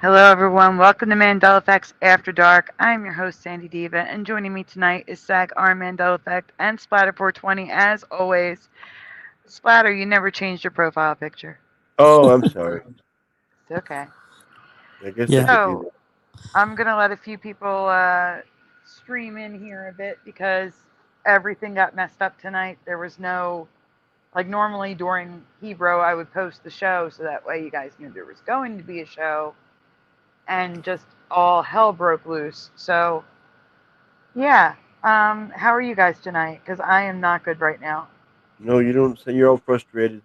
Hello, everyone. Welcome to Mandela Effects After Dark. I'm your host, Sandy Diva, and joining me tonight is Sag R Mandela Effect and Splatter420. As always, Splatter, you never changed your profile picture. Oh, I'm sorry. It's okay. I guess I Yeah. could do So, that. I'm going to let a few people stream in here a bit because everything got messed up tonight. There was no, like, normally during Hebrew, I would post the show so that way you guys knew there was going to be a show, and just all hell broke loose. So, yeah. How are you guys tonight? Because I am not good right now. No, you don't say you're all frustrated.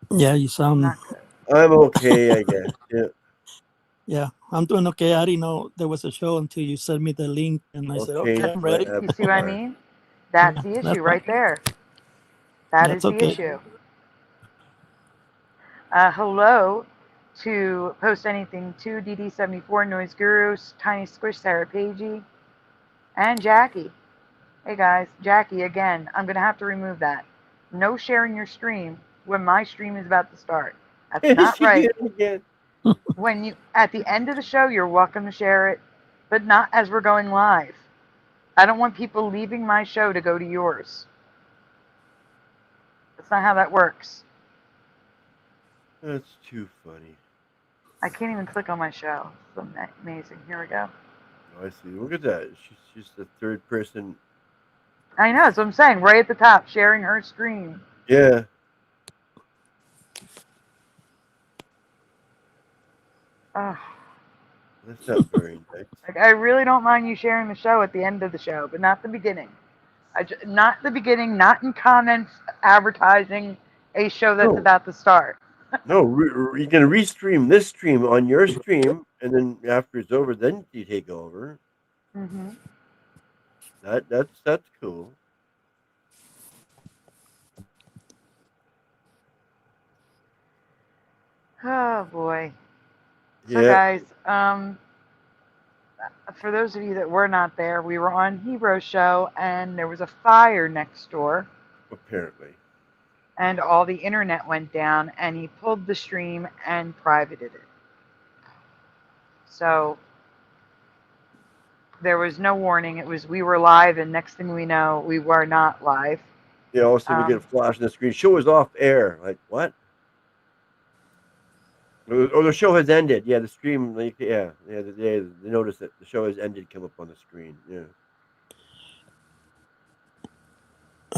Yeah, you sound. Not good. I'm okay, I guess. Yeah. Yeah, I'm doing okay. I didn't know there was a show until you sent me the link, and I I'll said, "Okay, change I'm my ready." You see what I avatar. mean? That's Yeah, the issue that's right there. That is that's the okay. issue. Hello to Post Anything 2, DD74, Noise Gurus, Tiny Squish, Sarah Pagey, and Jackie. Hey guys, Jackie again. I'm going to have to remove that. No sharing your stream when my stream is about to start. That's not she did right. it again. When you at the end of the show, you're welcome to share it, but not as we're going live. I don't want people leaving my show to go to yours. That's not how that works. That's too funny. I can't even click on my show. It's amazing. Here we go. Oh, I see. Look at that. She's the third person. I know, that's what I'm saying. Right at the top, sharing her screen. Yeah. Ugh. That's not very nice. Like, I really don't mind you sharing the show at the end of the show, but not the beginning. Not the beginning, not in comments advertising a show that's No, about to start. no. You can restream this stream on your stream, and then after it's over, then you take over. Mm-hmm. That's cool. Oh boy. So Yeah. guys, for those of you that were not there, we were on Hero's show and there was a fire next door Apparently. and all the internet went down and he pulled the stream and privated it. So there was no warning. It was we were live and next thing we know, we were not live. Yeah. All of a sudden we get a Um, flash on the screen. Show is off air. Like what? Oh, the show has ended. Yeah, the stream. Like, yeah. They notice that the show has ended. Come up on the screen. Yeah.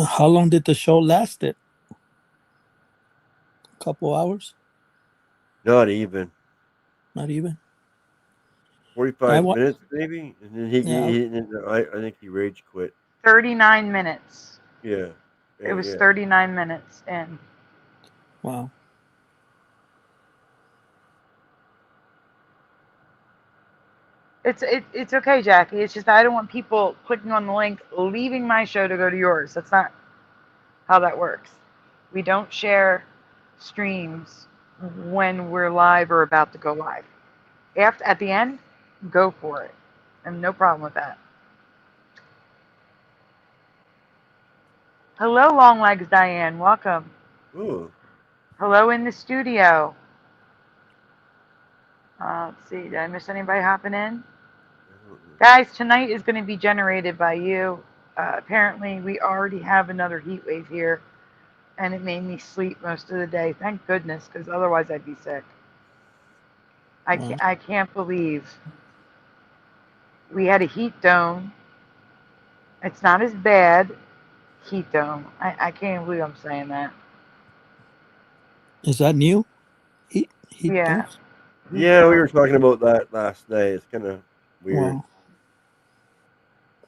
How long did the show last? It a couple hours, Not even not even. I 45 want. minutes, maybe. And then Yeah, I think he rage quit. 39 minutes. Yeah. It was Yeah. 39 minutes in. wow. It's okay, Jackie. It's just I don't want people clicking on the link, leaving my show to go to yours. That's not how that works. We don't share streams when we're live or about to go live. After at the end, go for it. And no problem with that. Hello, Long Legs Diane. Welcome. Ooh. Hello in the studio. Let's see. Did I miss anybody hopping in? I don't know. Guys, tonight is going to be generated by you. Apparently, we already have another heat wave here, and it made me sleep most of the day. Thank goodness, because otherwise I'd be sick. Wow. I can't believe we had a heat dome. It's not as bad, heat dome. I can't believe I'm saying that. Is that new? Heat Yeah, domes. heat Yeah, we were dome. talking about that last night. It's kind of weird. Wow.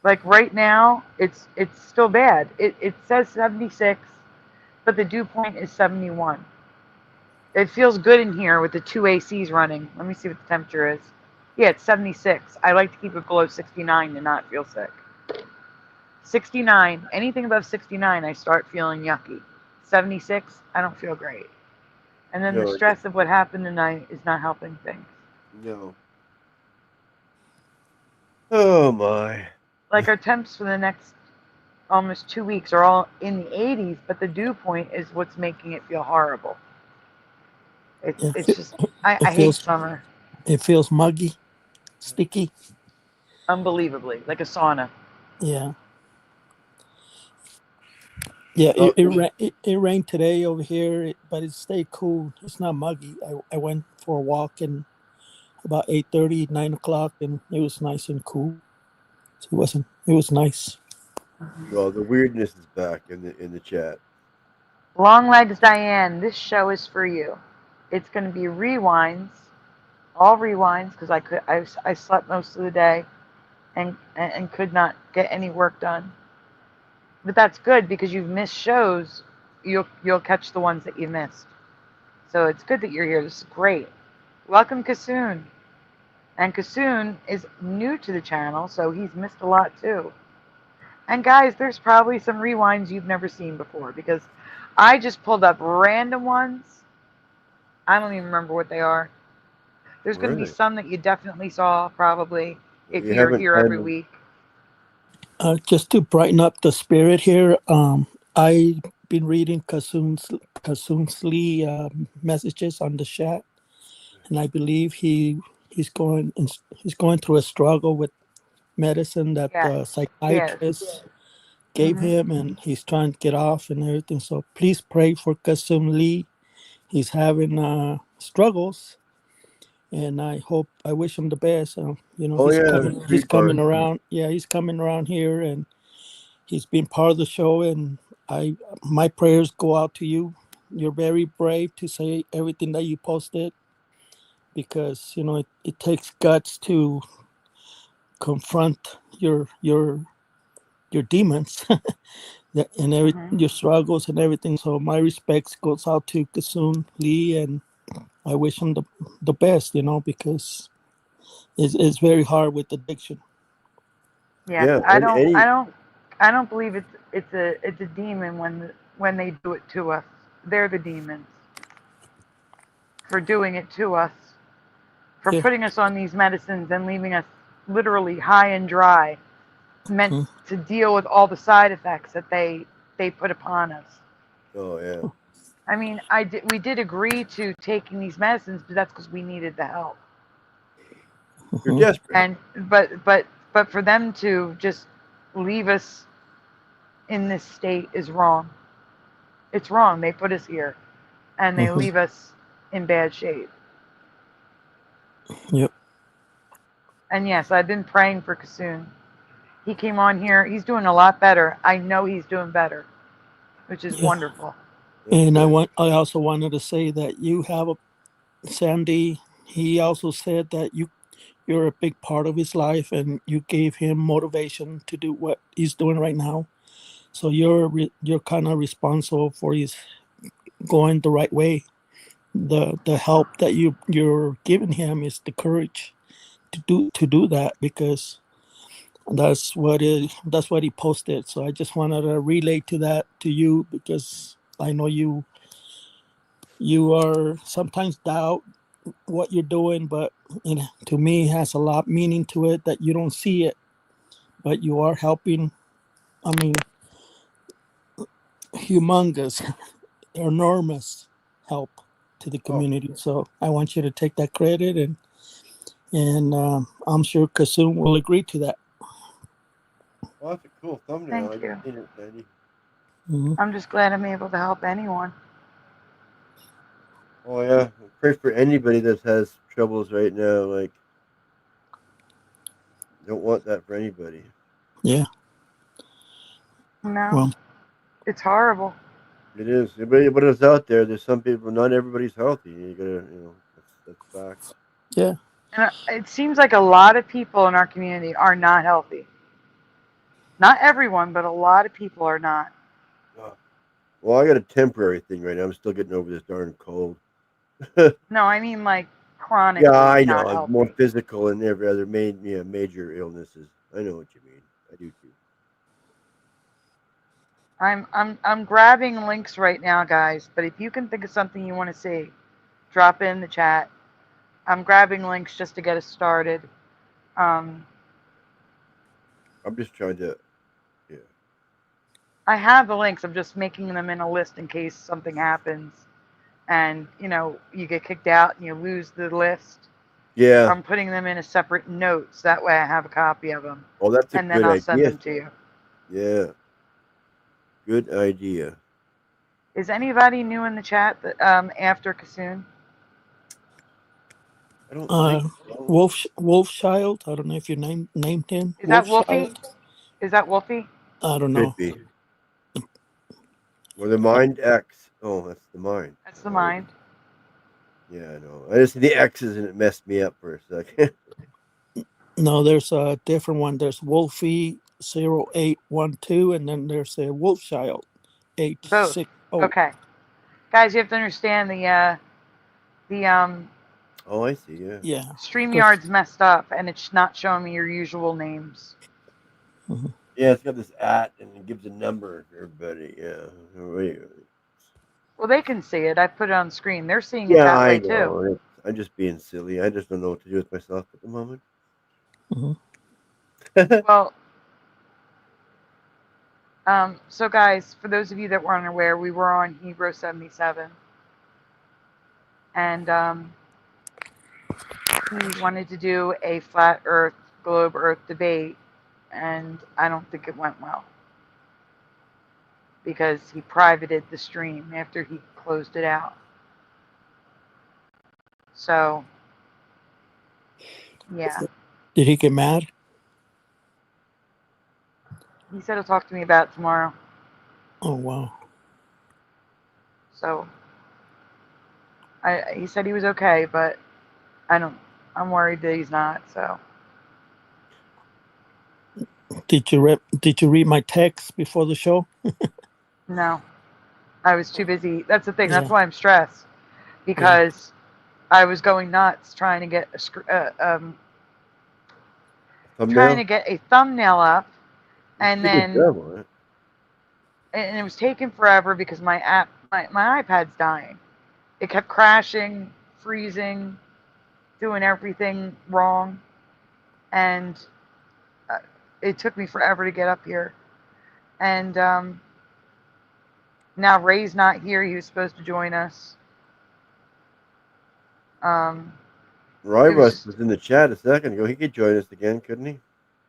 Like right now, it's still bad. It says 76, but the dew point is 71. It feels good in here with the two ACs running. Let me see what the temperature is. Yeah, it's 76. I like to keep it below 69 to not feel sick. 69, anything above 69, I start feeling yucky. 76, I don't feel great. And then the No, stress of what happened tonight is not helping things. no. Oh my. Like our temps for the next almost 2 weeks are all in the 80s, but the dew point is what's making it feel horrible. Yeah, It's just I it hate feels summer. It feels muggy, sticky. Unbelievably, like a sauna. Yeah. Yeah, Oh, it rained today over here, but it stayed cool. It's not muggy. I went for a walk and about 8:30, 9 o'clock, and it was nice and cool. So it was nice. well, the weirdness is back in the chat. Long Legs Diane, this show is for you. It's going to be rewinds, all rewinds, because I slept most of the day and could not get any work done. But that's good because you've missed shows. You'll catch the ones that you missed. So it's good that you're here. This is great. Welcome, Kasoon. And Kasoon is new to the channel, so he's missed a lot too. And guys, there's probably some rewinds you've never seen before because I just pulled up random ones. I don't even remember what they are. There's going to be Really? some that you definitely saw probably if You you're haven't here kind every of- week. Just to brighten up the spirit here, I've been reading Kasoon's Lee messages on the chat, and I believe he's going through a struggle with medicine that Yes. the psychiatrist gave Mhm. him, and he's trying to get off and everything. So please pray for Kasoon Lee. He's having struggles, and I wish him the best. Oh, He's yeah, he's coming sweetheart. around. Yeah, he's coming around here, and he's been part of the show. And my prayers go out to you. You're very brave to say everything that you posted, because it takes guts to confront your demons and your struggles and everything. So my respects goes out to Kasoon Lee, and I wish him the best, because it's very hard with addiction. Yeah, Yeah, I and don't believe it's a demon when they do it to us. They're the demons for doing it to us, for Yeah. putting us on these medicines and leaving us literally high and dry, meant to deal with all the side effects that they put upon us. Oh, yeah. I mean, we did agree to taking these medicines, but that's because we needed the help. You're desperate. And but for them to just leave us in this state is wrong. It's wrong. They put us here, and they leave us in bad shape. Yep. And yes, I've been praying for Kasoon. He came on here. He's doing a lot better. I know he's doing better, which is wonderful. And I also wanted to say that you have Sandy. He also said that you're a big part of his life, and you gave him motivation to do what he's doing right now. So you're kind of responsible for his going the right way. The help that you're giving him is the courage to do that, because that's what he posted. So I just wanted to relay to you, because I know you are sometimes doubt what you're doing, but to me it has a lot meaning to it that you don't see it, but you are helping. I mean, humongous, enormous help to the community. So I want you to take that credit, and I'm sure Kasoon will agree to that. Well, that's a cool thumbnail. Thank you. Seen it, Sandy. I'm just glad I'm able to help anyone. Oh, yeah. Pray for anybody that has troubles right now. Like, don't want that for anybody. Yeah. No, Well, it's horrible. It is. But it's out there. There's some people. Not everybody's healthy. You gotta, that's facts. yeah. And it seems like a lot of people in our community are not healthy. Not everyone, but a lot of people are not. Well, I got a temporary thing right now. I'm still getting over this darn cold. No, I mean like chronic. Yeah, I know. Not I'm healthy. more physical than every other major illnesses. I know what you mean. I do too. I'm grabbing links right now, guys. But if you can think of something you want to see, drop it in the chat. I'm grabbing links just to get us started. I'm just trying to. Yeah. I have the links. I'm just making them in a list in case something happens, and you get kicked out and you lose the list. Yeah. I'm putting them in a separate note, so that way I have a copy of them, Oh, that's a and then good I'll send idea. them to you. Yeah. Good idea. Is anybody new in the chat that, after Kasoon? I don't think so. Wolfchild. I don't know if you named him. Is that Wolfie? Wolfchild. Is that Wolfie? I don't Could know. be. Or the mind X. Oh, that's the mind. That's the mind. Yeah, I know. I just see the X's and it messed me up for a second. No, there's a different one. There's Wolfie 0812, and then there's a Wolfchild Both. 860. Okay. Guys, you have to understand the Oh, I see. Yeah. Yeah. StreamYard's messed up, and it's not showing me your usual names. Mhm. Yeah, it's got this at and it gives a number for everybody. Yeah. Well, they can see it. I put it on screen. They're seeing it Yeah, that I way too. know. I'm just being silly. I just don't know what to do with myself at the moment. Mhm. Well, so guys, for those of you that weren't aware, we were on Hebrew 77, and he wanted to do a flat Earth, globe Earth debate, and I don't think it went well because he privated the stream after he closed it out. So, yeah, Did he get mad? he said he'll talk to me about it tomorrow. Oh, wow. So, he said he was okay, but I'm worried that he's not. So, Did you read my text before the show? no, I was too busy. That's the thing. Yeah. That's why I'm stressed, because I was going nuts trying to get trying to get a thumbnail up, and then and it was taking forever because my iPad's dying. It kept crashing, freezing, doing everything wrong, and it took me forever to get up here. And now Ray's not here. He was supposed to join us. Roy Russ was in the chat a second ago. He could join us again, couldn't he?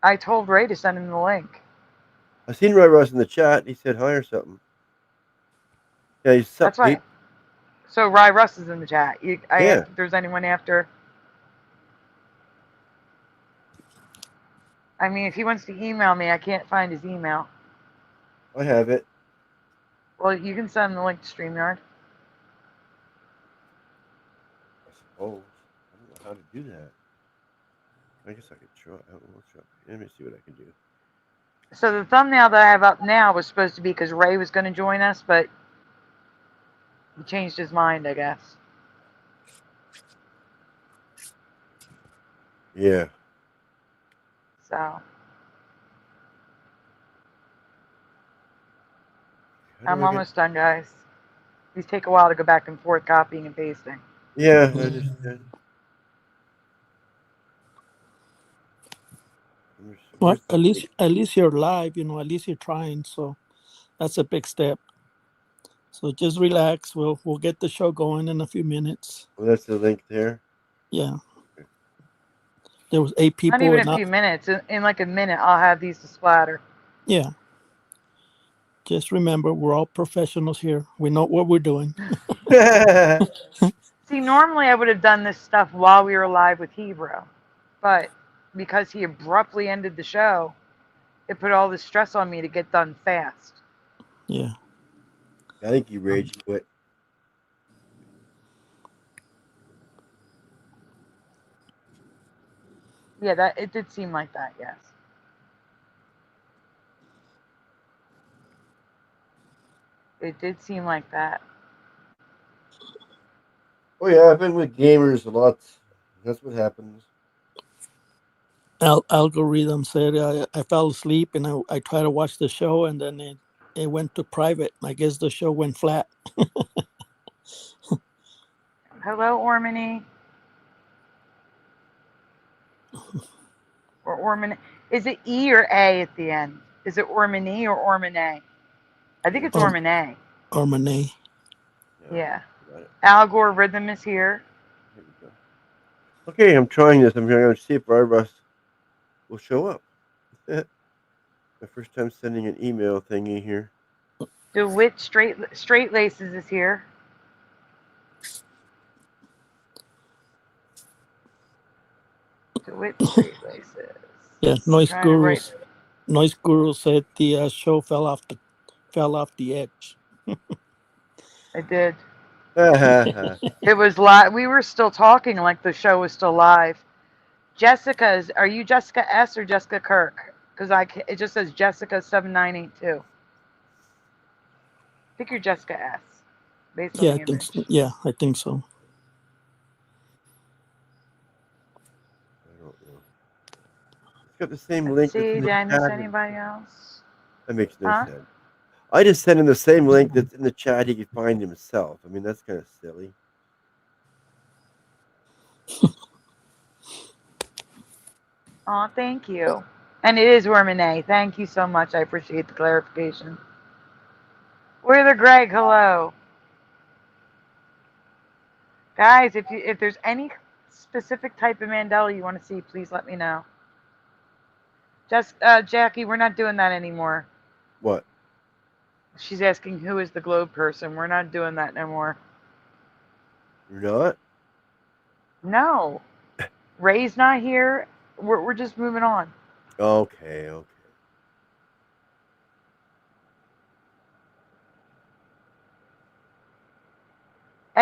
I told Ray to send him the link. I seen Roy Russ in the chat. He said hi or something. Yeah, he's That's why. So Ry Russ is in the chat. I asked if there's anyone after. I mean, if he wants to email me, I can't find his email. I have it. Well, you can send him the link to StreamYard. I suppose. I don't know how to do that. I guess I could try. Let me see what I can do. So the thumbnail that I have up now was supposed to be because Ray was going to join us, but he changed his mind, I guess. Yeah. So I'm almost done, guys. These take a while to go back and forth copying and pasting. Yeah, I understand. Well, at least you're live. At least you're trying. So that's a big step. So just relax. We'll get the show going in a few minutes. Well, that's the link there. Yeah. There was 8 people. Not even a few minutes. In like a minute, I'll have these to splatter. Yeah. Just remember, we're all professionals here. We know what we're doing. See, normally I would have done this stuff while we were live with Hebrew, but because he abruptly ended the show, it put all this stress on me to get done fast. Yeah. I think he rage quit. Yeah, it did seem like that, yes. It did seem like that. Oh yeah, I've been with gamers a lot. That's what happens. Algorithm said I fell asleep and I tried to watch the show and then it went to private. I guess the show went flat. Hello, Ormany. Or Ormany. Is it E or A at the end? Is it Ormany or Ormane? I think it's Ormane. Ormane. Yeah. Al Gore Rhythm is here. Here we go. Okay, I'm trying this. I'm going to see if Barbara will show up. My first time sending an email thingy here. DeWitt Straight Laces is here. DeWitt Straight Laces. Yeah, I'm trying to write. Noise Guru said the show fell off the edge. It did. Yeah, It was live. We were still talking like the show was still live. Are you Jessica S or Jessica Kirk? Because it just says Jessica 7982. I think you're Jessica S. Based on Yeah, the image. I think so. I don't know. It's got the same Let's link that's see. in the Did I miss chat. anybody else? That makes no Huh? sense. I just sent him the same link that's in the chat. He could find himself. I mean, that's kind of silly. Oh, thank you. And it is Worminay. Thank you so much. I appreciate the clarification. Wheeler Greg, hello. Guys, if there's any specific type of Mandela you want to see, please let me know. Jackie, we're not doing that anymore. What? She's asking who is the globe person. We're not doing that no more. You're not? No. Ray's not here. We're just moving on. Okay.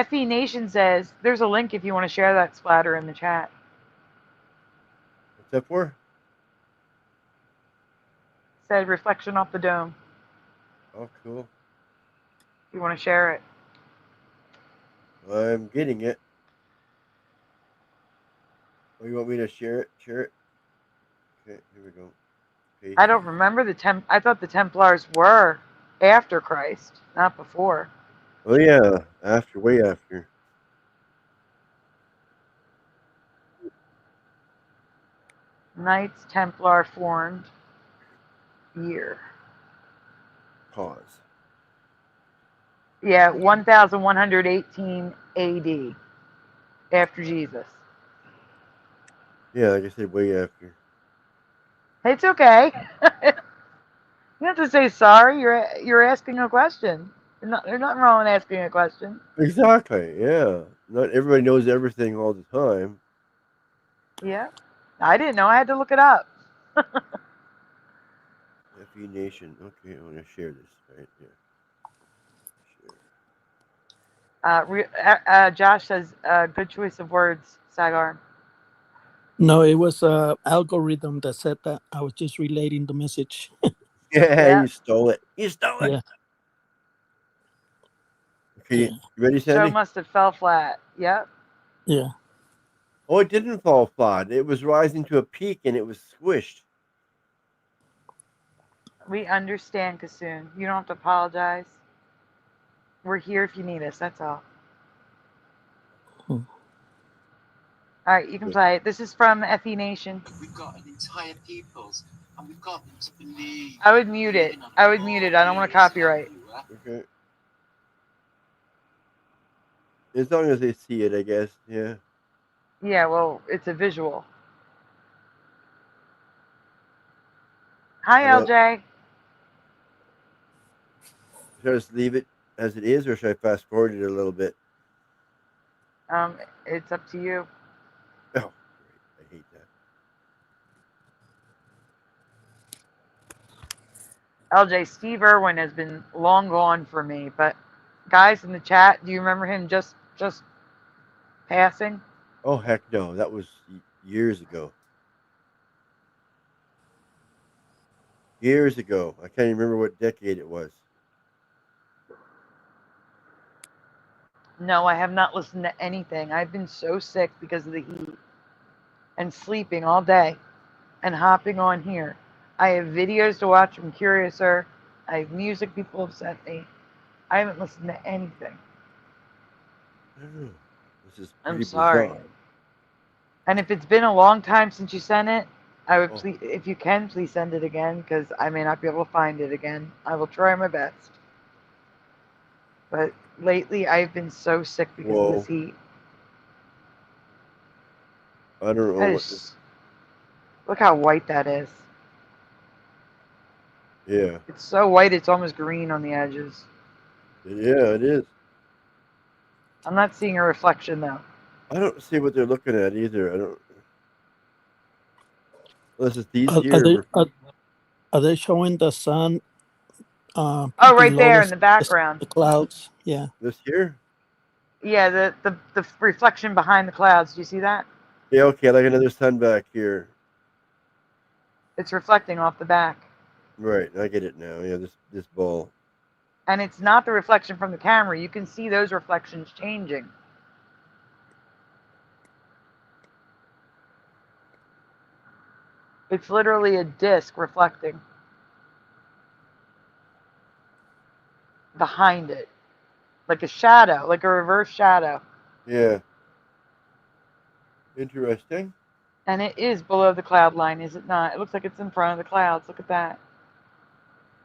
FE Nation says there's a link if you want to share that splatter in the chat. What's that for? Said reflection off the dome. Oh, cool. If you want to share it. I'm getting it. Oh, you want me to share it? Share it? Okay, here we go. Paste. I don't remember I thought the Templars were after Christ, not before. Oh, yeah. Way after. Knights Templar formed year. Pause. Yeah, 1118 AD after Jesus. Yeah, like I said, way after. It's okay. You have to say sorry. You're asking a question. There's nothing wrong with asking a question. Exactly, yeah. Not everybody knows everything all the time. Yeah. I didn't know. I had to look it up. FE Nation. Okay, I want to share this, right? Yeah. Share. Josh says, good choice of words, Sagar. No, it was a algorithm that said that. I was just relating the message. Yeah, you stole it. You stole it. Yeah. Okay, you ready, Sandy? Show must have fell flat. Yep. Yeah. Oh, it didn't fall flat. It was rising to a peak and it was squished. We understand, Kasoon. You don't have to apologize. We're here if you need us. That's all. All right, you can play. This is from FE Nation. We've got an entire peoples, and we've got them to believe. I would mute it. I don't want to copyright. Okay. As long as they see it, I guess. Yeah. Yeah, well, it's a visual. Hi, LJ. Should I just leave it as it is, or should I fast forward it a little bit? It's up to you. Oh, great. I hate that. LJ, Steve Irwin has been long gone for me, but guys in the chat, do you remember him just passing? Oh, heck no. That was years ago. Years ago. I can't even remember what decade it was. No, I have not listened to anything. I've been so sick because of the heat and sleeping all day and hopping on here. I have videos to watch from Curiouser. I have music people have sent me. I haven't listened to anything. This is I'm pretty sorry. bizarre. And if it's been a long time since you sent it, I would please, if you can, please send it again, because I may not be able to find it again. I will try my best. But lately, I've been so sick because of this heat. I don't know That what this. is, look how white that is. Yeah. It's so white, it's almost green on the edges. Yeah, it is. I'm not seeing a reflection though. I don't see what they're looking at either. I don't. Unless it's these Are, are here. they are they showing the sun Oh, right below there in the background. the clouds? Yeah. This here? Yeah, the reflection behind the clouds. Do you see that? Yeah, okay, like another sun back here. It's reflecting off the back. Right, I get it now. Yeah, this ball. And it's not the reflection from the camera. You can see those reflections changing. It's literally a disc reflecting behind it. Like a shadow, like a reverse shadow. Yeah. Interesting. And it is below the cloud line, is it not? It looks like it's in front of the clouds. Look at that.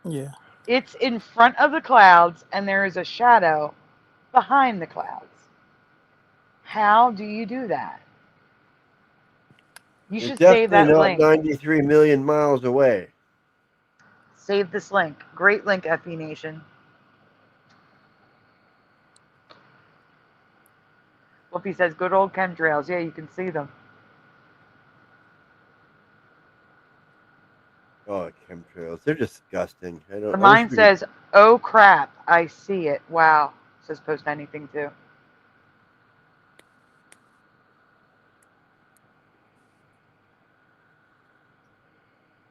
Yeah. It's in front of the clouds, and there is a shadow behind the clouds. How do you do that? You should It's save definitely that not link. 93 million miles away. Save this link. Great link, FE Nation. Whoopi says, good old chemtrails. Yeah, you can see them. Oh, chemtrails. They're disgusting. I don't. The I wish mine we could- says, oh crap, I see it. Wow. It says post anything too.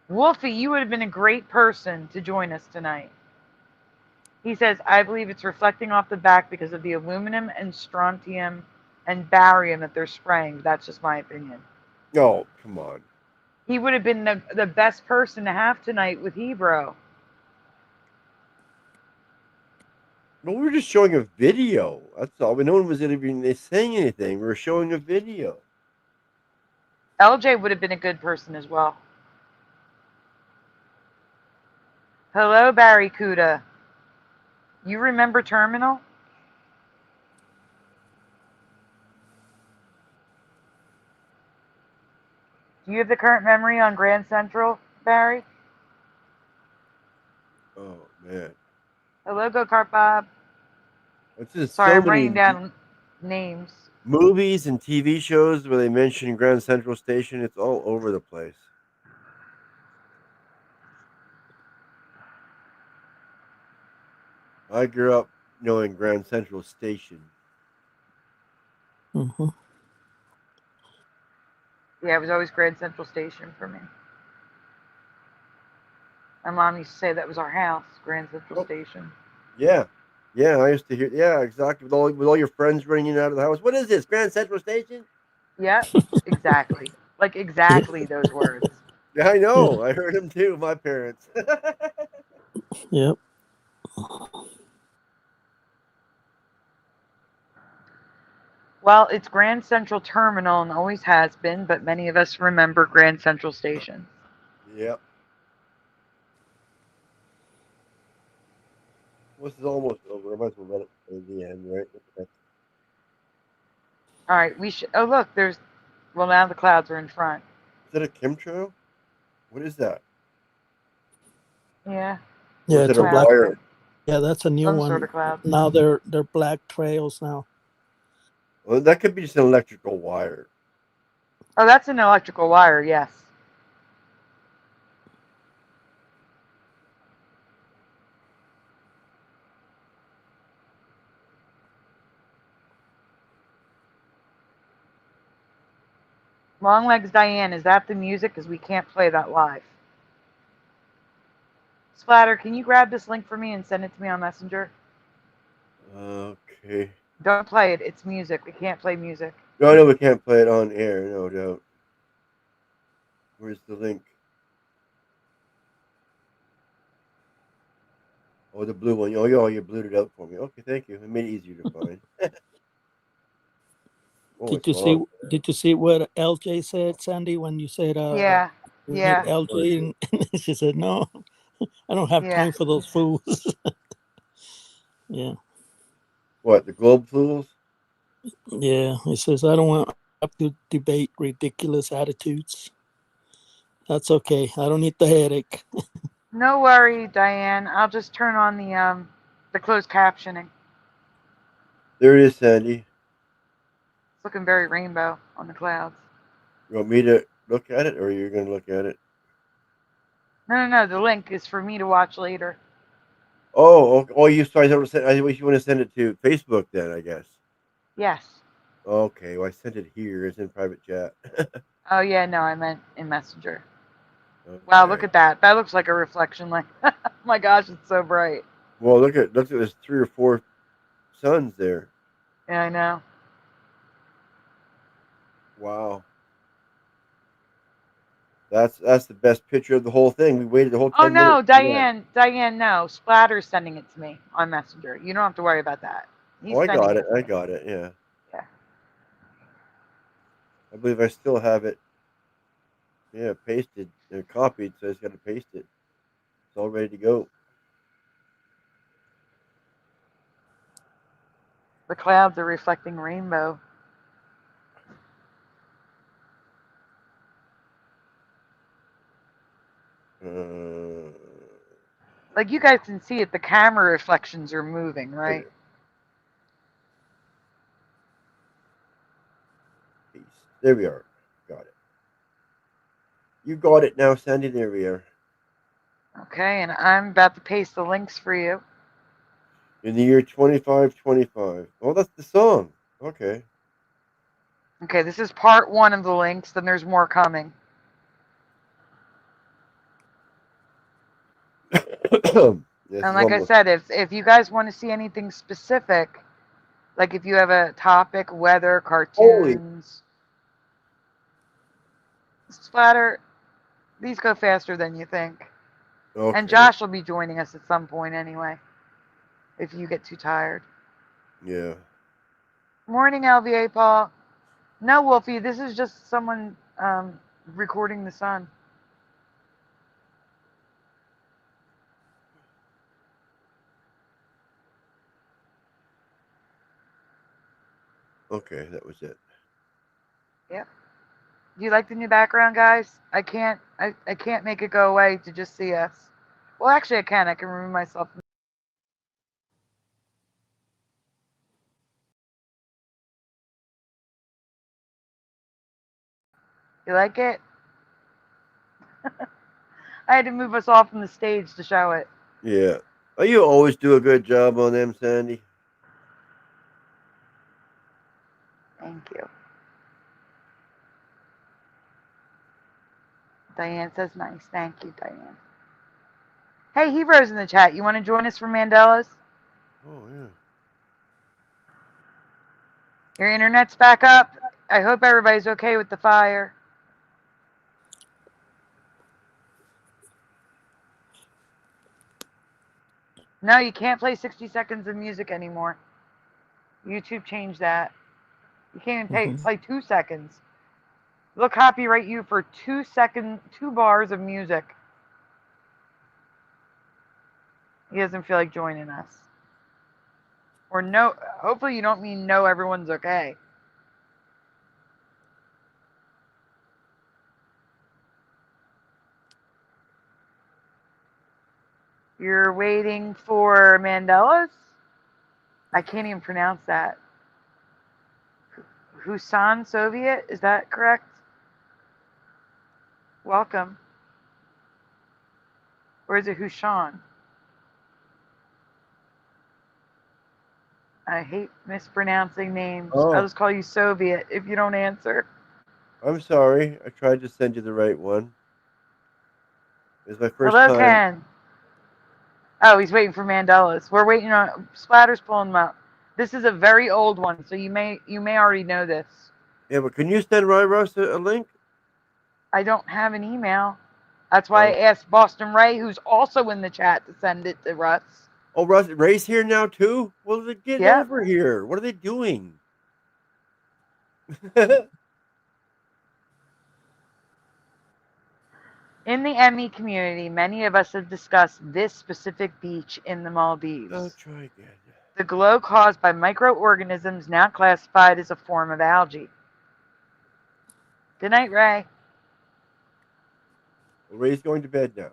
Wolfie, you would have been a great person to join us tonight. He says, I believe it's reflecting off the back because of the aluminum and strontium and barium that they're spraying. That's just my opinion. Oh, come on. He would have been the best person to have tonight with Hebrew. But we were just showing a video. That's all. No one was even saying anything. We were showing a video. LJ would have been a good person as well. Hello, Barracuda. You remember Terminal? Do you have the current memory on Grand Central, Barry? Oh man. Hello, Go Kart Bob. It's just Sorry, so I'm many writing down names. movies and TV shows where they mention Grand Central Station. It's all over the place. I grew up knowing Grand Central Station. Mm-hmm. Yeah, it was always Grand Central Station for me. My mom used to say that was our house, Grand Central Station. Yeah. Yeah, I used to hear. Yeah, exactly. With all your friends running in and out of the house. What is this, Grand Central Station? Yep, exactly. Like exactly those words. Yeah, I know. I heard them too. My parents. Yep. Well, it's Grand Central Terminal and always has been, but many of us remember Grand Central Station. Yep. This is almost over. I might as well let it to the end, right? All right, we should. Oh, look, there's. Well, now the clouds are in front. Is that a chemtrail? What is that? Yeah. Yeah, Or is it's it a a black. wire? Yeah, that's a new Some one. sort of cloud. Now they're black trails now. Well, that could be just an electrical wire. Oh, that's an electrical wire, yes. Long Legs Diane, is that the music? Because we can't play that live. Splatter, can you grab this link for me and send it to me on Messenger? Okay. Don't play it. It's music. We can't play music. No, we can't play it on air. No doubt. Where's the link? Oh, the blue one. Oh, you blued it out for me. Okay, thank you. It made it easier to find. Oh, Did it's you see? long. Did you see what LJ said, Sandy, when you said, Yeah. we need Yeah. LJ, and she said, no, I don't have Yeah. time for those fools. Yeah. What, the globe fools? Yeah. He says, I don't want have to debate ridiculous attitudes. That's okay. I don't need the headache. No worry, Diane. I'll just turn on the closed captioning. There it is, Sandy. It's looking very rainbow on the clouds. You want me to look at it, or you're going to look at it? No. The link is for me to watch later. Oh, you started to send. I wish you want to send it to Facebook then, I guess. Yes. Okay, well, I sent it here. It's in private chat. Oh yeah, no, I meant in Messenger. Okay. Wow, look at that. That looks like a reflection. Like, oh my gosh, it's so bright. Well, look at there's 3 or 4 suns there. Yeah, I know. Wow. That's the best picture of the whole thing. We waited the whole 10 Oh no, minutes. Diane, no. Splatter's sending it to me on Messenger. You don't have to worry about that. He's I sending got it. to me. I got it. Yeah. Yeah. I believe I still have it. Yeah, pasted and copied, so I just got to paste it. It's all ready to go. The clouds are reflecting rainbow. Like you guys can see it, the camera reflections are moving, right? There we are. Got it. You got it now, Sandy. There we are. Okay, and I'm about to paste the links for you. In the year 2525. Oh, that's the song. Okay. Okay, this is part 1 of the links, then there's more coming. Yes, And like I said, if you guys want to see anything specific, like if you have a topic, weather, cartoons, Splatter, these go faster than you think. Okay. And Josh will be joining us at some point anyway, if you get too tired. Yeah. Morning, LVA Paul. No, Wolfie, this is just someone recording the sun. Okay, that was it. Yep. Do you like the new background, guys? I can't make it go away to just see us. Well, actually, I can. I can remove myself. You like it? I had to move us off from the stage to show it. Yeah. Oh, you always do a good job on them, Sandy. Thank you. Diane says nice. Thank you, Diane. Hey, Hero's in the chat. You want to join us for Mandela's? Oh, yeah. Your internet's back up. I hope everybody's okay with the fire. No, you can't play 60 seconds of music anymore. YouTube changed that. You can't even play 2 seconds. They'll copyright you for 2 bars of music. He doesn't feel like joining us. Or no, hopefully you don't mean no, everyone's okay. You're waiting for Mandela's? I can't even pronounce that. Husan Soviet, is that correct? Welcome. Or is it Hushan? I hate mispronouncing names. Oh. I'll just call you Soviet if you don't answer. I'm sorry. I tried to send you the right one. It's my first Hello, time. Ken. Oh, he's waiting for Mandela's. We're waiting on Splatter's pulling them up. This is a very old one, so you may already know this. Yeah, but can you send Russ a link? I don't have an email. That's why I asked Boston Ray, who's also in the chat, to send it to Russ. Oh, Ray's here now too? Well, get over here. What are they doing? In the ME community, many of us have discussed this specific beach in the Maldives. I'll try again. The glow caused by microorganisms now classified as a form of algae. Good night, Ray. Well, Ray's going to bed now.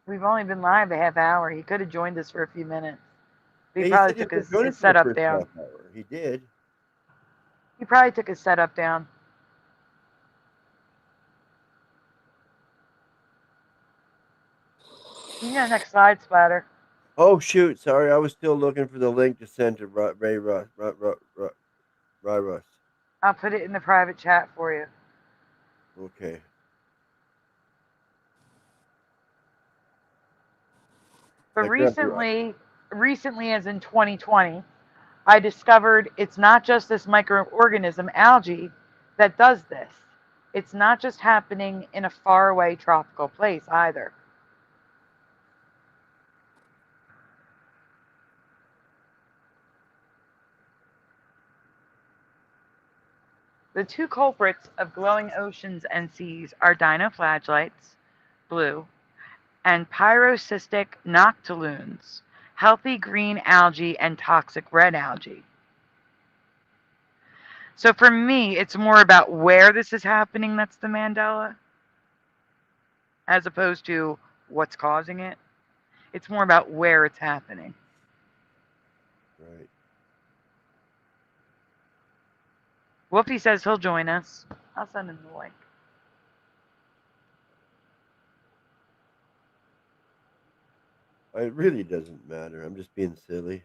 We've only been live a half hour. He could have joined us for a few minutes. He Yeah, probably he said took he was his for the setup first down. half hour. He did. He probably took his setup down. You got next slide, Splatter. Oh shoot! Sorry, I was still looking for the link to send to Ray Russ. I'll put it in the private chat for you. Okay. But I grabbed the recently as in 2020, I discovered it's not just this microorganism algae that does this. It's not just happening in a faraway tropical place either. The two culprits of glowing oceans and seas are dinoflagellates, blue, and pyrocystic noctilunes, healthy green algae and toxic red algae. So for me, it's more about where this is happening that's the Mandela, as opposed to what's causing it. It's more about where it's happening. Right. Wolfie says he'll join us. I'll send him the link. It really doesn't matter. I'm just being silly.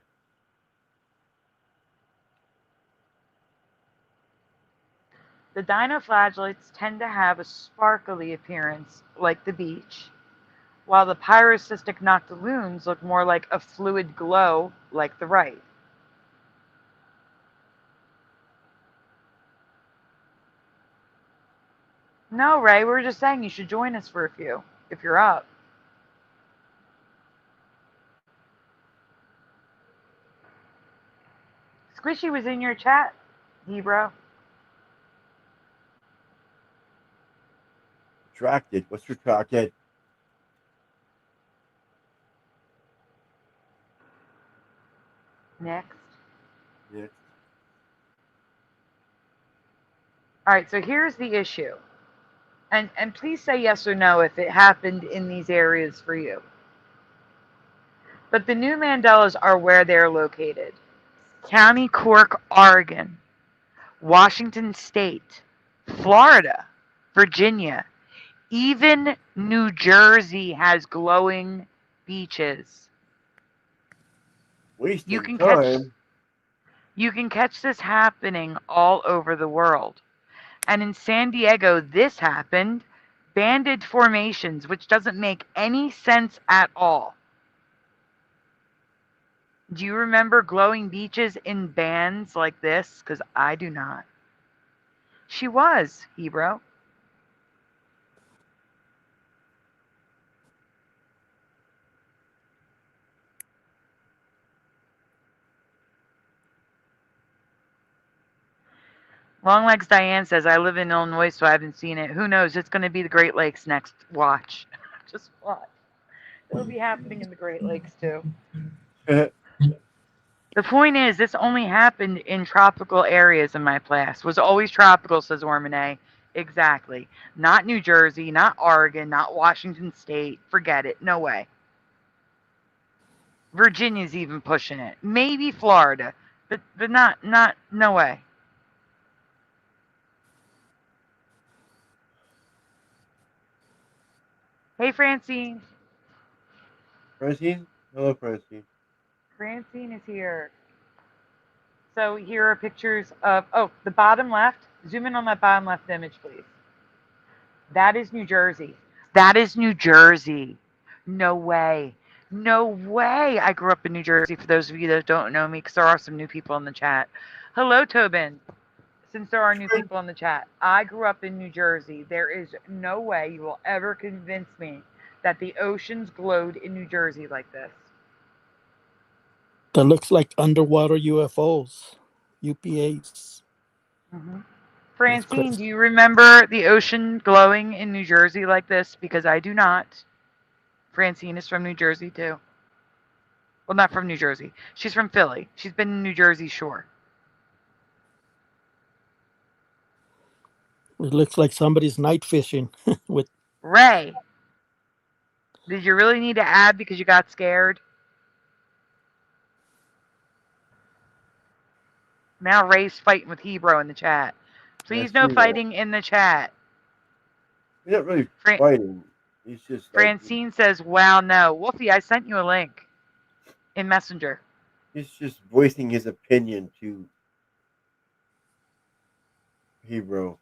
The dinoflagellates tend to have a sparkly appearance like the beach, while the pyrocystic noctilunes look more like a fluid glow like the right. No, Ray, we were just saying you should join us for a few, if you're up. Squishy was in your chat, Hebrew. Retracted. What's retracted? Next. Yeah. All right, so here's the issue. And please say yes or no if it happened in these areas for you. But the new Mandelas are where they're located. County Cork, Oregon, Washington State, Florida, Virginia, even New Jersey has glowing beaches. Wasting You can time. catch this happening all over the world. And in San Diego, this happened. Banded formations, which doesn't make any sense at all. Do you remember glowing beaches in bands like this? Because I do not. She was, Hebrew. Longlegs Diane says, I live in Illinois, so I haven't seen it. Who knows? It's going to be the Great Lakes next. Watch. Just watch. It'll be happening in the Great Lakes, too. The point is, this only happened in tropical areas in my class. Was always tropical, says Ormane. Exactly. Not New Jersey, not Oregon, not Washington State. Forget it. No way. Virginia's even pushing it. Maybe Florida, but no way. Hey, Francine. Francine? Hello, Francine. Francine is here. So here are pictures of, the bottom left. Zoom in on that bottom left image, please. That is New Jersey. That is New Jersey. No way. No way. I grew up in New Jersey, for those of you that don't know me, because there are some new people in the chat. Hello, Tobin. Since there are new people in the chat, I grew up in New Jersey. There is no way you will ever convince me that the oceans glowed in New Jersey like this. That looks like underwater UFOs, UPAs. Mm-hmm. Francine, do you remember the ocean glowing in New Jersey like this? Because I do not. Francine is from New Jersey, too. Well, not from New Jersey. She's from Philly. She's been in New Jersey, sure. It looks like somebody's night fishing with. Ray, did you really need to add because you got scared? Now Ray's fighting with Hebrew in the chat. Please no fighting in the chat. He's not really fighting. He's just Francine says, wow, no. Wolfie, I sent you a link in Messenger. He's just voicing his opinion to Hebrew.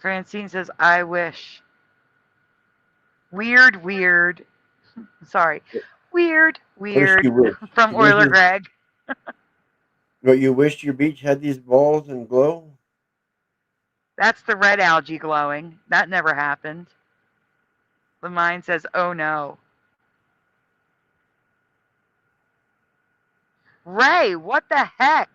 Francine says, I wish. Weird, weird. Sorry. Weird, weird. From Euler Greg. But you wished your beach had these balls and glow? That's the red algae glowing. That never happened. The mind says, oh no. Ray, what the heck?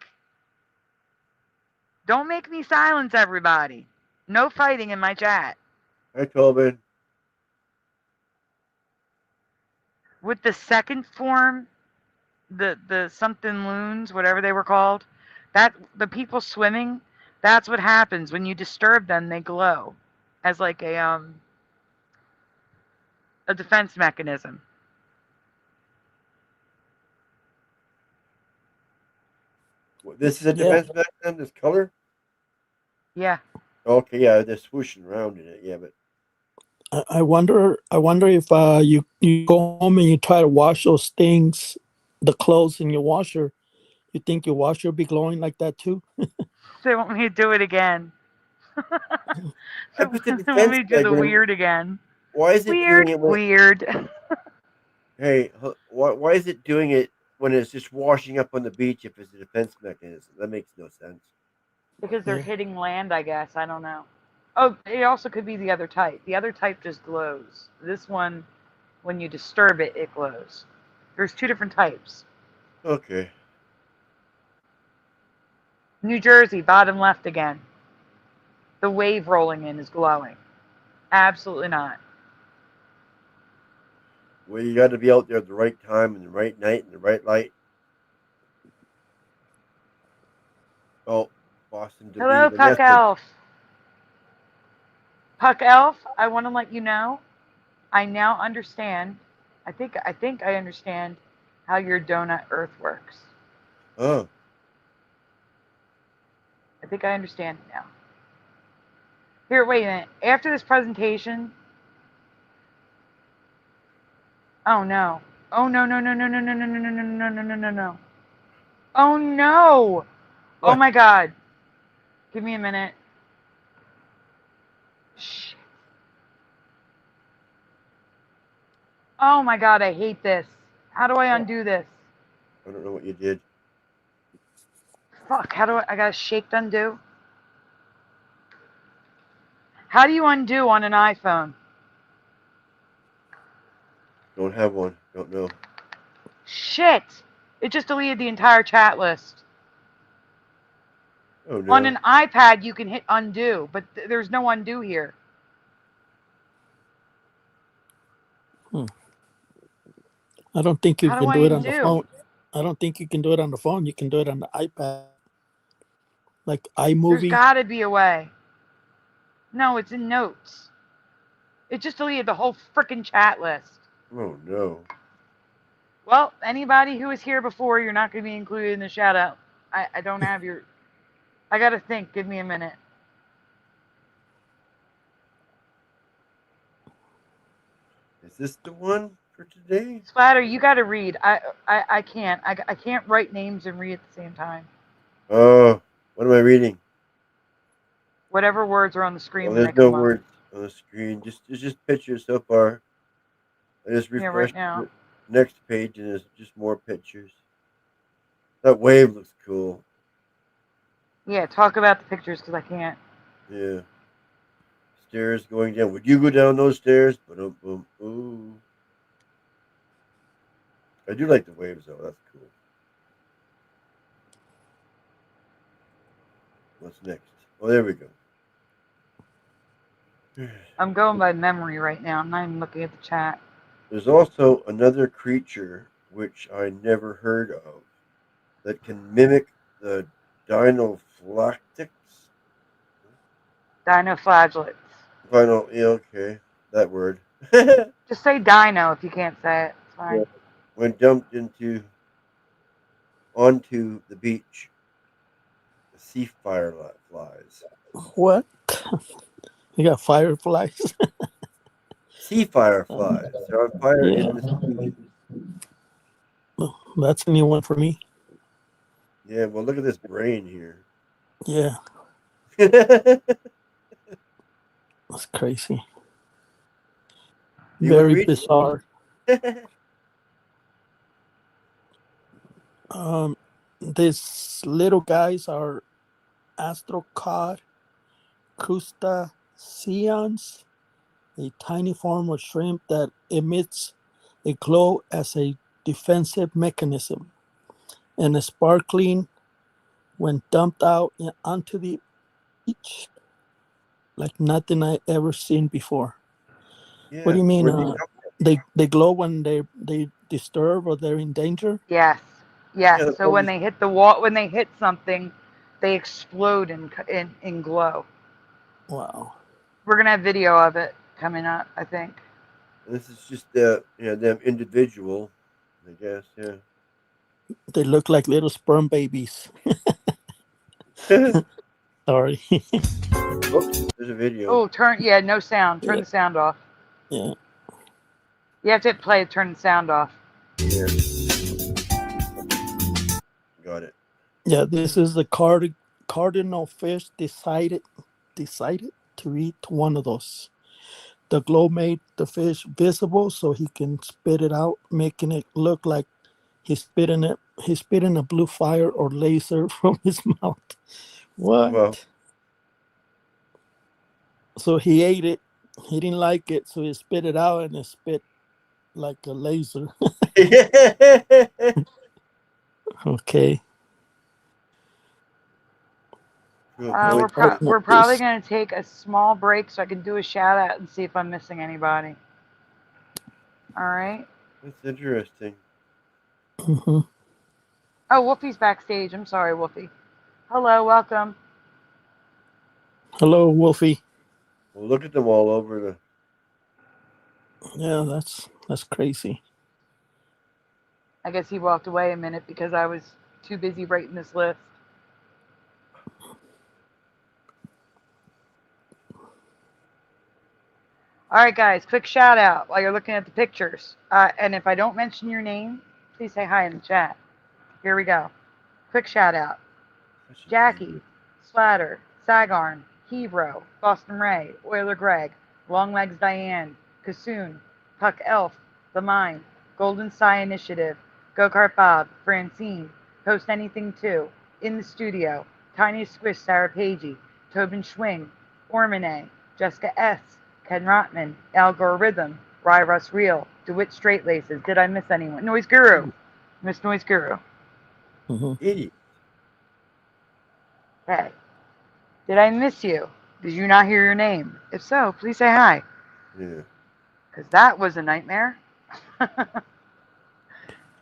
Don't make me silence everybody. No fighting in my chat. Hi, Tobin. With the second form, the something loons, whatever they were called, that the people swimming, that's what happens when you disturb them. They glow as like a defense mechanism. This is a defense mechanism. This color. Yeah. Okay, yeah, they're swooshing around in it. Yeah, but I wonder if you go home and you try to wash those things, the clothes in your washer. You think your washer will be glowing like that too? They want me to do it again. I put the They want me to do the weird again. Why is it weird? Doing it weird. Hey, why is it doing it when it's just washing up on the beach if it's a defense mechanism? That makes no sense. Because they're hitting land, I guess. I don't know. Oh, it also could be the other type. The other type just glows. This one, when you disturb it, it glows. There's two different types. Okay. New Jersey, bottom left again. The wave rolling in is glowing. Absolutely not. Well, you got to be out there at the right time and the right night and the right light. Oh, Boston. Hello, Puck Elf. Puck Elf, I want to let you know, I now understand. I think I understand how your donut Earth works. Oh. I think I understand it now. Here, wait a minute. After this presentation. Oh no. Oh no no no no no no no no no no no no no no no. Oh no. What? Oh my God. Give me a minute. Shit. Oh my God, I hate this. How do I undo this? I don't know what you did. Fuck, how do I gotta shake to undo? How do you undo on an iPhone? Don't have one. Don't know. Shit! It just deleted the entire chat list. Oh no. On an iPad, you can hit undo, but there's no undo here. I don't think you can do it on the undo? phone. I don't think you can do it on the phone. You can do it on the iPad. Like iMovie. There's gotta be a way. No, it's in notes. It just deleted the whole frickin' chat list. Oh no. Well, anybody who was here before, you're not gonna be included in the shout out. I don't have your... I gotta think. Give me a minute. Is this the one for today? Splatter, you gotta read. I can't. I can't write names and read at the same time. Oh, what am I reading? Whatever words are on the screen. Well, there's no words on the screen. It's just pictures so far. I just refreshed the next page and there's just more pictures. That wave looks cool. Yeah, talk about the pictures because I can't. Yeah. Stairs going down. Would you go down those stairs? Boom. Ooh. I do like the waves though. That's cool. What's next? Oh, there we go. I'm going by memory right now. I'm not even looking at the chat. There's also another creature which I never heard of, that can mimic the dinoflagellates. Dinoflagellates. Final, yeah, okay, that word. Just say dino if you can't say it. It's fine. Yeah. When dumped onto the beach, the sea fireflies. What? You got fireflies? Sea fireflies. They're on fire Yeah. in the sea. Well, that's a new one for me. Yeah, well, look at this brain here. Yeah, You that's crazy. would Very read bizarre. it? These little guys are astrocod crustaceans, a tiny form of shrimp that emits a glow as a defensive mechanism, and is sparkling when dumped out onto the beach like nothing I ever seen before. Yeah. What do you mean? Where'd They glow when they disturb or they're in danger? Yes. Yeah, Yes. the So when ones- they hit the wall, when they hit something, they explode in glow. Wow. We're gonna have video of it coming up, I think. This is just them individual, I guess. Yeah. They look like little sperm babies. Sorry. Oops, there's a video. Oh, no sound. Turn the sound off. Yeah. You have to hit play to turn the sound off. Yeah. Got it. Yeah, this is the cardinal fish decided to eat one of those. The glow made the fish visible so he can spit it out, making it look like he's spitting a blue fire or laser from his mouth. What? Well. So he ate it. He didn't like it, so he spit it out, and it spit like a laser. Okay. We're probably going to take a small break so I can do a shout out and see if I'm missing anybody. All right. That's interesting. Mm-hmm. Oh, Wolfie's backstage. I'm sorry, Wolfie. Hello, welcome. Hello, Wolfie. Well, look at them all over the. Yeah, that's crazy. I guess he walked away a minute because I was too busy writing this list. All right, guys, quick shout out while you're looking at the pictures. And if I don't mention your name, please say hi in the chat. Here we go. Quick shout out. Jackie, Slatter, Sagarn, Hebro, Boston Ray, Oiler Greg, Longlegs Diane, Kasoon, Puck Elf, The Mind, Golden Psy Initiative, Go-Kart Bob, Francine, Post Anything 2, In the Studio, Tiny Squish Sarah Pagey, Tobin Schwing, Ormane, Jessica S., Ken Rotman, Algorithm, Rye Russ Real, DeWitt Straight Laces. Did I miss anyone? Noise Guru. Miss Noise Guru. Mm-hmm. Idiot. Hey. Did I miss you? Did you not hear your name? If so, please say hi. Yeah. Because that was a nightmare. Trying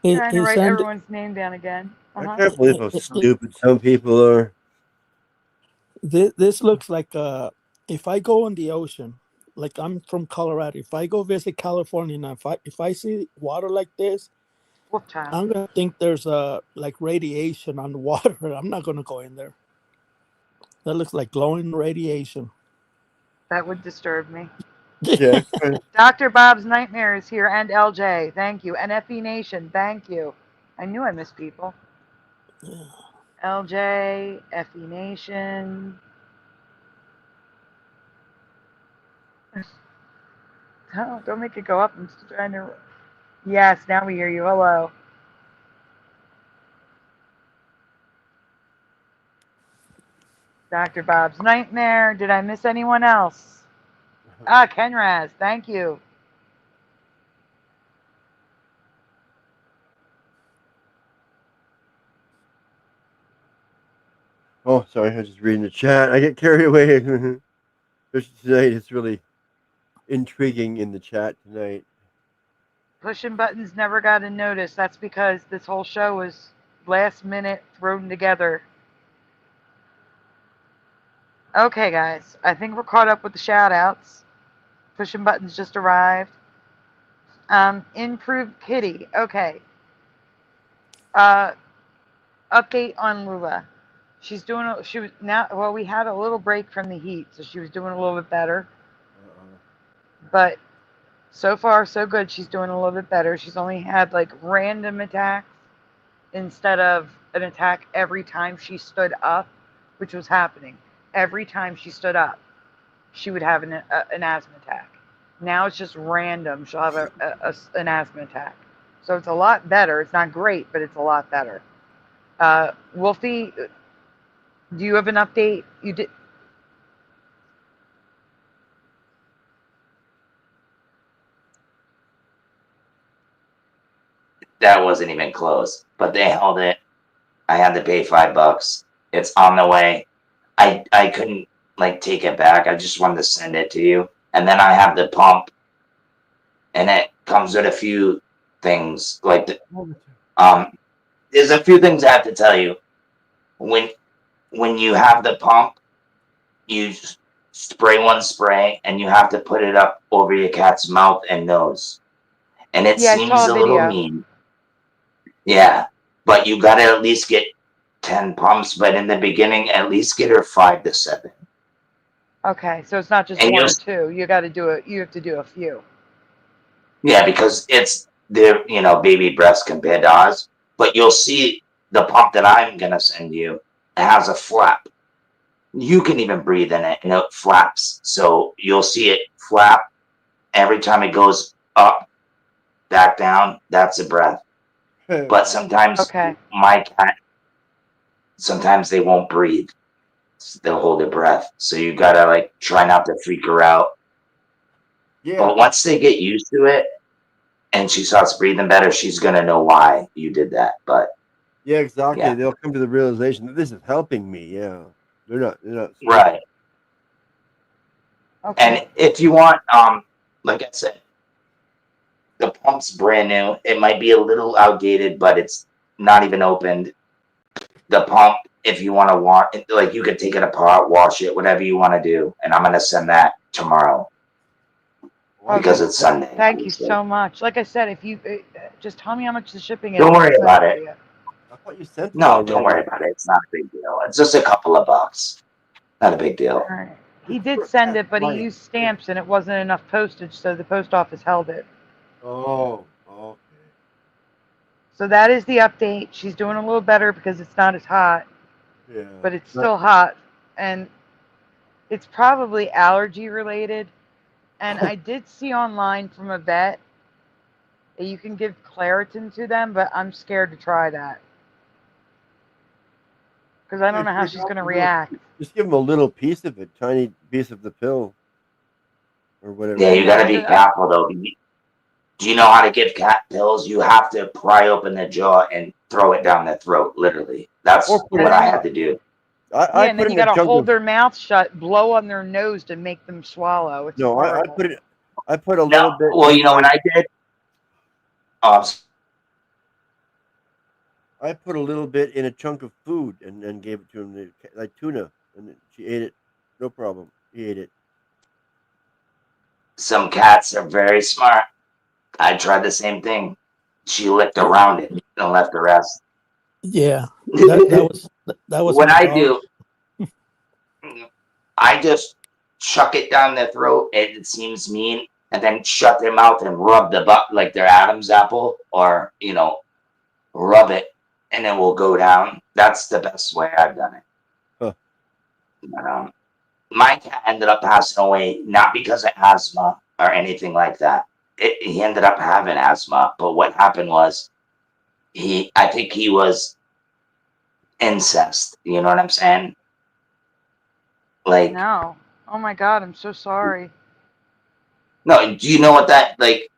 to write everyone's name down again. I can't believe how stupid some people are. This looks like if I go in the ocean, like I'm from Colorado, if I go visit California now, if I see water like this, I'm gonna think there's like radiation on the water. I'm not gonna go in there. That looks like glowing radiation. That would disturb me. Yeah. Dr. Bob's Nightmare is here, and LJ, thank you. And FE Nation, thank you. I knew I missed people. Yeah. LJ, FE Nation. Don't make it go up. I'm still trying to. Yes, now we hear you. Hello. Dr. Bob's Nightmare. Did I miss anyone else? Kenraz, thank you. Oh, sorry, I was just reading the chat. I get carried away. Tonight it's really intriguing in the chat tonight. pushing buttons never got a notice. That's because this whole show was last minute thrown together. Okay, guys. I think we're caught up with the shout outs. Pushing buttons just arrived. Improved Kitty. Okay. Update on Lula. She was now, well, we had a little break from the heat, so she was doing a little bit better. But so far, so good. She's doing a little bit better. She's only had like random attacks instead of an attack every time she stood up, which was happening. Every time she stood up, she would have an asthma attack. Now it's just random. She'll have an asthma attack. So it's a lot better. It's not great, but it's a lot better. Wolfie, do you have an update? You did. That wasn't even close, but they held it. I had to pay $5. It's on the way. I couldn't like take it back. I just wanted to send it to you. And then I have the pump, and it comes with a few things. Like there's a few things I have to tell you. When you have the pump, you spray one spray, and you have to put it up over your cat's mouth and nose. And it seems a little mean. Yeah, but you got to at least get 10 pumps. But in the beginning, at least get her 5 to 7. Okay, so it's not just one or two. You got to do it. You have to do a few. Yeah, because it's their, baby breaths compared to ours. But you'll see the pump that I'm gonna send you. It has a flap. You can even breathe in it, and it flaps. So you'll see it flap every time it goes up, back down. That's a breath. But sometimes my cat, sometimes they won't breathe. They'll hold their breath. So you gotta like try not to freak her out. Yeah. But once they get used to it and she starts breathing better, she's gonna know why you did that. But yeah, exactly. Yeah. They'll come to the realization that this is helping me. Yeah. They're not right. Okay. And if you want, like I said, the pump's brand new. It might be a little outdated, but it's not even opened. The pump, if you want to wash, like you could take it apart, wash it, whatever you want to do. And I'm going to send that tomorrow because it's Sunday. Thank you so much. Like I said, if you just tell me how much the shipping is. Don't worry about it. I thought you sent it. No, don't worry about it. It's not a big deal. It's just a couple of bucks. Not a big deal. All right. He did send it, but he used stamps and it wasn't enough postage, so the post office held it. Oh, okay. So that is the update. She's doing a little better because it's not as hot. Yeah. But it's still hot. And it's probably allergy related. And I did see online from a vet that you can give Claritin to them, but I'm scared to try that. Because I don't know how she's going to react. Just give them a little piece of it, tiny piece of the pill. Or whatever. Yeah, you got to be careful, though. Do you know how to give cat pills? You have to pry open the jaw and throw it down their throat, literally. That's what I had to do. And then you got to hold their mouth shut, blow on their nose to make them swallow. It's horrible. I put a little bit. Well, you know what I did? I put a little bit in a chunk of food and then gave it to him, like tuna, and she ate it. No problem. He ate it. Some cats are very smart. I tried the same thing. She licked around it and left the rest. Yeah, that was what I do. I just chuck it down their throat. It seems mean, and then shut their mouth and rub the butt like their Adam's apple, or rub it, and then we'll go down. That's the best way I've done it. Huh. But, my cat ended up passing away not because of asthma or anything like that. He ended up having asthma, but what happened was I think he was incest. You know what I'm saying? Like, no. Oh my God, I'm so sorry. No, do you know what that, like,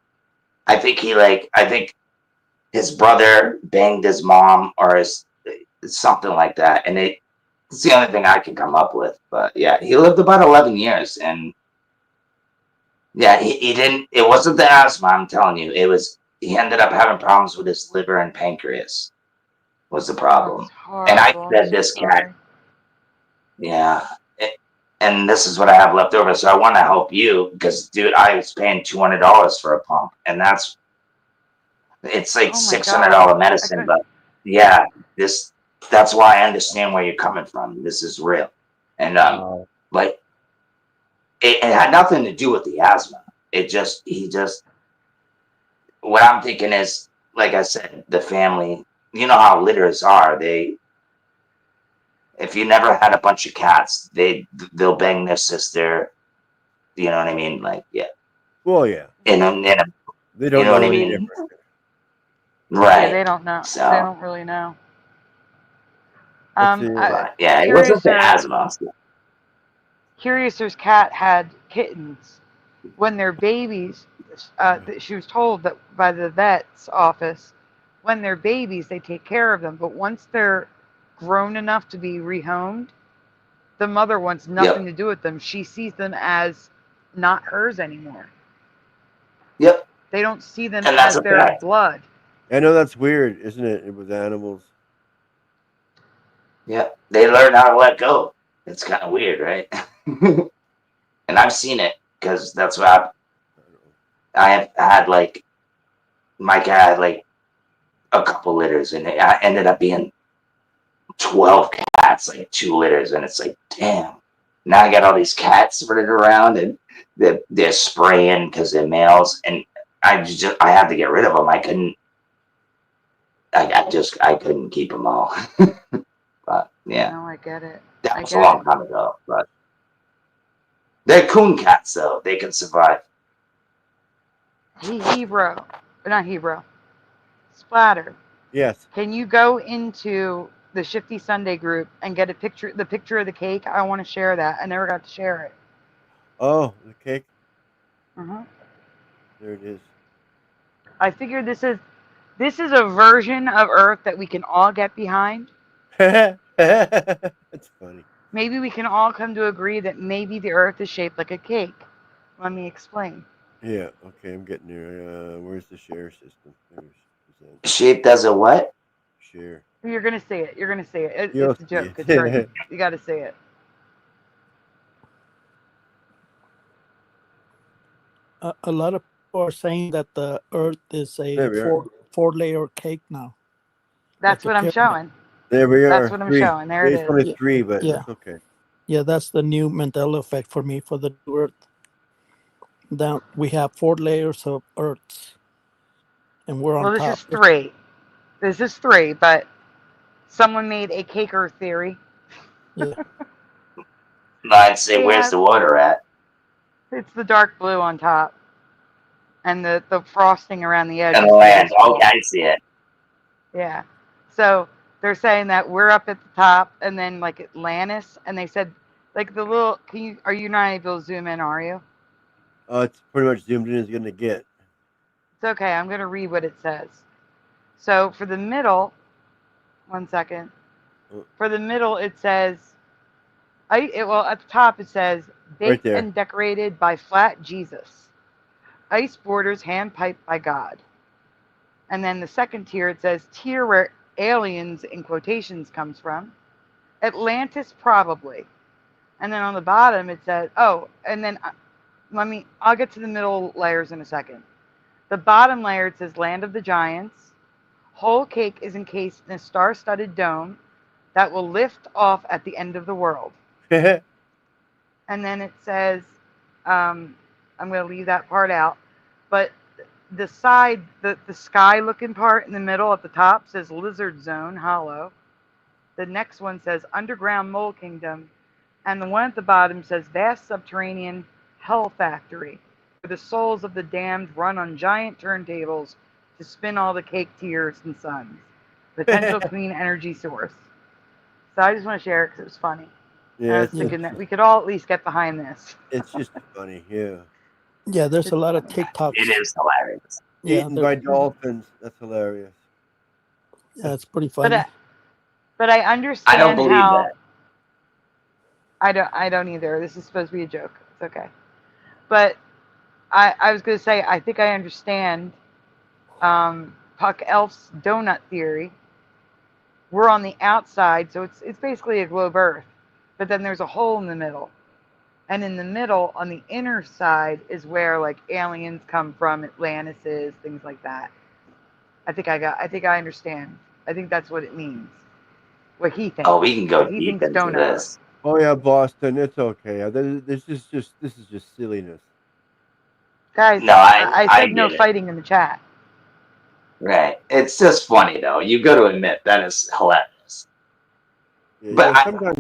I think his brother banged his mom or something like that. And it's the only thing I can come up with. But yeah, he lived about 11 years and yeah, he didn't, it wasn't the asthma, I'm telling you. It was, he ended up having problems with his liver and pancreas. Was the Oh, problem. it's And I horrible. I'm fed so this cat. sorry. Yeah. And this is what I have left over. So I want to help you because, dude, I was paying $200 for a pump, and it's like Oh my $600 God. medicine. But yeah, that's why I understand where you're coming from. This is real. And Wow. like it had nothing to do with the asthma. What I'm thinking is, like I said, the family, you know how litters are. If you never had a bunch of cats, they'll bang their sister. You know what I mean? Like, yeah. Well, yeah. In a, They don't you know what I any mean? different. Right. Yeah, they don't know. So, They don't really know. Let's see. Yeah, it wasn't the Curiouser, asthma. Curiouser's cat had kittens when they're babies. She was told that by the vet's office, when they're babies, they take care of them. But once they're grown enough to be rehomed, the mother wants nothing to do with them. She sees them as not hers anymore. Yep. They don't see them And that's as a their fact. blood. I know that's weird, isn't it? With animals. Yeah, they learn how to let go. It's kind of weird, right? And I've seen it because that's what I have had. Like my cat had like a couple litters, and it ended up being 12 cats, like 2 litters, and it's like, damn. Now I got all these cats running around, and they're spraying because they're males, and I had to get rid of them. I couldn't. I couldn't keep them all. But yeah, No, I get it. that was a long time ago. But they're coon cats, though. They can survive. Hebrew, not Hebrew. Splatter. Yes. Can you go into the Shifty Sunday group and get the picture of the cake? I want to share that. I never got to share it. Oh, the cake. Uh-huh. There it is. I figure this is a version of Earth that we can all get behind. That's funny. Maybe we can all come to agree that maybe the Earth is shaped like a cake. Let me explain. Yeah. Okay, I'm getting there. Where's the share system? Shaped as a what? Share. You're gonna see it. You're gonna see it. You'll It's a joke. see it. It's great. You got to see it. A lot of people are saying that the Earth is There we a are. four-layer cake now. That's Like a what I'm pyramid. showing. There we are. That's what I'm 3. showing. There it It's is. only 3, but Yeah. it's okay. Yeah, that's the new Mandela effect for me for the new Earth. That we have 4 layers of Earths, and we're on Well, this top. is 3. This is 3, but someone made a cake Earth theory. Yeah. I'd say, where's the water at? It's the dark blue on top, and the frosting around the edge. And the land. Okay, I see it. Yeah. So they're saying that we're up at the top, and then like Atlantis, and they said like the little. Are you not able to zoom in? Are you? It's pretty much zoomed in as going to get. It's okay. I'm going to read what it says. So for the middle, 1 second. For the middle, it says, well, at the top it says, baked Right and decorated by Flat Jesus. Ice borders hand-piped by God. And then the second tier, it says, tier where aliens, in quotations, comes from. Atlantis, probably. And then on the bottom, it says, and then I'll get to the middle layers in a second. The bottom layer, it says Land of the Giants. Whole cake is encased in a star-studded dome that will lift off at the end of the world. And then it says, I'm going to leave that part out, but the side, the sky-looking part in the middle at the top says Lizard Zone, Hollow. The next one says Underground Mole Kingdom. And the one at the bottom says Vast Subterranean Hell Factory, where the souls of the damned run on giant turntables to spin all the cake tiers and suns. Potential clean energy source. So I just want to share it because it was funny. Yeah, I was thinking that we could all at least get behind this. It's just funny, yeah. Yeah, there's a lot of funny. TikToks. It is hilarious. Yeah, Eaten by dolphins. That's hilarious. Yeah, it's pretty funny. But I understand I don't believe how. that. I don't either. This is supposed to be a joke. It's okay. But I was going to say, I think I understand Puck Elf's donut theory. We're on the outside, so it's basically a globe Earth. But then there's a hole in the middle. And in the middle, on the inner side, is where like aliens come from, Atlantis is, things like that. I think I understand. I think that's what it means. What he thinks. Oh, we can go He deep thinks into donut. this. Oh yeah, Boston. It's okay. This is just silliness. Guys, No, I said no get it. fighting in the chat. Right. It's just funny though. You got to admit that is hilarious. Yeah, But sometimes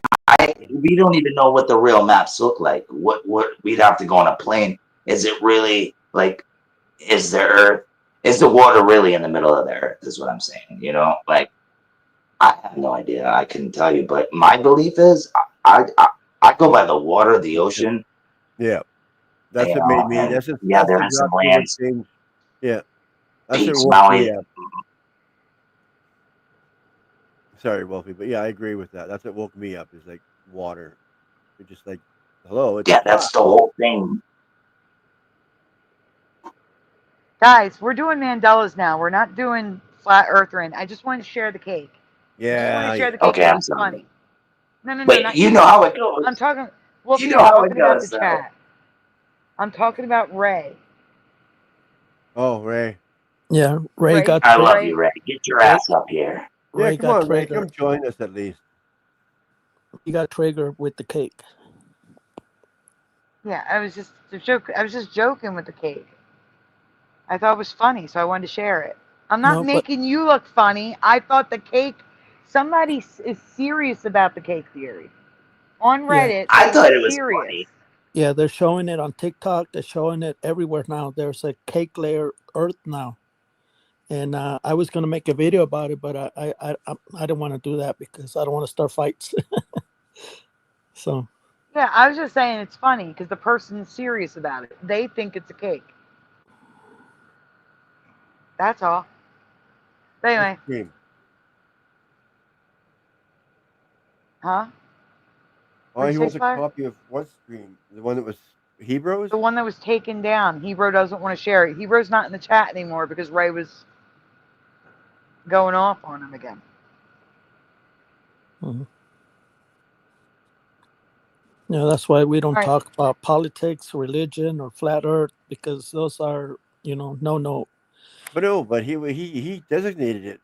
we don't even know what the real maps look like. What we'd have to go on a plane. Is it really like? Is the Earth? Is the water really in the middle of the Earth? Is what I'm saying. You know, like I have no idea. I couldn't tell you. But my belief is, I go by the water, the ocean. yeah, that's You what made know, me. and That's there is some exactly what lands. changed. Yeah, that's what Peaks, woke Maui. me up. Sorry, Wolfie, but yeah, I agree with that. That's what woke me up. Is like water. You're just like, hello. It's Yeah, that's the whole thing. Guys, we're doing Mandelas now. We're not doing flat Earth rain. I just want to share the cake. I just want to share the cake. Okay, I'm it's sorry. funny. No, Wait, not you know how it goes. I'm talking. Well, You I'm know how it talking about goes, the though. chat. I'm talking about Ray. Oh, Ray. Yeah, Ray got. I love Ray. you, Ray. Get your ass up here. Yeah, Ray come got on, Ray. triggered. Come join us at least. He got triggered with the cake. Yeah, I was just joking with the cake. I thought it was funny, so I wanted to share it. I'm not making you look funny. I thought the cake. Somebody is serious about the cake theory on Reddit. I thought it was serious. funny. Yeah, they're showing it on TikTok. They're showing it everywhere now. There's a cake layer Earth now, and I was gonna make a video about it, but I don't want to do that because I don't want to start fights. So. Yeah, I was just saying it's funny because the person's serious about it. They think it's a cake. That's all. But anyway. Huh? Oh, he wants a copy of what stream? The one that was Hebrews? The one that was taken down. Hebrew doesn't want to share it. Hebrew's not in the chat anymore because Ray was going off on him again. Mm-hmm. Yeah, that's why we don't talk about politics, religion, or flat Earth because those are, no. But he designated it.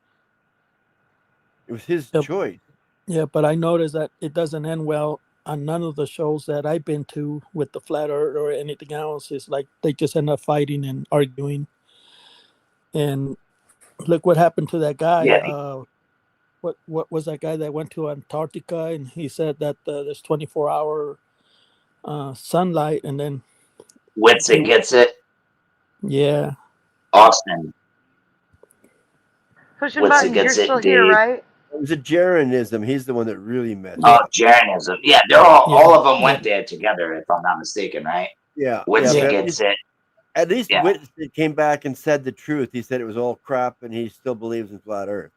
It was his choice. Yeah, but I noticed that it doesn't end well on none of the shows that I've been to with the flat Earth or anything else. It's like they just end up fighting and arguing. And look what happened to that guy. Yeah. What was that guy that went to Antarctica and he said that there's 24-hour sunlight and then Whitson gets it. Yeah. Austin. Pushing buttons, you're still here, right? It was a Jeranism. He's the one that really messed up. Oh, Jeranism. Yeah, they're all of them went there together, if I'm not mistaken, right? Yeah. Whitson gets it. At least Whitson came back and said the truth. He said it was all crap and he still believes in flat Earth.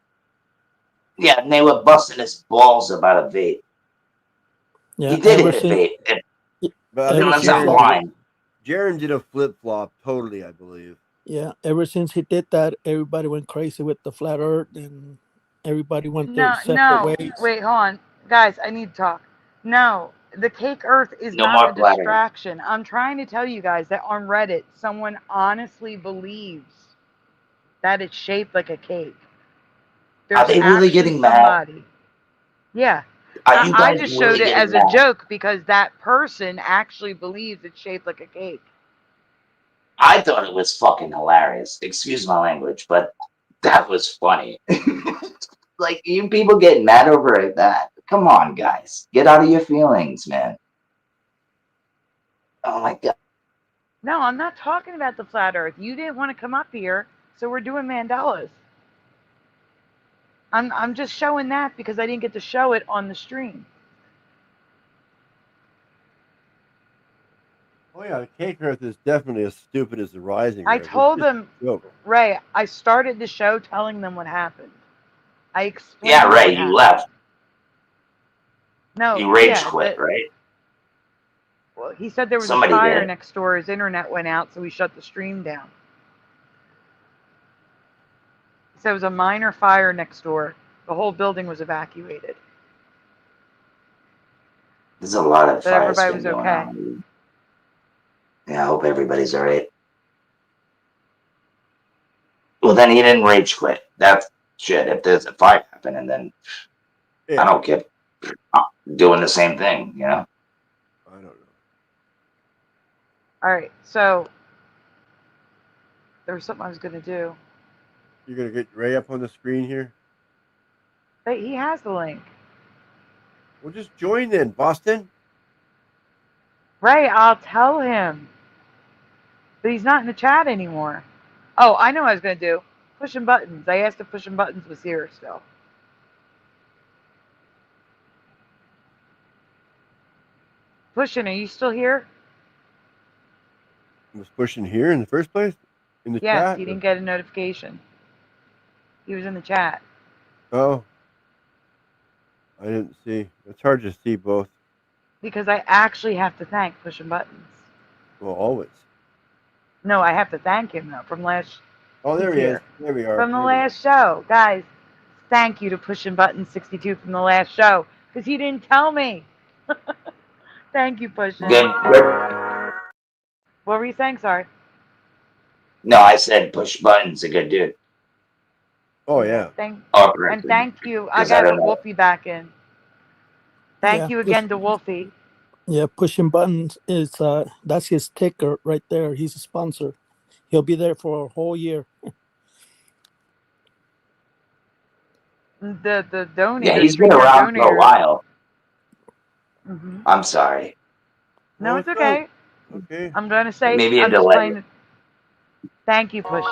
Yeah, and they were busting his balls about a vape. Yeah, he did hit a vape. But Jaren did a flip-flop, totally, I believe. Yeah, ever since he did that, everybody went crazy with the flat Earth and everybody went their separate ways. Wait, hold on. Guys, I need to talk. No, the cake Earth is not a distraction. I'm trying to tell you guys that on Reddit, someone honestly believes that it's shaped like a cake. Are they really getting mad? Yeah. I just showed it as a joke because that person actually believes it's shaped like a cake. I thought it was fucking hilarious. Excuse my language, but that was funny. Like, you people getting mad over that. Come on, guys. Get out of your feelings, man. Oh, my God. No, I'm not talking about the flat Earth. You didn't want to come up here, so we're doing Mandelas. I'm just showing that because I didn't get to show it on the stream. Oh yeah, the cake Earth is definitely as stupid as the rising. I told them, Ray, I started the show telling them what happened. I explained. Yeah, Ray, you left. No, you rage quit, right? Well, he said there was a fire next door. His internet went out, so we shut the stream down. there was a minor fire next door. The whole building was evacuated. There's a lot of But fires everybody been was going okay. on. Yeah, I hope everybody's all right. Well, then he didn't rage quit. That's shit. If there's a fight happening, then I don't get doing the same thing, you know? I don't know. All right, so there was something I was going to do. You're going to get Ray up on the screen here? But he has the link. Well, just join then, Boston. Ray, I'll tell him. But he's not in the chat anymore. Oh, I know what I was going to do. Pushing buttons. I asked if pushing buttons was here still. Pushing, are you still here? Was pushing here in the first place? In the Yes, chat? he didn't get a notification. He was in the chat. Oh. I didn't see. It's hard to see both. Because I actually have to thank pushing buttons. Well, always. No, I have to thank him, though, from last... Oh, there He's he is. here. There we are. From the There we are. last show. Guys, thank you to pushing button 62 from the last show. Because he didn't tell me. Thank you, pushing. Good. What were you saying? Sorry. No, I said push buttons. A good dude. Oh, yeah. And thank you. I got Wolfie back in. Thank you again to Wolfie. Yeah, pushing buttons is that's his ticker right there. He's a sponsor. He'll be there for a whole year. The donor. Yeah, he's been around for a while. Mm-hmm. I'm sorry. No, it's okay. Okay. I'm going to say, maybe a I'm just delay. playing. Thank you, pushing.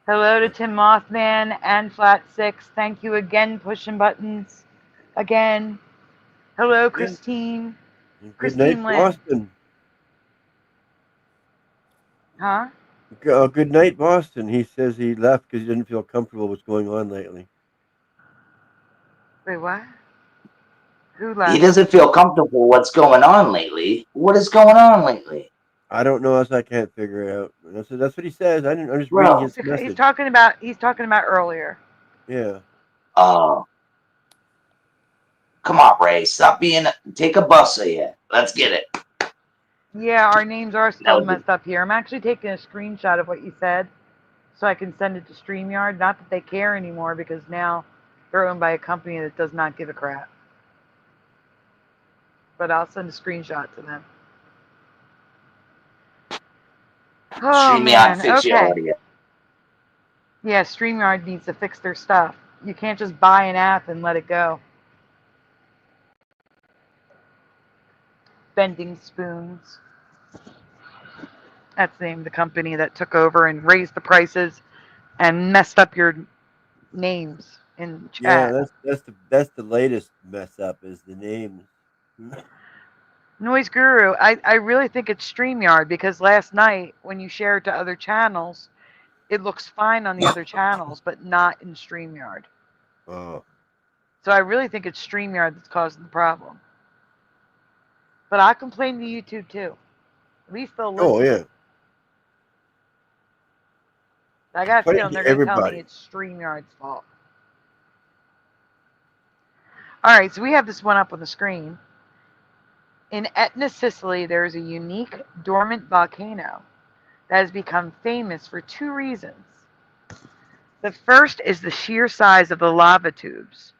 Hello to Tim Mothman and Flat Six. Thank you again, pushing buttons. Again. Hello, Christine. Good Christine night, Lynn. Boston. Huh? Good night, Boston. He says he left because he didn't feel comfortable with what's going on lately. Wait, what? Who left? He doesn't feel comfortable what's going on lately. What is going on lately? I don't know, as I can't figure it out. That's what he says. I'm just reading his message. He's talking about earlier. Yeah. Oh. Come on, Ray. Stop being. Take a bus here. Let's get it. Yeah, our names are still messed up here. I'm actually taking a screenshot of what you said so I can send it to Streamyard. Not that they care anymore because now they're owned by a company that does not give a crap. But I'll send a screenshot to them. Oh, man. Okay. Yeah, Streamyard needs to fix their stuff. You can't just buy an app and let it go. Bending Spoons. That's the name of the company that took over and raised the prices and messed up your names in chat. Yeah, that's the latest mess up is the names. Noise Guru, I really think it's StreamYard because last night when you share it to other channels, it looks fine on the other channels, but not in StreamYard. Oh. So I really think it's StreamYard that's causing the problem. But I complain to YouTube too. At least they'll listen. Oh, yeah. I got a feeling they're going to tell me it's StreamYard's fault. All right, so we have this one up on the screen. In Etna, Sicily, there is a unique dormant volcano that has become famous for two reasons. The first is the sheer size of the lava tubes,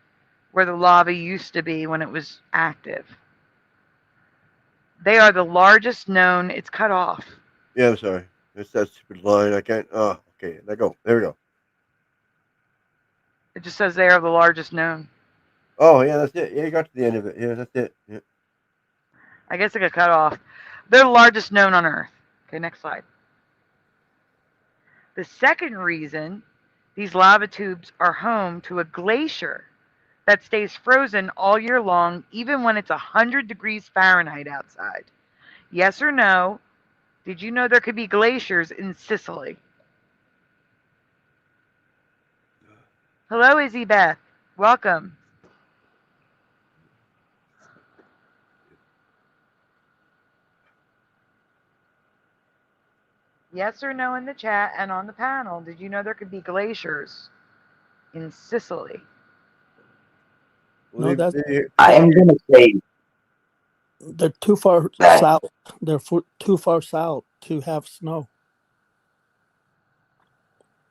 where the lava used to be when it was active. They are the largest known. It's cut off. Yeah, I'm sorry. It's that stupid line. I can't. Oh, okay. There we go. It just says they are the largest known. Oh, yeah, that's it. Yeah, you got to the end of it. Yeah, that's it. Yeah. I guess it got cut off. They're the largest known on Earth. Okay, next slide. The second reason, these lava tubes are home to a glacier that stays frozen all year long, even when it's 100 degrees Fahrenheit outside. Yes or no? Did you know there could be glaciers in Sicily? Hello, Izzy Beth. Welcome. Yes or no in the chat and on the panel. Did you know there could be glaciers in Sicily? No, that's I am gonna say they're too far that. south. They're too far south to have snow.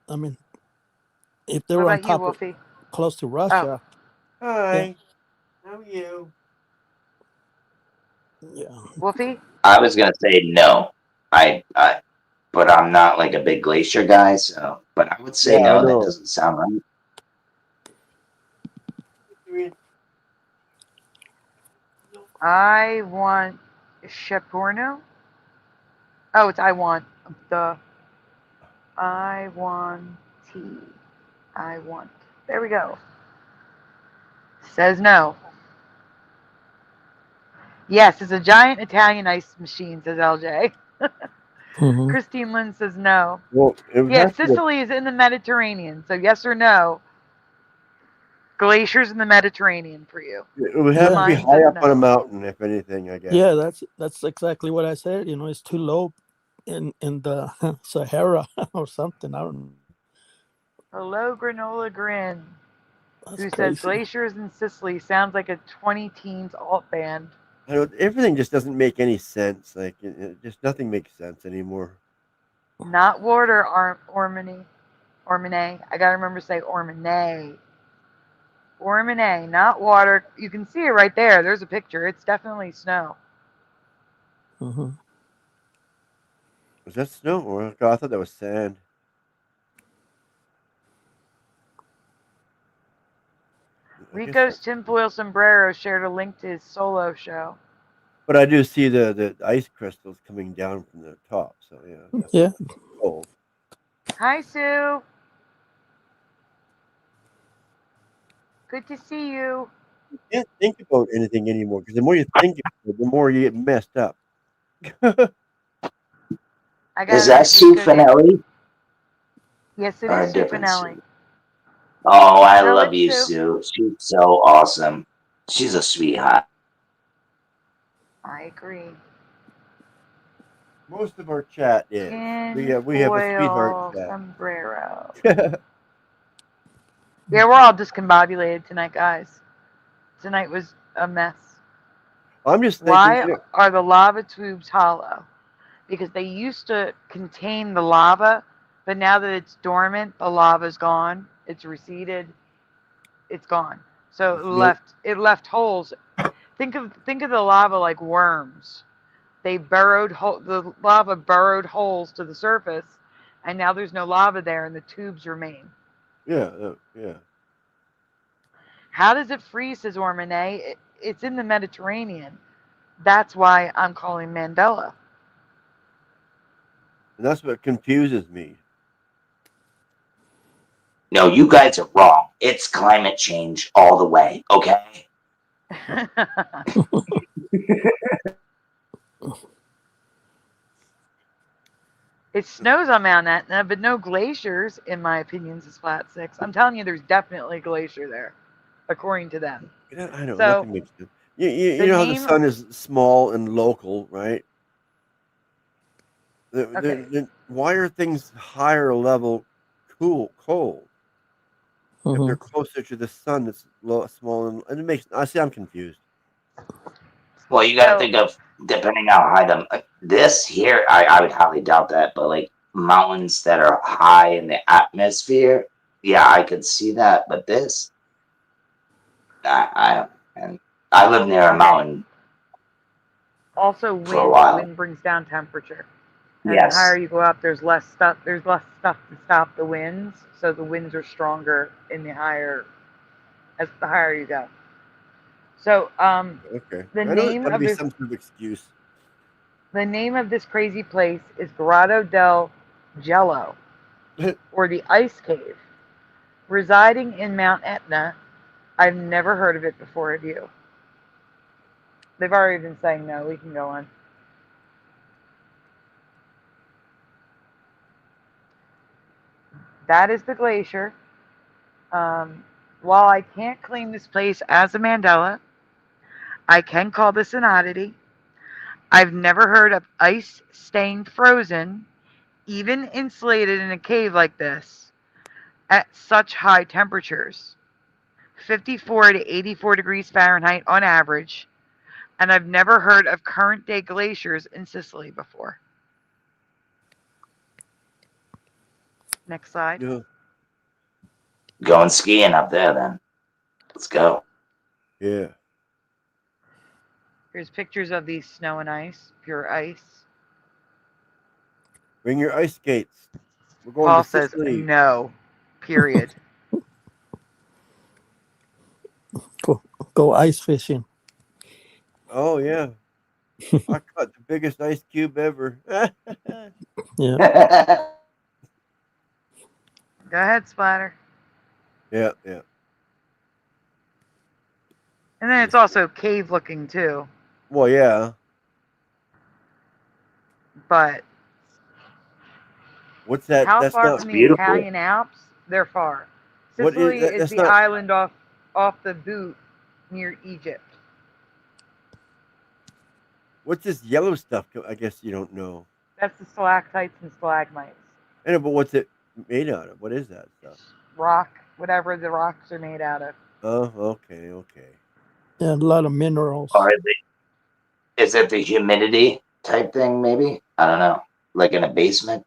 I mean, if they What were on about you, top of Wolfie? close to Oh, Russia, Hi. How are you? yeah. Wolfie? I was gonna say no. But I'm not like a big glacier guy, so. But I would say Yeah, I no. That know. doesn't sound right. I want Shaporno. Oh, it's I want. The I want tea. I want. There we go. Says no. Yes, it's a giant Italian ice machine, says LJ. Mhm. Christine Lynn says no. Well, it would Yeah, have to be, Sicily is in the Mediterranean, so yes or no? Glaciers in the Mediterranean for you. it would have to be Mine high says up on a no. mountain, if anything, I guess. Yeah, that's exactly what I said. You know, it's too low in the Sahara or something. I don't know. Hello, Granola Grin, That's who says crazy. glaciers in Sicily sounds like a 20 teens alt band. I don't, everything just doesn't make any sense. Like, just nothing makes sense anymore. Not water, Ormine. I gotta remember to say Ormine. Ormine, not water. You can see it right there. There's a picture. It's definitely snow. Hmm. Was that snow? Or I thought that was sand. I guess Rico's tinfoil sombrero shared a link to his solo show. but I do see the ice crystals coming down from the top. So yeah, that's Yeah. cold. Hi, Sue. Good to see you. You can't think about anything anymore because the more you think about it, the more you get messed up. I Is got that it. Sue Rico did. Finelli Yes, it or is a Sue different Finelli. Sue? Oh, I No, love it's you, Sue. Sue. She's so awesome. She's a sweetheart. I agree. Most of our chat is. We have a sweetheart Tinfoil chat. sombrero. Yeah, we're all discombobulated tonight, guys. Tonight was a mess. I'm just thinking. Why are the lava tubes hollow? Because they used to contain the lava, but now that it's dormant, the lava's gone. It's receded. It's gone. So it left holes. Think of the lava like worms. The lava burrowed holes to the surface, and now there's no lava there, and the tubes remain. Yeah. How does it freeze, says Ormane? It's in the Mediterranean. That's why I'm calling Mandela. And that's what confuses me. No, you guys are wrong. It's climate change all the way, okay? It snows on Mount Etna, but no glaciers, in my opinion, says Flat Six. I'm telling you, there's definitely a glacier there, according to them. I know, So, nothing makes sense. You know how the sun is small and local, right? Okay. Why are things higher level cold? If they're closer to the sun, it's small, and it makes. I see. I'm confused. Well, you got to think of depending how high this here. I would highly doubt that, but like mountains that are high in the atmosphere, yeah, I could see that. But this, I live near a mountain Also, for a wind. while. Wind brings down temperature. And Yes. the higher you go up, there's less stuff. There's less stuff to stop the winds, so the winds are stronger as the higher you go. So, Okay. the I know there's name got to of be this some sort of excuse. the name of this crazy place is Grotto del Jello. or the ice cave. Residing in Mount Etna, I've never heard of it before, have you? They've already been saying no. We can go on. That is the glacier. While I can't claim this place as a Mandela, I can call this an oddity. I've never heard of ice staying frozen, even insulated in a cave like this, at such high temperatures, 54 to 84 degrees Fahrenheit on average, and I've never heard of current day glaciers in Sicily before. Next slide. Yeah. Going skiing up there then. Let's go. Yeah. Here's pictures of the snow and ice, pure ice. Bring your ice skates. We're going Paul to says Sicily. no, period. Go ice fishing. Oh, yeah. I caught the biggest ice cube ever. Yeah. Go ahead, Splatter. Yeah. And then it's also cave looking too. Well, yeah. But What's that? how That's far not from the beautiful. Italian Alps? They're far. What is Sicily that- is that's the not- island off the boot near Egypt. What's this yellow stuff? I guess you don't know. That's the stalactites and stalagmites. I know, but what's it made out of? What is that stuff? Rock, whatever the rocks are made out of. Oh, okay. Yeah, a lot of minerals. Or is it the humidity type thing, maybe? I don't know. Like in a basement?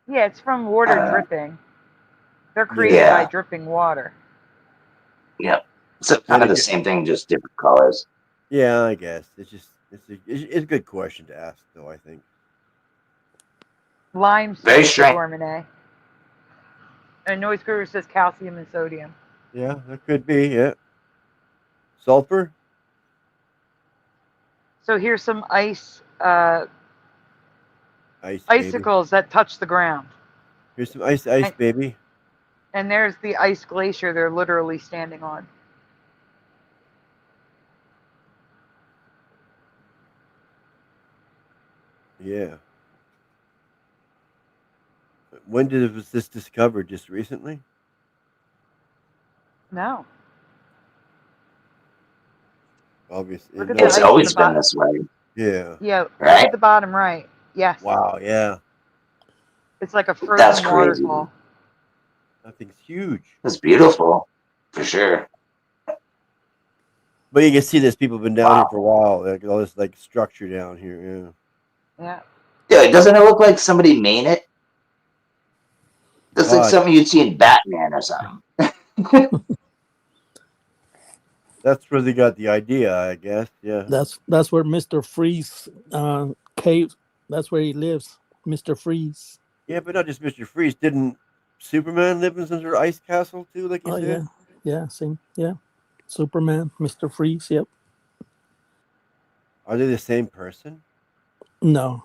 Yeah, it's from water dripping. They're created Yeah. by dripping water. Yep. So kind of the same thing, just different colors. Yeah, I guess it's a good question to ask, though. I think. Limestone Very is strange. Gourmet. And Noise Guru says calcium and sodium. Yeah, that could be. Yeah. Sulfur. So here's some Ice. Baby. icicles that touch the ground. Here's some ice, baby. And there's the ice glacier they're literally standing on. Yeah. When was this discovered? Just recently? No. Obviously. Look at no. the It's ice always at the been bottom. this way. Yeah. Yeah, look Right? at the bottom right. Yes. Wow. Yeah. It's like a frozen That's crazy. waterfall. That thing's huge. It's beautiful, for sure. But you can see this. People have been down Wow. here for a while. Like all this like structure down here. Yeah. Yeah. Yeah, doesn't it look like somebody made it? That's like something you'd see in Batman or something. That's where they got the idea, I guess. Yeah. That's where Mr. Freeze cave. That's where he lives, Mr. Freeze. Yeah, but not just Mr. Freeze. Didn't Superman live in some sort of ice castle too? Like you Oh said. yeah, same. Yeah, Superman, Mr. Freeze. Yep. Are they the same person? No.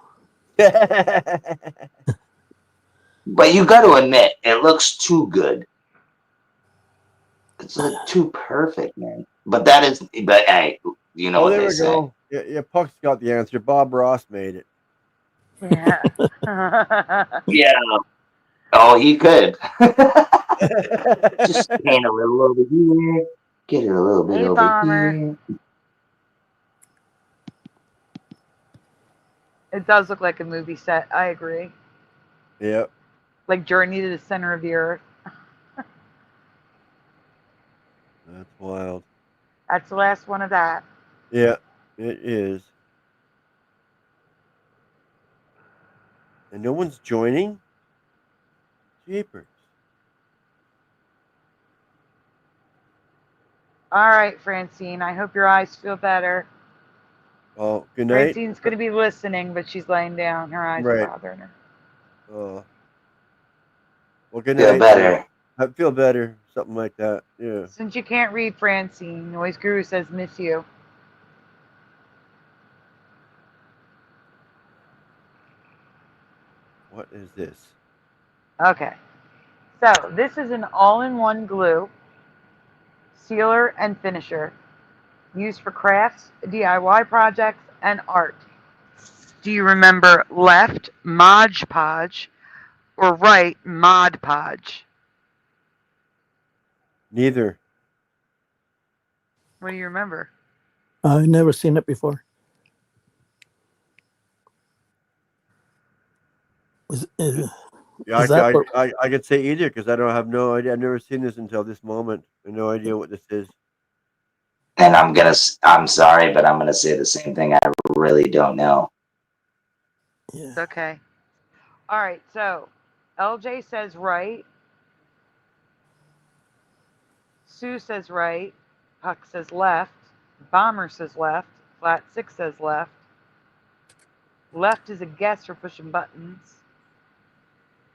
But you got to admit, it looks too good. It's like too perfect, man. But hey, you know what there they we say. go. Yeah, Puck's got the answer. Bob Ross made it. Yeah. Yeah. Oh, he could. Just paint a little over here. Get it a little bit Hey, over Bomber. here. It does look like a movie set. I agree. Yep. Like Journey to the Center of the Earth. That's wild. That's the last one of that. Yeah, it is. And no one's joining? Jeepers. All right, Francine. I hope your eyes feel better. Oh, good night. Francine's going to be listening, but she's laying down. Her eyes Right. are bothering her. Well, good Feel night. better. I feel better. Something like that. Yeah. Since you can't read, Francine, Noise Guru says miss you. What is this? Okay. So this is an all-in-one glue, sealer and finisher, used for crafts, DIY projects, and art. Do you remember left Mod Podge or right Mod Podge? Neither. What do you remember? I've never seen it before. Yeah, Is that what? I could say either because I don't have no idea. I've never seen this until this moment. I have no idea what this is. And I'm sorry, but I'm gonna say the same thing. I really don't know. Yeah. It's okay. All right, so LJ says right. Sue says right. Huck says left. Bomber says left. Flat 6 says left. Left is a guess for pushing buttons.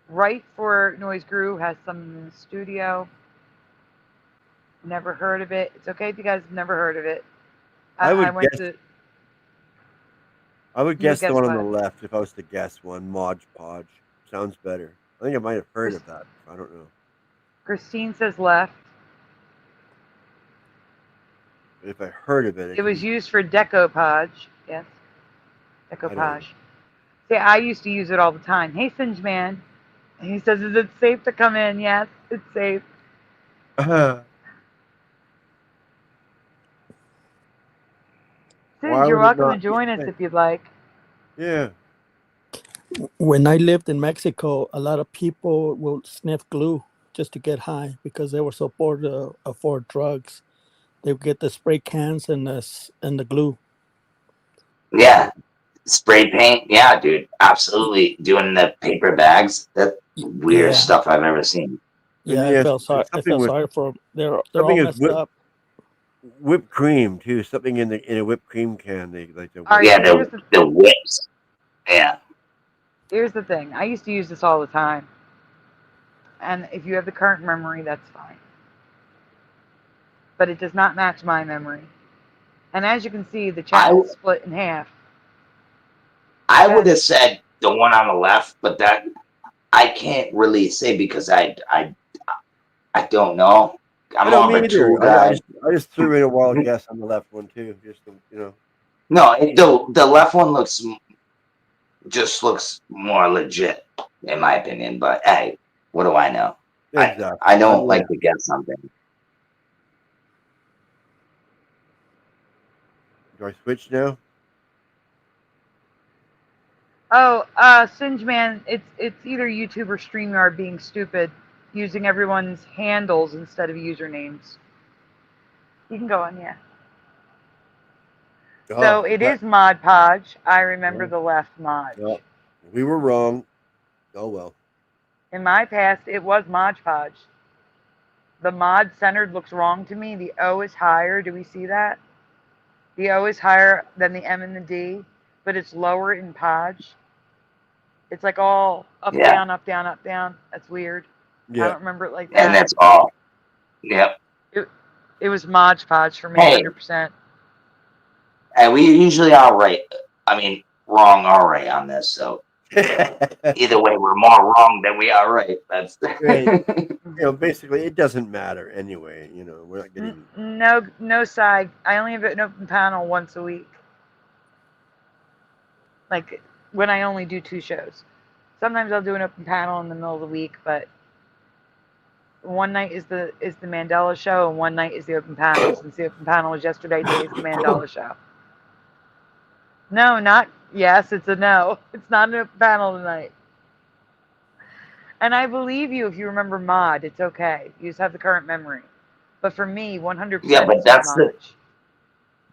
Right for Noise Groove has some in the studio. Never heard of it. It's okay if you guys have never heard of it. I would guess the guess one on what? the left if I was to guess one. Mod Podge. Sounds better. I think I might have heard of that. I don't know. Christine says left. But if I heard of it, It was used for decoupage. Yes. Decoupage. See, I used to use it all the time. Hey, Singe Man. He says, is it safe to come in? Yes, it's safe. Singe, you're welcome to join us if you'd like. Yeah. When I lived in Mexico, a lot of people will sniff glue just to get high because they were so poor to afford drugs. They would get the spray cans and the glue. Yeah, spray paint. Yeah, dude, absolutely. Doing the paper bags. That's weirdest stuff I've ever seen. Yeah, I felt sorry. I felt sorry for them. They're all messed up. Whipped cream too. Something in a whipped cream can. They like the. All right, Yeah, the whips. Yeah. Here's the thing. I used to use this all the time. And if you have the current memory, that's fine. But it does not match my memory. And as you can see, the chat is split in half. I would have said the one on the left, but that I can't really say because I don't know. I'm more of a tool guy. I just threw in a wild guess on the left one too, just to, you know. No, the left one looks more legit in my opinion. But hey, what do I know? Exactly. I don't like to guess something. Do I switch now? Oh, Singe Man, it's either YouTube or Streamyard being stupid, using everyone's handles instead of usernames. You can go on, yeah. Oh, so it is Mod Podge. I remember the left Mod. Well, we were wrong. Oh well. In my past, it was Mod Podge. The mod centered looks wrong to me. The O is higher. Do we see that? The O is higher than the M and the D, but it's lower in Podge. It's like all up, down, up, down, up, down. That's weird. Yeah. I don't remember it like that. And that's all. Yep. It was Mod Podge for me, 100%. And we usually are right. I mean, wrong or right on this. So either way, we're more wrong than we are right. That's right. Basically, it doesn't matter anyway. We're not getting no side. I only have an open panel once a week. Like when I only do 2 shows. Sometimes I'll do an open panel in the middle of the week, but one night is the Mandela show, and one night is the open panel. Since the open panel was yesterday, today is the Mandela show. No, not yes. It's a no. It's not an open panel tonight. And I believe you if you remember Mod. It's okay. You just have the current memory. But for me, 100%. Yeah, but that's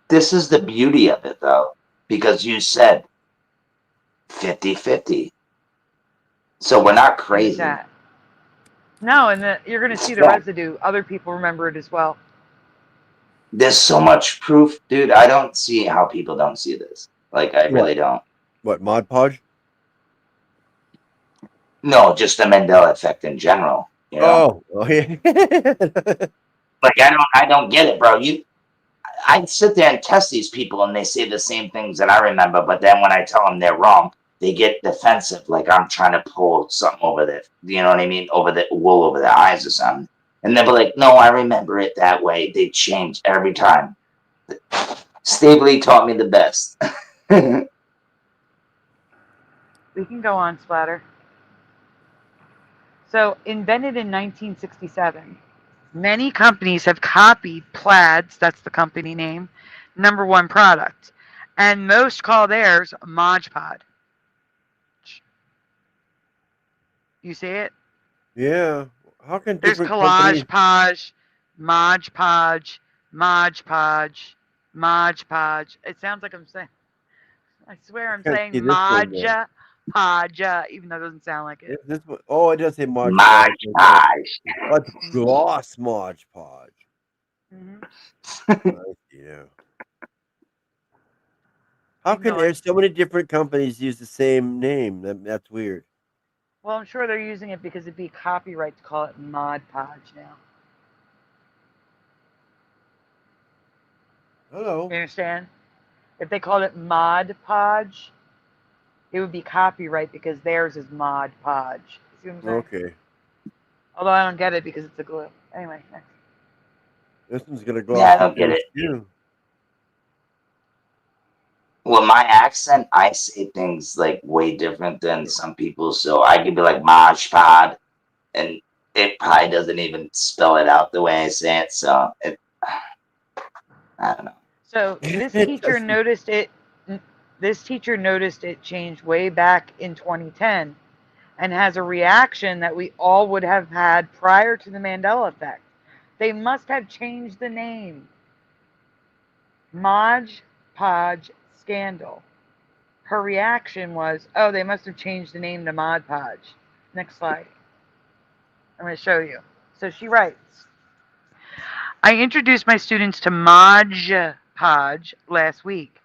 this is the beauty of it, though, because you said 50-50. So we're not crazy. No, and you're going to see the residue. Other people remember it as well. There's so much proof, dude. I don't see how people don't see this. Like, I really don't. What, Mod Podge? No, just the Mandela effect in general. You know? Oh yeah. Like, I don't get it, bro. I sit there and test these people, and they say the same things that I remember. But then when I tell them they're wrong, they get defensive, like I'm trying to pull something over the, you know what I mean, over the wool over their eyes or something. And they'll be like, no, I remember it that way. They change every time. Stabley taught me the best. We can go on, Splatter. So, invented in 1967, many companies have copied Plaid's, that's the company name, #1 product. And most call theirs Mod Podge. You see it? Yeah. How can There's different Collage companies... Podge, Mod Podge, Mod Podge, Mod Podge. It sounds like I'm saying, I swear I'm can't saying see this one, Mod though. Podge, even though it doesn't sound like it. This one, oh, it does say Mod Mod Podge. Podge. What's gloss Mod Podge? Mm-hmm. Yeah. How can there's so many different companies use the same name? That's weird. Well, I'm sure they're using it because it'd be copyright to call it Mod Podge now. Hello. You understand? If they called it Mod Podge, it would be copyright because theirs is Mod Podge. See what I'm saying? Okay. Although I don't get it because it's a glue. Anyway, next. This one's gonna go. Yeah, I don't get it. Too. Well, my accent, I say things like way different than some people. So I could be like Mod Pod, and it probably doesn't even spell it out the way I say it. So it, I don't know. So this teacher noticed it. This teacher noticed it changed way back in 2010, and has a reaction that we all would have had prior to the Mandela effect. They must have changed the name. Mod Podge scandal. Her reaction was, oh, they must have changed the name to Mod Podge. Next slide. I'm going to show you. So she writes, I introduced my students to Mod Podge last week,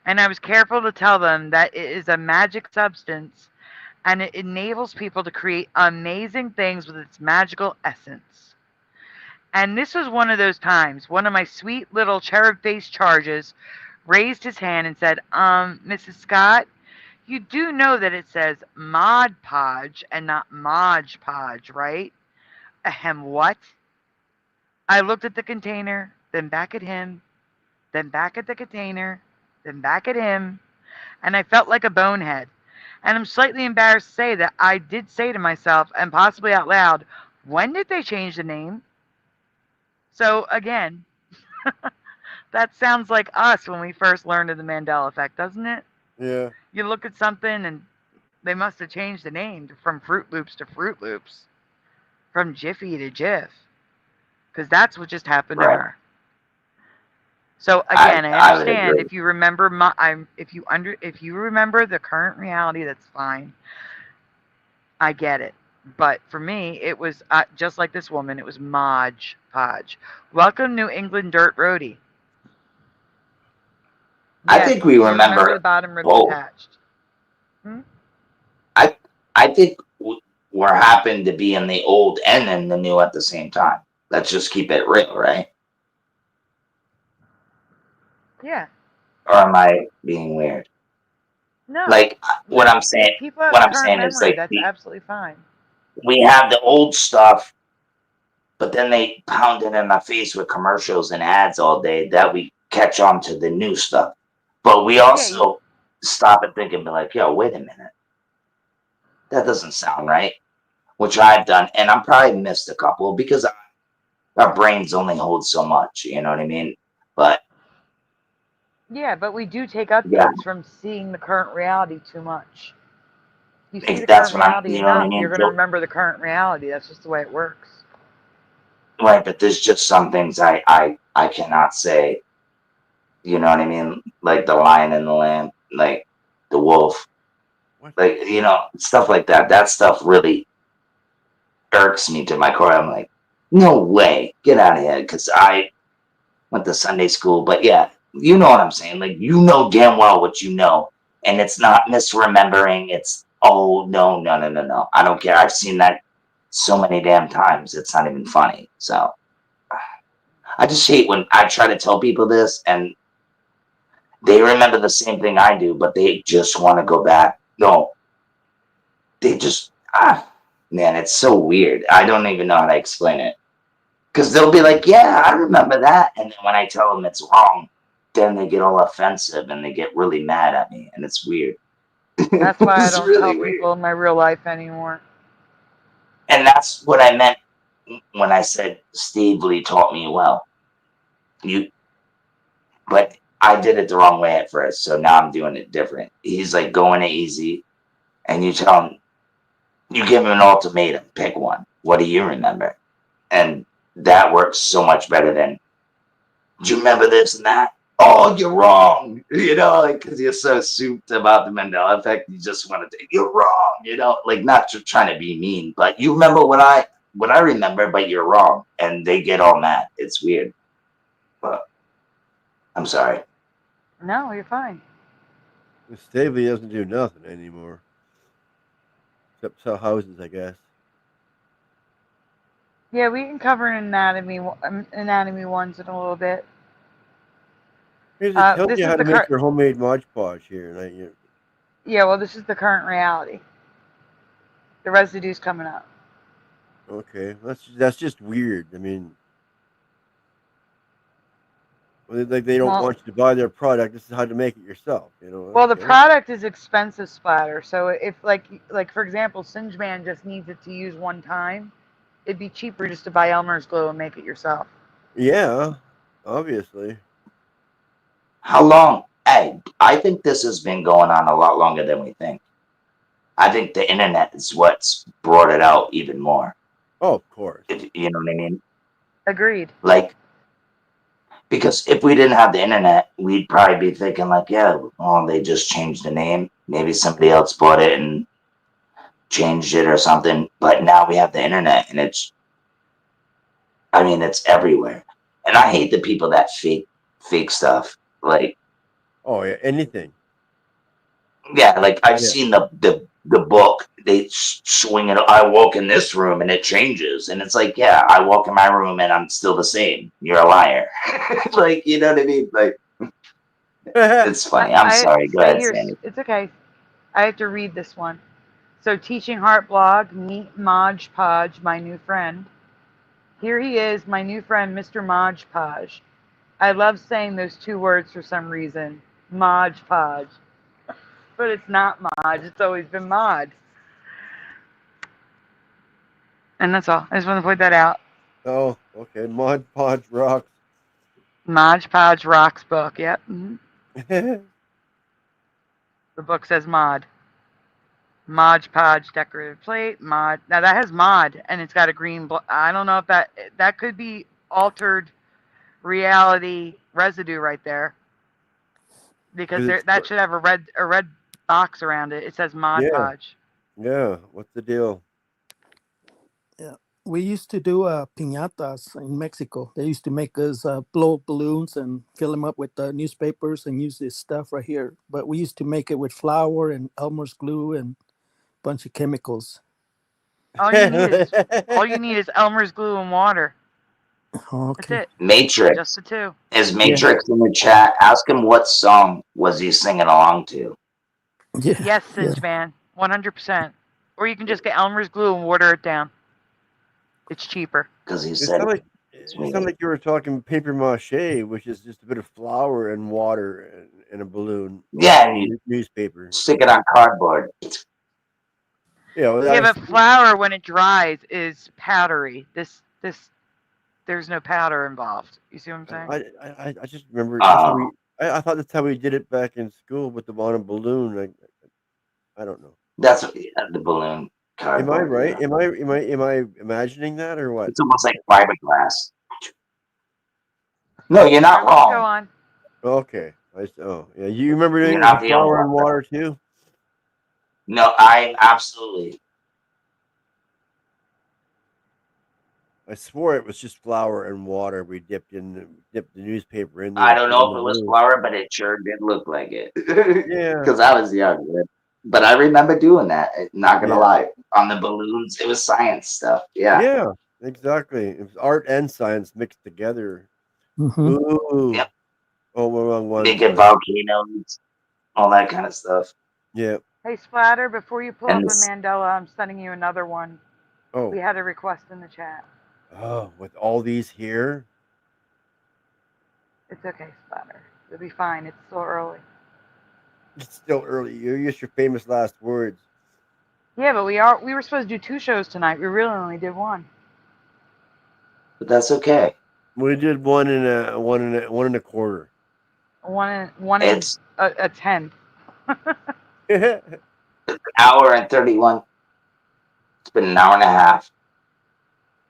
and I was careful to tell them that it is a magic substance and it enables people to create amazing things with its magical essence. And this was one of those times. One of my sweet little cherub-faced charges raised his hand and said, Mrs. Scott, you do know that it says Mod Podge and not Mod Podge, right? Ahem, what? I looked at the container, then back at him, then back at the container, then back at him, and I felt like a bonehead. And I'm slightly embarrassed to say that I did say to myself, and possibly out loud, when did they change the name? So again, that sounds like us when we first learned of the Mandela effect, doesn't it? Yeah. You look at something and they must have changed the name from Fruit Loops to Fruit Loops, from Jiffy to Jif, because that's what just happened to her. So again, I understand if you remember if you remember the current reality, that's fine. I get it. But for me, it was just like this woman. It was Mod Podge. Welcome, New England Dirt Roadie. I think we remember the bottom rib attached. I think we're happened to be in the old and in the new at the same time. Let's just keep it real, right? Yeah. Or am I being weird? No. Like what I'm saying. What I'm saying is like that's absolutely fine. We have the old stuff, but then they pound it in our face with commercials and ads all day that we catch on to the new stuff. But we also stop and think and be like, yo, wait a minute. That doesn't sound right. Which I've done. And I'm probably missed a couple because our brains only hold so much. You know what I mean? But yeah, but we do take updates from seeing the current reality too much. You see the that's current reality enough, you're going to remember the current reality. That's just the way it works. Right, but there's just some things I cannot say. You know what I mean? Like the lion and the lamb, like the wolf. Like, you know, stuff like that. That stuff really irks me to my core. I'm like, no way. Get out of here. Because I went to Sunday school. But yeah, you know what I'm saying. Like, you know damn well what you know. And it's not misremembering. It's, oh, no. I don't care. I've seen that so many damn times. It's not even funny. So I just hate when I try to tell people this and they remember the same thing I do, but they just want to go back don't. They just man, it's so weird. I don't even know how to explain it. Because they'll be like, yeah, I remember that. And then when I tell them it's wrong, then they get all offensive and they get really mad at me. And it's weird. That's why I It's don't really tell weird. people in my real life anymore. And that's what I meant when I said Steve Lee taught me well. But I did it the wrong way at first. So now I'm doing it different. He's like going it easy. And you tell him, you give him an ultimatum, pick one. What do you remember? And that works so much better than, do you remember this and that? Oh, you're wrong. You know, like, because you're so souped about the Mandela effect, you just want to say, you're wrong. You know, like, not just trying to be mean, but you remember what I remember, but you're wrong. And they get all mad. It's weird. But I'm sorry. No, you're fine. Stavely doesn't do nothing anymore. Except sell houses, I guess. Yeah, we can cover anatomy ones in a little bit. Here's it tells you how to make your homemade Mod Podge here. Yeah, well, this is the current reality. The residue's coming up. Okay, that's just weird. I mean, like they don't want you to buy their product. This is how to make it yourself. You know. Well, the product is expensive, Splatter. So if like for example, Singe Man just needs it to use one time, it'd be cheaper just to buy Elmer's glue and make it yourself. Yeah, obviously. How long? Hey, I think this has been going on a lot longer than we think. I think the internet is what's brought it out even more. Oh, of course. You know what I mean? Agreed. Like, because if we didn't have the internet, we'd probably be thinking like, yeah, well, they just changed the name. Maybe somebody else bought it and changed it or something. But now we have the internet and it's everywhere. And I hate the people that fake stuff. Like, oh yeah, anything. Yeah, like I've seen the book. They swing it. I walk in this room and it changes, and it's like, yeah, I walk in my room and I'm still the same. You're a liar. Like, you know what I mean? Like, it's funny. I'm sorry. Go ahead, Sandy. It's okay. I have to read this one. So, Teaching Heart blog, meet Mod Podge, my new friend. Here he is, my new friend, Mr. Mod Podge. I love saying those two words for some reason. Mod Podge. But it's not Mod. It's always been Mod. And that's all. I just want to point that out. Oh, okay. Mod Podge rocks. Mod Podge rocks book. Yep. Mm-hmm. The book says Mod. Mod Podge decorative plate. Mod. Now that has Mod, and it's got a green. I don't know if that could be altered reality residue right there, because that should have a red box around it. It says Mod Podge. Yeah. What's the deal? Yeah. We used to do piñatas in Mexico. They used to make us blow balloons and fill them up with newspapers and use this stuff right here. But we used to make it with flour and Elmer's glue and a bunch of chemicals. All you need is Elmer's glue and water. Okay. That's it. Matrix. Just the two. Is Matrix in the chat? Ask him what song was he singing along to. Yeah. Yes, Singe Man. 100%. Or you can just get Elmer's glue and water it down. It's cheaper. Because he said it sounded like you were talking paper mache, which is just a bit of flour and water and a balloon. Yeah, and you newspaper. Stick it on cardboard. Yeah, but flour when it dries is powdery. This there's no powder involved. You see what I'm saying? I just remember. I thought that's how we did it back in school with the bottom balloon. I don't know. That's the balloon. Am I right? Yeah. Am I imagining that or what? It's almost like fiberglass. No, you're not wrong. Go on. Okay. Yeah. You remember doing it with flour and water too? No, I absolutely. I swore it was just flour and water. We dipped the newspaper in there. I don't know if it was flour, but it sure did look like it. Yeah. Because I was young. But I remember doing that. Not gonna lie, on the balloons, it was science stuff. Yeah. Yeah, exactly. It was art and science mixed together. Mm-hmm. Ooh. Yep. Oh, we're wrong one. Making volcanoes, all that kind of stuff. Yeah. Hey, Splatter, before you pull And up a this, Mandela, I'm sending you another one. Oh, We had a request in the chat. oh, with all these here. It's okay, Splatter. You'll be fine. It's still early. It's still early. You use your famous last words. Yeah, but we were supposed to do 2 shows tonight. We really only did 1. but that's okay. We did one and a quarter. One and It's a tenth. an hour and 31. It's been an hour and a half.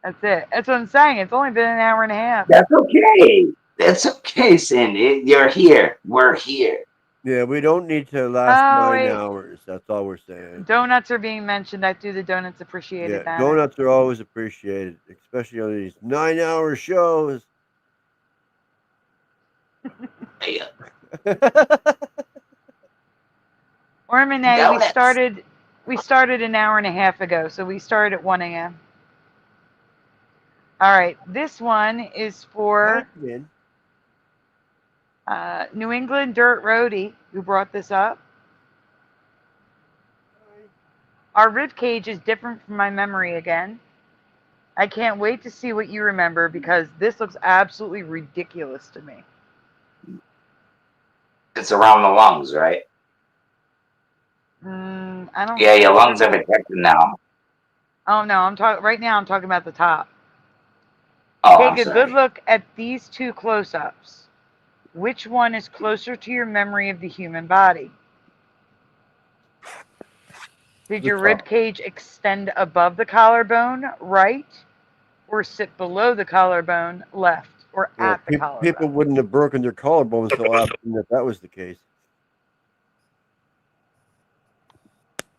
That's it. That's what I'm saying. It's only been an hour and a half. That's okay. That's okay, Cindy. You're here. We're here. Yeah, we don't need to last 9 hours. That's all we're saying. Donuts are being mentioned. I threw the donuts appreciated Yeah, banner. donuts are always appreciated, especially on these 9-hour shows. Yeah. Ormine, Donuts. we started an hour and a half ago, so we started at 1 a.m. All right, this one is for New England Dirt Roadie, who brought this up. Our rib cage is different from my memory again. I can't wait to see what you remember because this looks absolutely ridiculous to me. It's around the lungs, right? I don't. Yeah, your lungs are protected now. Oh no, I'm talking right now. I'm talking about the top. Oh, Take a good look at these 2 close-ups. Which one is closer to your memory of the human body? Did your rib cage extend above the collarbone, right, or sit below the collarbone, left, or at the collarbone? People wouldn't have broken their collarbones so often if that was the case.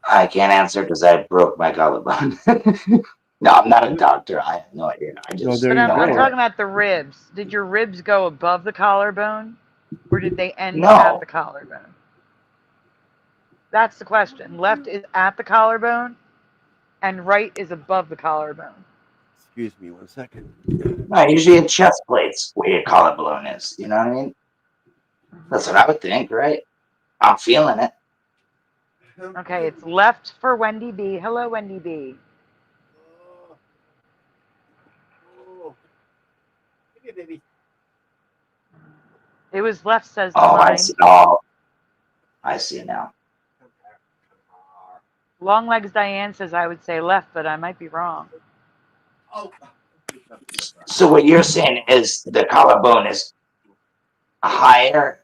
I can't answer because I broke my collarbone. No, I'm not a doctor. I have no idea. I just. But I'm talking about the ribs. Did your ribs go above the collarbone, or did they end at the collarbone? That's the question. Left is at the collarbone, and right is above the collarbone. Excuse me 1 second. No, usually at chest plates where your collarbone is. You know what I mean? That's what I would think, right? I'm feeling it. Okay, it's left for Wendy B. Hello, Wendy B. Baby. It was left, says the line. line. I see. Oh, I see now. Long Legs Diane says I would say left, but I might be wrong. So what you're saying is the collarbone is higher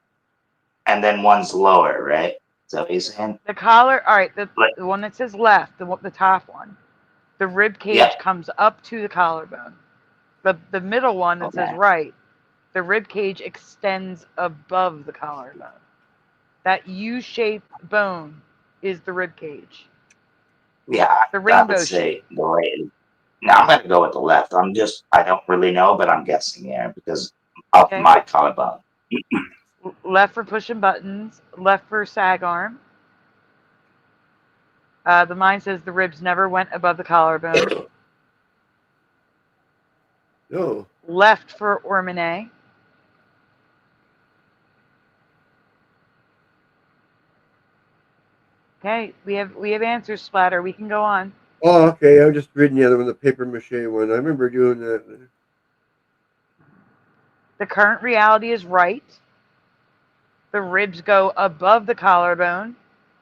and then one's lower, right? Is that what you're saying? The collar, all right, the one that says left, the top one, the rib cage comes up to the collarbone. The middle one that says right, the rib cage extends above the collarbone. That U-shaped bone is the rib cage. Yeah, the rainbow I would say the right. Now I'm gonna go with the left. I don't really know, but I'm guessing here because of my collarbone. Left for pushing buttons, left for sag arm. The mine says the ribs never went above the collarbone. No. Left for Ormine. Okay, we have answers, Splatter. We can go on. Oh, okay. I was just reading the other one, the paper mache one. I remember doing that. The current reality is right. The ribs go above the collarbone,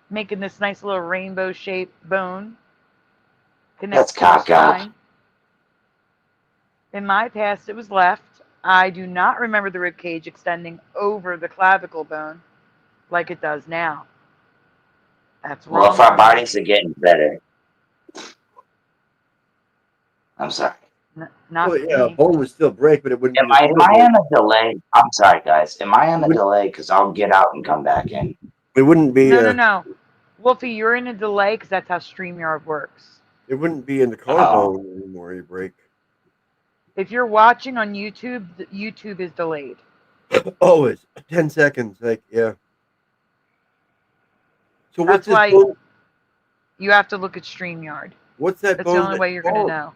making this nice little rainbow-shaped bone. That's cockeyed. In my past, it was left. I do not remember the rib cage extending over the clavicle bone like it does now. That's wrong. Well, if our bodies are getting better. I'm sorry. Not well, yeah, a bone would still break, but it wouldn't. Am I on a delay? I'm sorry, guys. Am I on a delay? Because I'll get out and come back in. It wouldn't be. No. Wolfie, you're in a delay because that's how StreamYard works. It wouldn't be in the collarbone anymore. You break. If you're watching on YouTube, YouTube is delayed. Always 10 seconds. Like yeah. So that's what's why bone? You have to look at StreamYard. What's that That's bone? the only way you're going to know.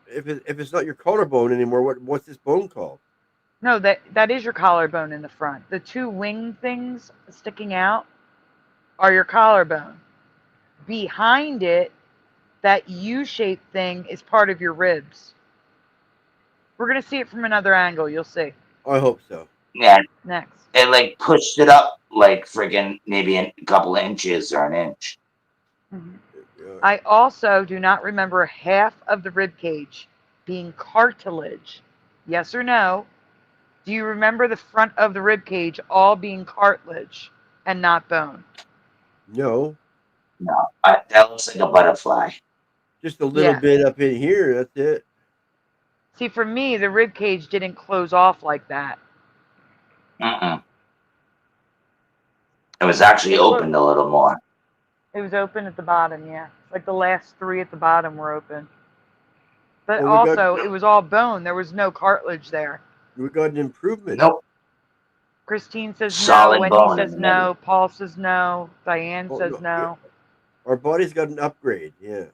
If it's not your collarbone anymore, what's this bone called? No, that is your collarbone in the front. The 2 wing things sticking out are your collarbone. behind it, that U-shaped thing is part of your ribs. We're going to see it from another angle. You'll see. I hope so. Yeah. Next. It like pushed it up like friggin' maybe a couple of inches or an inch. Mm-hmm. Yeah. I also do not remember half of the rib cage being cartilage. Yes or no? Do you remember the front of the rib cage all being cartilage and not bone? No, No, that looks like a butterfly. just a little Yeah. bit up in here. That's it. See, for me, the rib cage didn't close off like that. Mm-mm. It was actually opened a little more. It was open at the bottom, yeah. Like the last 3 at the bottom were open. But Well, we got- also, it was all bone. There was no cartilage there. We got an improvement. Nope. Christine says Solid no. Wendy bone says in the middle. no. Paul says no. Diane Oh, says no, no. Our body's got an upgrade. Yeah.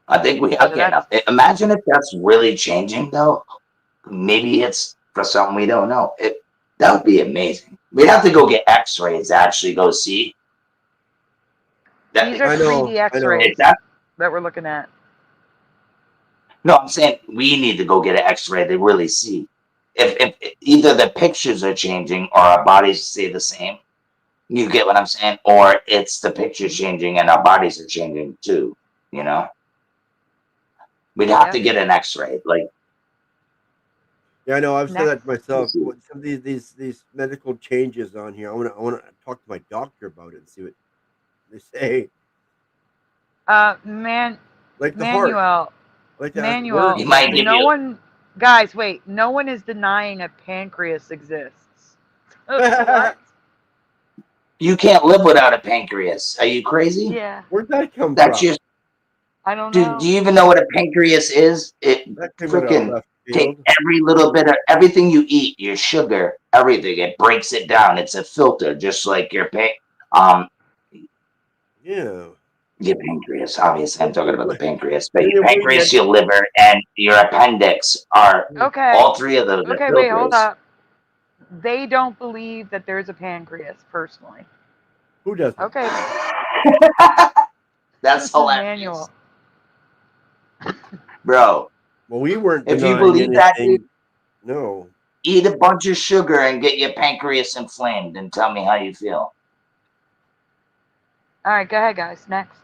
I think we have enough. Imagine if that's really changing, though. Maybe it's for something we don't know. That would be amazing. We'd have to go get X-rays to actually go see. These are 3D X-rays that we're looking at. No, I'm saying we need to go get an X-ray to really see if either the pictures are changing or our bodies stay the same. You get what I'm saying? Or it's the pictures changing and our bodies are changing too. You know, we'd have to get an X-ray. Like, yeah, I know. I've said that to myself. Next. What some of these medical changes on here. I want to talk to my doctor about it and see what they say. Like the Manuel. heart. Like that Manuel. He might give no you- one, guys, wait. No one is denying a pancreas exists. What? You can't live without a pancreas. Are you crazy? Yeah. Where'd that come That's from? just. I don't Dude, know. do you even know what a pancreas is? It That came out of freaking left take field. every little bit of everything you eat, your sugar, everything. It breaks it down. It's a filter, just like your Yeah. your pancreas. Obviously, I'm talking about the pancreas, but And your then we pancreas, get- your liver, and your appendix are Okay. all 3 of those. Okay, are wait, hold filters. up. They don't believe that there's a pancreas, personally. Who doesn't? Okay. That's This is hilarious, Manuel. bro. Well, we weren't. If you denying believe that, anything. dude, No. eat a bunch of sugar and get your pancreas inflamed, and tell me how you feel. All right, go ahead, guys. Next.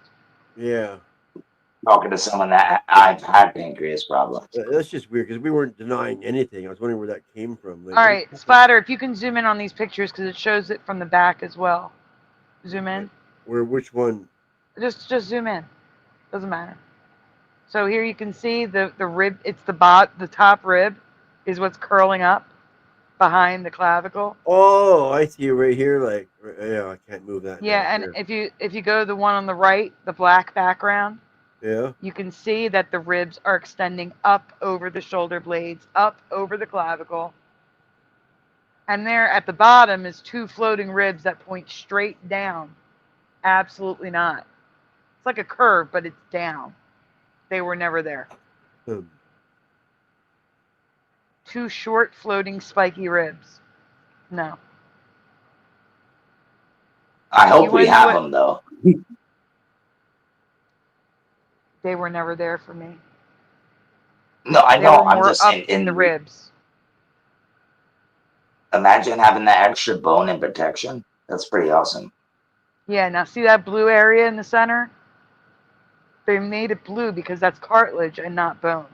Yeah. Talking to someone that I've had pancreas problems. That's just weird because we weren't denying anything. I was wondering where that came from. Like, All right, Splatter, if you can zoom in on these pictures because it shows it from the back as well. Zoom in. Where? Which one? Just zoom in. Doesn't matter. So here you can see the rib. It's the top rib is what's curling up behind the clavicle. Oh, I see it right here. Like, yeah, I can't move that. Yeah, and if you go to the one on the right, the black background, yeah, you can see that the ribs are extending up over the shoulder blades, up over the clavicle. And there at the bottom is 2 floating ribs that point straight down. Absolutely not. It's like a curve, but it's down. They were never there. 2 short, floating, spiky ribs. No. I hope we have them though. They were never there for me. No, I They know. were I'm more just up saying. in the ribs. Imagine having that extra bone and protection. That's pretty awesome. Yeah, now see that blue area in the center? They made it blue because that's cartilage and not bone.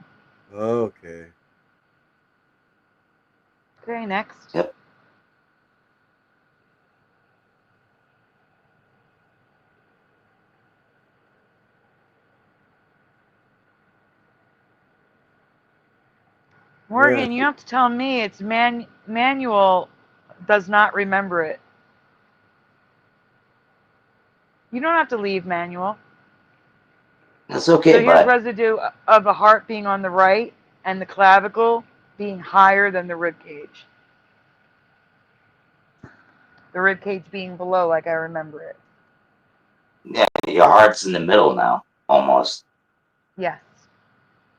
Okay. Okay, next. Yep. Morgan, you have to tell me it's Manuel does not remember it. You don't have to leave, Manuel. That's okay, so here's bud. residue of the heart being on the right and the clavicle being higher than the rib cage. The rib cage being below, like I remember it. Yeah, your heart's in the middle now, almost. Yes.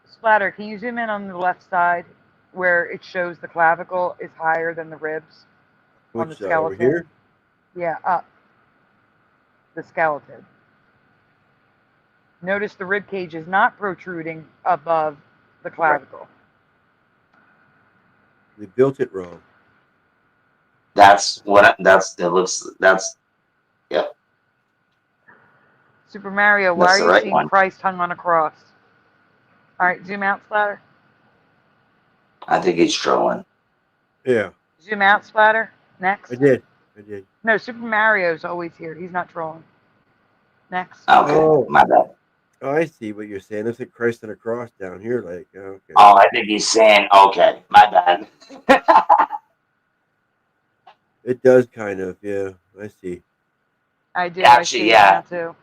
Splatter, can you zoom in on the left side where it shows the clavicle is higher than the ribs on the Which skeleton? over here? Yeah, up. the skeleton. Notice the rib cage is not protruding above the clavicle. They built it wrong. That's what it looks. That's yep. Super Mario, why That's are the you right seeing one. Christ hung on a cross? All right, zoom out, Splatter. I think he's trolling. Yeah. Zoom out, Splatter. Next. I did. No, Super Mario's always here. He's not trolling. Next. Okay, Oh. my bad. Oh, I see what you're saying. There's a Christ on a cross down here. Like, okay. Oh, I think he's saying, okay, my bad. It does kind of, yeah. I see. I do. Actually, I see yeah. it now too.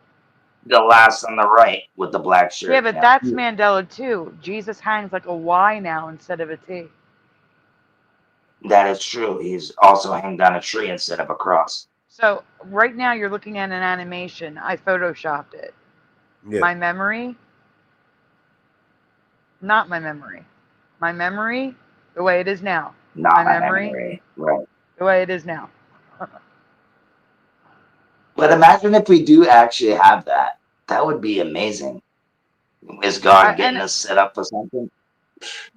The last on the right with the black shirt. Yeah, but that's Mandela too. Jesus hangs like a Y now instead of a T. That is true. He's also hanged on a tree instead of a cross. So right now you're looking at an animation. I photoshopped it. Yeah. My memory, not my memory. My memory, the way it is now. Not My my memory. memory. Right. The way it is now. But imagine if we do actually have that. That would be amazing. Is God getting us set up for something?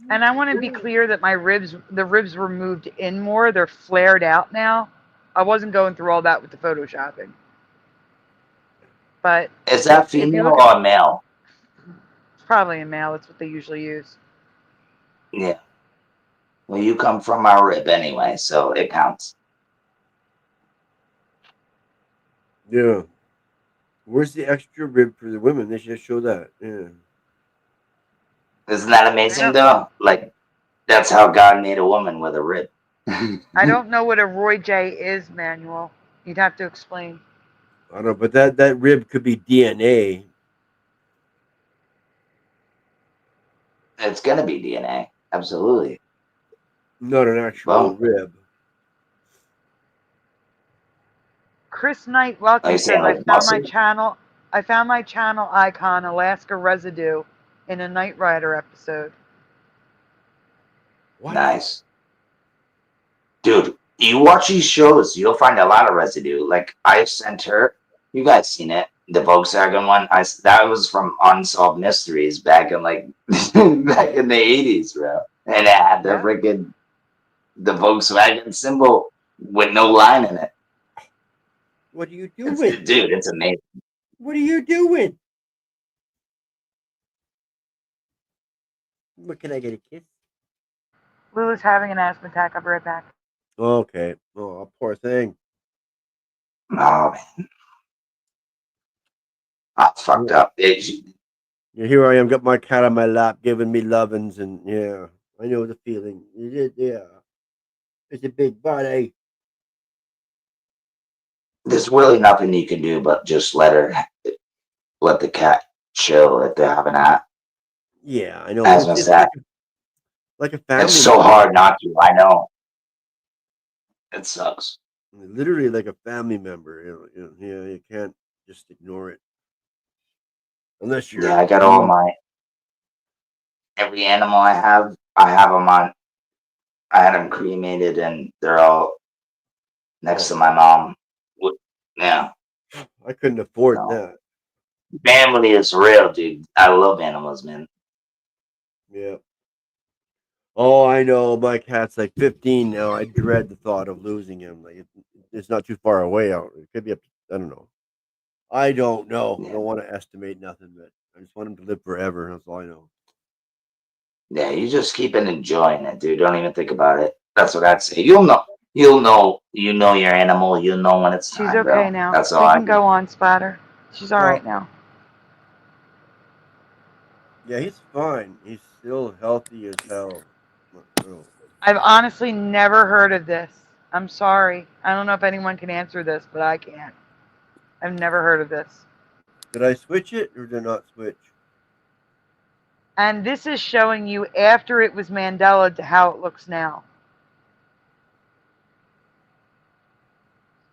And I want to be clear that the ribs were moved in more. They're flared out now. I wasn't going through all that with the photoshopping. But is that female or male? It's probably a male. That's what they usually use. Yeah. Well, you come from our rib anyway, so it counts. Yeah. Where's the extra rib for the women? They should show that. Yeah. Isn't that amazing, though? Like, that's how God made a woman with a rib. I don't know what a Roy J is, Manuel. You'd have to explain. I don't know, but that rib could be DNA. It's going to be DNA. Absolutely. Not an actual rib. Chris Knight, welcome. Says, I found my channel icon, Alaska Residue, in a Knight Rider episode. What? Nice. Dude, you watch these shows, you'll find a lot of residue. Like, I sent her, you guys seen it, the Volkswagen one. That was from Unsolved Mysteries back in back in the 80s, bro. And it had the freaking the Volkswagen symbol with no line in it. What are you doing? Dude, it's amazing. What are you doing? What, can I get a kiss? Lulu's having an asthma attack. I'll be right back. Okay. Oh, poor thing. Oh, man. That's fucked up. Yeah, here I am, got my cat on my lap, giving me lovins, and yeah, I know the feeling. Yeah. It's a big body. There's really nothing you can do but just let the cat chill if they're having that. Yeah, I know. It's like a family. It's so hard not to. I know. It sucks. Literally like a family member. You can't just ignore it. Unless you're. Yeah, I got all every animal I have them on. I had them cremated, and they're all next to my mom. Yeah. I couldn't afford that. Family is real, dude. I love animals, man. Yeah. Oh, I know. My cat's like 15 now. I dread the thought of losing him. Like it's not too far away out. It could be up. I don't know. I don't know. Yeah. I don't want to estimate nothing, but I just want him to live forever. That's all I know. Yeah, you just keep enjoying it, dude. Don't even think about it. That's what I'd say. You'll know your animal. You'll know when it's time. She's okay bro. now. That's She all. can go on, Splatter. She's all right now. Yeah, he's fine. He's still healthy as hell. I've honestly never heard of this. I'm sorry. I don't know if anyone can answer this, but I can't. I've never heard of this. Did I switch it or did I not switch? And this is showing you after it was Mandela to how it looks now.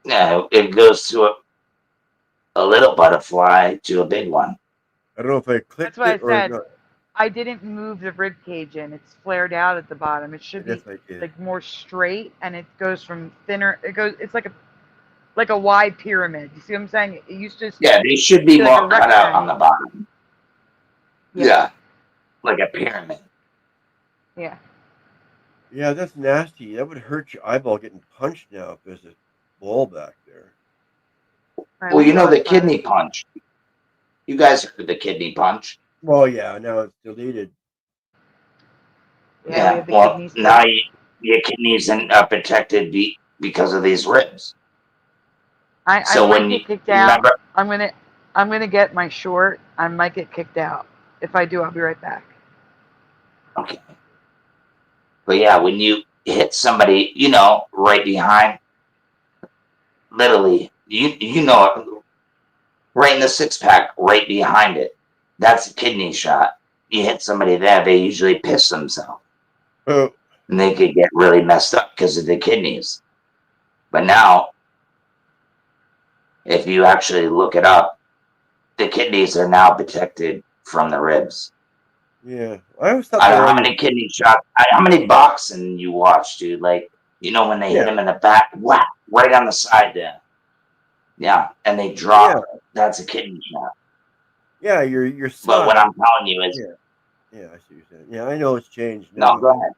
Yeah, it goes to a little butterfly to a big one. I don't know if I clicked That's what it or I said. not. I didn't move the rib cage in. It's flared out at the bottom. It should be like more straight, and it goes from thinner. It's like like a wide pyramid. You see what I'm saying? It used to just Yeah, they should be be like a more cut out on the rectangle. bottom. Yeah, like a pyramid. Yeah. Yeah, that's nasty. That would hurt your eyeball getting punched now if there's a ball back there. All right, Well, let you me know go the outside. kidney punch. You guys heard the kidney punch. Well, yeah, now it's deleted. Yeah, we have the well, kidneys too. now your kidneys are protected because of these ribs. I So might when get you kicked out. remember, I'm gonna get my short. I might get kicked out. If I do, I'll be right back. okay. But yeah, when you hit somebody, right behind, literally, you know, right in the six pack, right behind it, that's a kidney shot. You hit somebody there, they usually piss themselves. Oh, And they could get really messed up because of the kidneys. But now, if you actually look it up, the kidneys are now protected from the ribs. yeah. I always thought I they don't were know how always. many kidney shots, how many boxing you watch, dude. Like, when they hit Yeah. him in the back, whack, right on the side there. Yeah, and they drop. Yeah. That's a kidney shot. Yeah, your But side. what I'm telling you is, Yeah, I see what you're saying. Yeah, I know it's changed no, now. go ahead.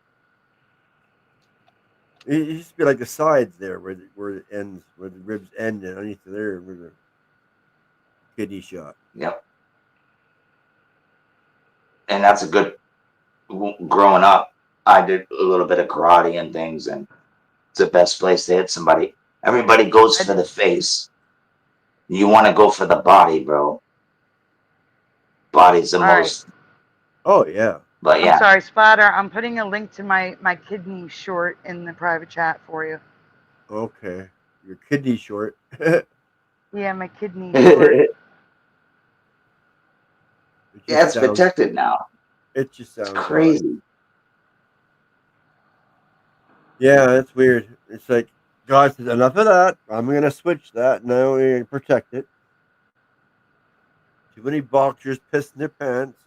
It used to be like the sides there where it ends, where the ribs end, and underneath there where the kidney shot. Yep. And that's a good. Growing up, I did a little bit of karate and things, and it's the best place to hit somebody. Everybody goes for the face. You want to go for the body, bro. Body's the All right. most. Oh yeah. But yeah, I'm sorry, Splatter. I'm putting a link to my kidney short in the private chat for you. Okay. Your kidney short. Yeah, my kidney short. it's protected now. It just It's sounds odd. crazy. Yeah, that's weird. It's like God says, enough of that. I'm gonna switch that. Now we're gonna protect it. Too many boxers pissing their pants.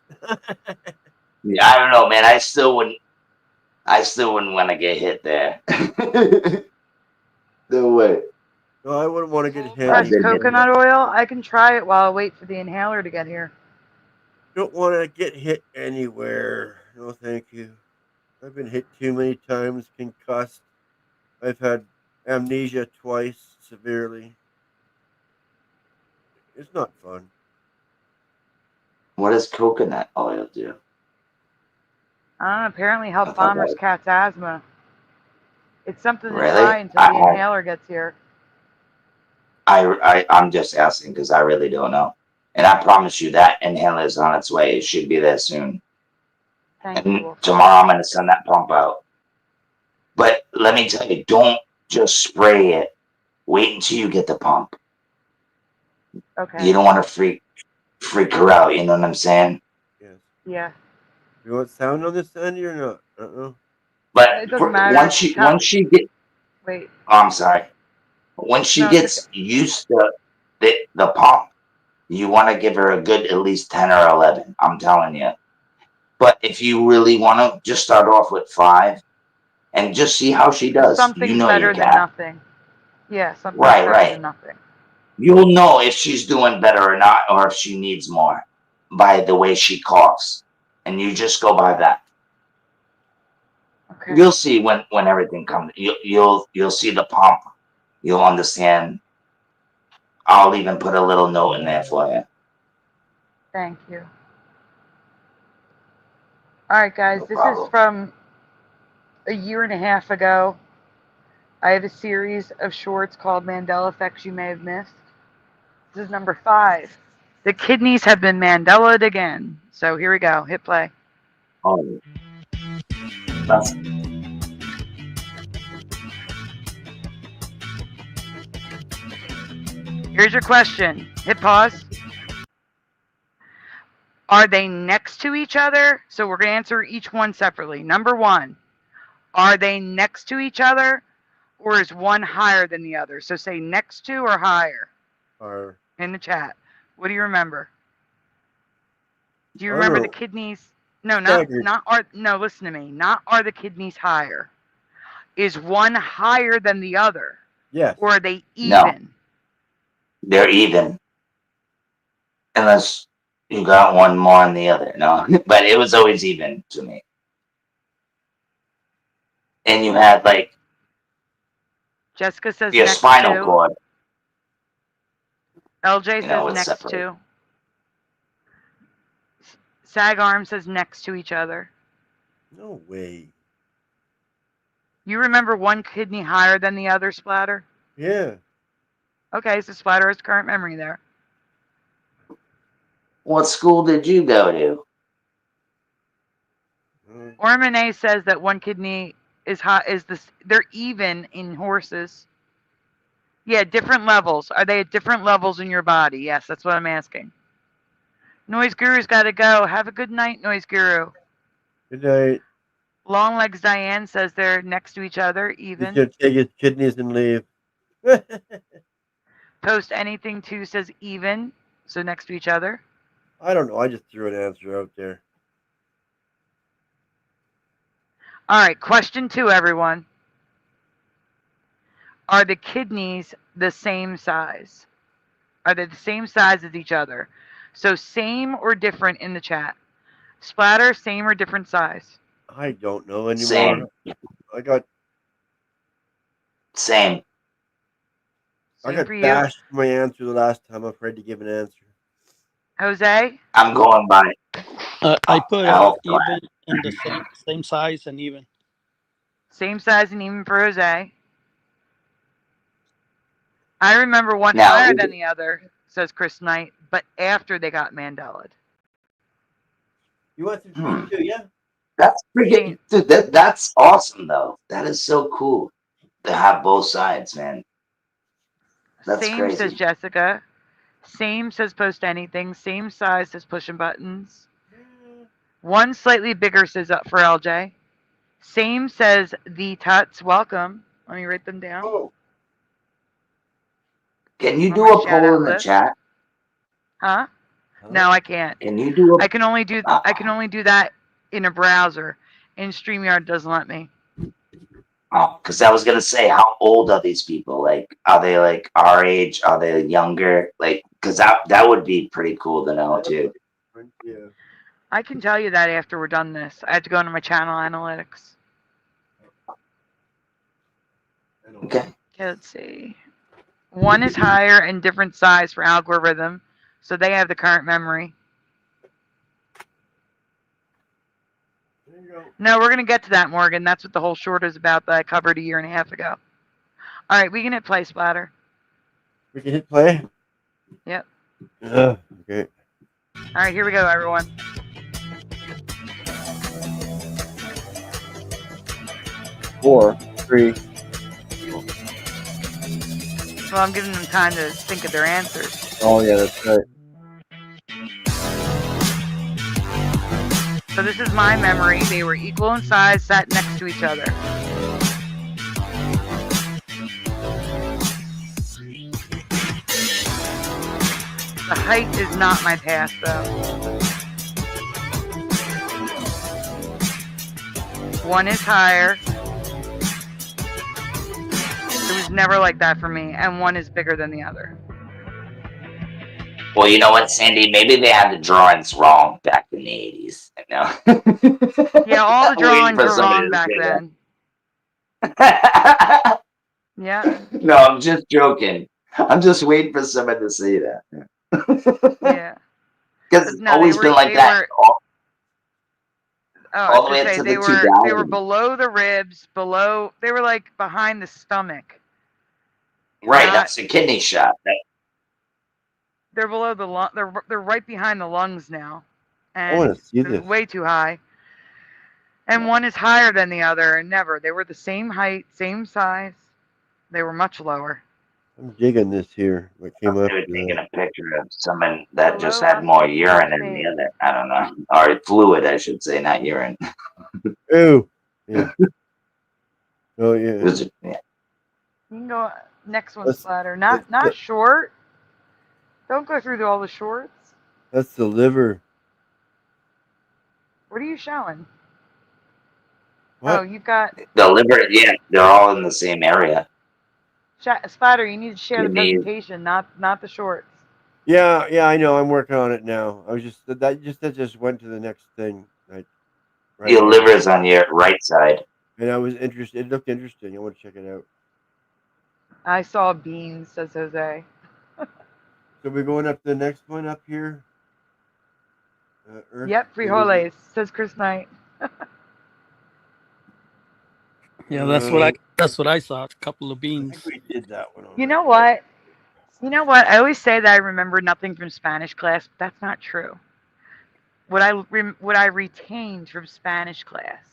Yeah, I don't know, man. I still wouldn't want to get hit there. No way. No, I wouldn't want to get hit. Fresh been hit. coconut oil. I can try it while I wait for the inhaler to get here. Don't want to get hit anywhere. No, thank you. I've been hit too many times, concussed. I've had amnesia twice, severely. It's not fun. What does coconut oil do? Apparently help I thought Bomber's that- cat's asthma. It's something to Really? try until the inhaler gets here. I'm just asking because I really don't know. And I promise you that inhaler is on its way. It should be there soon. Thank And you. Wolf. tomorrow I'm going to send that pump out. But let me tell you, don't just spray it. Wait until you get the pump. Okay. You don't want to freak her out. You know what I'm saying? Yes. Yeah. You want sound on this, Sandy, or not? Uh-oh. But It doesn't matter. once she get, Wait. oh, I'm sorry. When she No, gets used to the pump, you want to give her a good at least 10 or 11. I'm telling you. But if you really want to, just start off with 5 and just see how she does. Something's You know better your than cat. nothing. Yeah, something's Right, better right. than nothing. You'll know if she's doing better or not, or if she needs more by the way she coughs. And you just go by that. Okay. You'll see when everything comes. You'll see the pump. You'll understand. I'll even put a little note in there for you. Thank you. All right, guys. No This problem. is from a year and a half ago. I have a series of shorts called Mandela Effects You May Have Missed. This is number 5. The kidneys have been Mandela'd again. So here we go. Hit play. Oh, that's Here's your question. Hit pause. Are they next to each other? So we're going to answer each one separately. Number 1, are they next to each other, or is one higher than the other? So say next to or higher Or in the chat. What do you remember? Do you I remember don't the know. kidneys? No, Staggered. no, listen to me. Not are the kidneys higher. Is one higher than the other? Yes. Or are they No. even? They're even. Unless you got one more on the other. No. But it was always even to me. And you had like Jessica says your next spinal to. cord. LJ You know, says it's next separate. to. Sag Arm says next to each other. No way. You remember one kidney higher than the other, Splatter? Yeah. Okay, so Splatter has current memory there. What school did you go to? Ormane says that one kidney is hot. They're even in horses. Yeah, different levels. Are they at different levels in your body? Yes, that's what I'm asking. Noise Guru's got to go. Have a good night, Noise Guru. Good night. Long Legs Diane says they're next to each other, He's even. gonna take his kidneys and leave. Post Anything 2 says even, so next to each other. I don't know. I just threw an answer out there. All right, question 2, everyone. Are the kidneys the same size? Are they the same size as each other? So same or different in the chat. Splatter, same or different size? I don't know anymore. Same. I got Same. Same for you. bashed for my answer the last time. I'm afraid to give an answer. Jose? I'm going by. I put Health even plan. in the same size and even. Same size and even for Jose. I remember one Now, higher than the other, says Chris Knight, but after they got Mandela. You want some treats too, yeah? That's freaking, dude. That's awesome, though. That is so cool to have both sides, man. That's Same crazy. says Jessica. Same says Post Anything. Same size says Pushing Buttons. One slightly bigger says Up for LJ. Same says The Tuts. Welcome. Let me write them down. Oh. Can you On do my a shout poll out in the list. chat? Huh? No, I can't. Can you do a? I can only do that in a browser. In StreamYard doesn't let me. Oh, because I was gonna say, how old are these people? Like, are they like our age? Are they younger? Like, because that would be pretty cool to know too. Yeah. I can tell you that after we're done this. I have to go into my channel analytics. Okay. Okay, let's see. One is higher and different size for algorithm, so they have the current memory. There you go. No, we're going to get to that, Morgan. That's what the whole short is about that I covered a year and a half ago. All right, we can hit play, Splatter. We can hit play? Yep. Okay. All right, here we go, everyone. Four, three. Well, I'm giving them time to think of their answers. Oh, yeah, that's right. So this is my memory. They were equal in size, sat next to each other. The height is not my past, though. One is higher. It was never like that for me. And one is bigger than the other. Well, you know what, Sandy? Maybe they had the drawings wrong back in the 80s. No. Yeah, all the drawings were wrong back then. Yeah. No, I'm just joking. I'm just waiting for someone to say that. Yeah. Because it's always been like that. All the way up to the 2000s. They were below the ribs, they were like behind the stomach. Right, that's a kidney shot. They're below the lung. They're right behind the lungs now, I want and to see they're this. way too high. And one is higher than the other, and never. They were the same height, same size. They were much lower. I'm digging this here. What came up? They were taking a picture of someone that just Hello, had more I'm urine than the other. I don't know. Or fluid, I should say, not urine. Oh, yeah. Oh, yeah. You can go next one, Splatter. Not short. Don't go through all the shorts. That's the liver. What are you showing? What? Oh, you've got The liver, yeah, they're all in the same area. Spider, you need to share the You need- presentation, not the shorts. Yeah, I know. I'm working on it now. I was that just went to the next thing. Right. Your liver's on your right side. And I was interested. It looked interesting. I want to check it out. I saw beans, says Jose. So we're going up to the next one up here. Earth. Yep, frijoles, says Chris Knight. Yeah, that's what I saw. A couple of I beans. think we did that one. You know what? I always say that I remember nothing from Spanish class, but that's not true. What I retained from Spanish class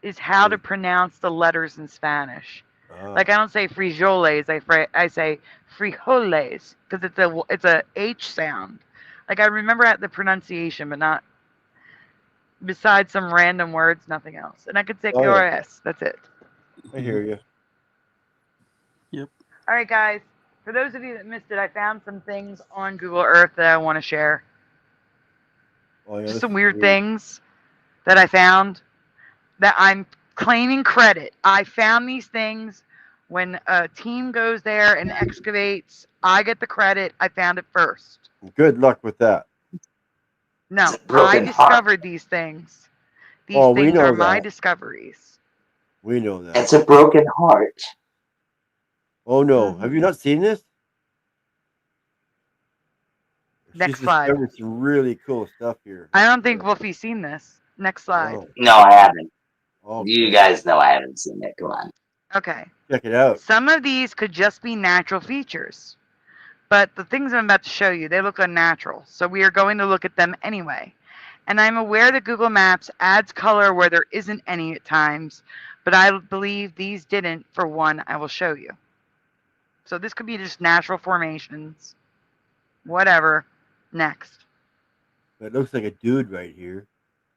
is how to pronounce the letters in Spanish. Like I don't say frijoles, I say frijoles because it's a H sound. Like I remember the pronunciation, but not besides some random words, nothing else. And I could say KRS. That's it. I hear you. Yep. All right, guys. For those of you that missed it, I found some things on Google Earth that I want to share. Oh, yeah, Just some weird things that I found that I'm claiming credit. I found these things when a team goes there and excavates. I get the credit. I found it first. Good luck with that. No, It's a broken I heart. discovered these things. These Oh, we things know are my that. discoveries. We know that. It's a broken heart. Oh no, have you not seen this? Next She's slide. discovered some really cool stuff here. I don't think Wolfie's seen this. Next slide. Oh, No, I haven't. okay. You guys know I haven't seen it. Come on. Okay. Check it out. Some of these could just be natural features. But the things I'm about to show you, they look unnatural. So we are going to look at them anyway. And I'm aware that Google Maps adds color where there isn't any at times, but I believe these didn't for one I will show you. So this could be just natural formations. Whatever. Next. It looks like a dude right here.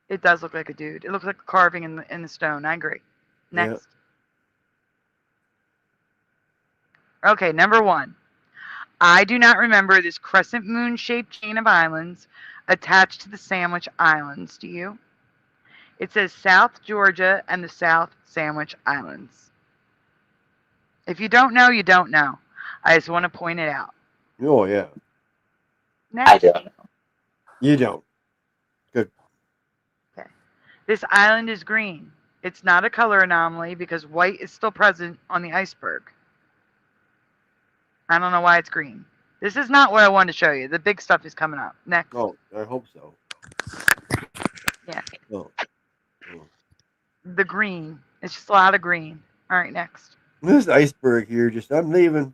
It does look like a dude. It looks like a carving in the stone. I agree. Next. Yep. Okay, number 1. I do not remember this crescent moon-shaped chain of islands attached to the Sandwich Islands. Do you? It says South Georgia and the South Sandwich Islands. If you don't know, you don't know. I just want to point it out. Oh yeah. Next. I don't know. You don't. Good. Okay. This island is green. It's not a color anomaly because white is still present on the iceberg. I don't know why it's green. This is not what I wanted to show you. The big stuff is coming up. Next. Oh, I hope so. Yeah. Oh. The green. It's just a lot of green. All right, next. This iceberg here, I'm leaving.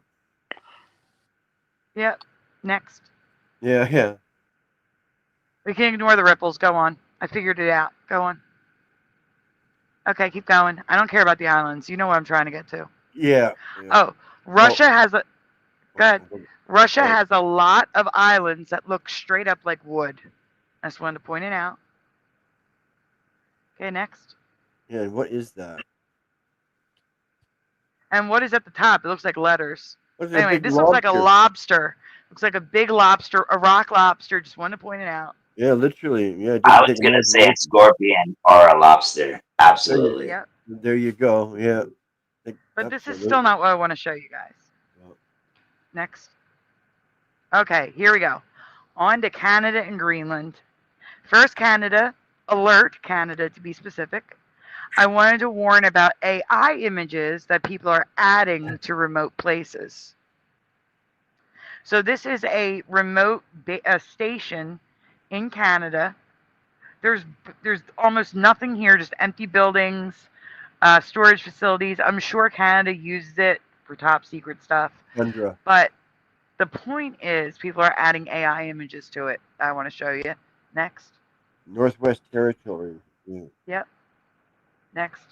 Yep. Next. Yeah. We can ignore the ripples. Go on. I figured it out. Go on. Okay, keep going. I don't care about the islands. You know what I'm trying to get to. Yeah. Oh, Russia has a... Go ahead. Russia has a lot of islands that look straight up like wood. I just wanted to point it out. Okay, next. Yeah, and what is that? And what is at the top? It looks like letters. Looks like a Anyway, big this looks like a lobster. lobster. Looks like a big lobster, a rock lobster. Just wanted to point it out. Yeah, literally. Yeah. I was going to say a scorpion or a lobster. Absolutely. Yep. There you go. Yeah. But this is still not what I want to show you guys. No. Next. Okay, here we go. On to Canada and Greenland. First, Canada. Alert, Canada to be specific. I wanted to warn about AI images that people are adding to remote places. So this is a remote station in Canada. There's almost nothing here, just empty buildings, storage facilities. I'm sure Canada uses it for top secret stuff. Tundra. But the point is people are adding AI images to it. I want to show you. Next. Northwest Territory. Yeah. Yep. Next.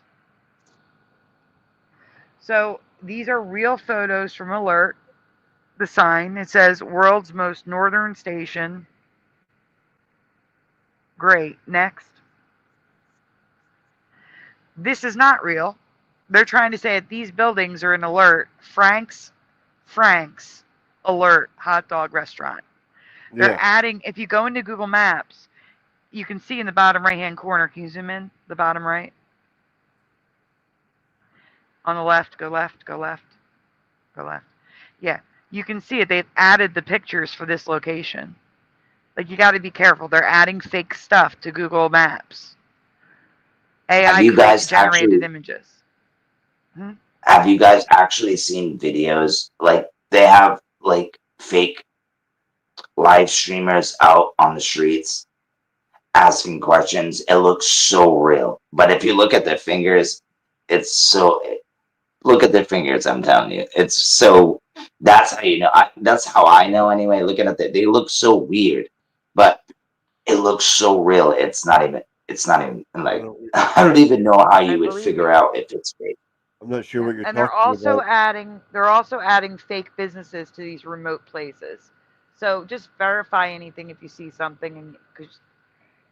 So these are real photos from Alert. The sign, it says world's most northern station. Great. Next. This is not real. They're trying to say that these buildings are in Alert. Frank's Alert hot dog restaurant. They're adding, if you go into Google Maps, you can see in the bottom right hand corner. Can you zoom in? The bottom right. On the left, go left, go left. Go left. Yeah, you can see it. They've added the pictures for this location. Like, you got to be careful. They're adding fake stuff to Google Maps. Have AI you guys generated actually images. Hmm? have you guys actually seen videos like they have like fake live streamers out on the streets asking questions? It looks so real. But if you look at their fingers, it's so look at their fingers, I'm telling you. It's so that's how you know that's how I know anyway. Looking at that, they look so weird, but it looks so real. It's not even I like don't, I don't even know how I you would believe figure you. out if it's fake. I'm not sure Yeah. what you're And they're talking also about. adding fake businesses to these remote places. So just verify anything if you see something, and because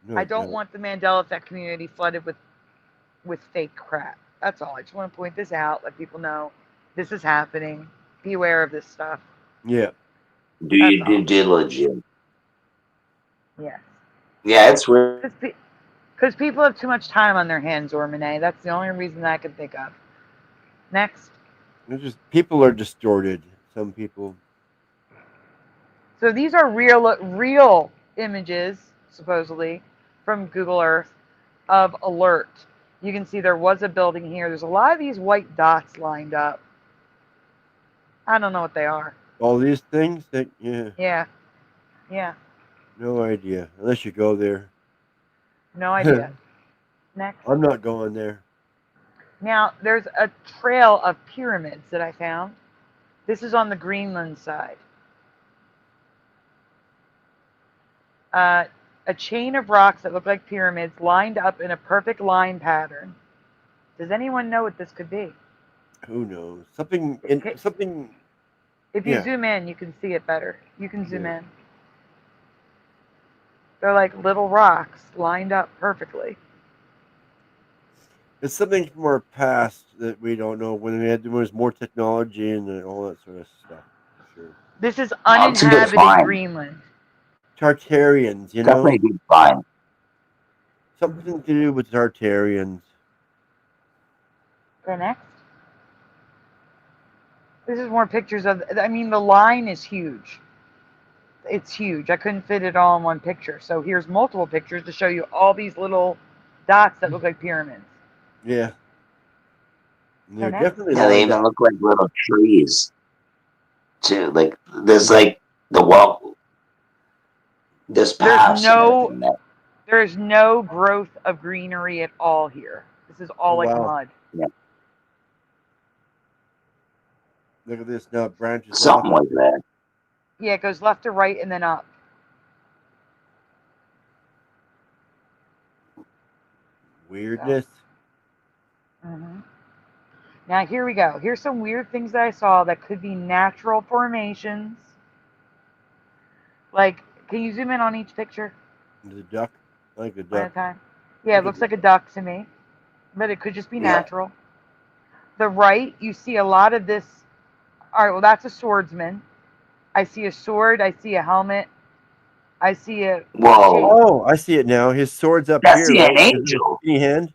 No I don't doubt. want the Mandela effect community flooded with fake crap. That's all. I just want to point this out, let people know this is happening. Be aware of this stuff. Yeah. Do That's you all. do diligence? Yes. Yeah, it's weird. Because people have too much time on their hands, Ormane. That's the only reason I can think of. Next. It's just people are distorted. Some people. So these are real images, supposedly, from Google Earth of alert. You can see there was a building here. There's a lot of these white dots lined up. I don't know what they are. All these things that Yeah. Yeah. no idea unless you go there. No idea. Next. I'm not going there. Now, there's a trail of pyramids that I found. This is on the Greenland side. A chain of rocks that look like pyramids lined up in a perfect line pattern. Does anyone know what this could be? Who knows? Something. If you Yeah. zoom in, you can see it better. You can zoom Yeah. in. They're like little rocks lined up perfectly. It's something from our past that we don't know when there was more technology and all that sort of stuff. For sure. This is Oh, it's a good uninhabited find. Greenland. Tartarians, Definitely a good find. something to do with Tartarians. Go next. This is more pictures of. I mean, the line is huge. It's huge. I couldn't fit it all in one picture. So here's multiple pictures to show you all these little dots that look like pyramids. Yeah. And they're next. definitely Yeah, they lined even up. look like little trees too. Like there's like the wall, there's paths and everything there. There's no growth of greenery at all here. This is all like Wow. mud. Yeah. Look at this now. It branches Something off. like that. Yeah, it goes left to right and then up. Weirdness. Mm-hmm. Now here we go. Here's some weird things that I saw that could be natural formations. Like, can you zoom in on each picture The duck. I like the one at a duck. time? Yeah, it looks like a duck to me, but it could just be natural. The right, you see a lot of this. All right, well, that's a swordsman. I see a sword. I see a helmet. I see a. Whoa. Oh, I see it now. His sword's up That's here. an Right? angel. Skinny hand.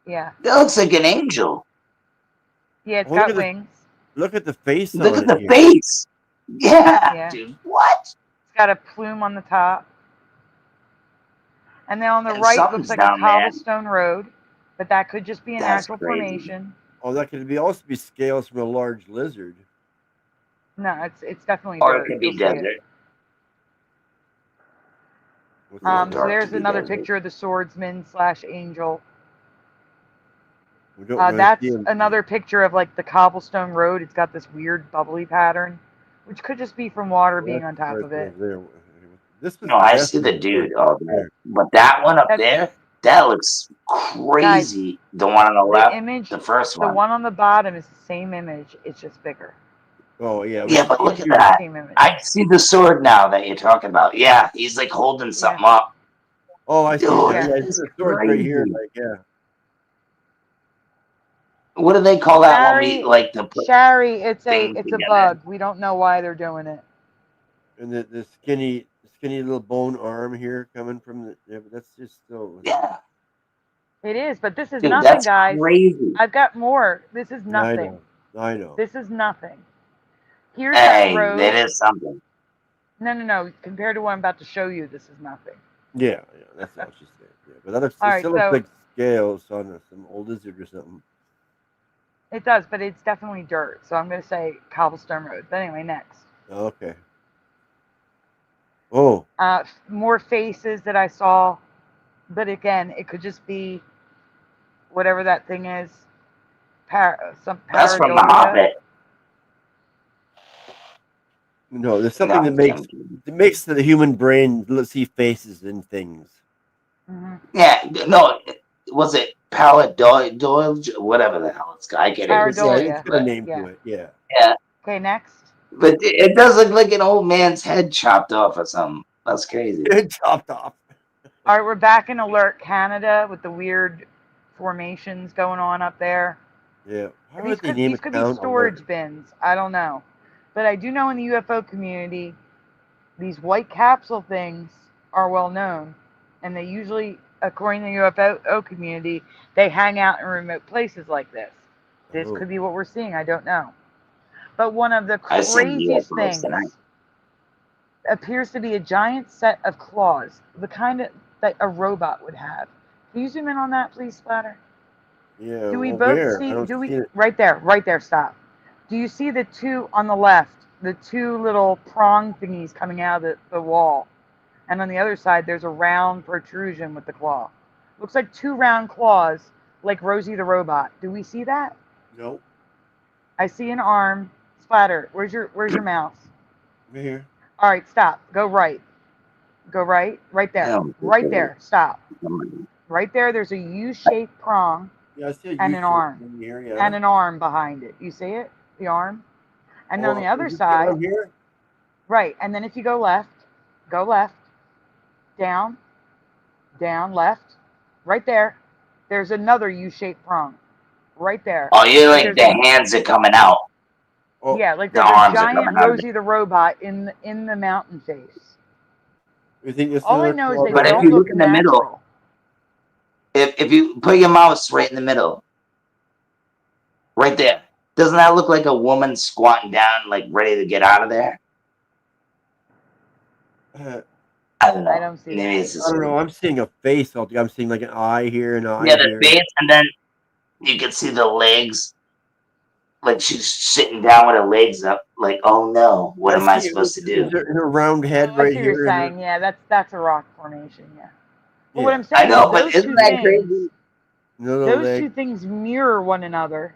Yeah. That looks like an angel. Yeah, it's Oh, look got at the- wings. Look at the face Look on at the it here. face. Yeah, Yeah. dude. What? It's got a plume on the top. And then on the And right something's looks like a down there. cobblestone road, but that could just be a That's natural crazy. formation. Oh, that could also be scales from a large lizard. No, it's definitely Or dirt. it could be You'll see it. desert. What's Yeah, that? So dark there's to be another desert. picture of the swordsman / angel. We don't really That's see him. another picture of like the cobblestone road. It's got this weird bubbly pattern, which could just be from water being on top of it. There. This was No, I see the definitely dude over there. there. But that one up That's- there, that looks crazy. The one on the The left, image, the first the one. one on the bottom is the same image. It's just bigger. Oh yeah. Yeah, but look at It's the that. same image. I see the sword now that you're talking about. Yeah, he's like holding something up. Oh, I see. Dude, Yeah, this the is sword's right here. crazy. Like, yeah. What do they call that when we Shari, like to put Shari, it's things a together? bug. We don't know why they're doing it. And the skinny little bone arm here coming from the. Yeah, but that's just so. Yeah, It is, but this is dude, nothing, that's guys. crazy. I've got more. This is nothing. I know. This is nothing. Here's that Hey, road. that is something. No. Compared to what I'm about to show you, this is nothing. Yeah, that's all she said. Yeah, but that looks, All it right, still looks so- like scales on some old lizard or something. It does, but it's definitely dirt. So I'm going to say cobblestone road. But anyway, next. Okay. Oh, More faces that I saw. But again, it could just be whatever that thing is. Some That's from the pareidolia. Hobbit. no, there's something No, that makes the human brain see faces in things. Mm-hmm. Yeah, no, was it PARODIES? Whatever the hell it's called. I can't even say Pareidolia. it. It's got a But, name yeah. to it. Yeah. yeah, Okay, next. but it does look like an old man's head chopped off or something. That's crazy. Chopped off. All right, we're back in Alert Canada with the weird formations going on up there. Yeah. Why These would they name could it be town storage alert? bins. I don't know. But I do know in the UFO community, these white capsule things are well known. And they usually, according to the UFO community, they hang out in remote places like this. This Oh. could be what we're seeing. I don't know. But one of the I seen craziest UFOs things tonight. appears to be a giant set of claws, the kind that a robot would have. Can you zoom in on that, please, Splatter? Yeah. Do we Well, both where? see? I don't Do we see it. right there? Stop. Do you see the two on the left? The two little prong thingies coming out of the wall, and on the other side there's a round protrusion with the claw. Looks like two round claws, like Rosie the robot. Do we see that? Nope. I see an arm. Splatter. Where's your mouse? Right here. All right, stop. Go right. Go right. Right there. Yeah, Right there. Stop. somebody. Right there. There's a U-shaped prong Yeah, I see a and U an shape arm. in here. Yeah. and an arm behind it. You see it? The arm? And on the other is this side, down here. right. And then if you go left, down, left, right there, there's another U-shaped prong. Right there. Oh, you Like like there's the hands are coming out. Oh, yeah, like the there's a arms are giant coming out. Rosie the robot in the mountain face. you think this? All I another know is claw they But if don't you look look in the middle- natural. If you put your mouse right in the middle, right there, doesn't that look like a woman squatting down, like ready to get out of there? I don't know. I don't see Maybe that. it's just I don't know. I'm seeing a face. I'm seeing like an eye here, an eye yeah, the here. face, and then you can see the legs. Like she's sitting down with her legs up. Like, oh no, what am I see it. supposed to do? Is there a round head I right see what here? you're saying. Yeah, that's a rock formation. Yeah. But Yeah. what I'm saying I know, is but those isn't two that things, crazy? Another those leg. two things mirror one another,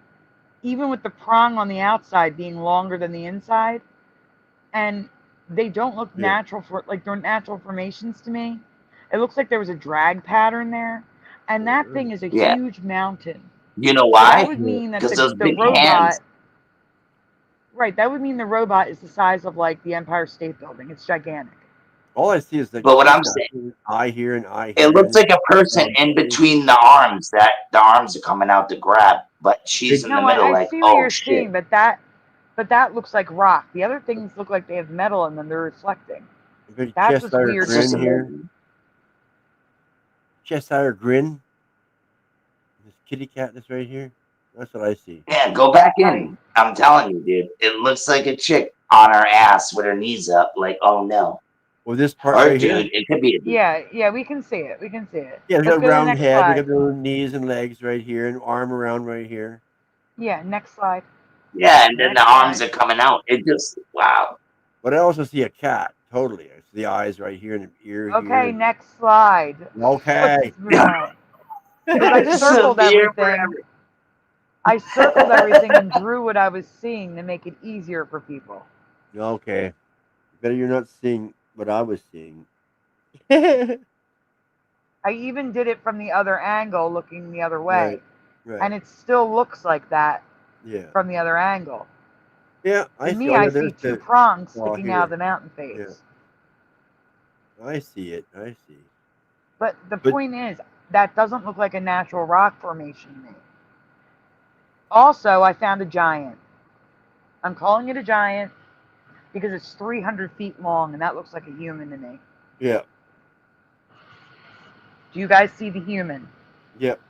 even with the prong on the outside being longer than the inside, and they don't look Yeah. natural they're natural formations to me. It looks like there was a drag pattern there, and that thing is a Yeah. huge mountain. You know So why? that would mean that Because those the big robot, hands. right? That would mean the robot is the size of like the Empire State Building. It's gigantic. All I see is like But what I'm this saying- eye here and eye here. It looks like a person Um, in between the arms that the arms are coming out to grab, but she's in the No, middle. I Like, see what oh you're shit! seeing, but that looks like rock. The other things look like they have metal in them. They're reflecting. big That's chest what's iron weird. It's just grin here. amazing. Chest iron grin. This kitty cat that's right here. That's what I see. Yeah, go back in. Right. I'm telling you, dude. It looks like a chick on her ass with her knees up. Like, oh no. Well, this part Or right here. dude, it could be a dude. Yeah, we can see it. Yeah, we Let's got a go to the round next head. We slide. got the little knees and legs right here, and arm around right here. Yeah, next slide. Yeah, and then Next the arms slide. are coming out. It just wow. But I also see a cat. Totally. I see the eyes right here and the ear here. Okay, next slide. Okay. Let's move on. Because I It's circled severe everything. forever. I circled everything and drew what I was seeing to make it easier for people. Okay. Better you're not seeing what I was seeing. I even did it from the other angle, looking the other way. Right. And it still looks like that Yeah. from the other angle. Yeah. To see. me, Oh, I yeah, see there's two the- prongs claw sticking here. out of the mountain face. Yeah. I see it. I see. But the But- point is, that doesn't look like a natural rock formation to me. Also, I found a giant. I'm calling it a giant because it's 300 feet long, and that looks like a human to me. Yeah. Do you guys see the human? Yep.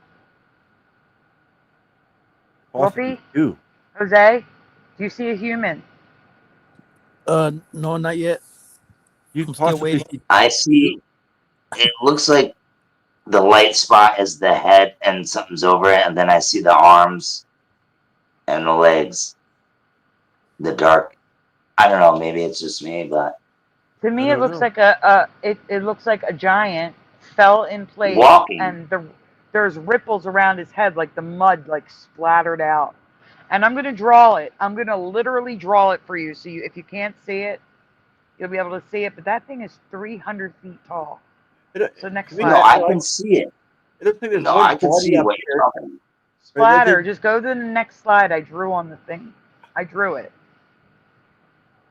Whoopi? Two. Jose, do you see a human? No, not yet. You I'm still possibly waiting. see I see. It looks like the light spot is the head and something's over it, and then I see the arms and the legs. The dark. I don't know. Maybe it's just me, but To I me, it don't looks know. like it looks like a giant fell in place, walking. and there's ripples around his head, like the mud like splattered out. And I'm gonna draw it. I'm gonna literally draw it for you, so if you can't see it, you'll be able to see it. But that thing is 300 feet tall. So next to me, No, slide. I can see it. it looks like there's No, one I can body see up what here. you're talking about. Splatter. Just go to the next slide. I drew on the thing. I drew it.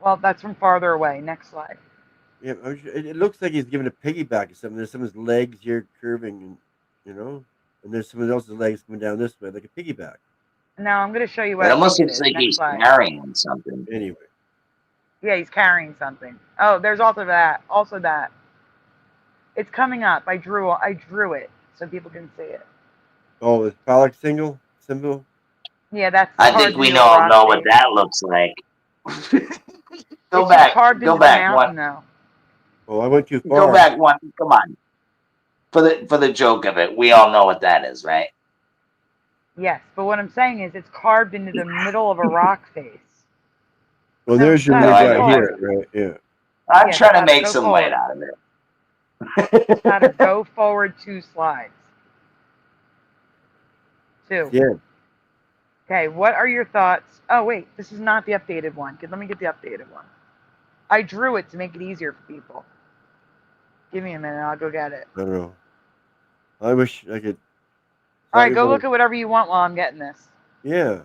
Well, that's from farther away. Next slide. Yeah, it looks like he's giving a piggyback or something. There's some of his legs here curving, and and there's someone else's legs coming down this way like a piggyback. Now I'm going to show you what It I almost think it looks is. like Next he's slide. carrying something. Anyway, Yeah, he's carrying something. Oh, there's also that. Also that. It's coming up. I drew it so people can see it. oh, the phallic symbol. Yeah, that's I carved think we into a all rock know what face. that looks like. Go It's just back. carved Go into the back mountain, one. though. Oh, I went too Go far. back one. Come on. For the joke of it, we all know what that is, right? Yes, but what I'm saying is it's carved into the middle of a rock face. Well, No, there's your Splatter, leg I right know. here, right? Yeah. I'm Yeah, trying to Splatter, make go some forward. light out of it. Splatter, go forward 2 slides. 2. Yeah. Okay, what are your thoughts? Oh, wait, this is not the updated one. Let me get the updated one. I drew it to make it easier for people. Give me a minute, I'll go get it. I don't know. I wish I could. All right, go look at whatever you want while I'm getting this. Yeah.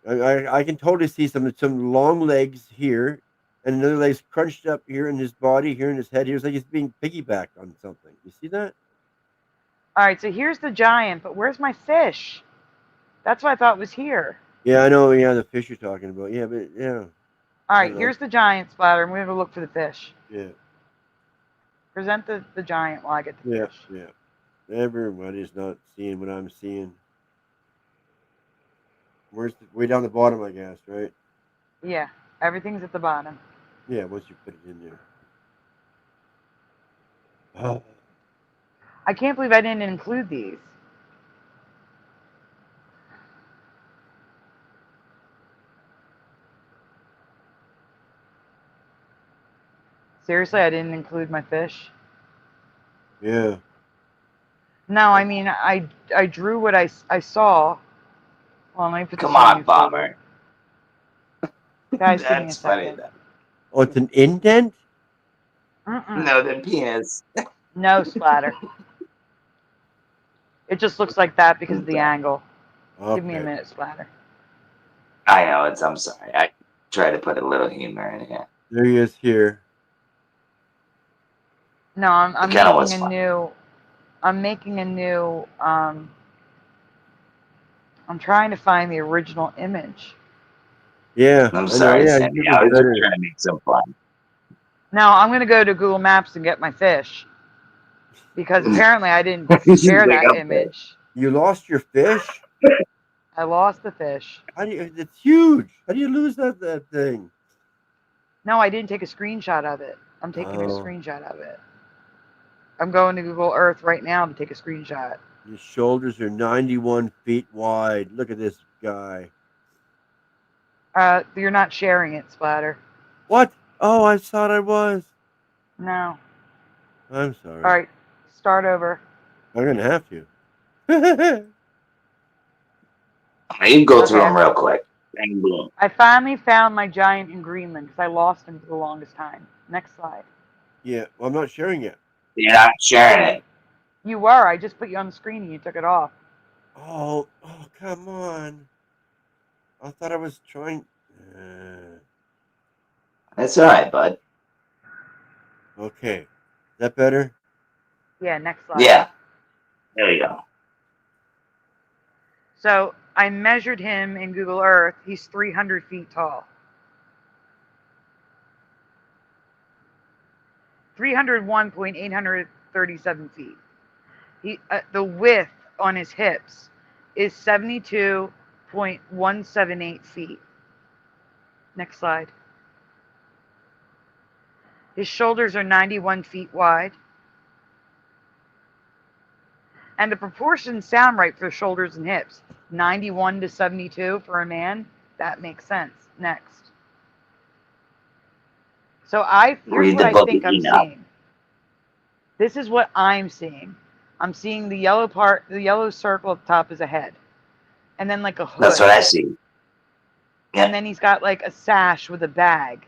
I can totally see some long legs here, and another leg's crunched up here in his body, here in his head. Here, it's like he's being piggybacked on something. You see that? All right, so here's the giant, but where's my fish? That's what I thought was here. Yeah, I know. Yeah, the fish you're talking about. Yeah, but yeah. All right, know. here's the giant, Splatter, and we're going to look for the fish. Yeah. Present the giant while I get the fish. Yeah. Everybody's not seeing what I'm seeing. Where's way down the bottom, I guess, right? Yeah, everything's at the bottom. Yeah, once you put it in there. Oh. I can't believe I didn't include these. Seriously, I didn't include my fish? Yeah. No, I mean, I drew what I saw. Well, let me put Come this on, new Bomber. photo. Guys, give me a That's funny. second. Oh, it's an indent? No, the penis. No, Splatter. It just looks like that because of the angle. Okay. Give me a minute, Splatter. I know, I'm sorry. I try to put a little humor in here. There he is here. No, I'm It kinda was making a fun. new. I'm making a new. I'm trying to find the original image. Yeah. I'm sorry, Yeah, Sandy. you I did was just better. trying to make some fun. Now I'm gonna go to Google Maps and get my fish because apparently I didn't share Bring that up image. You lost your fish? I lost the fish. How do you? It's huge. How do you lose that thing? No, I didn't take a screenshot of it. I'm taking a Oh. screenshot of it. I'm going to Google Earth right now to take a screenshot. His shoulders are 91 feet wide. Look at this guy. You're not sharing it, Splatter. What? Oh, I thought I was. No. I'm sorry. All right, start over. I'm gonna have to. You can go through Okay. them real quick. Bang, boom. I finally found my giant in Greenland because I lost him for the longest time. Next slide. Yeah, well, I'm not sharing it. You're not sharing it. You were. I just put you on the screen and you took it off. Oh, come on. I thought I was trying. It's all right, bud. Okay. Is that better? Yeah, next slide. Yeah. There you go. So I measured him in Google Earth. He's 300 feet tall. 301.837 feet. The width on his hips is 72.178 feet. Next slide. His shoulders are 91 feet wide. And the proportions sound right for shoulders and hips. 91 to 72 for a man. That makes sense. Next. So here's Read what the I book think of I'm Enoch. seeing. This is what I'm seeing. I'm seeing the yellow part, the yellow circle at the top is a head. And then like a hood. That's what I see. Yeah. And then he's got like a sash with a bag.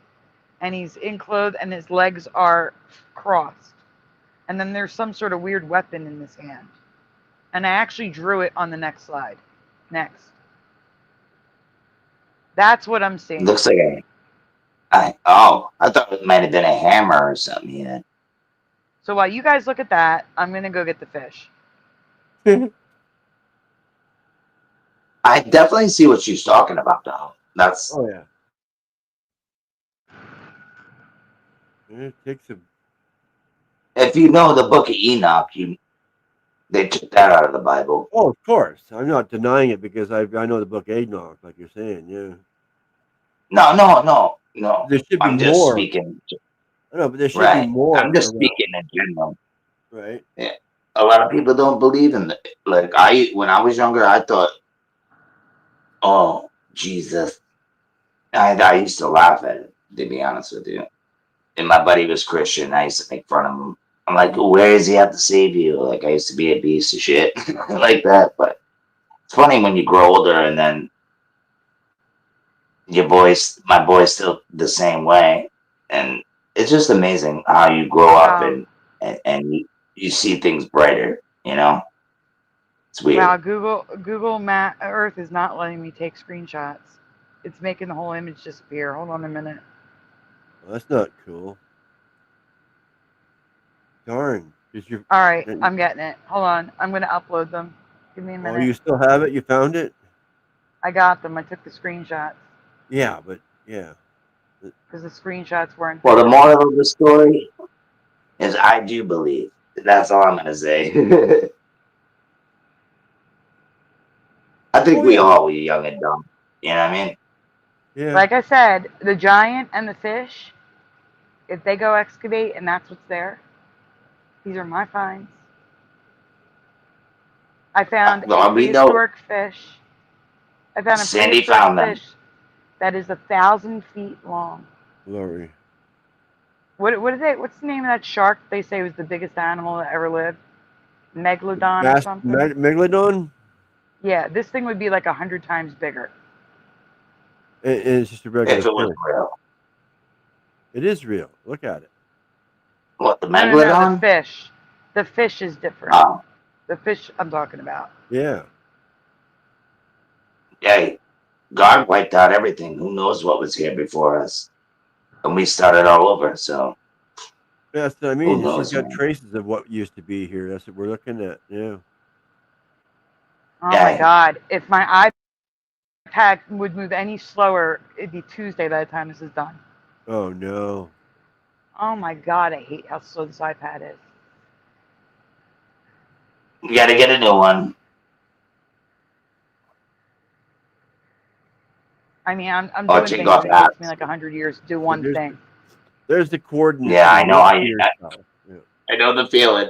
And he's in clothes and his legs are crossed. And then there's some sort of weird weapon in his hand. And I actually drew it on the next slide. Next. That's what I'm seeing. Looks like I thought it might have been a hammer or something. Yeah. So while you guys look at that, I'm going to go get the fish. I definitely see what she's talking about, though. That's Oh yeah. It takes a. if you know the book of Enoch, they took that out of the Bible. Oh, of course. I'm not denying it because I know the book Enoch, like you're saying. Yeah. No. There should be I'm just more. speaking. I know, but there should Right. be more. I'm just around, speaking in general. right? Yeah. A lot of people don't believe in it. Like when I was younger, I thought, oh, Jesus. I used to laugh at it, to be honest with you. And my buddy was Christian. I used to make fun of him. I'm like, where does he have to save you? Like, I used to be a piece of shit like that. But it's funny when you grow older and then my boy's still the same way. And it's just amazing how you grow up and you see things brighter, you know? It's weird. Wow, Google Map Earth is not letting me take screenshots. It's making the whole image disappear. Hold on a minute. Well, that's not cool. Darn. All right, I'm getting it. Hold on. I'm going to upload them. Give me a minute. Oh, you still have it? You found it? I got them. I took the screenshots. Yeah, but yeah. Because the screenshots weren't Well, there. the moral of the story is I do believe. That's all I'm going to say. I think we all were young and dumb. You know what I mean? Yeah. Like I said, the giant and the fish, if they go excavate and that's what's there, these are my finds. I found a prehistoric fish. I found a Sandy prehistoric found them. fish that is 1,000 feet long. Glory. What's the name of that shark they say was the biggest animal that ever lived? Megalodon or something? Megalodon? Yeah, this thing would be like 100 times bigger. And it's just a regular If it was fish. real. It is real. Look at it. What, the No, Megalodon? the fish. The fish is different. Oh. The fish I'm talking about. Yeah. Hey, God wiped out everything. Who knows what was here before us? And we started all over, so. That's what I mean. Who It's knows, got man? traces of what used to be here. That's what we're looking at. Yeah. Oh my God. If my iPad would move any slower, it'd be Tuesday by the time this is done. Oh, no. Oh my God, I hate how slow this iPad is. You got to get a new one. I mean, I'm Oh, doing check things off and it takes apps. me like 100 years to do one thing. There's the coordinates. Yeah, I know. Yeah. I know the feeling.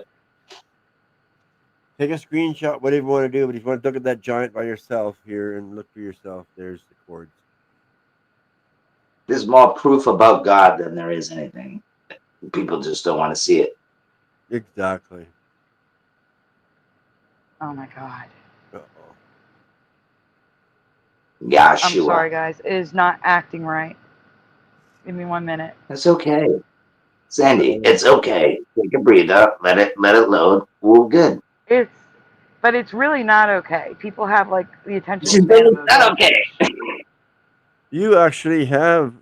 Take a screenshot, whatever you want to do, but if you want to look at that giant by yourself here and look for yourself, there's the chords. There's more proof about God than there is anything. People just don't want to see it. Exactly. Oh my God. Uh-oh. Yeshua. I'm sorry, guys. It is not acting right. Give me 1 minute. It's okay. Sandy, it's okay. Take a breather. Let it load. We're good. But it's really not okay. People have like the attention It's span of not okay. You actually have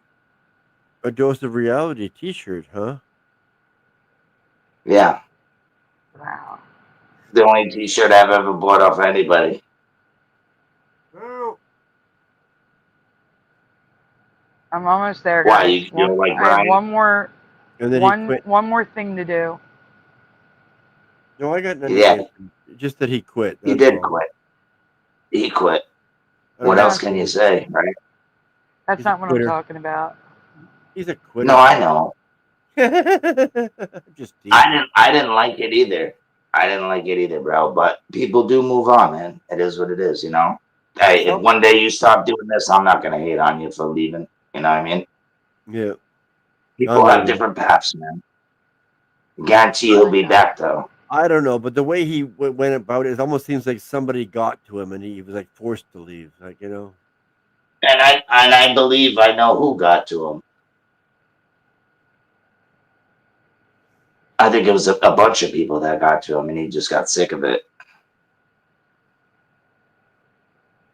a Dose of Reality t-shirt, huh? Yeah. Wow. The only t-shirt I've ever bought off anybody. Oh. I'm almost there, Why, guys. you don't like I have Brian? one more And then he quit. one more thing to do. No, I got nothing. Yeah. against him. Just that he quit. He that's did all. quit. He quit. I don't What know. else can you say, right? That's He's a not what I'm quitter. talking about. He's a quitter. No, I know. Just I didn't like it either. I didn't like it either, bro. But people do move on, man. It is what it is, you know. Hey, if one day you stop doing this, I'm not gonna hate on you for leaving. You know what I mean? Yeah. People have different paths, man. Guarantee he'll be back though. I don't know, but the way he went about it, it almost seems like somebody got to him and he was like forced to leave. Like, you know. And I believe I know who got to him. I think it was a bunch of people that got to him, and he just got sick of it.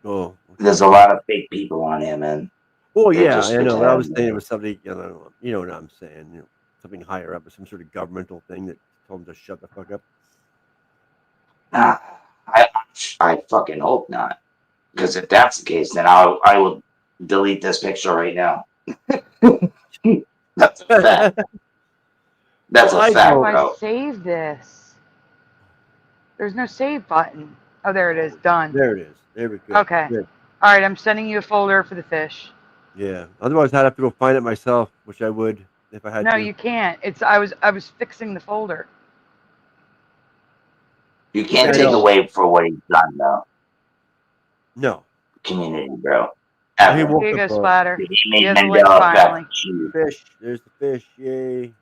Oh. Okay. There's a lot of fake people on him, and oh yeah, I know. I was saying it was somebody. You know what I'm saying. You know, something higher up, some sort of governmental thing that told him to shut the fuck up. I fucking hope not. Because if that's the case, then I will delete this picture right now. That's a fact. That's a fact, How do I bro. save this? There's no save button. Oh, there it is. Done. There it is. There we go. Okay. Good. All right, I'm sending you a folder for the fish. Yeah. Otherwise, I'd have to go find it myself, which I would if I had to. No, you can't. I was fixing the folder. You can't take away for what he's done, though. No. Community, bro. He Here woke you go, up, Splatter. He You made have the link Mandela finally. effect. Fish. There's the fish. Yay.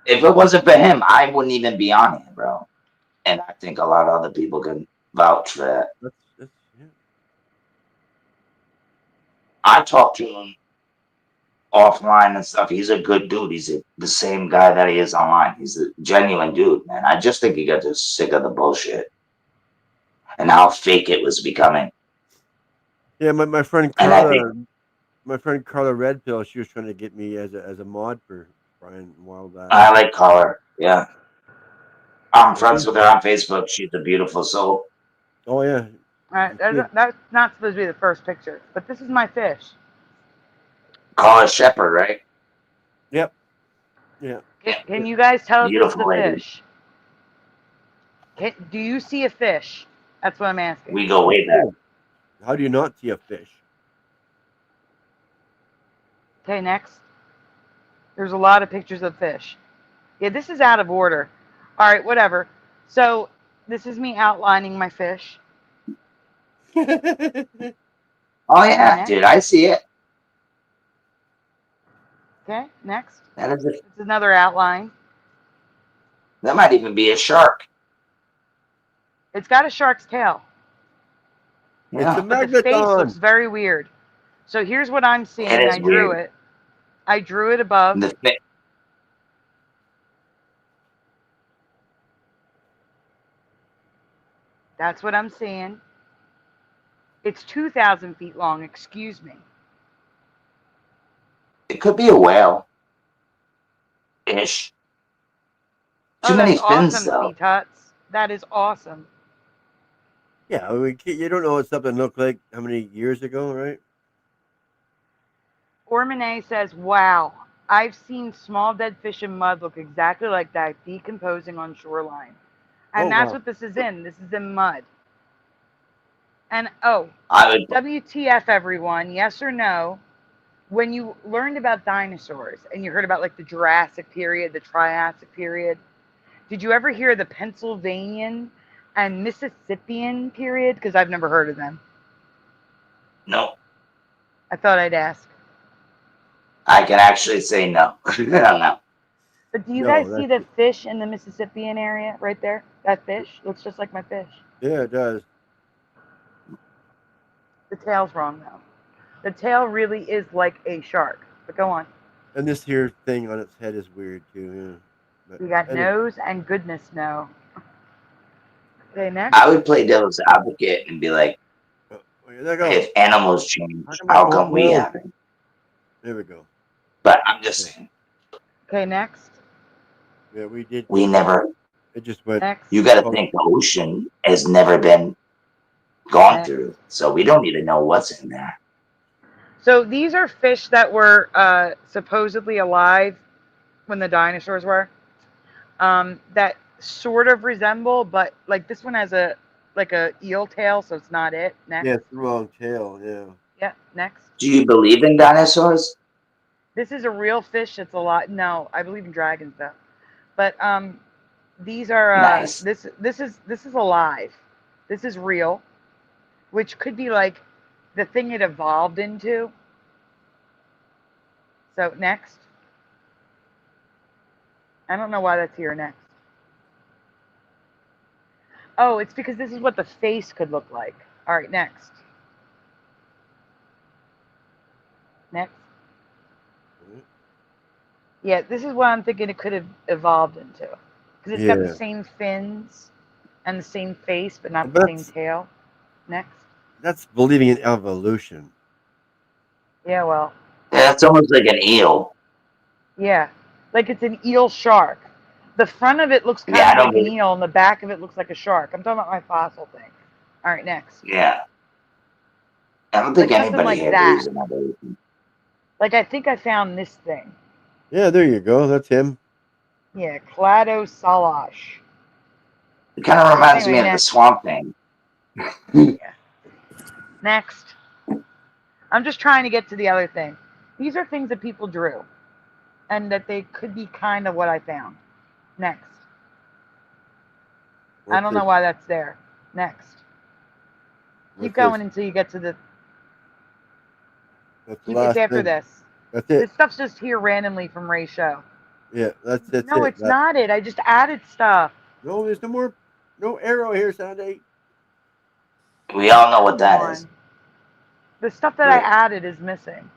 If it wasn't for him, I wouldn't even be on here, bro. And I think a lot of other people can vouch for that. Yeah. I talked to him offline and stuff. He's a good dude. He's the same guy that he is online. He's a genuine dude, man. I just think he got just sick of the bullshit and how fake it was becoming. Yeah, my friend Carla, Red Pill, she was trying to get me as a mod for Brian a while back. I like Carla. Yeah, I'm friends with her on Facebook. She's a beautiful soul. Oh yeah. All right, that's not supposed to be the first picture, but this is my fish. Carla Shepherd, right? Yep. Yeah. Can you guys tell if this is a lady. fish? Do you see a fish? That's what I'm asking. We go way back. How do you not see a fish? Okay, next. There's a lot of pictures of fish. Yeah, this is out of order. All right, whatever. So this is me outlining my fish. Oh yeah, dude, I see it. Okay, next. That is it. It's another outline. That might even be a shark. It's got a shark's tail. Yeah. It's a But the face magneton. looks very weird. So here's what I'm seeing. It is I drew weird. it. I drew it above. That's what I'm seeing. It's 2,000 feet long. Excuse me. It could be a whale. Ish. Too many that's fins, awesome, though. Tots. That is awesome. Yeah, you don't know what something looked like how many years ago, right? Ormane says, wow, I've seen small dead fish in mud look exactly like that, decomposing on shoreline. And that's what this is in. This is in mud. And, WTF, everyone, yes or no, when you learned about dinosaurs and you heard about, like, the Jurassic period, the Triassic period, did you ever hear the Pennsylvanian and Mississippian period? Because I've never heard of them. No. I thought I'd ask. I can actually say no. I don't know. But do you guys see the fish in the Mississippian area right there? That fish looks just like my fish. Yeah, it does. The tail's wrong, though. The tail really is like a shark. But go on. And this here thing on its head is weird, too. Yeah. We got nose and goodness no. Okay, next. I would play devil's advocate and be like, if animals change, how come we haven't? There we go. But I'm just saying. Okay, next. Yeah, we did. We never. It just went. Next. You got to think the ocean has never been gone through, so we don't even know what's in there. So these are fish that were supposedly alive when the dinosaurs were. That sort of resemble, but like this one has a eel tail, so it's not it. Next. Yeah, it's the wrong tail. Yeah. Yeah. Next. Do you believe in dinosaurs? This is a real fish. It's a lot. No, I believe in dragons though. But these are Nice. this is alive. This is real, which could be like the thing it evolved into. So next. I don't know why that's here next. Oh, it's because this is what the face could look like. All right, next. Next. Yeah, this is what I'm thinking it could have evolved into. Because it's got the Yeah. same fins and the same face, but not But the same tail. Next. That's believing in evolution. Yeah, well, Yeah, it's almost like an eel. yeah. Like it's an eel shark. The front of it looks kind Yeah, I of don't like an believe. eel, and the back of it looks like a shark. I'm talking about my fossil thing. All right, next. Yeah, I don't think Like something anybody like here that. believes in evolution. Like I think I found this thing. Yeah, there you go. That's him. Yeah, Cladosalash. It kind of reminds Anyway, me of the next. Swamp Thing. Yeah. Next. I'm just trying to get to the other thing. These are things that people drew, and that they could be kind of what I found. Next. I don't know why that's there. Next. Keep going until you get to the. That's the It's last after thing. this. That's it. This stuff's just here randomly from Ray's show. Yeah, that's No, it. it's not it. I just added stuff. No, there's no more. No arrow here, Sunday. We all know what Come that is. on. The stuff that I added is missing.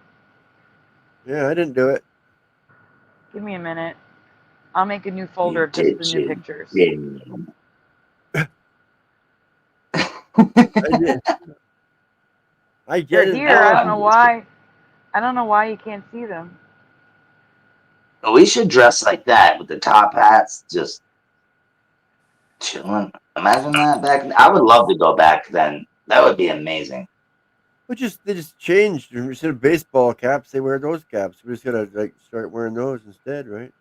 Yeah, I didn't do it. Give me a minute. I'll make a new folder You of just did, the new you pictures. did. I did. I They're did. here. I don't know why. I don't know why you can't see them. We should dress like that with the top hats, just chilling. Imagine that back then. I would love to go back then. That would be amazing. They just changed. Instead of baseball caps, they wear those caps. We just gotta like start wearing those instead, right?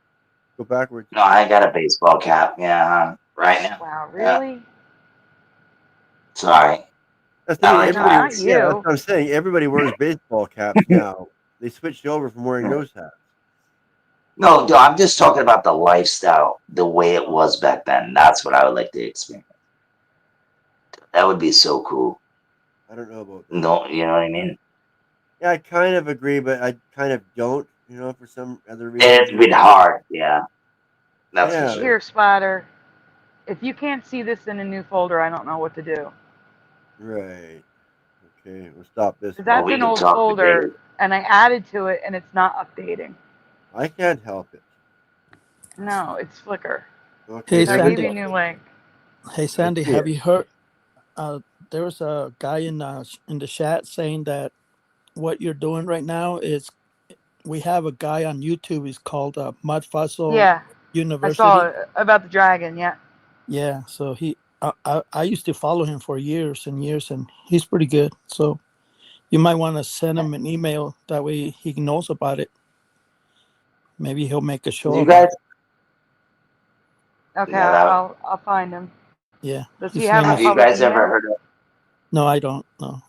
Go backwards. No, I got a baseball cap. Yeah, right now. Wow, really? Sorry. That's the thing. Not like No, Everybody. not pirates. you. Yeah, that's what I'm saying. Everybody wears baseball caps now. They switched over from wearing those hats. No, I'm just talking about the lifestyle, the way it was back then. That's what I would like to experience. That would be so cool. I don't know about that. No, you know what I mean? Yeah, I kind of agree, but I kind of don't. You know, for some other reason. It's been hard. Yeah, that's Yeah. for sure. Here, Splatter. If you can't see this in a new folder, I don't know what to do. Right. Okay, we'll stop this. 'Cause Well, that's we an can old talk folder, today. and I added to it, and it's not updating. I can't help it. No, it's Flickr. Okay, Hey, So I there we gave you a Sandy. new link. Hey, Sandy, see have it. you heard? There was a guy in the chat saying that what you're doing right now is we have a guy on YouTube. He's called Mud Fossil Yeah, I University. saw it about the dragon. Yeah. Yeah, so I used to follow him for years and years, and he's pretty good. So you might want to send him an email. That way he knows about it. Maybe he'll make a show You about guys, it. Okay, yeah, that, I'll find him. Yeah. Does he his have name a have is- you public guys ever email? heard of? No, I don't. No.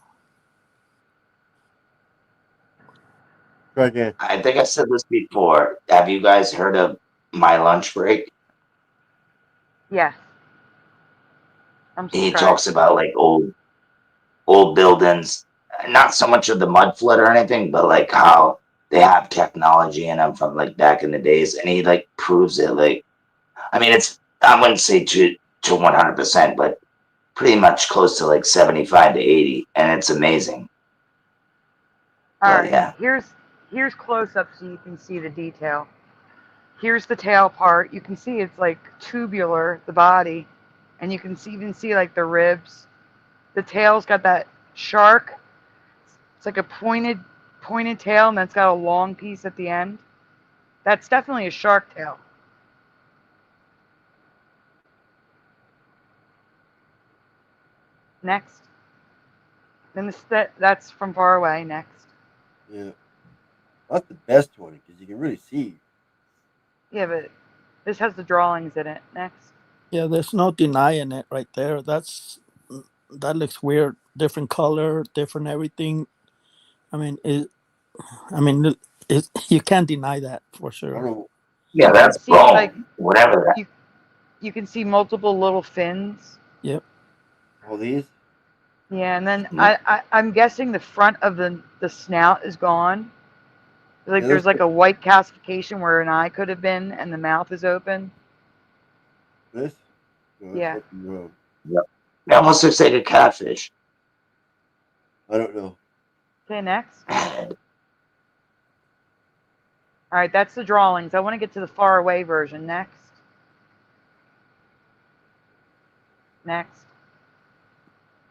Try again. I think I said this before. Have you guys heard of My Lunch Break? Yes. I'm He subscribed. talks about like old buildings, not so much of the mud flood or anything, but like how they have technology in them from like back in the days, and he like proves it. Like, I mean, it's I wouldn't say to 100%, but pretty much close to like 75 to 80, and it's amazing. All But right. yeah, Here's close up so you can see the detail. Here's the tail part. You can see it's like tubular, the body, and you can even see like the ribs. The tail's got that shark. It's like a pointed tail, and that's got a long piece at the end. That's definitely a shark tail. Next. Then that's from far away. Next. Yeah, that's the best one because you can really see. Yeah, but this has the drawings in it. Next. Yeah, there's no denying it right there. That looks weird. Different color, different everything. I mean, I mean, you can't deny that for I don't sure. know. Yeah, You that's can see like bone. Whatever that. you can see multiple little fins. Yep. All these. Yeah, and then Yep. I'm guessing the front of the snout is gone. Like Yeah, there's this like a white calcification where an eye could have been, and the mouth is open. this. No, that's Yeah. something wrong. Yep. It almost looks like a catfish. I don't know. Okay, next. All right, that's the drawings. I want to get to the far away version. Next. Next.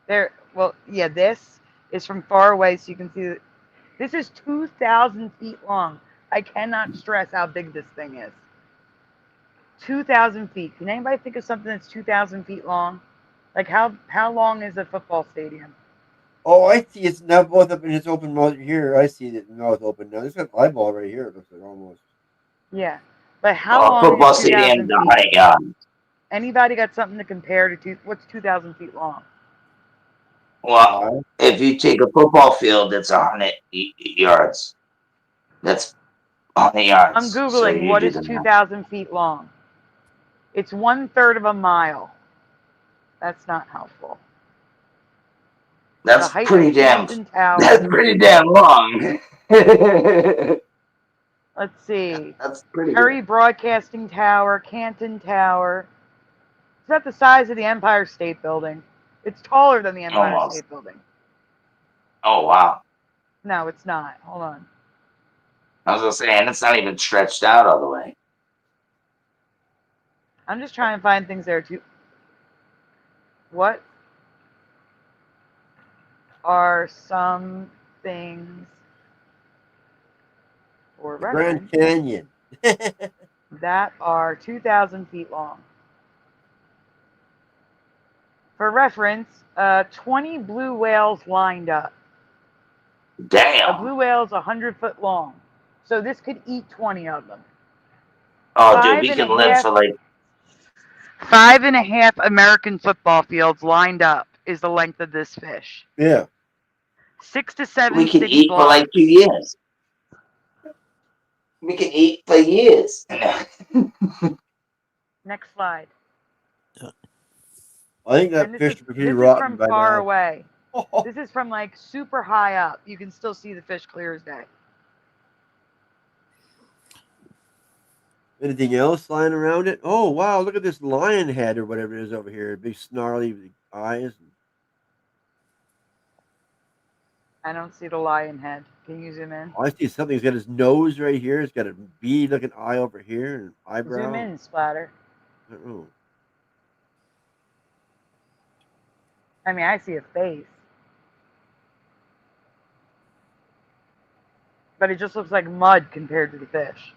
There. Well, yeah, this is from far away, so you can see that this is 2,000 feet long. I cannot stress how big this thing is. 2,000 feet. Can anybody think of something that's 2,000 feet long? Like how long is a football stadium? Oh, I see. It's now both up in its open mouth here. I see it mouth open now. There's an eyeball right here. It looks like almost. Yeah, but how Well, long football is 2,000 stadium, the feet? height, yeah. Anybody got something to compare to? What's 2,000 feet long? Well, if you take a football field, it's 100 yards. That's 100 yards. I'm So Googling you what do is the math. 2,000 feet long. It's 1/3 of a mile. That's not helpful. The That's height pretty of damn. Canton Tower. That's pretty damn long. Let's see. That's pretty Perry good. Broadcasting Tower, Canton Tower. It's about the size of the Empire State Building. It's taller than the Empire Almost. State Building. Oh wow. No, it's not. Hold on. I was gonna say, and it's not even stretched out all the way. I'm just trying to find things there too. What are some things for The Grand reference Canyon. that are 2,000 feet long? For reference, 20 blue whales lined up. A Damn. blue whale is 100 foot long, so this could eat 20 of them. Oh, dude, we can live for like. 5.5 American football fields lined up is the length of this fish. Yeah. 6 to 7 We can city eat for like blocks. 2 years. We can eat for years. Next slide. I think that And fish would be this is rotten from by far now. away. This is from like super high up. You can still see the fish clear as day. Anything else lying around it? Oh wow! Look at this lion head or whatever it is over here. Big snarly eyes. I don't see the lion head. Can you zoom in? Oh, I see something. He's got his nose right here. He's got a bead-looking eye over here and an eyebrow. Zoom in, Splatter. I don't know. I mean, I see a face. But it just looks like mud compared to the fish.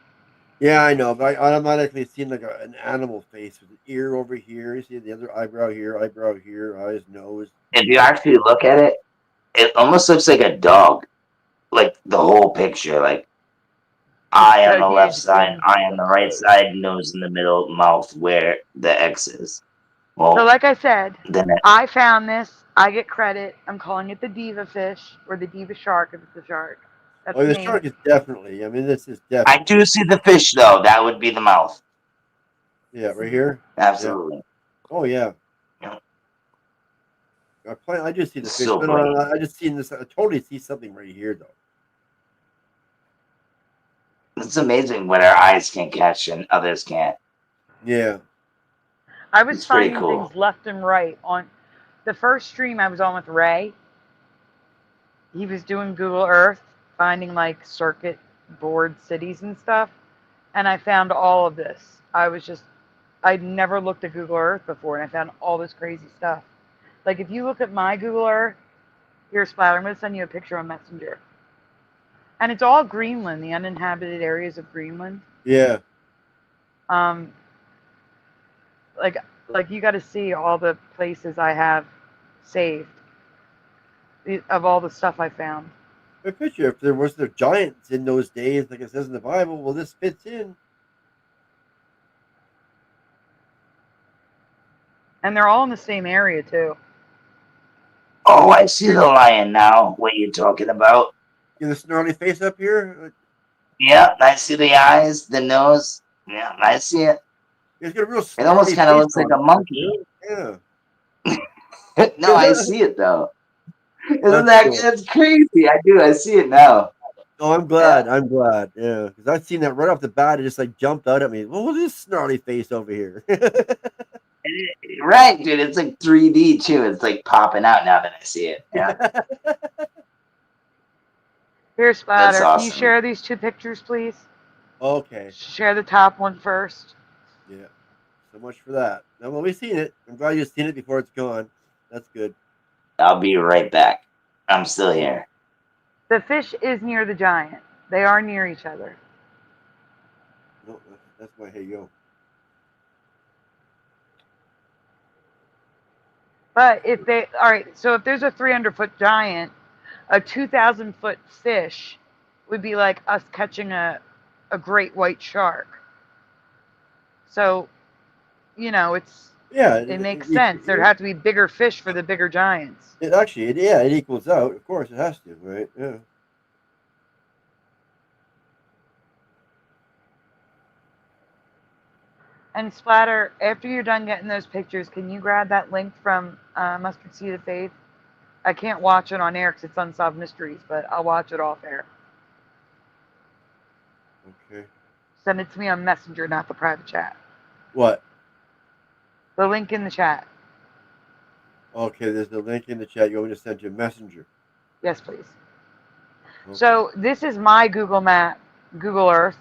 Yeah, I know, but I automatically seen like an animal face with an ear over here. You see the other eyebrow here, eyes, nose. If you actually look at it, it almost looks like a dog. Like the whole picture, like eye on the left side, eye on the right side, nose in the middle, mouth where the X is. Well, So like I said, then I found this. I get credit. I'm calling it the diva fish or the diva shark if it's a shark. That's Oh, the name. shark is definitely. I mean, this is I definitely. do see the fish though. That would be the mouth. Yeah, right here. Absolutely. Yeah. Oh yeah. Yeah. I just see the fish. So But bright. I just seen this. I totally see something right here though. It's amazing what our eyes can catch and others can't. Yeah. I was It's pretty finding cool. things left and right on the first stream I was on with Ray. He was doing Google Earth, finding like circuit board cities and stuff, and I found all of this. I'd never looked at Google Earth before, and I found all this crazy stuff. Like if you look at my Google Earth, here, Splatter, I'm going to send you a picture on Messenger. And it's all Greenland, the uninhabited areas of Greenland. Yeah. Like you got to see all the places I have saved of all the stuff I found. I picture if there was the giants in those days, like it says in the Bible, well, this fits in. And they're all in the same area too. Oh, I see the lion now. What you're talking about? Get the snarly face up here. Yeah, I see the eyes, the nose. Yeah, I see it. He's got a real It snarly almost kind of face looks like on a it, monkey. Yeah. No, I see it though. Isn't That's that cool. that's crazy? I do. I see it now. Oh, I'm Yeah. glad. I'm glad. Yeah, because I've seen that right off the bat. It just like jumped out at me. What was this snarly face over here? Right, dude. It's like 3D too. It's like popping out now that I see it. Yeah, Here, that's Splatter, can you awesome. share these two pictures, please? Okay. Share the top one first. Yeah. So much for that. Now, well, we've seen it. I'm glad you've seen it before it's gone. That's good. I'll be right back. I'm still here. The fish is near the giant. They are near each other. No, that's my hey yo. But if they, all right, so if there's a 300-foot giant, a 2,000-foot fish would be like us catching a great white shark. So, you know, Yeah, it makes sense. There'd have to be bigger fish for the bigger giants. It actually, it equals out. Of course, it has to, right? Yeah. And Splatter, after you're done getting those pictures, can you grab that link from Mustard Seed of Faith? I can't watch it on air because it's Unsolved Mysteries, but I'll watch it off air. Okay. Send it to me on Messenger, not the private chat. What? The link in the chat. Okay, there's the link in the chat. You want me to send you a messenger? Yes, please. Okay. So this is my Google map, Google Earth,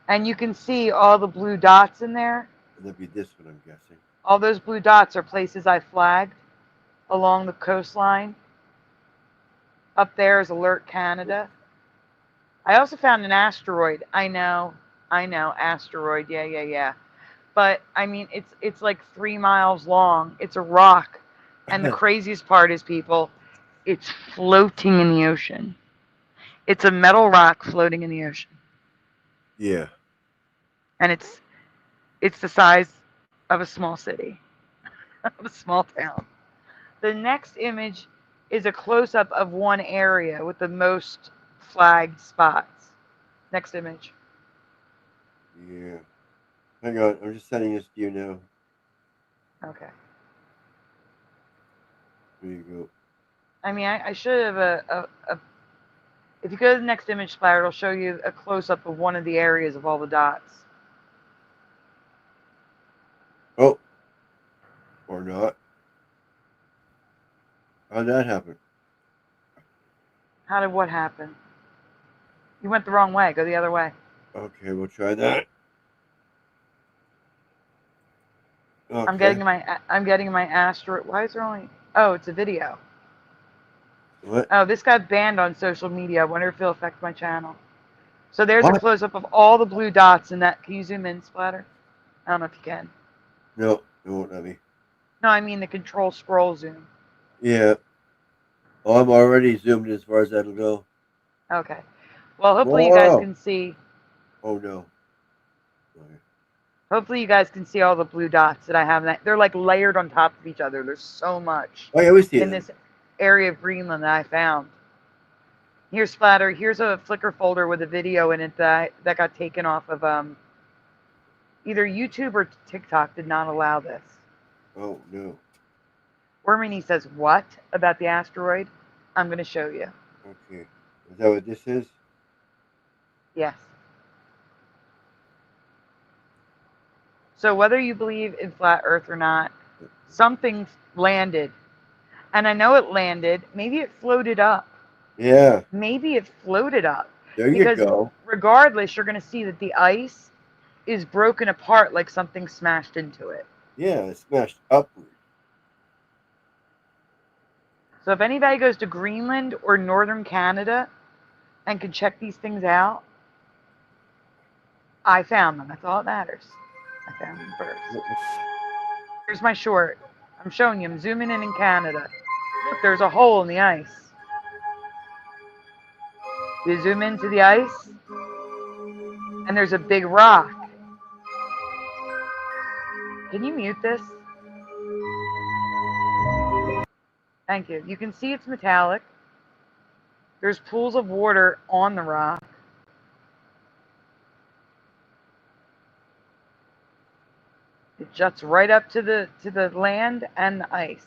and you can see all the blue dots in there. That'd be this one, I'm guessing. All those blue dots are places I flagged along the coastline. Up there is Alert Canada. I also found an asteroid. I know, asteroid. Yeah. But I mean, it's like 3 miles long. It's a rock, and the craziest part is, people, it's floating in the ocean. It's a metal rock floating in the ocean, Yeah. and it's the size of a small city, of a small town. The next image is a close-up of one area with the most flagged spots. Next image. Yeah. Hang on, I'm just sending this to you now. Okay. There you go. I mean, I should have a if you go to the next image, Splatter, it'll show you a close-up of one of the areas of all the dots. Oh. Or not. How'd that happen? How did what happen? You went the wrong way. Go the other way. Okay, we'll try that. Okay. I'm getting my asteroid. Why is there only? Oh, it's a video. What? Oh, this got banned on social media. I wonder if it'll affect my channel. So there's a What? close-up of all the blue dots in that. Can you zoom in, Splatter? I don't know if you can. No, it won't let me. No, I mean the control scroll zoom. Yeah. Oh, I'm already zoomed as far as that'll go. Okay. Well, hopefully you guys can see. Oh no. Okay. Hopefully you guys can see all the blue dots that I have. They're like layered on top of each other. There's so much Oh yeah, we see in them. this area of Greenland that I found. Here's Splatter. Here's a Flickr folder with a video in it that got taken off of either YouTube or TikTok. Did not allow this. Oh no. Wormini says what about the asteroid? I'm going to show you. Okay. Is that what this is? Yes. So whether you believe in flat Earth or not, something landed. And I know it landed. Maybe it floated up. Yeah. Maybe it floated up. There you Because go. regardless, you're going to see that the ice is broken apart like something smashed into it. Yeah, it smashed upward. So if anybody goes to Greenland or northern Canada and can check these things out, I found them. That's all that matters. I found them first. Here's my short. I'm showing you. I'm zooming in Canada. Look, there's a hole in the ice. You zoom into the ice, and there's a big rock. Can you mute this? Thank you. You can see it's metallic. There's pools of water on the rock. It juts right up to the land and the ice.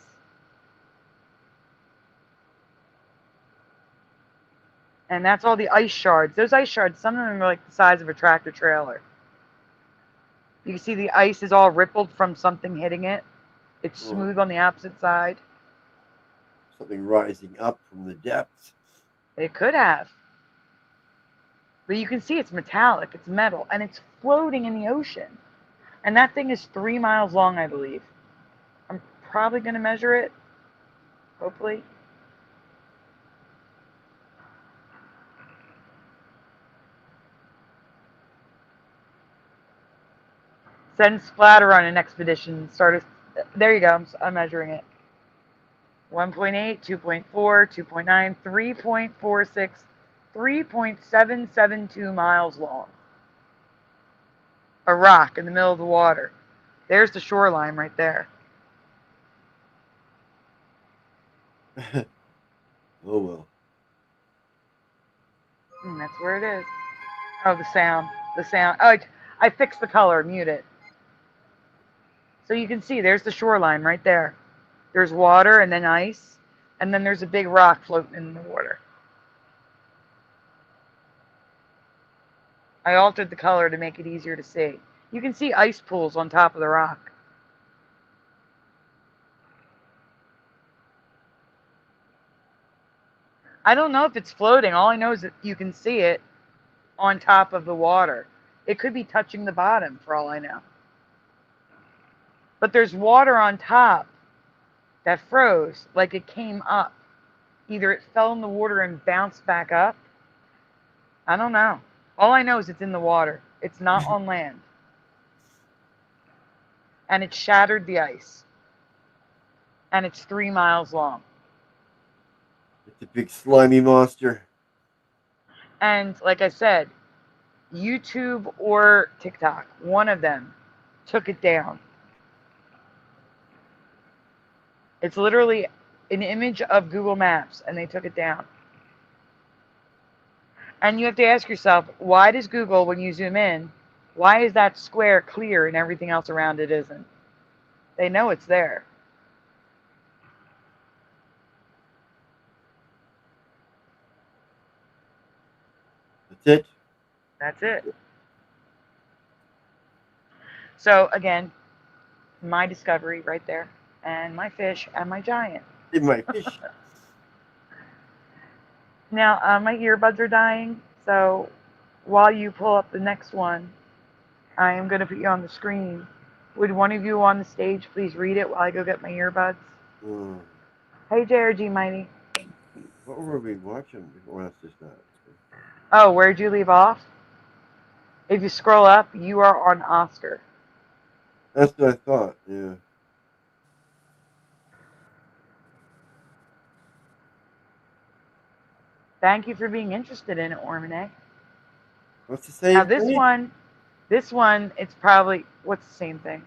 And that's all the ice shards. Those ice shards, some of them are like the size of a tractor trailer. You can see the ice is all rippled from something hitting it. It's smooth on the opposite side. Something rising up from the depths. It could have. But you can see it's metallic, it's metal, and it's floating in the ocean. And that thing is 3 miles long, I believe. I'm probably going to measure it, hopefully. Send Splatter on an expedition. There you go, I'm measuring it. 1.8, 2.4, 2.9, 3.46, 3.772 miles long. A rock in the middle of the water. There's the shoreline right there. Oh well. And that's where it is. Oh, the sound. The sound. Oh, I fixed the color. Mute it. So you can see there's the shoreline right there. There's water and then ice. And then there's a big rock floating in the water. I altered the color to make it easier to see. You can see ice pools on top of the rock. I don't know if it's floating. All I know is that you can see it on top of the water. It could be touching the bottom for all I know. But there's water on top that froze like it came up. Either it fell in the water and bounced back up. I don't know. All I know is it's in the water. It's not on land. And it shattered the ice. And it's 3 miles long. It's a big slimy monster. And like I said, YouTube or TikTok, one of them took it down. It's literally an image of Google Maps, and they took it down. And you have to ask yourself, why does Google, when you zoom in, why is that square clear and everything else around it isn't? They know it's there. That's it? That's it. So again, my discovery right there, and my fish, and my giant. In my fish. Now, my earbuds are dying, so while you pull up the next one, I am going to put you on the screen. Would one of you on the stage please read it while I go get my earbuds? Hey, JRG Mighty. What were we watching before? That's just that. Oh, where'd you leave off? If you scroll up, you are on Oscar. That's what I thought, yeah. Thank you for being interested in it, Ormone. What's the same Now this thing? one, it's probably, what's the same thing?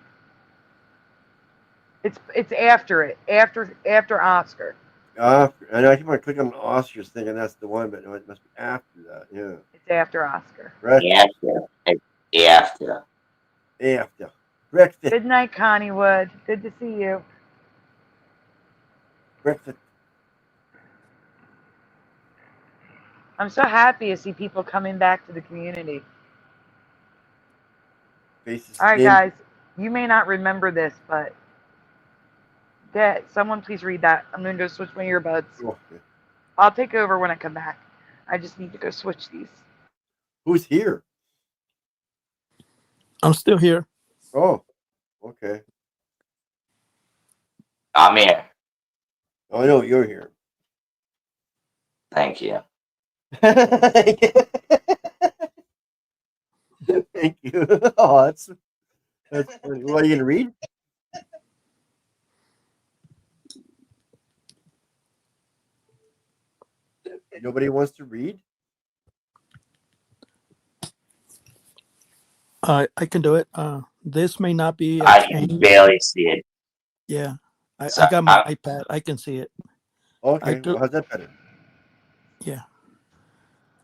It's after it, after Oscar. And I keep on clicking on Oscars thinking that's the one, but no, it must be after that, yeah. It's after Oscar. Right. After. After. Breakfast. Good night, Connie Wood. Good to see you. Breakfast. I'm so happy to see people coming back to the community. Faces. All right, guys. You may not remember this, but someone please read that. I'm going to go switch my earbuds. Oh, yeah. I'll take over when I come back. I just need to go switch these. Who's here? I'm still here. Oh, okay. I'm here. Oh, I know you're here. Thank you. Thank you. Oh, that's funny. What are you gonna read? Nobody wants to read? I can do it. This may not be. I can barely see it. Yeah, I So, got my iPad. I can see it. Okay, well, how's that better? Yeah.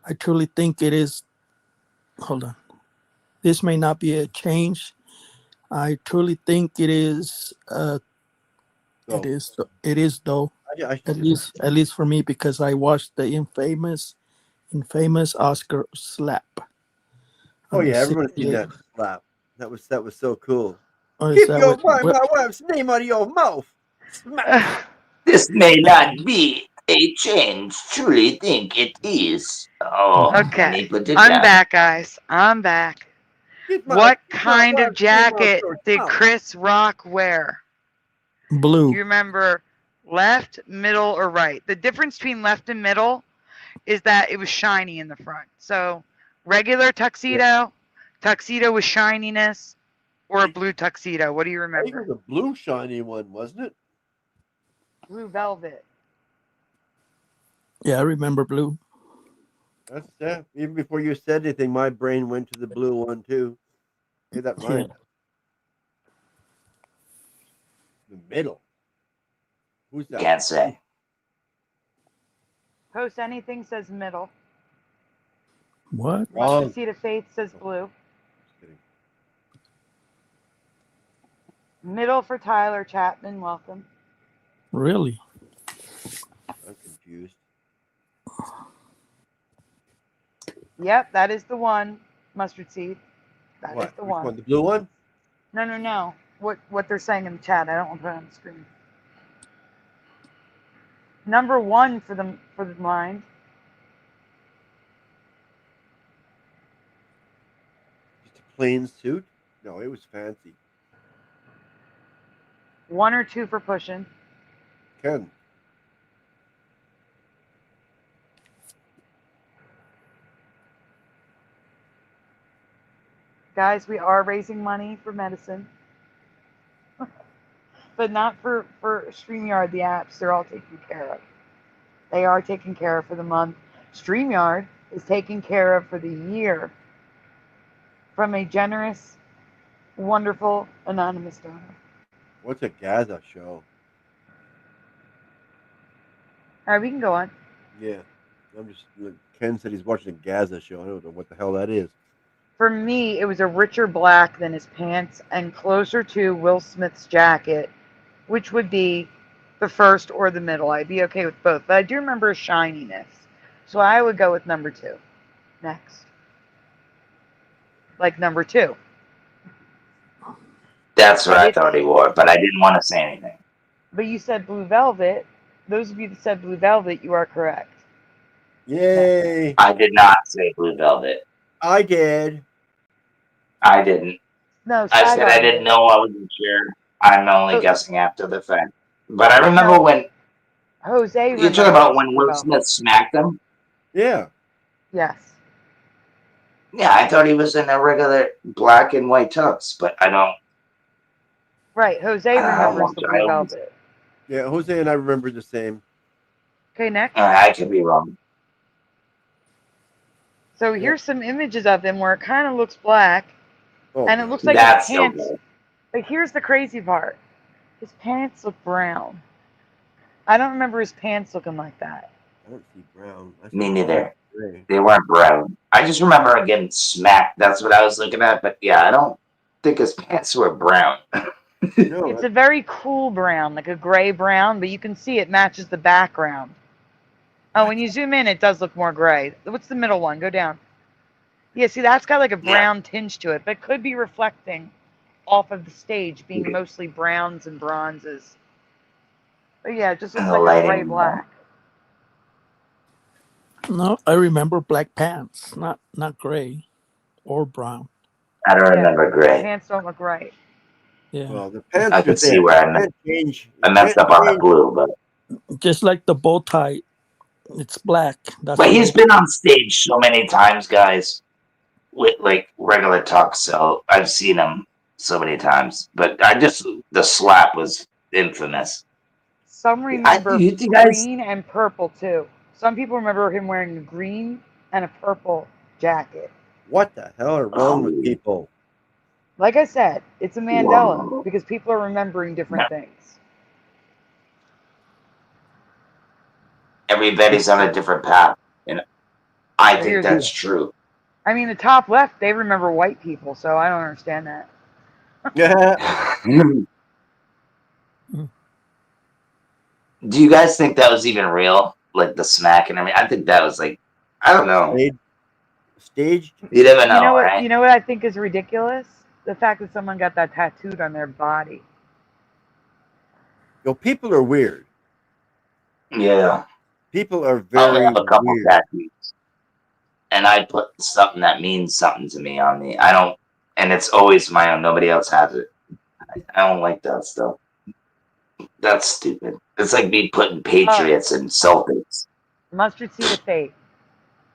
I truly think it is. Hold on. This may not be a change. I truly think it is. So, It is though. I should just, At least for me, because I watched the infamous Oscar slap. oh on the yeah, everyone's seen 68. that slap. That was so cool. Oh, is Keep that your what? my wife's name out of your mouth. Smack. This may not be a change. Truly think it is. Oh, and Okay, he put it I'm down. back, guys. I'm back. Get What get my kind of wife's name out jacket your did mouth. Chris Rock wear? Do Blue. you remember left, middle, or right? The difference between left and middle is that it was shiny in the front. So regular tuxedo, tuxedo with shininess, or a blue tuxedo. What do you I think it remember? was a blue shiny one, wasn't it? Blue velvet. Yeah, I remember blue. That's that. Even before you said anything, my brain went to the blue one too. Hey, that Yeah. mine. The middle. Who's that? Can't say. Post anything says middle. What? Wrong. MAMACITA Faith says blue. Just kidding. Middle for Tyler Chapman. Welcome. Really? I'm confused. Yep, that is the one. Mustard seed. That is What? the Which one. one? The blue one? No. What they're saying in the chat. I don't want to put it on the screen. Number one for the mind. Just a plain suit? No, it was fancy. 1 or 2 for pushing. Ken. Guys, we are raising money for medicine. But not for Streamyard, the apps. They're all taken care of. They are taken care of for the month. Streamyard is taken care of for the year from a generous, wonderful, anonymous donor. What's a Gaza show? All right, we can go on. Yeah. Ken said he's watching a Gaza show. I don't know what the hell that is. For me, it was a richer black than his pants and closer to Will Smith's jacket, which would be the first or the middle. I'd be okay with both. But I do remember shininess. So I would go with number 2. Next. Like number 2. That's what I thought he wore, but I didn't want to say anything. But you said blue velvet. Those of you that said blue velvet, you are correct. Yay! I did not say blue velvet. I did. I didn't. No, I said I didn't know. I wasn't sure. I'm only guessing after the fact. But I remember when Jose. you're talking about when Will Smith smacked him. Yeah. Yes. Yeah, I thought he was in a regular black and white tux, but I don't. Right. Jose remembers the blue velvet. Yeah, Jose and I remember the same. Okay, next. I could be wrong. So here's some images of him where it kind of looks black, and it looks like That's his pants. so good. But here's the crazy part: his pants look brown. I don't remember his pants looking like that. I don't see brown. Me neither. They weren't brown. I just remember him getting smacked. That's what I was looking at. But yeah, I don't think his pants were brown. No, It's a very cool brown, like a gray brown, but you can see it matches the background. Oh, when you zoom in, it does look more gray. What's the middle one? Go down. Yeah, see, that's got like a brown tinge to it, but it could be reflecting off of the stage, being mostly browns and bronzes. But yeah, it just looks like a gray black. No, I remember black pants, not gray or brown. I don't remember gray. The pants don't look right. Yeah. Well, the pants I can see where I messed up on the blue, but just like the bow tie, it's black. That's but he's been on stage so many times, guys, with like regular tux. So I've seen him so many times. But the slap was infamous. Some remember green and purple too. Some people remember him wearing a green and a purple jacket. What the hell are wrong with people? Like I said, it's a Mandela because people are remembering different things. Everybody's on a different path. You know? I So think here's that's true. I mean, the top left, they remember white people, so I don't understand that. Yeah. Do you guys think that was even real? Like the smack and everything? I think that was like, I don't know. Staged. You never know, right? You know what I think is ridiculous? The fact that someone got that tattooed on their body. Yo, people are weird. Yeah. People are I only very have a couple weird. tattoos. And I put something that means something to me on me. I don't, and it's always my own. Nobody else has it. I don't like that stuff. That's stupid. It's like me putting Patriots and Celtics. Mustard seed of fate.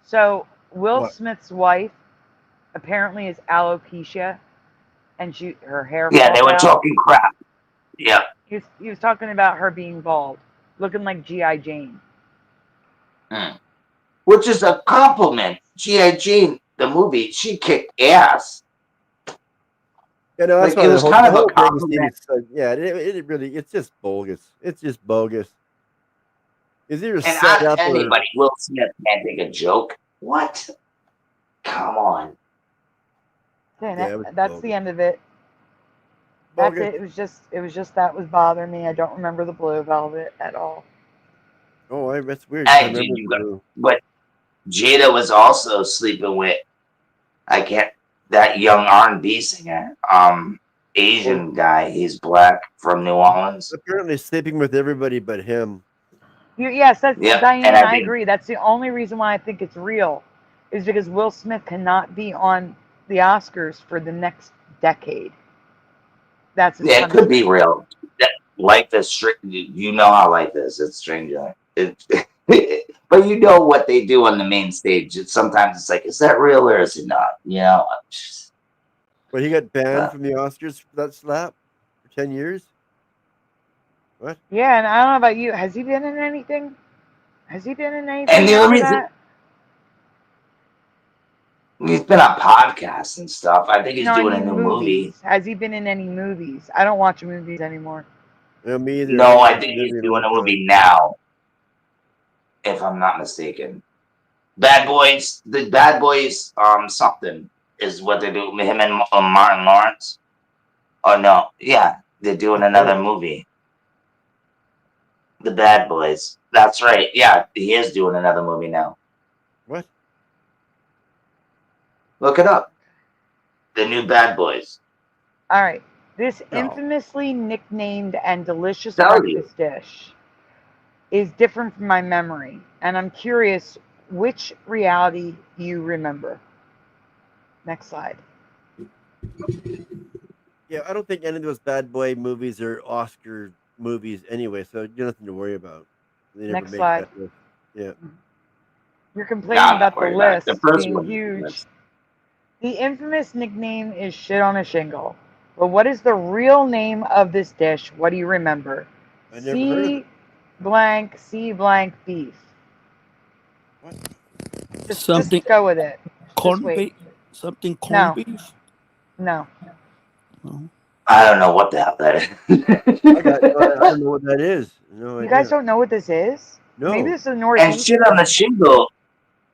So Will What? Smith's wife apparently is alopecia, and her hair. Yeah, they falls were out. talking crap. Yeah. He was talking about her being bald, looking like G.I. Jane. Which is a compliment. G.I. Jane, the movie, she kicked ass. Yeah, no, that's Like, why it was the kind of whole a thing compliment. seems yeah, it really, it's just bogus. It's just bogus. Is either And set up or anybody, Will Smith can't take a joke. What? Come on. Yeah, it was that's bogus. the end of it. That's Bogus. it. It was just that was bothering me. I don't remember the blue velvet at all. Oh, that's weird. Hey, I dude, remember but Jada was also sleeping with, that young R&B singer, Asian guy. He's black from New Orleans. apparently sleeping with everybody but him. Yes, that's Yep, Diane. and I agree. That's the only reason why I think it's real, is because Will Smith cannot be on the Oscars for the next decade. That's his it could be punishment. real. Life is strange. You know how life is. It's stranger. But you know what they do on the main stage. Sometimes it's like, is that real or is it not? You know. But he got banned from the Oscars for that slap for 10 years. What? Yeah, and I don't know about you. Has he been in anything? Has he been in anything And the after only reason that? he's been on podcasts and stuff. I think he's No, I doing a mean new movies. movie. Has he been in any movies? I don't watch movies anymore. Yeah, me either. No, I haven't think watched he's in a doing long a movie time. now, if I'm not mistaken. Bad Boys, the Bad Boys, something is what they're doing. Him and Martin Lawrence. Oh no, yeah, they're doing another movie. The Bad Boys. That's right. Yeah, he is doing another movie now. What? Look it up. The new Bad Boys. All right. This No. infamously nicknamed and delicious Tell you. breakfast dish is different from my memory, and I'm curious which reality you remember. Next slide. Yeah, I don't think any of those bad boy movies are Oscar movies anyway, so you have nothing to worry about. They never Next make slide. that list. Yeah. You're complaining I'm not about the worried about it. list The first being one. huge. The infamous nickname is shit on a shingle. But what is the real name of this dish? What do you remember? I never heard of it. C blank beef. What? Something Just go with it. corned wait. beef. Something corned No. beef. No. No. I don't know what the hell that is. I don't know what that is. No You idea. guys don't know what this is? No. Maybe this is a And Northeast. shit on the shingle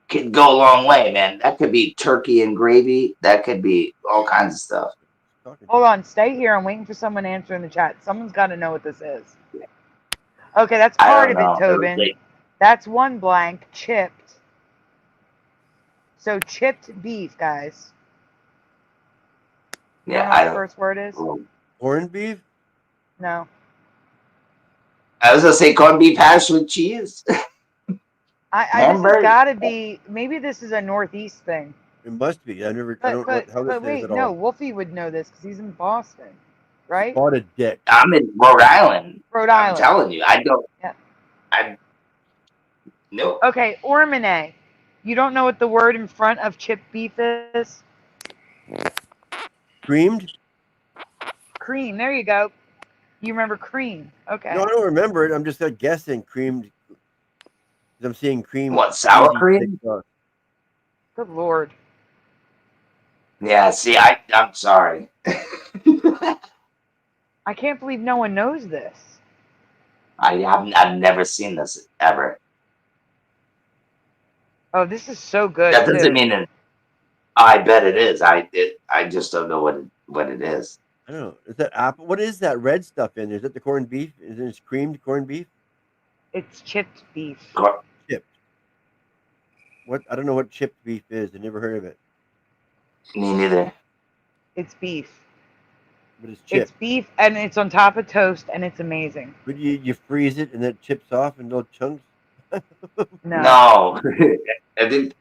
can go a long way, man. That could be turkey and gravy. That could be all kinds of stuff. Hold on, stay here. I'm waiting for someone to answer in the chat. Someone's got to know what this is. Okay, that's I part don't of it, know. Tobin. That's one blank, chipped. So chipped beef, guys. You Yeah, don't know what the first word is? Corned beef? No. I was gonna say corned beef hash with cheese. This has got to be, maybe this is a Northeast thing. It must be. I don't know how this is at all. No, Wolfie would know this because he's in Boston, right? Spotted dick. I'm in Rhode Island. Rhode Island. I'm telling you, I don't. Yeah. No. Okay, Ormone. You don't know what the word in front of chipped beef is? Creamed? Cream. There you go. You remember cream. Okay. No, I don't remember it. I'm just guessing creamed. I'm seeing cream. What, sour cream? Good Lord. Yeah, see, I'm sorry. I can't believe no one knows this. I've never seen this ever. Oh, this is so good That doesn't too. mean that. I bet it is. I just don't know what it is. I don't know. Is that apple? What is that red stuff in there? Is it the corned beef? Is it creamed corned beef? It's chipped beef. Chipped. What? I don't know what chipped beef is. I never heard of it. Me neither. It's beef. But it's chipped. It's beef, and it's on top of toast, and it's amazing. But you freeze it and then it chips off in little chunks. No. I think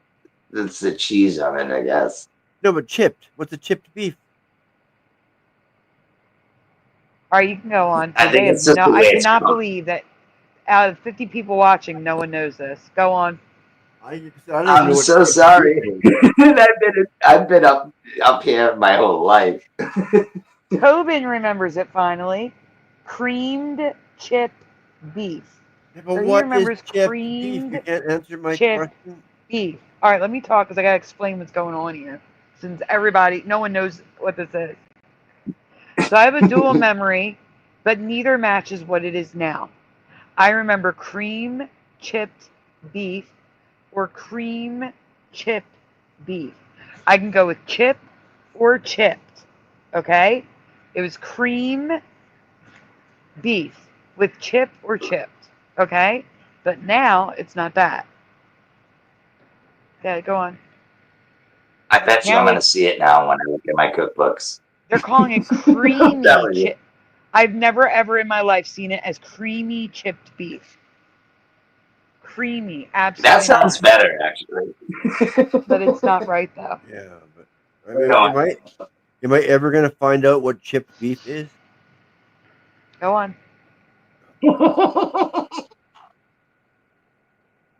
it's the cheese on it, I guess. No, but chipped. What's a chipped beef? All right, you can go on. I think it's just the way I it's cannot cooked. believe that out of 50 people watching, no one knows this. Go on. I don't even I'm know what so chipped sorry. beef is. I've been up here my whole life. Tobin remembers it finally. Creamed chipped beef. Yeah, So but he what is remembers chipped beef? creamed You can't answer my chipped question. beef. All right, let me talk because I got to explain what's going on here. Since no one knows what this is. So I have a dual memory, but neither matches what it is now. I remember cream chipped beef or cream chipped beef. I can go with chip or chipped. Okay? It was cream beef with chip or chipped. Okay? But now it's not that. Okay, go on. I bet you Now I'm going to it's- see it now when I look at my cookbooks. They're calling it creamy I'm telling you. chip. I've never ever in my life seen it as creamy chipped beef. Creamy, absolutely. That sounds not. better, actually. But it's not right though. Yeah, but I mean, No. am I ever gonna find out what chipped beef is? Go on.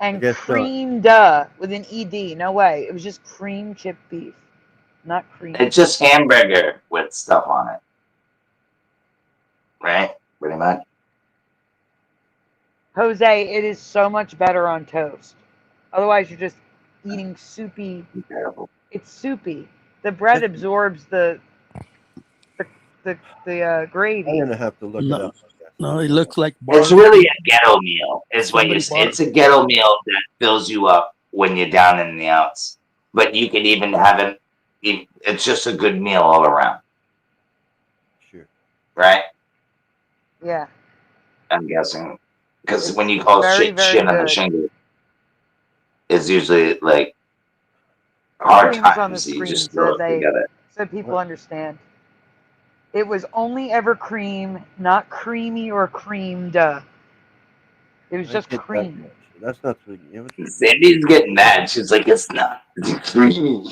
And guess not. creamed with an ED. No way. It was just cream chipped beef, not cream. It's just hamburger with stuff on it. Right? Pretty much. Jose, it is so much better on toast. Otherwise, you're just eating soupy. Terrible. It's soupy. The bread absorbs the I'm gravy. gonna have to look it up. I guess. No, it looks like It's really a ghetto meal, is what you're Somebody saying. It's a ghetto meal that fills you up when you're down in the outs. But you can even have it, it's just a good meal all around, Sure. right? Yeah. I'm guessing. Because It's when you call very, shit very shit on the good. shingle, it's usually like hard Cream's on the times. You screen just so throw it they together. so people understand. It was only ever cream, not creamy or creamed. It was I just get that cream. much. That's not sweet. Yeah, Sandy's getting mad. She's like, it's not. It's creamy.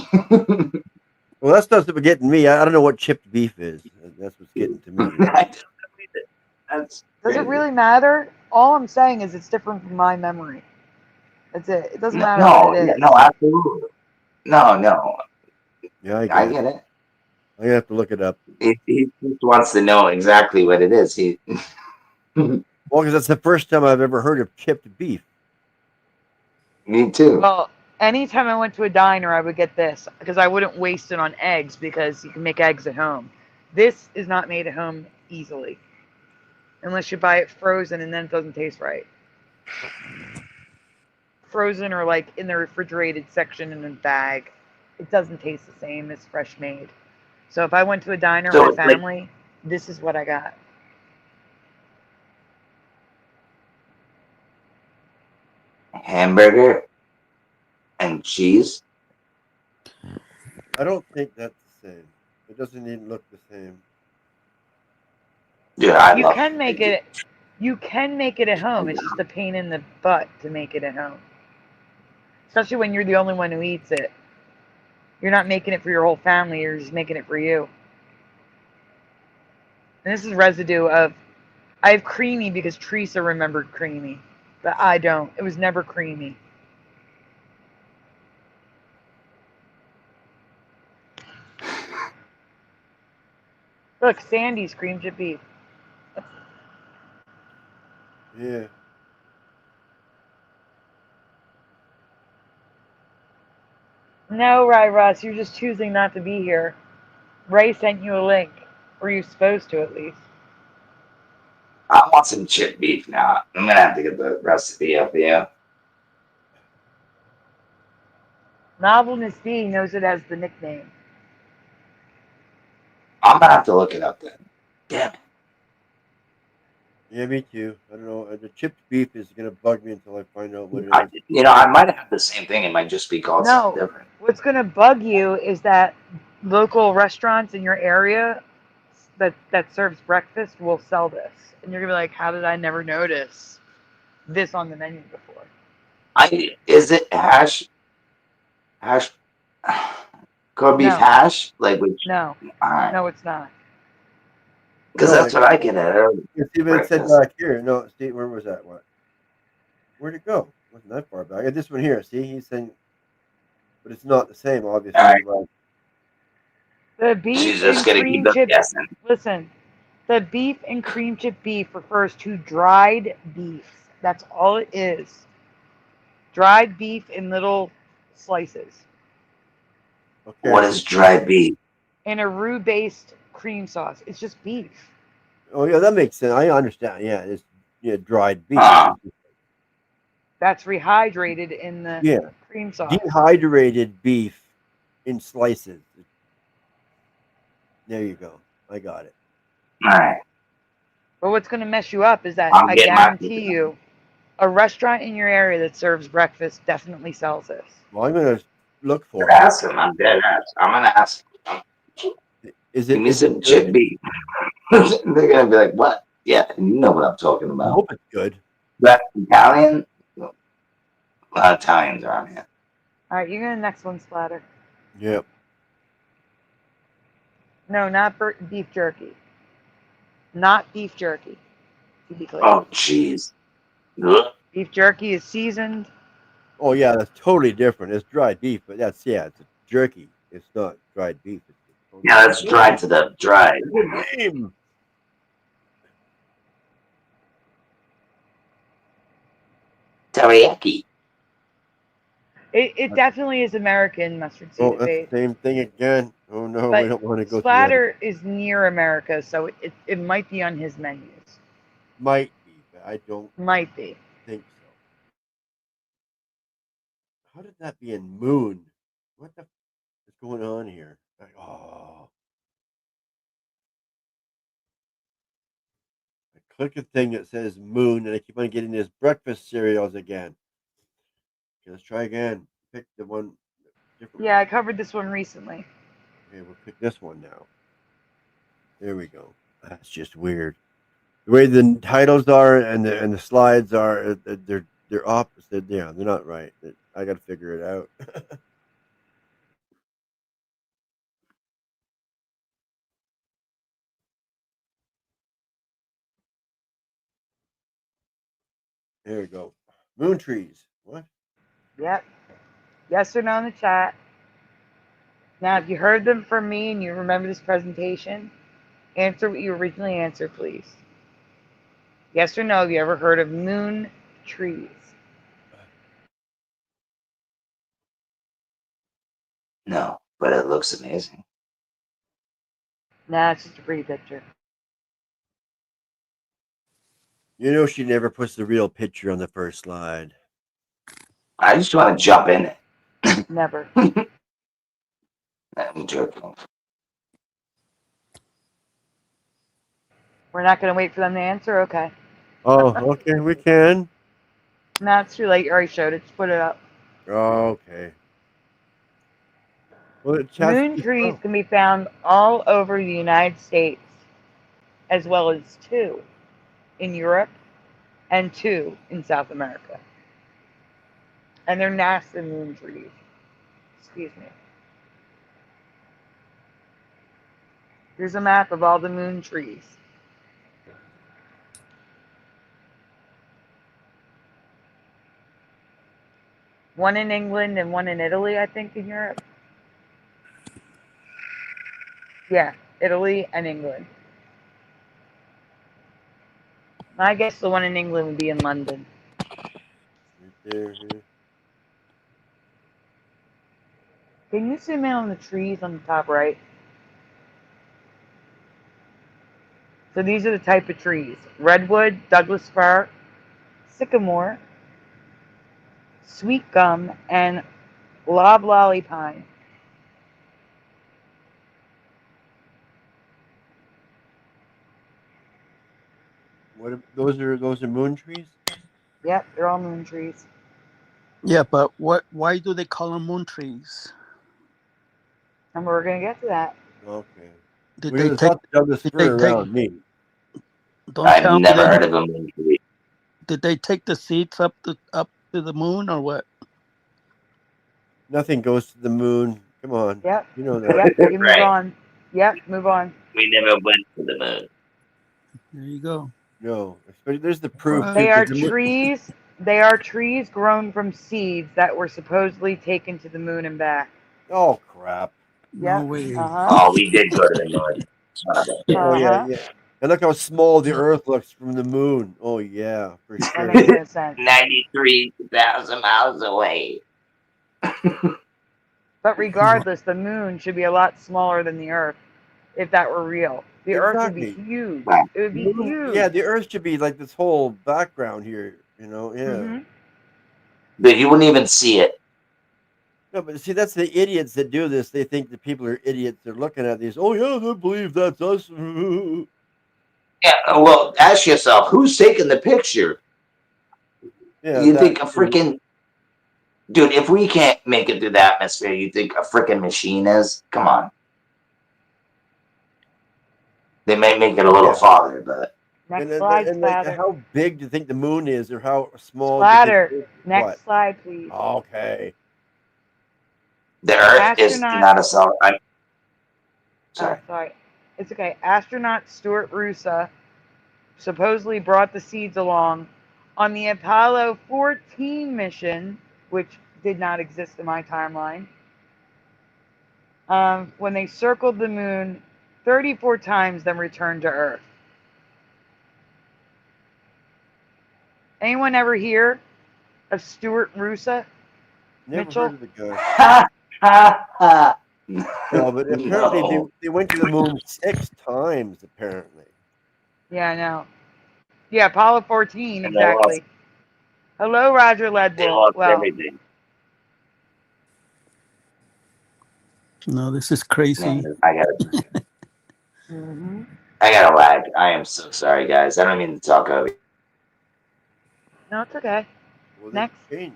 well, that's not what's getting me. I don't know what chipped beef is. That's what's getting to me. That's Does crazy. it really matter? All I'm saying is it's different from my memory. That's it. It doesn't matter No, what it yeah, is. no, absolutely. No. Yeah, I get it. I have to look it up. He just wants to know exactly what it is. Well, because that's the first time I've ever heard of chipped beef. Me too. Well, anytime I went to a diner, I would get this because I wouldn't waste it on eggs because you can make eggs at home. This is not made at home easily unless you buy it frozen and then it doesn't taste right. Frozen or like in the refrigerated section in a bag, it doesn't taste the same as fresh made. So if I went to a diner So with it's my like- family, this is what I got. Hamburger and cheese. I don't think that's the same. It doesn't even look the same. Dude, I You love can make it. You can make it at home. It's just a pain in the butt to make it at home, especially when you're the only one who eats it. You're not making it for your whole family. You're just making it for you. And this is residue of. I have creamy because Teresa remembered creamy, but I don't. It was never creamy. Look, Sandy's cream chip beef. Yeah. No, Ray Russ, you're just choosing not to be here. Ray sent you a link, or you're supposed to at least. I want some chipped beef now. I'm gonna have to get the recipe up here. Novelness D knows it as the nickname. I'm gonna have to look it up then. Damn it. Yeah, me too. I don't know. The chipped beef is gonna bug me until I find out what it I, is. I might have the same thing. It might just be called something No, different. what's going to bug you is that local restaurants in your area that serves breakfast will sell this, and you're gonna be like, "How did I never notice this on the menu before?" Is it hash corned beef No, hash? Like which? no, Alright. no, it's not. Because No, that's what I get at early it's even said breakfast. back here. No, see, where was that? What? Where'd it go? Wasn't that far back? This one here. See, he's saying, but it's not the same, obviously. Alright. Like, The beef She's just and gonna keep cream us chip. guessing. Listen, the beef and cream chip beef refers to dried beef. That's all it is. Dried beef in little slices okay. What is dry beef? in a roux-based cream sauce. It's just beef. Oh yeah, that makes sense. I understand. Yeah, it's dried beef. Ah. That's rehydrated in the Yeah, cream sauce. dehydrated beef in slices. There you go. I got it. Alright. But what's going to mess you up is that I'm I getting my guarantee you a restaurant in your area that serves breakfast definitely sells this. Well, I'm gonna look for Ask him. I'm dead ass. I'm gonna ask him. it. Is Give it? me Is it some good? chip beef. They're gonna be like, what? Yeah, you know what I'm talking I about. hope it's good. That Italian? A lot of Italians around here. All right, you're going to next one, Splatter. Yep. No, not beef jerky. Not beef jerky, to be clear. Oh, jeez. Ugh. Beef jerky is seasoned. Oh yeah, that's totally different. It's dried beef, but it's a jerky. It's not dried beef. It's totally Yeah, that's dry to the dry. good name. Teriyaki. It definitely is American mustard Oh, seed that's based. the same thing again. Oh no, we But don't want to go through that. Splatter is near America, so it might be on his menus. Might be, but I don't Might be. think so. How did that be in Moon? What the is going on here? Like, oh, I click a thing that says Moon, and I keep on getting these breakfast cereals again. Okay, let's try again. Pick the one different. Yeah, I covered this one recently. Okay, we'll pick this one now. There we go. That's just weird. The way the titles are and the slides are, they're opposite. Yeah, they're not right. I got to figure it out. There we go. Moon trees. What? Yep. Yes or no in the chat. Now, if you heard them from me and you remember this presentation, answer what you originally answered, please. Yes or no, have you ever heard of moon trees? No, but it looks amazing. Nah, it's just a pretty picture. You know she never puts the real picture on the first slide. I just want to jump in it. Never. I'm joking. We're not going to wait for them to answer? Okay. Oh, okay, we can. No, it's too late. You already showed it. Just put it up. Okay. Well, Moon trees can be found all over the United States, as well as 2 in Europe and 2 in South America. And they're NASA moon trees. Excuse me. Here's a map of all the moon trees. One in England and one in Italy, I think, in Europe. Yeah, Italy and England. I guess the one in England would be in London. Right there. Can you zoom in on the trees on the top right? So these are the type of trees: redwood, Douglas fir, sycamore, sweet gum, and Loblolly pine. Those are moon trees? Yep, they're all moon trees. Yeah, but why do they call them moon trees? And we're going to get to that. Okay. Did Well, they there's take? lots of Douglas Did fir they take? around me. Don't I've tell me never they heard of a moon tree. did they take the seeds up to the moon or what? Nothing goes to the moon. Come on. Yep. You know that. Yep. You move Right. on. Yep. Move on. We never went to the moon. There you go. No. Especially there's the proof. What? too, They are 'cause the moon- trees. They are trees grown from seeds that were supposedly taken to the moon and back. Oh crap. No Yep. way. Uh-huh. Oh, we did go to the moon. Oh yeah, Uh-huh. yeah. And look how small the Earth looks from the moon. Oh yeah, for That sure. makes no sense. 93,000 miles away. But regardless, the moon should be a lot smaller than the Earth if that were real. The Earth would be Exactly. huge. Right. It would be huge. Yeah, the Earth should be like this whole background here. You know, yeah. Mhm. But you wouldn't even see it. No, but see, that's the idiots that do this. They think the people are idiots. They're looking at these. Oh yeah, they believe that's us. Yeah, well, ask yourself, who's taking the picture? Yeah, You that think a too. freaking dude, if we can't make it through the atmosphere, you think a freaking machine is? Come on. They may make it a little Yeah. farther, but Next And, slide, and like, Splatter. how big do you think the moon is, or how small? Splatter. Do you think Next what? slide, please. Okay. the Earth is Astronaut- not a solid. Sorry. Oh, sorry. It's okay. Astronaut Stuart Roosa supposedly brought the seeds along on the Apollo 14 mission, which did not exist in my timeline, when they circled the moon 34 times, then returned to Earth. Anyone ever hear of Stuart Roosa? Never Mitchell? heard of the guy. Ha ha ha. No, but apparently No. they went to the moon 6 times. Apparently. Yeah, I know. Yeah, Apollo 14, And they lost- exactly. Hello, Roger They Leadwell. lost Well, everything. No, this is crazy. Man, mhm. I gotta lag. I am so sorry, guys. I don't mean to talk over. No, it's okay. Well, Next. Change.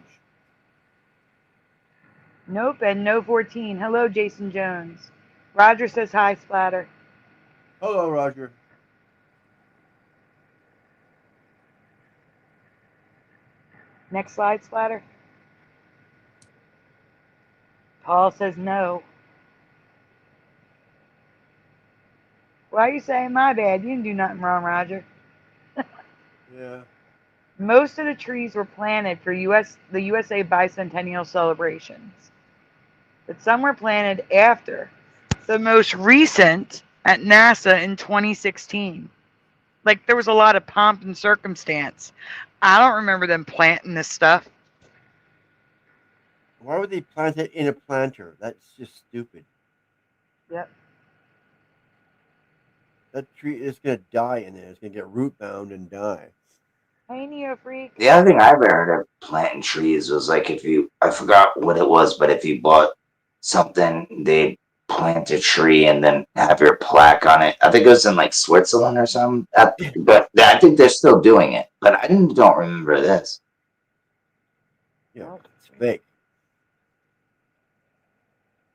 Nope, and no 14. Hello, Jason Jones. Roger says hi, Splatter. Hello, Roger. Next slide, Splatter. Paul says no. Why are you saying my bad? You didn't do nothing wrong, Roger. Yeah. Most of the trees were planted for the USA bicentennial celebrations, but some were planted after. The most recent at NASA in 2016. Like, there was a lot of pomp and circumstance. I don't remember them planting this stuff. Why would they plant it in a planter? That's just stupid. Yep. That tree is going to die in there. It's going to get root bound and die. Hey, Neo Freak. The other thing I've ever heard of planting trees was like I forgot what it was, but if you bought something, they plant a tree and then have your plaque on it. I think it was in like Switzerland or something. But I think they're still doing it. But I don't remember this. Yeah, Oh, it's fake.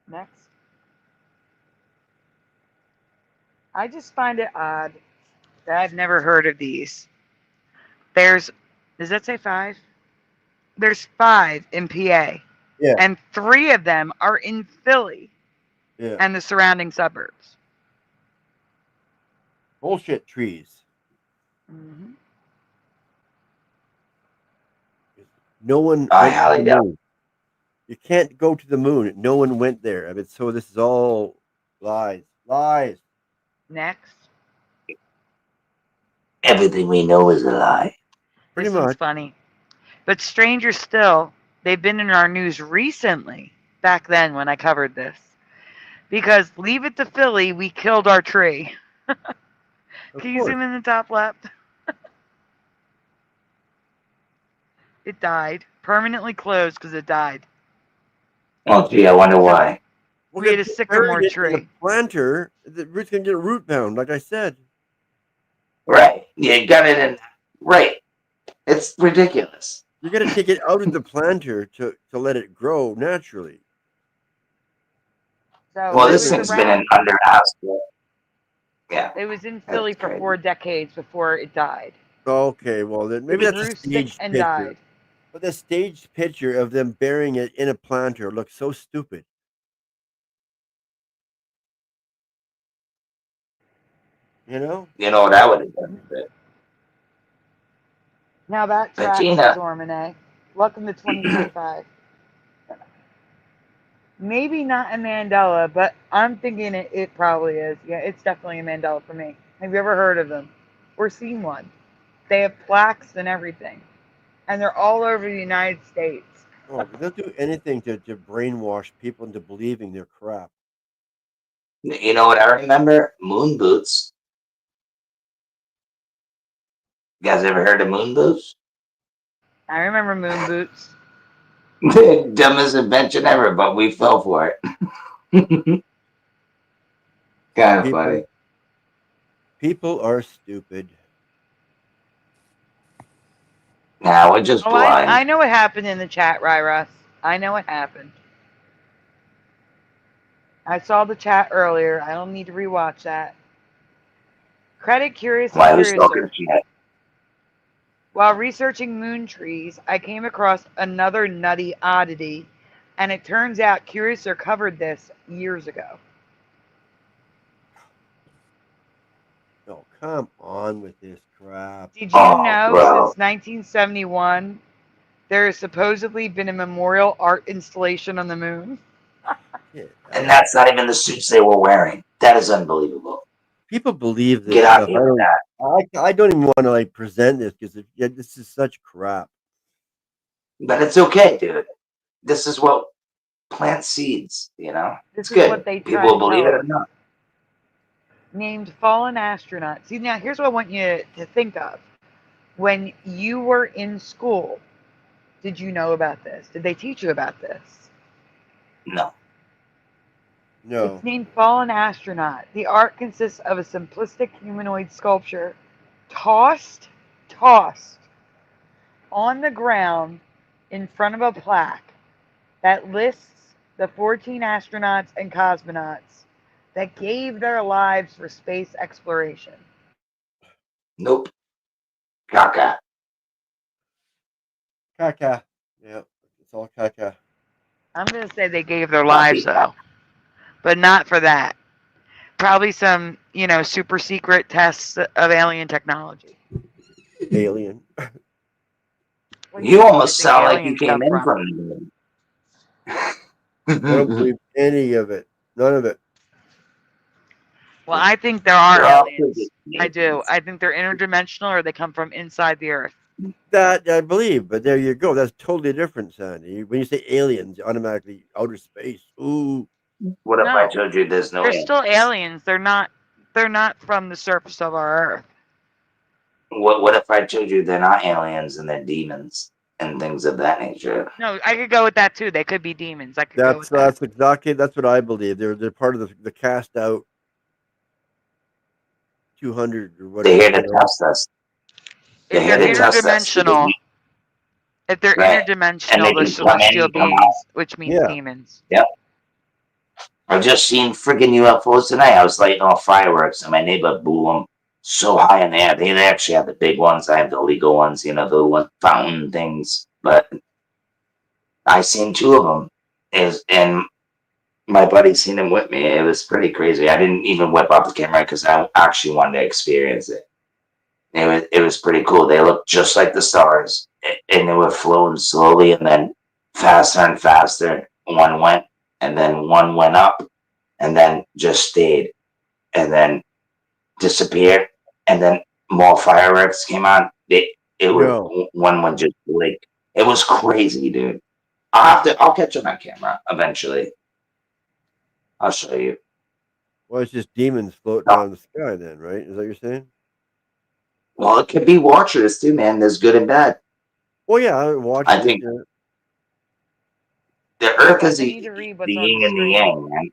Next. I just find it odd that I've never heard of these. Does that say 5? There's 5 in PA. Yeah. And 3 of them are in Philly Yeah. and the surrounding suburbs. Bullshit trees. Mm-hmm. No one I went to highly the doubt. moon. You can't go to the moon. No one went there. I mean, so this is all lies. Lies. Next. Everything we know is a lie. Pretty This one's much. funny. But stranger still, they've been in our news recently, back then when I covered this. Because leave it to Philly, we killed our tree. Of Can you course. zoom in the top left? It died. Permanently closed because it died. Oh, gee, I wonder why. Well, We had a if you sycamore buried it in tree. a planter, the root's gonna get root bound, like I said. Right. You got it in. Right. It's ridiculous. You got to take it out of the planter to let it grow naturally. So Well, it this was thing's been around. in under house. Yeah. It was in Philly That's for crazy. 4 decades before it died. Okay, well then maybe It that's a grew sick staged and picture. died. But the staged picture of them burying it in a planter looks so stupid. You know? You know what I would have done with it? Now that tracks, Bettina. Zormane. Welcome to 2025. Maybe not a Mandela, but I'm thinking it probably is. Yeah, it's definitely a Mandela for me. Have you ever heard of them or seen one? They have plaques and everything, and they're all over the United States. Oh, they'll do anything to brainwash people into believing they're crap. You know what I remember? Moon boots. You guys ever heard of moon boots? I remember moon boots. Dumbest invention ever, but we fell for it. Kind of funny. People are stupid. Nah, we're just Oh, blind. I know what happened in the chat, Russ. I know what happened. I saw the chat earlier. I don't need to rewatch that. Credit Curious and Why are we talking Curiouser. shit? While researching moon trees, I came across another nutty oddity, and it turns out Curiouser covered this years ago. Oh, come on with this crap. Did you know bro. since 1971 there has supposedly been a memorial art installation on the moon? And that's not even the suits they were wearing. That is unbelievable. People believe this Get out stuff. of here with that. I don't even want to like present this because this is such crap. But it's okay, dude. This is what plant seeds, you know? This It's is good. what they try People to believe tell it or us. not. Named fallen astronaut. See, now here's what I want you to think of. When you were in school, did you know about this? Did they teach you about this? No. No. It's named Fallen Astronaut. The art consists of a simplistic humanoid sculpture tossed on the ground in front of a plaque that lists the 14 astronauts and cosmonauts that gave their lives for space exploration. Nope. Caca. Caca. Yeah, it's all caca. I'm going to say they gave their lives, though, but not for that. Probably some, super secret tests of alien technology. Alien. You almost sound like you came in from the moon. I don't believe any of it. None of it. Well, I think there are They're all aliens. I do. I think they're interdimensional or they come from inside the Earth. That I believe, but there you go. That's totally different, Sandy. When you say aliens, automatically outer space. Ooh. What if I told you there's no They're aliens? still aliens. They're not from the surface of our Earth. What if I told you they're not aliens and they're demons and things of that nature? No, I could go with that too. They could be demons. I could go with that. That's exactly what I believe. They're part of the cast out 200 or whatever. They're here to test us. If they're interdimensional, they're celestial beings, which means demons. Yep. I just seen freaking UFOs tonight. I was lighting off fireworks and my neighbor blew them so high in the air. They actually have the big ones. I have the legal ones, the one fountain things. But I seen 2 of them. And my buddy seen them with me. It was pretty crazy. I didn't even whip up the camera because I actually wanted to experience it. It was pretty cool. They looked just like the stars, and they were flowing slowly and then faster and faster. One went, and then one went up, and then just stayed, and then disappeared, and then more fireworks came on. One went just like it was crazy, dude. I'll catch it on camera eventually. I'll show you. Well, it's just demons floating around the sky, then, right? Is that what you're saying? Well, it could be watchers too, man. There's good and bad. Well, yeah, watchers. I think. The Earth is I the need to read what's on yin the and the screen. yang, man.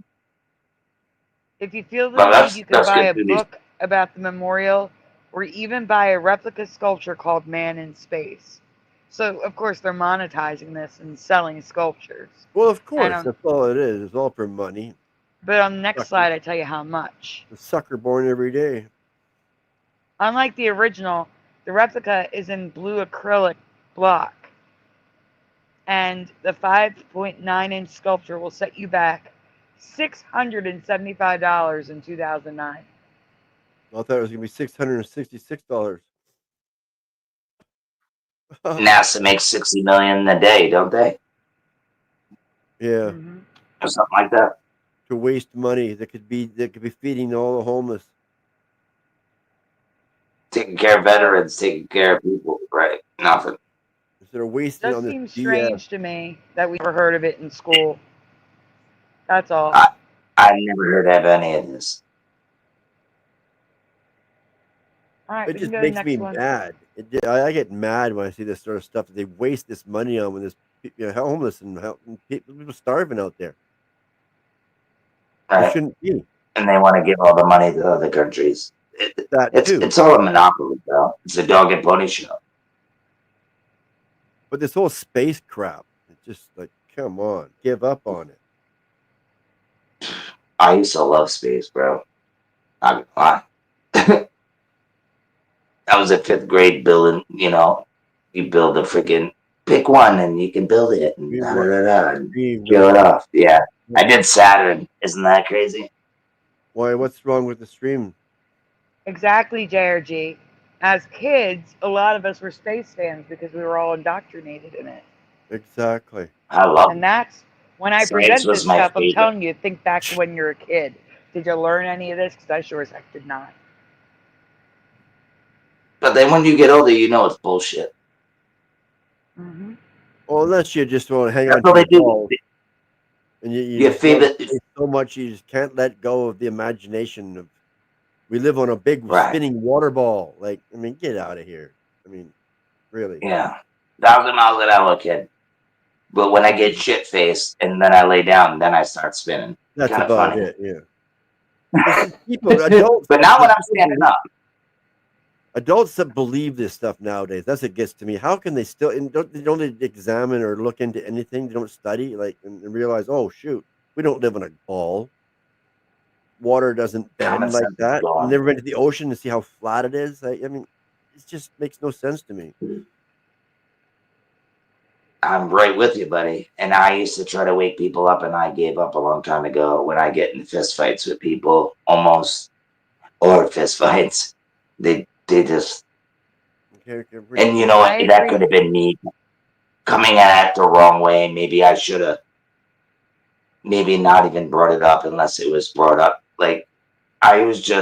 If you feel the But need, you can let's buy get a through these. book about the memorial or even buy a replica sculpture called Man in Space. So, of course, they're monetizing this and selling sculptures. Well, of course, And that's all it is. It's all for money. but on the next Sucker. slide, I tell you how much. The sucker born every day. Unlike the original, the replica is in blue acrylic block. And the 5.9-inch sculpture will set you back $675 in 2009. I thought it was gonna be $666. NASA makes 60 million a day, don't they? Yeah, Mm-hmm. Or something like that. to waste money that could be feeding all the homeless. Taking care of veterans, taking care of people, right? Nothing. Instead of wasting Does on this seem BS. strange to me that we never heard of it in school. That's all. I never heard of any of this. All right, It we can just go to the makes next me one. mad. I get mad when I see this sort of stuff that they waste this money on when there's homeless and people starving out there. It Right? shouldn't be. And they want to give all the money to other countries. That too. It's all a monopoly, bro. It's a dog and pony show. But this whole space crap, it's just like, come on, give up on it. I used to love space, bro. Not gonna lie. I was at 5th grade building, you build a freaking pick one and you can build it and Dream da da one. da da and Dream show it one. off. Yeah. I did Saturn. Isn't that crazy? Why? What's wrong with the stream? Exactly, JRG. As kids, a lot of us were space fans because we were all indoctrinated in it. Exactly. I love And it. that's when I Science present was this my stuff, I'm favorite. telling you, think back to when you're a kid. Did you learn any of this? Because I sure as heck did not. But then when you get older, you know it's bullshit. Mm-hmm. Well, unless you just want to hang That's on all to they your do. balls. And you Your just love favorite, space so much you just can't let go of the imagination of we live on a big right? spinning water ball. Like, I mean, get out of here. I mean, really. Yeah, 1,000 miles an hour, kid. But when I get shit faced and then I lay down, then I start spinning. That's Kind of about funny. it. Yeah. It's just people, adults. But now when that I'm still standing believe- up, Adults that believe this stuff nowadays, that's what gets to me. How can they still? And don't they examine or look into anything? They don't study, like, and realize, oh shoot, we don't live on a ball. Water doesn't common bend like sense is that. I've gone. never been to the ocean to see how flat it is. I mean, it just makes no sense to me. I'm right with you, buddy. And I used to try to wake people up, and I gave up a long time ago when I get in fist fights with people, or fist fights. They just, Okay, and you know what? I That agree. could have been me coming at it the wrong way. Maybe I should have, maybe not even brought it up unless it was brought up. Like, I was so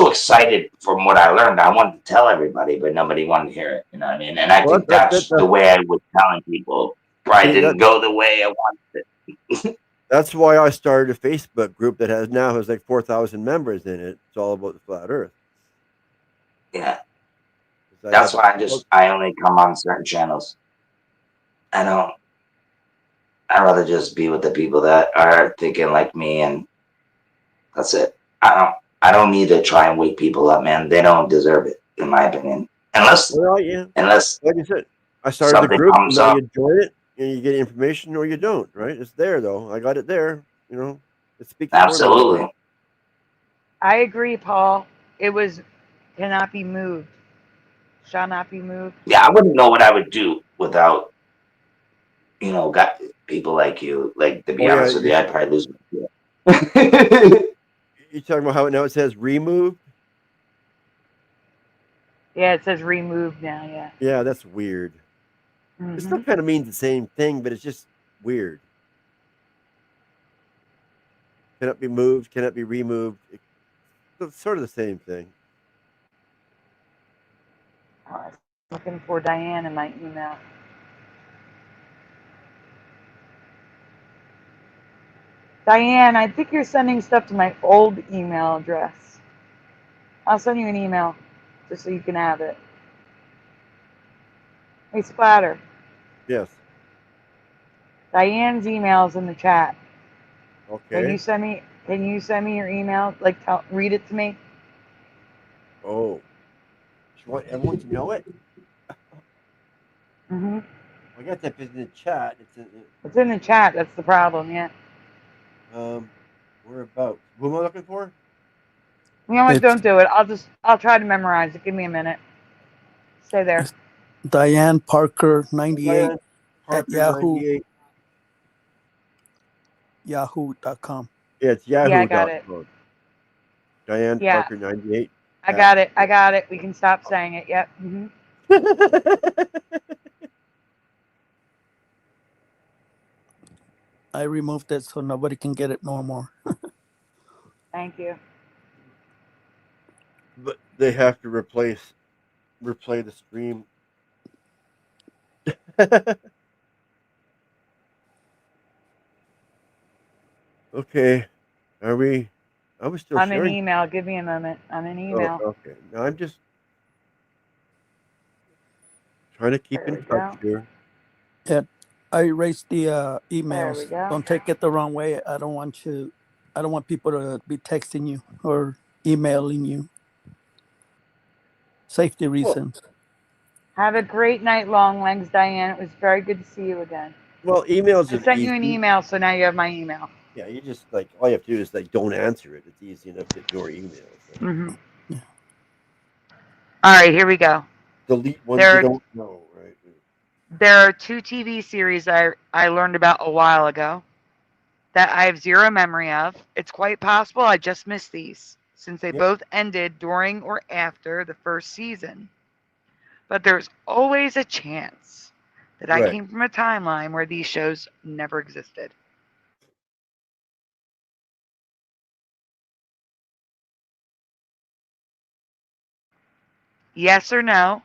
excited from what I learned. I wanted to tell everybody, but nobody wanted to hear it. You know what I mean? And I Well, think that's the way I was telling people. Probably didn't go the way I wanted it. That's why I started a Facebook group that has like 4,000 members in it. It's all about the flat Earth. Yeah, that's why I only come on certain channels. I'd rather just be with the people that are thinking like me, and that's it. I don't need to try and wake people up, man. They don't deserve it, in my opinion. Unless like you said, I started the group, and now you join it, and you get information or you don't, right? It's there, though. I got it there, It speaks absolutely. for me. I agree, Paul. It cannot be moved. Shall not be moved. Yeah, I wouldn't know what I would do without, got people like you. Like, to be honest with you, I'd probably lose my shit. You talking about how now it says removed? Yeah, it says removed now, yeah. Yeah, that's weird. Mm-hmm. It still kind of means the same thing, but it's just weird. Cannot be moved, cannot be removed. It's sort of the same thing. I was looking for Diane in my email. Diane, I think you're sending stuff to my old email address. I'll send you an email just so you can have it. Hey, Splatter. Yes. Diane's email's in the chat. Okay. Can you send me your email? Like, read it to me. Oh. You want everyone to know it? Mm-hmm. I got that in the chat. It's in the chat. That's the problem. Yeah. Whereabouts? Who am I looking for? You know what? It's Don't do it. I'll try to memorize it. Give me a minute. Stay there. Diane Parker 98 Diane at Parker 98. yahoo.com. Yeah, it's Yeah, I got it. yahoo.com. Diane Yeah. Parker 98. I got it. I got it. We can stop saying it. Yep. Mm-hmm. I removed it so nobody can get it no more. Thank you. But they have to replay the stream. Okay. Are we still I'm sharing? in email. Give me a moment. I'm in email. Oh, okay. Now I'm just trying to keep There in we touch go. here. Yeah, I erased the There we emails. go. Don't take it the wrong way. I don't want people to be texting you or emailing you. Safety reasons. Have a great night, long legs, Diane. It was very good to see you again. Well, emails I is sent easy. you an email, so now you have my email. Yeah, you just all you have to do is don't answer it. It's easy enough to ignore emails. So. Mm-hmm. Yeah. All right, here we go. Delete ones you don't know, right? There are 2 TV series I learned about a while ago that I have zero memory of. It's quite possible I just missed these since they both ended during or after the first season. But there's always a chance that I came from a timeline where these shows never existed. Yes or no?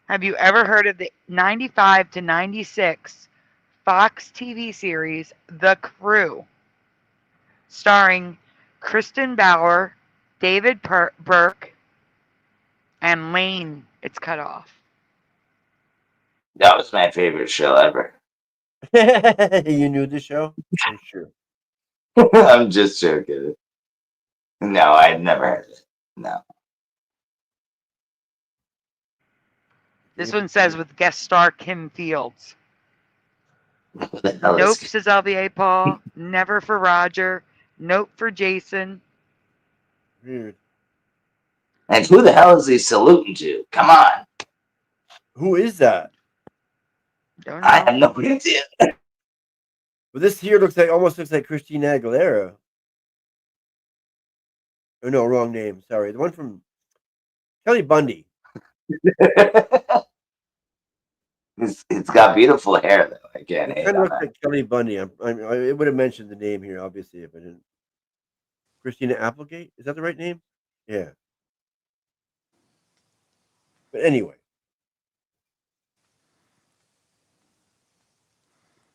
Have you ever heard of the 95 to 96 Fox TV series The Crew, starring Kristen Bauer, David Burke, and Lane? It's cut off. That was my favorite show ever. You knew the show? I'm sure. I'm just joking. No, I'd never heard it. No. This one says with guest star Kim Fields. Nope, is... says LVA Paul. Never for Roger. Nope for Jason. Weird. And who the hell is he saluting to? Come on. Who is that? Don't know. I have no idea. Well, this here almost looks like Christina Aguilera. Oh no, wrong name. Sorry, the one from Kelly Bundy. It's got beautiful hair though. I can't hate It kind of on looks that. like Kelly Bundy. I would have mentioned the name here, obviously, if I didn't. Christina Applegate, is that the right name? Yeah. But anyway,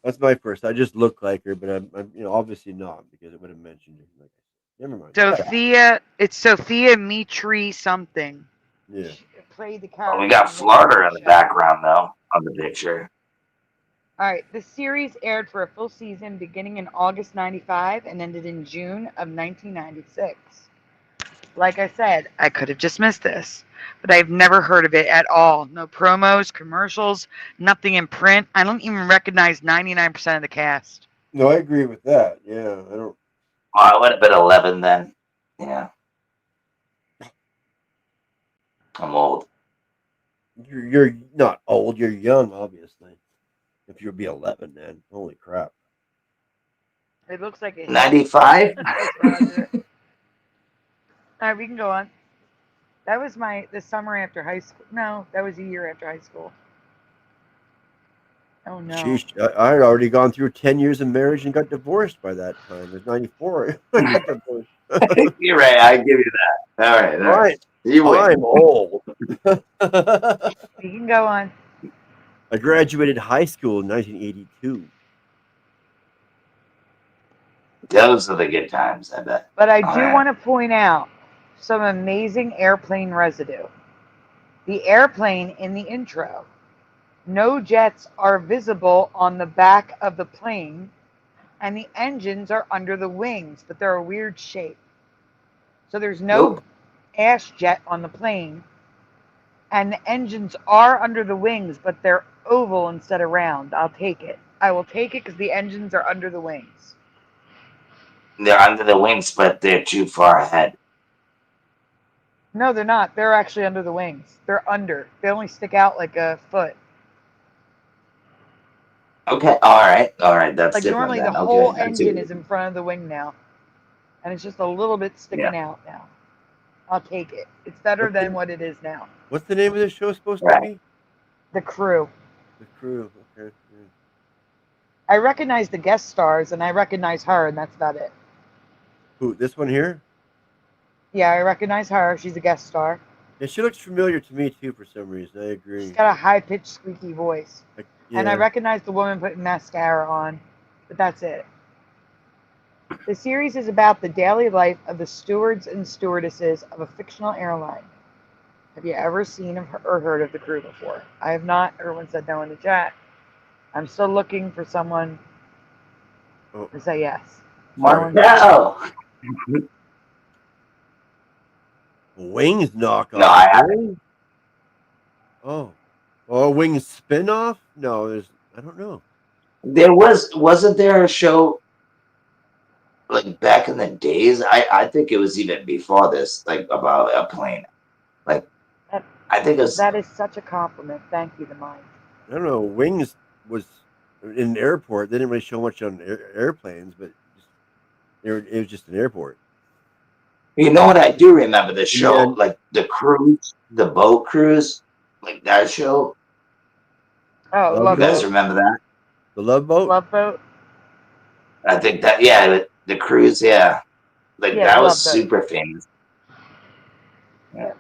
that's my first. I just look like her, but I'm obviously not because it would have mentioned it. Like, never mind. Sophia, it's Sophia Mitri something. Yeah. She played the character. Well, we got Florida in the background though on the picture. All right, the series aired for a full season beginning in August 95 and ended in June of 1996. Like I said, I could have just missed this, but I've never heard of it at all. No promos, commercials, nothing in print. I don't even recognize 99% of the cast. No, I agree with that. Yeah, I don't. Well, I would have been 11 then. Yeah. I'm old. You're not old. You're young, obviously. If you'll be 11, man, holy crap! It looks like it. 95. All right, we can go on. That was the summer after high school. No, that was a year after high school. Oh no! Sheesh, I had already gone through 10 years of marriage and got divorced by that time. It was 94. I got divorced. You're right. I give you that. All right. All right. You win. I'm old. You can go on. I graduated high school in 1982. Those are the good times, I bet. But I do want to point out some amazing airplane residue. The airplane in the intro No jets are visible on the back of the plane, and the engines are under the wings, but they're a weird shape. So there's no Nope. ash jet on the plane, and the engines are under the wings, but they're oval instead of round. I'll take it. I will take it because the engines are under the wings. They're under the wings, but they're too far ahead. No, they're not. They're actually under the wings. They're under. They only stick out like a foot. Okay, all right. That's Like different normally the then. whole Okay, I see. engine is in front of the wing now, and it's just a little bit sticking out now. I'll take it. It's better What's than the- what it is now. What's the name of this show supposed to Right. be? The Crew. The Crew. Okay. Yeah. I recognize the guest stars, and I recognize her, and that's about it. Who? This one here? Yeah, I recognize her. She's a guest star. Yeah, she looks familiar to me too for some reason. I agree. She's got a high-pitched, squeaky voice. Yeah. And I recognize the woman putting mascara on, but that's it. The series is about the daily life of the stewards and stewardesses of a fictional airline. Have you ever seen or heard of The Crew before? I have not. Everyone said no in the chat. I'm still looking for someone to say yes. Marcel. Wings knockoff. No, I haven't. Oh. Oh, Wings spin-off? No, I don't know. There wasn't there a show like back in the days? I think it was even before this, like about a plane. Like I think it was. That is such a compliment. Thank you, the mind. I don't know. Wings was in an airport. They didn't really show much on airplanes, but it was just an airport. You know what? I do remember the show, Yeah. like the cruise, the boat cruise, like that show. Oh, Love Love You guys Boat. remember that? The Love Boat? Love Boat. I think that, yeah, the cruise, yeah. Like Yeah, that was Love Boat. super famous. Yeah.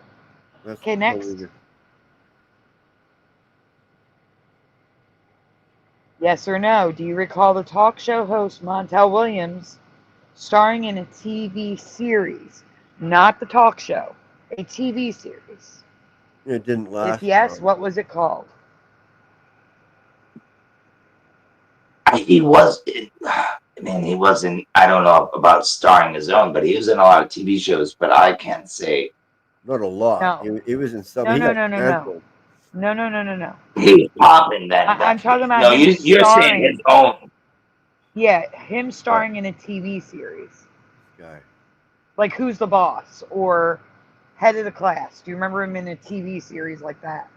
That's Okay, next. totally different. Yes or no? Do you recall the talk show host Montel Williams starring in a TV series? Not the talk show, a TV series. It didn't last. If yes, long. what was it called? He was, I mean, he wasn't, I don't know about starring his own, but he was in a lot of TV shows, but I can't say. Not a lot. No. It was in some. No, he no, got no, no, no. canceled. No. He was popping then. I'm talking about No, him you're saying starring. his own. Yeah, him starring in a TV series. This guy. Like Who's the Boss or Head of the Class. Do you remember him in a TV series like that?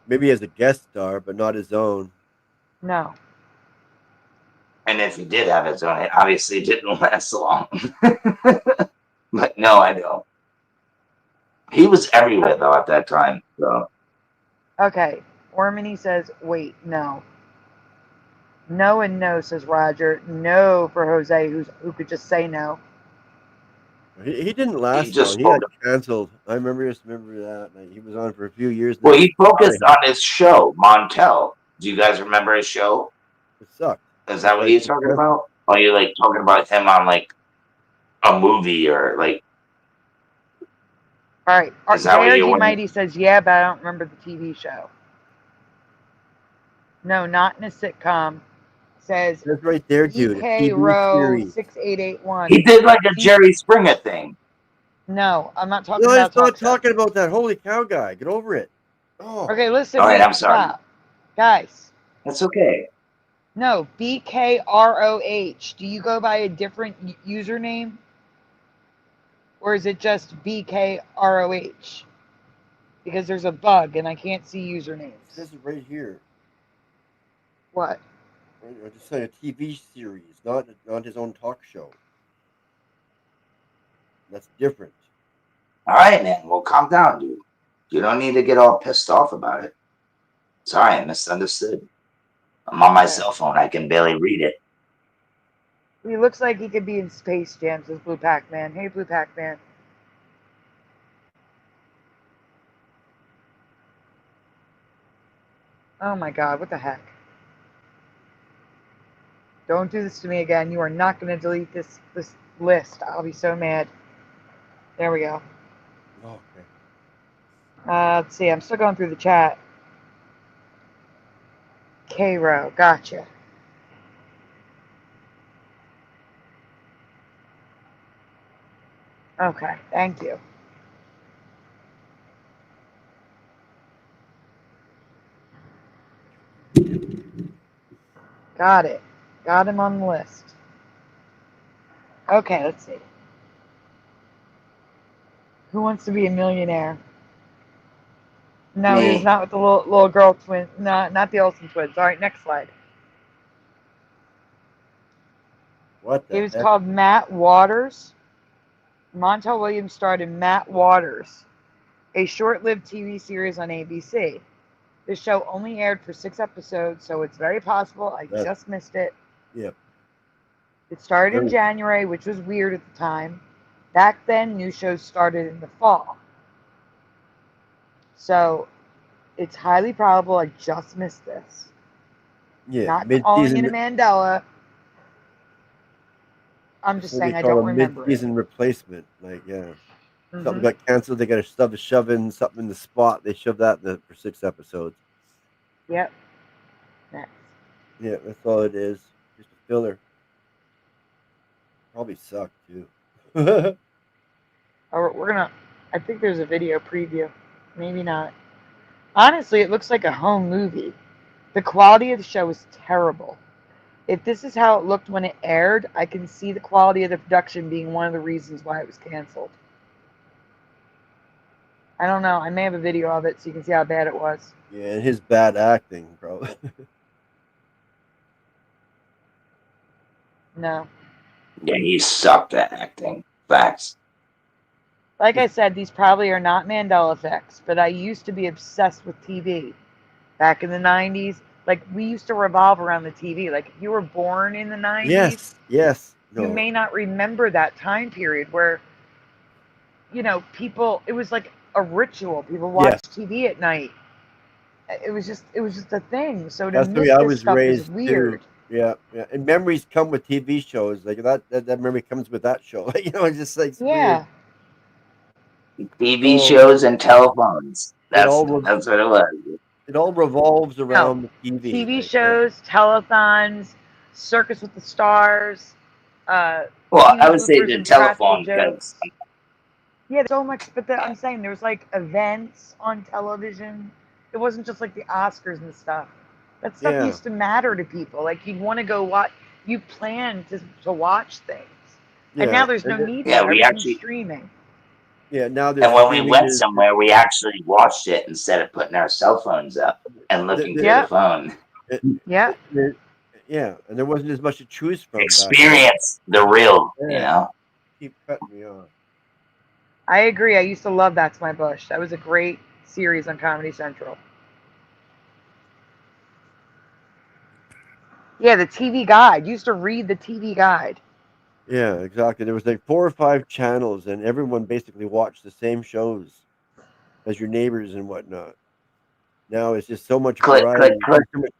Maybe as a guest star, but not his own. No. And if he did have his own, it obviously didn't last long. But no, I don't. He was everywhere though at that time. So Okay. Ormany says, wait, no. No and no, says Roger. No for Jose, who could just say no. He didn't last just long. He got spoke canceled. I remember that. Like, he was on for a few years. well, he focused on his show, Montel. Do you guys remember his show? It sucked. Is that what he's talking about? Or are you like talking about him on like a movie or like? All right. Is that what you JRG want? Mighty says, yeah, but I don't remember the TV show. No, not in a sitcom. Says That's right there, dude. EK Row 6881. He did like a Jerry Springer thing. No, I'm not talking No, about it's not talk show. talking about that. Holy cow guy. Get over it. Oh. Okay, listen. All right, wait, I'm sorry. Stop. Guys, That's okay. no, BKROH. Do you go by a different username? Or is it just BKROH? Because there's a bug and I can't see usernames. It says it right here. What? I just said a TV series, not his own talk show. That's different. All right, man. Well, calm down, dude. You don't need to get all pissed off about it. Sorry, I misunderstood. I'm on my cell phone. I can barely read it. He looks like he could be in Space Jam, says Blue Pac-Man. Hey, Blue Pac-Man. Oh my god, what the heck? Don't do this to me again. You are not going to delete this list. I'll be so mad. There we go. Oh, okay. Let's see. I'm still going through the chat. Cairo. Gotcha. Okay, thank you. Got it. Got him on the list. Okay, let's see. Who wants to be a millionaire? No, he was Me. not with the little girl twin. No, not the Olsen twins. All right, next slide. What He the was heck? called Matt Waters. Montel Williams starred in Matt Waters, a short-lived TV series on ABC. The show only aired for 6 episodes, so it's very possible I That's, just missed it. yep. It started in Very- January, which was weird at the time. Back then, new shows started in the fall. So it's highly probable I just missed this. Yeah, Not calling it a mid-season. Mandela. I'm That's just what saying they I call don't a remember it. mid-season replacement. Like, yeah, something Mhm. got canceled. They got to shove in something in the spot. They shove that for 6 episodes. Yep. Next. Yeah, that's all it is. Just a filler. Probably sucked too. Oh, we're gonna. I think there's a video preview. Maybe not. Honestly, it looks like a home movie. The quality of the show is terrible. If this is how it looked when it aired, I can see the quality of the production being one of the reasons why it was canceled. I don't know. I may have a video of it so you can see how bad it was. Yeah, and his bad acting, bro. No. Yeah, he sucked at acting. Facts. Like I said, these probably are not Mandela effects, but I used to be obsessed with TV. Back in the 90s, like we used to revolve around the TV. Like if you were born in the 90s, yes. you No. may not remember that time period where, people, it was like a ritual. People watched TV at night. It was just a thing. So to That's the way miss I this was stuff is raised weird. too. Yeah. And memories come with TV shows. Like that memory comes with that show. It's just like it's Yeah. weird. TV So shows and telephones. it That's all that's what it was. it all revolves No. around the TV. TV Like, shows, telethons, Circus with the Stars, Well, TV I would say bloopers the and practical telephone jokes. because Yeah, there's so much, but I'm saying there was like events on television. It wasn't just like the Oscars and stuff. That stuff yeah. used to matter to people. Like you'd want to go watch. You planned to watch things, and now Yeah. there's no need yeah, to. we Everything's actually streaming. Yeah, now there's and when we streaming. went somewhere, we actually watched it instead of putting our cell phones up and looking through Yeah. the phone. Yeah. Yeah, and there wasn't as much to choose from. back then. Experience the real, Yeah. Keep cutting me off. I agree. I used to love That's My Bush. That was a great series on Comedy Central. Yeah, the TV guide. You used to read the TV guide. Yeah, exactly. There was like 4 or 5 channels, and everyone basically watched the same shows as your neighbors and whatnot. Now it's just so much Click, variety. click, click.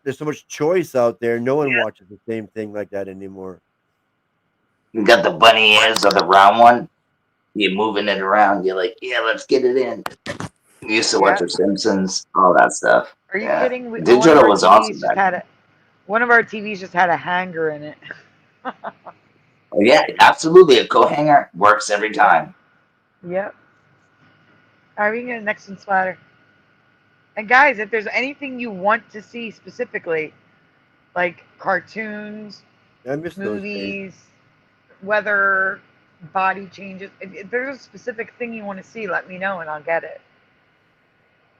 There's so much choice out there. No one watches the same thing like that anymore. You got the bunny ears or the round one. You're moving it around. You're like, yeah, let's get it in. We used to watch The Simpsons, all that stuff. Are you Yeah. kidding? One of Digital our was TVs awesome just back had then. one of our TVs just had a hanger in it. Oh, yeah, absolutely. A coat hanger works every time. Yep. All right, we can get the next one, Splatter. And guys, if there's anything you want to see specifically, like cartoons, I miss those days. movies, weather, body changes, if there's a specific thing you want to see, let me know and I'll get it.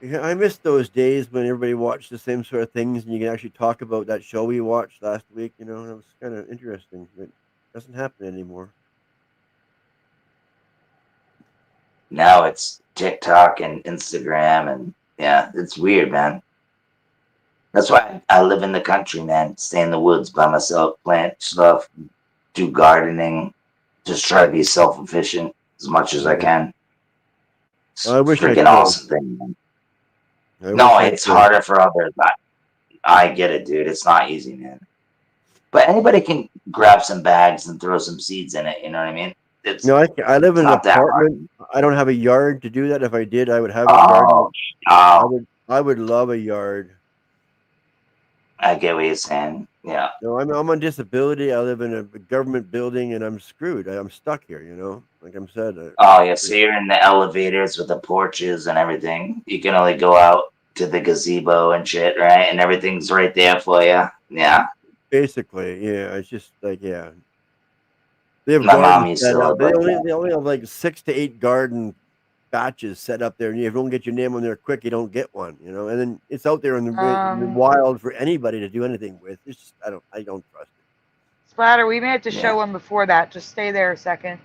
Yeah, I miss those days when everybody watched the same sort of things, and you can actually talk about that show we watched last week. That was kind of interesting. It doesn't happen anymore. Now it's TikTok and Instagram, and yeah, it's weird, man. That's why I live in the country, man. Stay in the woods by myself, plant stuff, do gardening, just try to be self-efficient as much as I can. It's I wish I freaking could. awesome thing, man. No, it's harder for others. I get it, dude. It's not easy, man. But anybody can grab some bags and throw some seeds in it. You know what I mean? It's No, I live in an not that hard. apartment. I don't have a yard to do that. If I did, I would have a Oh, garden. oh, I would love a yard. I get what you're saying. Yeah. No, I'm on disability. I live in a government building, and I'm screwed. I'm stuck here. You know, like I'm said. Oh yeah, so you're in the elevators with the porches and everything. You can only go out to the gazebo and shit, right? And everything's right there for you. Yeah. Basically, yeah. It's just like yeah. They have My mom gardens used set to up. live like that. They only have like 6 to 8 garden batches set up there, and if you don't get your name on there quick, you don't get one. You know, and then it's out there in the wild for anybody to do anything with. It's just I don't trust it. Splatter, we may have to show Yeah. one before that. Just stay there a second.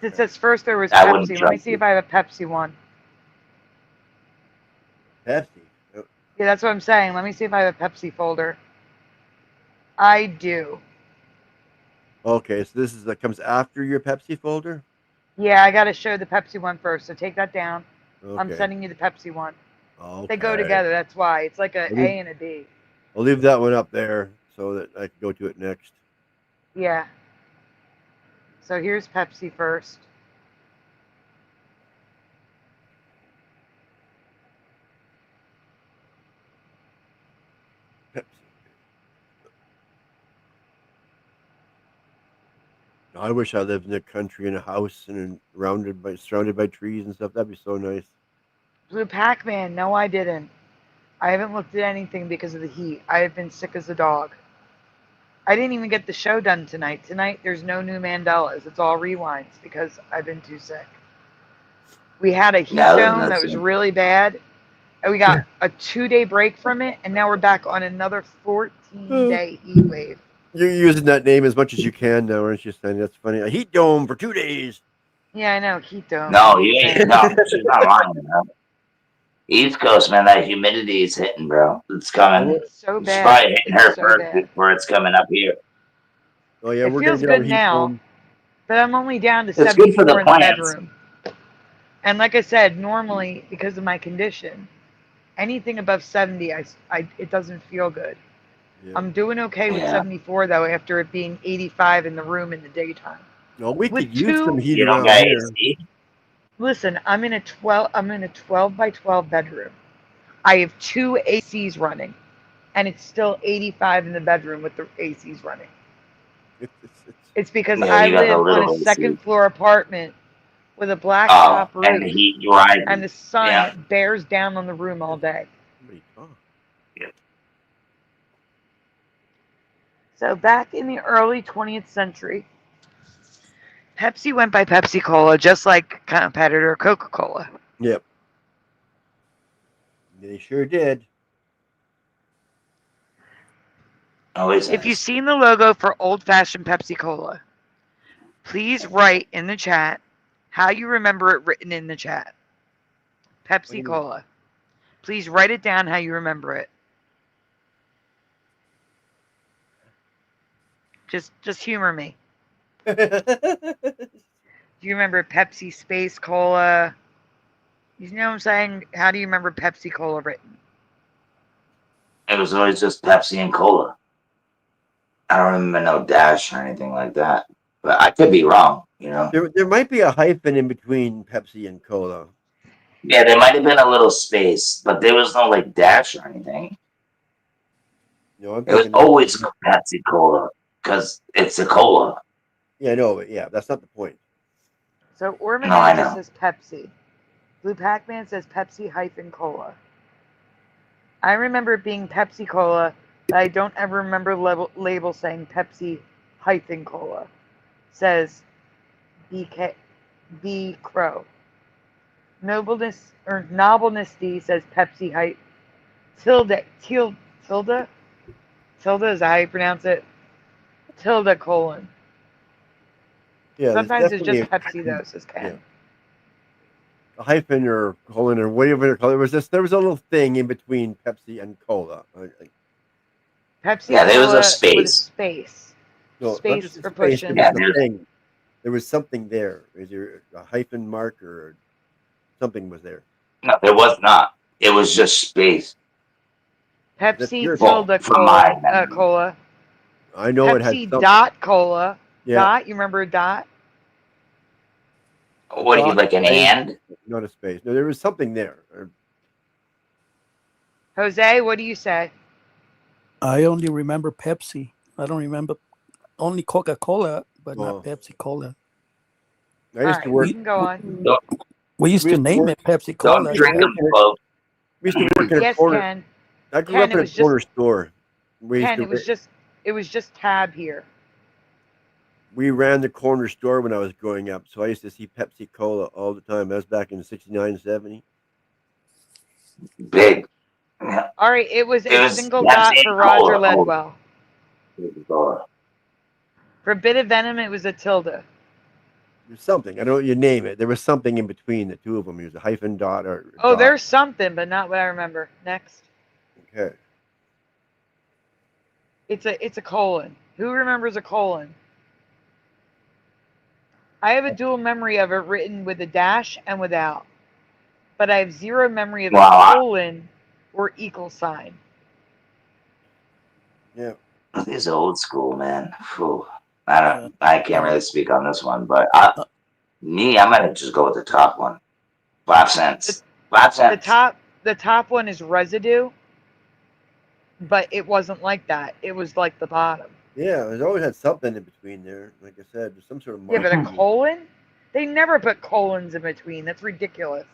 It says first there was I wouldn't Pepsi. Let me trust see it. if I have a Pepsi one. Pepsi. Yeah, that's what I'm saying. Let me see if I have a Pepsi folder. I do. Okay, so this is that comes after your Pepsi folder. Yeah, I got to show the Pepsi one first. So take that down. Okay. I'm sending you the Pepsi one. Okay. They go together. That's why. It's like a A and a B. I'll leave that one up there so that I can go to it next. Yeah. So here's Pepsi first. Pepsi. I wish I lived in the country in a house and surrounded by trees and stuff. That'd be so nice. Blue Pac-Man. No, I didn't. I haven't looked at anything because of the heat. I have been sick as a dog. I didn't even get the show done tonight. Tonight, there's no new Mandelas. It's all rewinds because I've been too sick. We had a heat dome that was really bad, and we got a 2-day break from it, and now we're back on another 14-day heat wave. You're using that name as much as you can now, aren't you, Sandy? That's funny. A heat dome for 2 days. Yeah, I know, heat dome. No, you ain't. No, she's not lying, bro. East Coast, man, that humidity is hitting, bro. It's coming. It's so It's bad. probably hitting her so first bad. before it's coming up here. Oh yeah, It we're feels gonna get good our heat now, dome. but I'm only down to It's good 74 for the in the plants. bedroom. And like I said, normally because of my condition, anything above 70, it doesn't feel good. Yeah. I'm doing okay with Yeah. 74 though, after it being 85 in the room in the daytime. No, we With could use some heat You don't around got here. AC? Listen, I'm in a 12 by 12 bedroom. I have 2 ACs running, and it's still 85 in the bedroom with the ACs running. It's because Yeah, I you got the live on little a AC. second floor apartment with a black Oh, top and the roof, heat rising. and the sun Yeah. bears down on the room all day. So back in the early 20th century, Pepsi went by Pepsi Cola, just like competitor Coca-Cola. Yep. They sure did. Always If you've has. seen the logo for old-fashioned Pepsi Cola, please write in the chat how you remember it written in the chat. Pepsi Cola. Please write it down how you remember it. Just humor me. Do you remember Pepsi Space Cola? You know what I'm saying? How do you remember Pepsi Cola written? It was always just Pepsi and cola. I don't remember no dash or anything like that. But I could be wrong, you know? There might be a hyphen in between Pepsi and cola. Yeah, there might have been a little space, but there was no like dash or anything. No, I'm It was thinking always Pepsi Cola because it's a cola. Yeah, no, but yeah, that's not the point. So Orman No, I just know. says Pepsi. Blue Pac-Man says Pepsi hyphen cola. I remember it being Pepsi Cola, but I don't ever remember label saying Pepsi hyphen cola. Says B Crow. Nobleness or Nobleness D says Pepsi hype. Tilda is how you pronounce it. Tilda colon. Yeah, Sometimes it's just Pepsi though, says Ken. Yeah. A hyphen or colon or whatever you call it. There was a little thing in between Pepsi and cola. Pepsi Yeah, there was a Cola with a space. space. No, not Space just a for space, pushing. there was Yeah, a thing. There was something there. Is there a hyphen mark or something was there? No, there was not. It was just space. Pepsi your- Tilda from my cola. memory. Cola. I know it had Pepsi something. dot cola. Yeah. Dot. You remember dot? What are you, like an and? Not a space. No, there was something there. Jose, what do you say? I only remember Pepsi. I don't remember only Coca-Cola, but Oh. not Pepsi Cola. I used to Alright, work. we can go on. We used We to used to name work- it Pepsi Don't Cola. drink Yeah. them, folks. We used to work in a Yes, corner. Ken. I grew Ken, up it in a was corner store. We used Ken, to. it was just Tab here. We ran the corner store when I was growing up, so I used to see Pepsi Cola all the time. That was back in '69, '70. Big. Yeah. Alright, it was It a was single Pepsi dot and for Roger Cola. Oh. Ledwell. Coca-Cola. For Bit of Venom, it was a tilde. There's something. I don't know what you name it. There was something in between the two of them. It was a hyphen dot or. Oh, dot. there's something, but not what I remember. Next. Okay. It's a colon. Who remembers a colon? I have a dual memory of it written with a dash and without. But I have zero memory of Wow. a colon or equal sign. Yeah. This is old school, man. Whew. I can't really speak on this one, but I'm gonna just go with the top one. 5 cents. 5 cents. The top one is residue, but it wasn't like that. It was like the bottom. Yeah, there's always had something in between there. Like I said, there's some sort of. Yeah, but a mark. colon? They never put colons in between. That's ridiculous.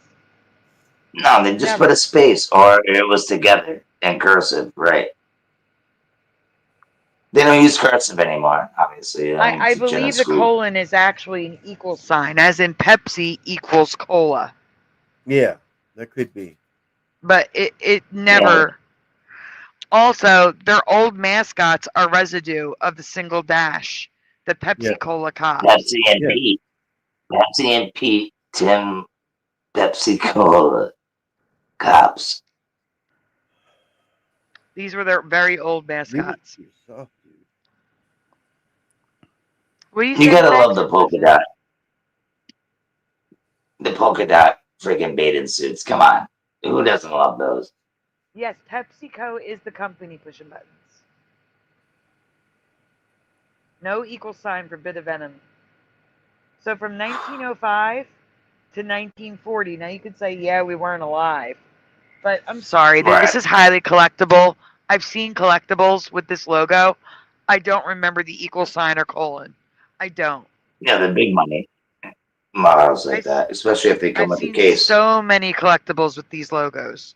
No, they just Never. put a space, or it was together in cursive, right? They don't use cursive anymore, obviously. I believe the colon is actually an equal sign, as in Pepsi equals cola. Yeah, that could be. But it never. Also, their old mascots are residue of the single dash, the Pepsi Cola cops. Pepsi and Pete. Pepsi and Pete, Tim, Pepsi Cola cops. These were their very old mascots. Soft, What do You gotta love the polka dot. The polka dot freaking bathing suits. Come on. Who doesn't love those? Yes, PepsiCo is the company pushing buttons. No equal sign for Bit of Venom. So from 1905 to 1940, now you could say, yeah, we weren't alive. But I'm sorry, this is highly collectible. I've seen collectibles with this logo. I don't remember the equal sign or colon. I don't. Yeah, the big money models like that, especially if they come with the case. I've seen so many collectibles with these logos.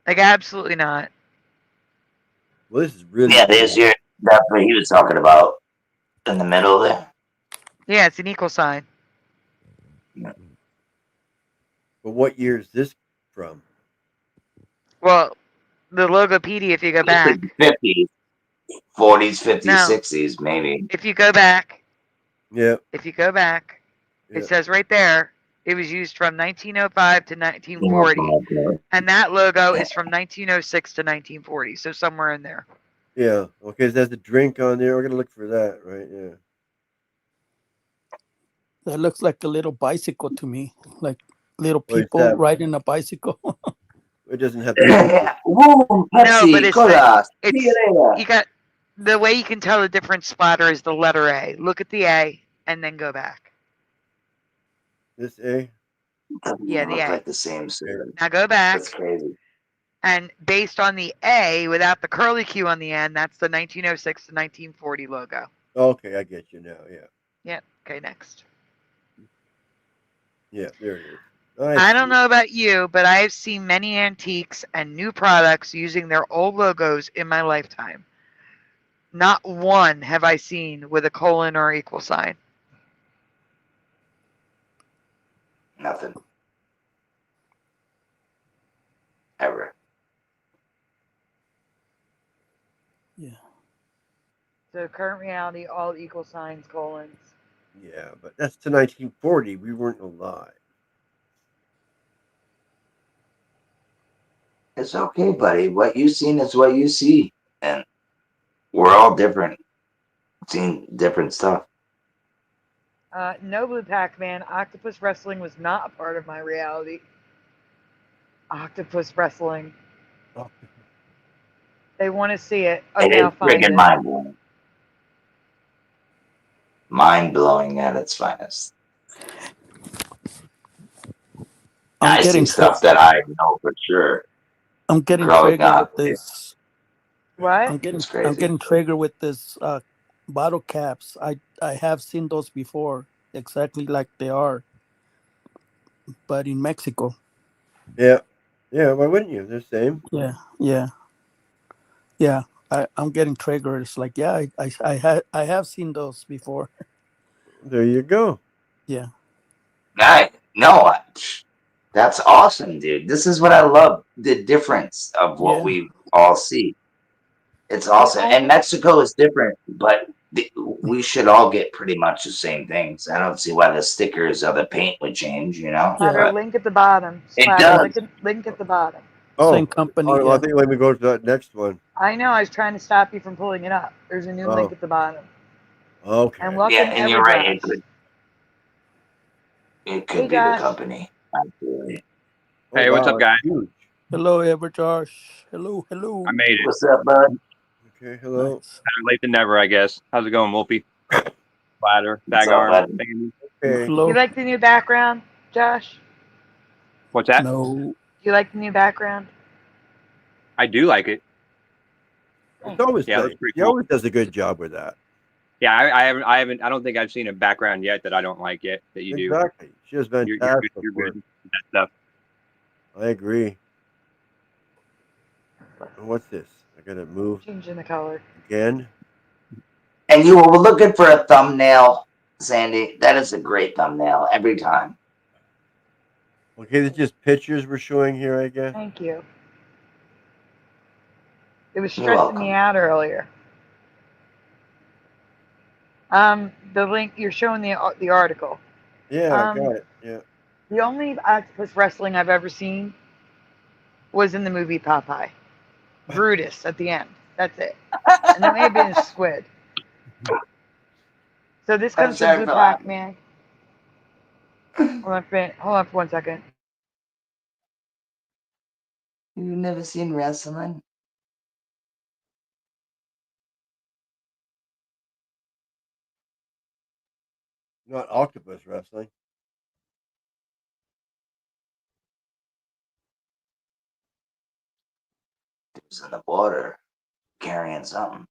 Like, absolutely not. Well, this is really. Yeah, that's what he was talking about in the middle there. Yeah, it's an equal sign. Yeah. But what year is this from? Well, the Logopedia, if you go back. 50s, 40s, 50s, No. 60s, maybe. If you go back. Yeah. If you go back, it says right there, it was used from 1905 to 1940. And that logo is from 1906 to 1940. So somewhere in there. Yeah. Okay, there's a drink on there. We're going to look for that, right? Yeah. That looks like a little bicycle to me. Like little people riding a bicycle. It doesn't have. Woo, Pepsi, no, but it's you got the way you can tell the different splatter is the letter A. Look at the A and then go back. This A? Yeah, the A. Like the same symbol. Now go back. That's crazy. And based on the A, without the curly Q on the end, that's the 1906 to 1940 logo. Okay, I get you now. Yeah. Yep. Okay, next. Yeah, there it is. I don't know about you, but I have seen many antiques and new products using their old logos in my lifetime. Not one have I seen with a colon or equal sign. Nothing. Ever. Yeah. So current reality, all equal signs, colons. Yeah, but that's to 1940. We weren't alive. It's okay, buddy. What you seen is what you see. And we're all different. Seeing different stuff. No, Blue Pac-Man. Octopus wrestling was not a part of my reality. Octopus wrestling. Oh. They want to see it. It is friggin' mind-blowing. Mind-blowing at its finest. I'm I see getting stuff that I know for sure. I'm getting Growing triggered up, with this. What? it's I'm crazy. getting triggered with this bottle caps. I have seen those before, exactly like they are, but in Mexico. Yeah. Yeah. Why wouldn't you? They're the same. Yeah. I'm getting triggered. It's like, yeah, I have seen those before. There you go. Yeah. That's awesome, dude. This is what I love. The difference of what Yeah. we all see. It's awesome. And Mexico is different, but we should all get pretty much the same things. I don't see why the stickers or the paint would change, you know? Yeah. Splatter link at the bottom. It Splatter does. link at the bottom. Same Oh, company. I Yeah. think let me go to that next one. I know. I was trying to stop you from pulling it up. There's a new link Oh. at the bottom. Okay. And welcome Yeah, and you're right. Everjosh. It could Hey, be the Josh. company. Absolutely. Oh, Hey, what's wow, up, guys? it's huge. Hello, Everjosh. Hello. Hello. I made it. What's up, bud? Okay. Hello. Nice. Better late than never, I guess. How's it going, Wolfie? Splatter, What's up, Dagarm, bud? Sandy. Okay. Hello. You like the new background, Josh? What's that? No. Do you like the new background? I do like it. It's always Yeah, good. that's pretty He cool. always does a good job with that. Yeah, I haven't. I don't think I've seen a background yet that I don't like yet that you do. Exactly. She does You're fantastic good. You're work. good with that stuff. I agree. And what's this? I gotta move Changing the color. again. And you were looking for a thumbnail, Sandy. That is a great thumbnail every time. Okay, there's just pictures we're showing here, I guess. Thank you. It was You're stressing me welcome. out earlier. The link you're showing the article. Yeah, I got it. Yeah. The only octopus wrestling I've ever seen was in the movie Popeye. Brutus at the end. That's it. And that may have been a squid. So this I'm comes sorry from for Good laughing. Man. Hold on for 1 second. You've never seen wrestling? Not octopus wrestling. Dude's in the water carrying something.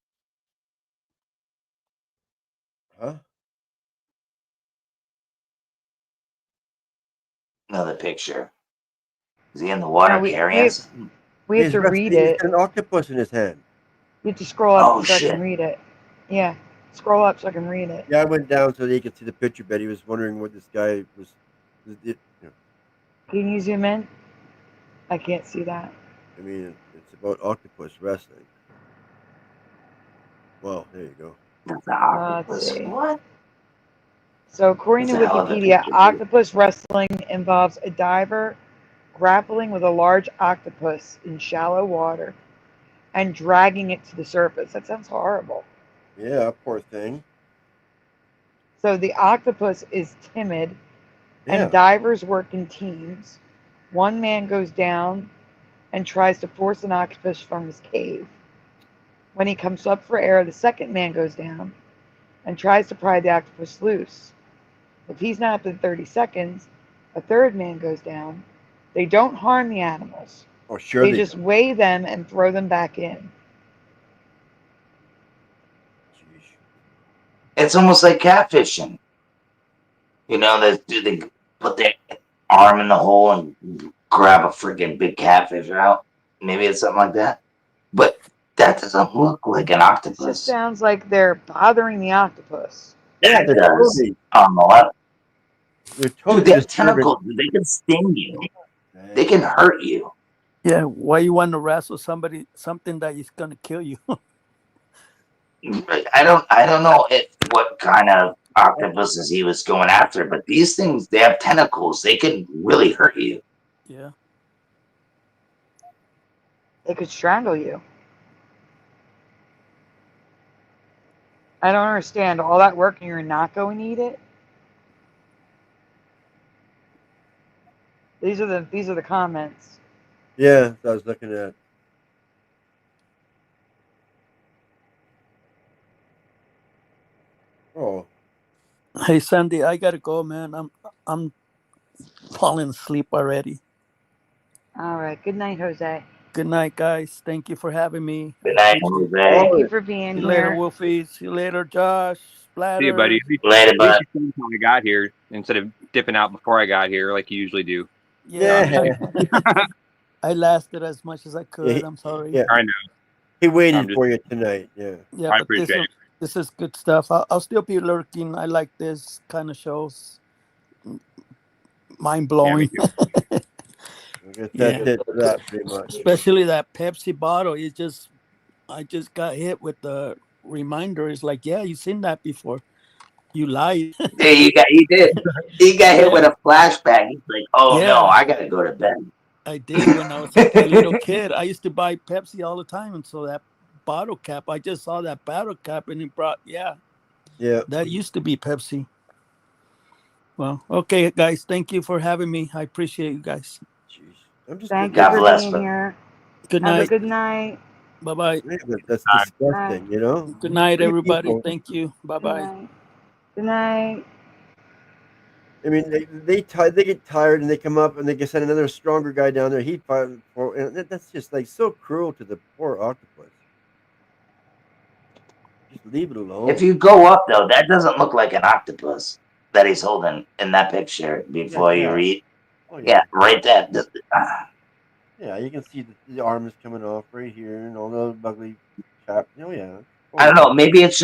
Huh? Another picture. Is he in the water No, carrying something? we have to read He's it. got an octopus in his hand. You have to scroll up Oh, so I shit. can read it. Yeah, scroll up so I can read it. Yeah, I went down so that he could see the picture, but he was wondering what this guy was. Can you zoom in? I can't see that. I mean, it's about octopus wrestling. Well, there you go. That's an Let's octopus. see. What? So according That's to a hell of a Wikipedia, picture, dude. octopus wrestling involves a diver grappling with a large octopus in shallow water and dragging it to the surface. That sounds horrible. Yeah, poor thing. So the octopus is timid, Yeah. and divers work in teams. One man goes down and tries to force an octopus from his cave. When he comes up for air, the second man goes down and tries to pry the octopus loose. If he's not up in 30 seconds, a third man goes down. They don't harm the animals. Oh, sure. They just weigh them and throw them back in. Jeez. It's almost like catfishing. You know, they put their arm in the hole and grab a freaking big catfish out. Maybe it's something like that. But that doesn't look like an It just octopus. sounds like they're bothering the octopus. Yeah, it does. Totally, On the left. they're Dude, totally they have disturbing. tentacles. They can sting you. They can hurt you. Yeah. Why you want to wrestle something that is gonna kill you? I don't know what kind of octopuses he was going after, but these things, they have tentacles. They can really hurt you. Yeah. They could strangle you. I don't understand all that work and you're not going to eat it. These are the comments. Yeah, I was looking at. Oh, Hey Sandy, I gotta go, man. I'm falling asleep already. All right. Good night, Jose. Good night, guys. Thank you for having me. Good night, Appreciate it. Jose. Thank Oh, you for See being you later, here. Wolfie. See you later, Josh. See you, buddy. Splatter. Later, At least bud. you came when I got here instead of dipping out before I got here, like you usually do. Yeah, yeah. I lasted as much as I Yeah, could. I'm sorry. yeah. I know. He waited I'm just- for you tonight. Yeah. Yeah, I but appreciate it. this is good stuff. I'll still be lurking. I like this kind of shows. Mind Yeah, me blowing. too. I guess that's Yeah. it for that, pretty much. Especially that Pepsi bottle. I just got hit with the reminder. It's like, yeah, you've seen that before. You lied. Yeah, you did. He got hit with a flashback. He's like, oh Yeah. no, I gotta go to bed. I did when I was a little kid. I used to buy Pepsi all the time, and so that bottle cap, I just saw that bottle cap, and it brought, yeah, that used to be Pepsi. Well, okay, guys, thank you for having me. I appreciate you guys. Jeez. I'm just Thank you God for bless, being bud. here. Good Have a night. good night. Bye bye. Yeah, but that's Bye. disgusting, you know? Good night, Three everybody. people. Thank you. Bye Good bye. night. Good night. I mean, they get tired and they come up and they can send another stronger guy down there. He'd fight for, and that's just like so cruel to the poor octopus. Just leave it alone. If you go up though, that doesn't look like an octopus that he's holding in that picture before you read. Oh, Yeah, right there. Yeah, you can see the arms coming off right here and all the ugly cap. Oh yeah. I don't know. Maybe it's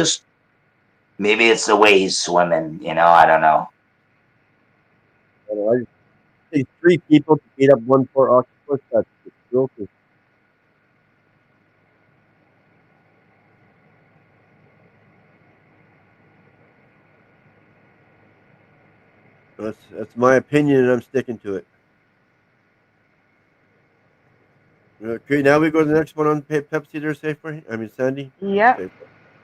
the way he's swimming. You know, I don't know. I just see 3 people to beat up one poor octopus. That's just cruelty. That's my opinion, and I'm sticking to it. Okay, now we go to the next one on Pepsi. There, Safeway. I mean, Sandy. Yep. Safeway.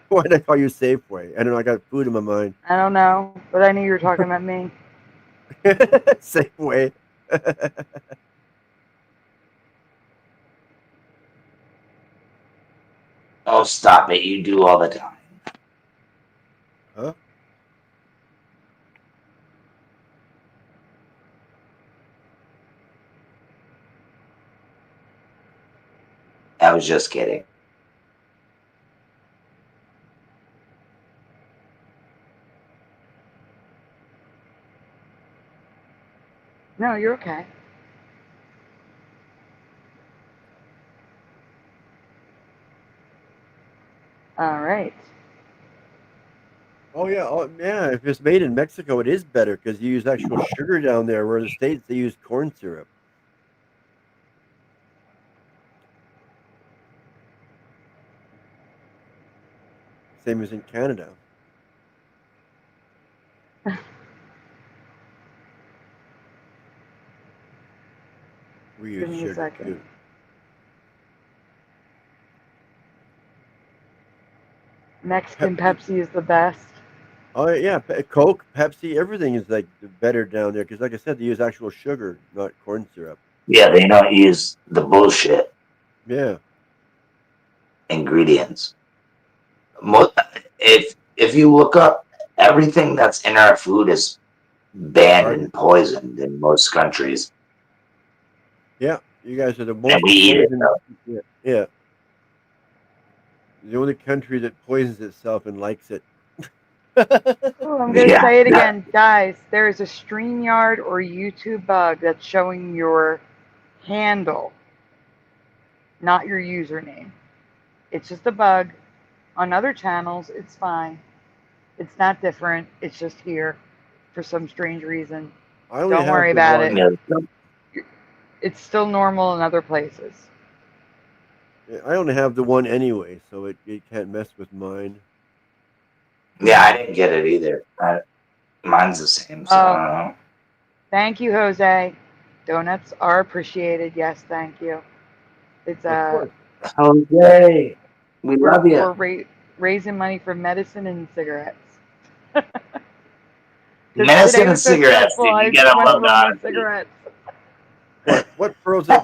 Why did I call you Safeway? I don't know. I got food in my mind. I don't know, but I knew you were talking about me. Safeway. Oh, stop it! You do all the time. Huh? I was just kidding. No, you're okay. All right. Oh yeah, yeah. If it's made in Mexico, it is better because you use actual sugar down there, where in the States they use corn syrup. Same as in Canada. We use Give me a sugar second. too. Mexican Pepsi is the best. Oh yeah, Coke, Pepsi, everything is like better down there because, like I said, they use actual sugar, not corn syrup. Yeah, they don't use the bullshit Yeah. ingredients. If you look up, everything that's in our food is banned and poisoned in most countries. Yeah, you guys are the most And we eat it, poisoned. Yeah. The only country that poisons itself and likes it. Oh, I'm going to Yeah. say it again. Guys, there is a Streamyard or YouTube bug that's showing your handle, not your username. It's just a bug. On other channels, it's fine. It's not different. It's just here for some strange reason. Don't worry about it. It's still normal in other places. I only have the one anyway, so it can't mess with mine. Yeah, I didn't get it either. Mine's the same. So I don't know. Thank you, Jose. Donuts are appreciated. Yes, thank you. It's Jose, we love you. We're raising money for medicine and cigarettes. Medicine and cigarettes, dude. You gotta love that. Cigarettes. What pearls? What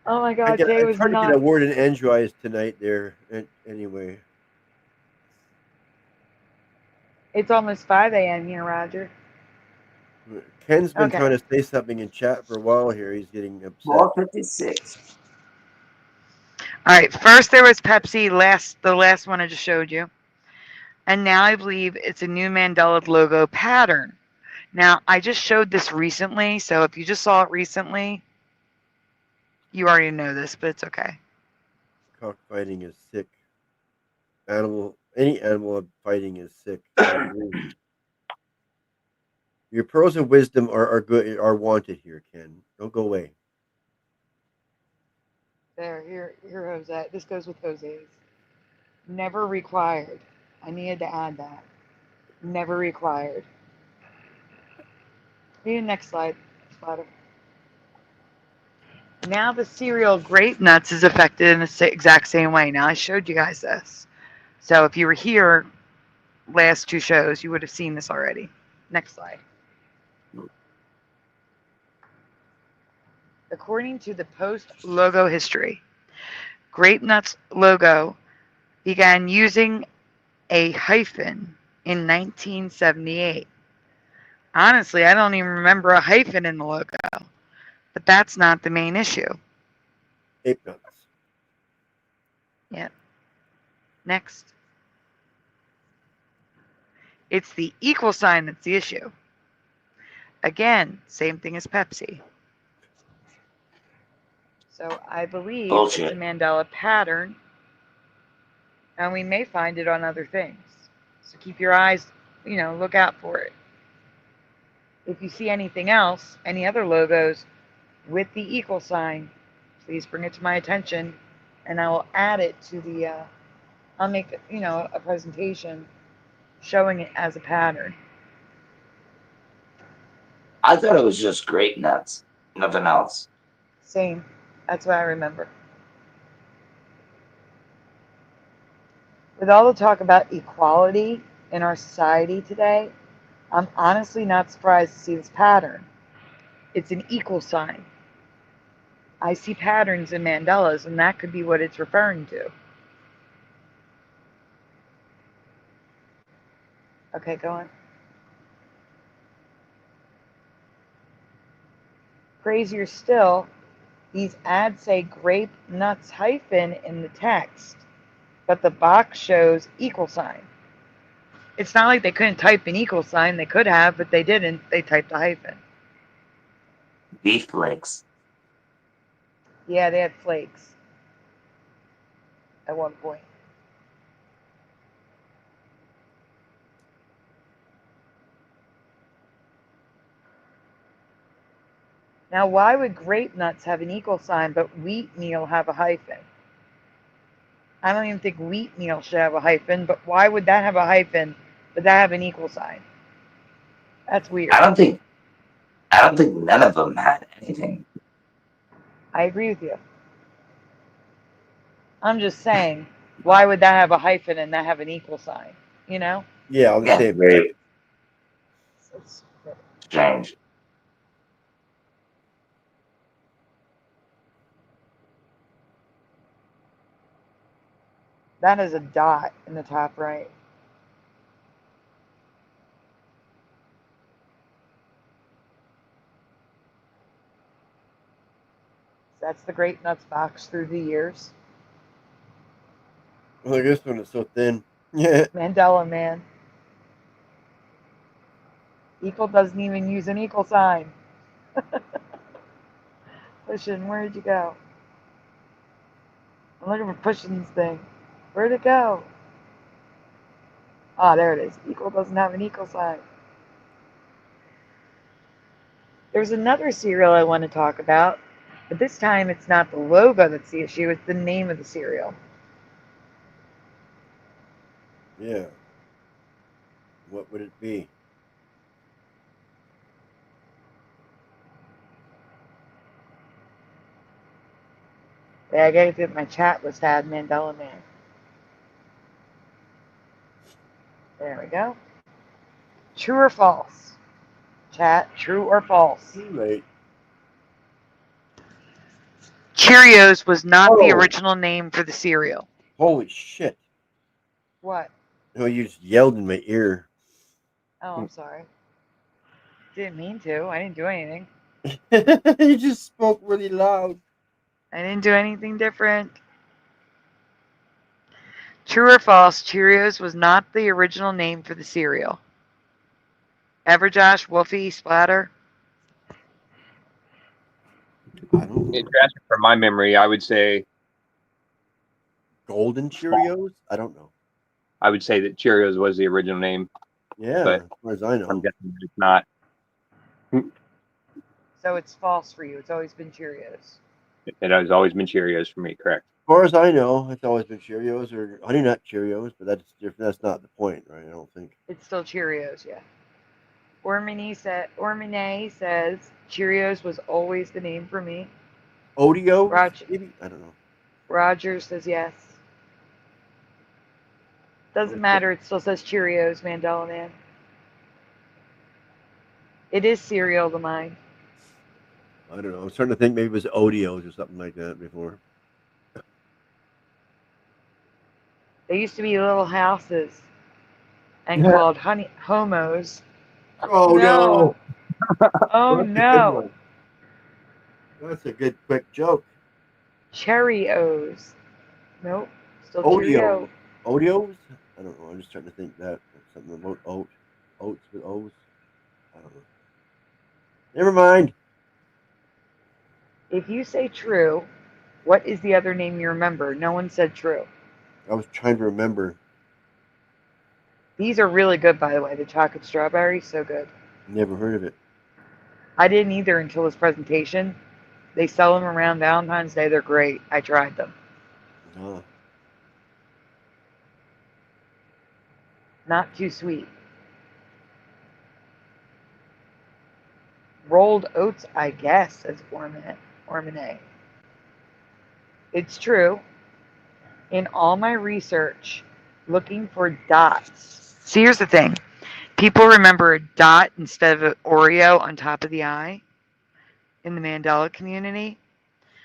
Oh my God, I'm Jay was trying to get a nuts. word in edgewise tonight there. Anyway. It's almost 5 a.m. here, Roger. Ken's been Okay. trying to say something in chat for a while here. He's getting upset. 456. All right. First there was Pepsi. The last one I just showed you, and now I believe it's a new Mandela logo pattern. Now I just showed this recently, so if you just saw it recently, you already know this, but it's okay. Cockfighting is sick. Any animal fighting is sick. I agree. Your pearls of wisdom are good, are wanted here, Ken. Don't go away. There, here, Jose. This goes with Jose's. Never required. I needed to add that. Never required. Read the next slide, Spider. Now the cereal Grape Nuts is affected in the exact same way. Now I showed you guys this. So if you were here last two shows, you would have seen this already. Next slide. According to the Post logo history, Grape Nuts logo began using a hyphen in 1978. Honestly, I don't even remember a hyphen in the logo, but that's not the main issue. Ape nuts. Yep. Next. It's the equal sign that's the issue. Again, same thing as Pepsi. So I believe it's a Mandela pattern, and we may find it on other things. So keep your eyes, look out for it. If you see anything else, any other logos with the equal sign, please bring it to my attention, and I will add it to the, I'll make, a presentation showing it as a pattern. I thought it was just Grape Nuts, nothing else. Same. That's what I remember. With all the talk about equality in our society today, I'm honestly not surprised to see this pattern. It's an equal sign. I see patterns in Mandelas, and that could be what it's referring to. Okay, go on. Crazier still, these ads say Grape Nuts hyphen in the text, but the box shows equal sign. It's not like they couldn't type an equal sign. They could have, but they didn't. They typed a hyphen. Beef flakes. Yeah, they had flakes at one point. Now, why would Grape Nuts have an equal sign, but wheat meal have a hyphen? I don't even think wheat meal should have a hyphen, but why would that have a hyphen, but that have an equal sign? That's weird. I don't think none of them had anything. I agree with you. I'm just saying, why would that have a hyphen and that have an equal sign? Yeah, on the same. Very strange. That is a dot in the top right. That's the Grape Nuts box through the years. Look, this one is so thin. Yeah. Mandela, man. Equal doesn't even use an equal sign. Pushing, where did you go? I'm looking for Pushing's thing. Where'd it go? Ah, there it is. Equal doesn't have an equal sign. There's another cereal I want to talk about, but this time it's not the logo that's the issue, it's the name of the cereal. Yeah. What would it be? Yeah, I gotta get my chat list had Mandela Man. There we go. True or false? Chat, true or false? Too late. Cheerios was not the original name for the cereal. Holy shit. What? No, you just yelled in my ear. Oh, I'm sorry. Didn't mean to. I didn't do anything. You just spoke really loud. I didn't do anything different. True or false, Cheerios was not the original name for the cereal. Everjosh, Wolfie, Splatter. I don't know. From my memory, I would say Golden Cheerios? I don't know. that Cheerios was the original name. Yeah, But as far as I know. I'm guessing that it's not. So it's false for you. It's always been Cheerios. It has always been Cheerios for me, correct? As far as I know, it's always been Cheerios or Honey Nut Cheerios, but that's different. That's not the point, right? I don't think. It's still Cheerios, yeah. Ormine says Cheerios was always the name for me. Odeo? Roger. Maybe? I don't know. Roger says yes. Doesn't matter. It still says Cheerios, Mandela Man. It is cereal to mine. I don't know. I was trying to think maybe it was Odeos or something like that before. They used to be little houses and called honey homos. Oh No. Oh That's a good no. one. That's a good quick joke. Cheerios. Nope. Still Odeo. Cheerio. Odeos? I don't know. I'm just trying to think that something about oats with O's. I don't know. Never mind. If you say true, what is the other name you remember? No one said true. I was trying to remember. These are really good, by the way. The chocolate strawberry, so good. Never heard of it. I didn't either until this presentation. They sell them around Valentine's Day. They're great. I tried them. No. Not too sweet. Rolled oats, I guess, says Ormine. It's true. In all my research, looking for dots. See, here's the thing. People remember a dot instead of an Oreo on top of the I in the Mandela community.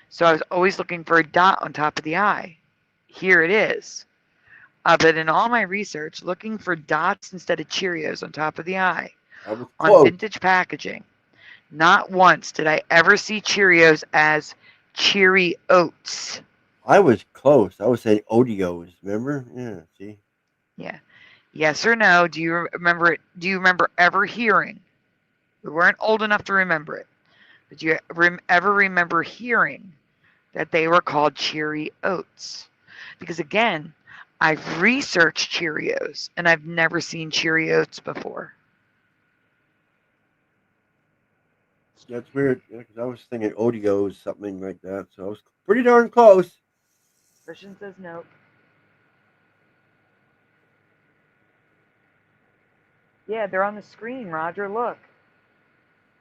So I was always looking for a dot on top of the I. Here it is. But in all my research, looking for dots instead of Cheerios on top of the I I was on close. vintage packaging. Not once did I ever see Cheerios as Cheery Oats. I was close. I was saying Odeos. Remember? Yeah. See. Yeah. Yes or no? Do you remember it? Do you remember ever hearing? We weren't old enough to remember it. But do you ever remember hearing that they were called Cheery Oats? Because again, I've researched Cheerios and I've never seen Cheery Oats before. That's weird. Yeah, because I was thinking Odeos, something like that. So I was pretty darn close. Christian says nope. Yeah, they're on the screen, Roger. Look.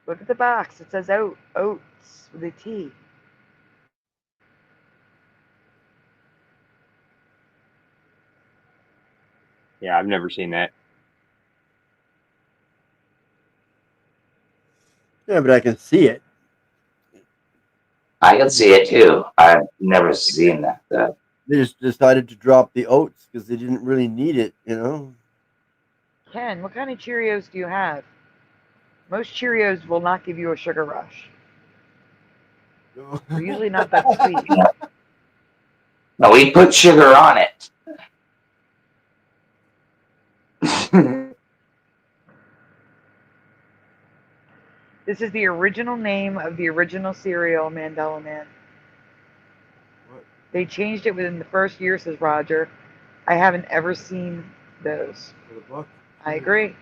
Look at the box. It says oats with a T. Yeah, I've never seen that. Yeah, but I can see it. I can see it too. I've never seen that. They just decided to drop the oats because they didn't really need it, you know? Ken, what kind of Cheerios do you have? Most Cheerios will not give you a sugar rush. They're usually not that sweet. No, we put sugar on it. This is the original name of the original cereal, Mandela Man. What? They changed it within the first year, says Roger. I haven't ever seen those. For the buck? I agree.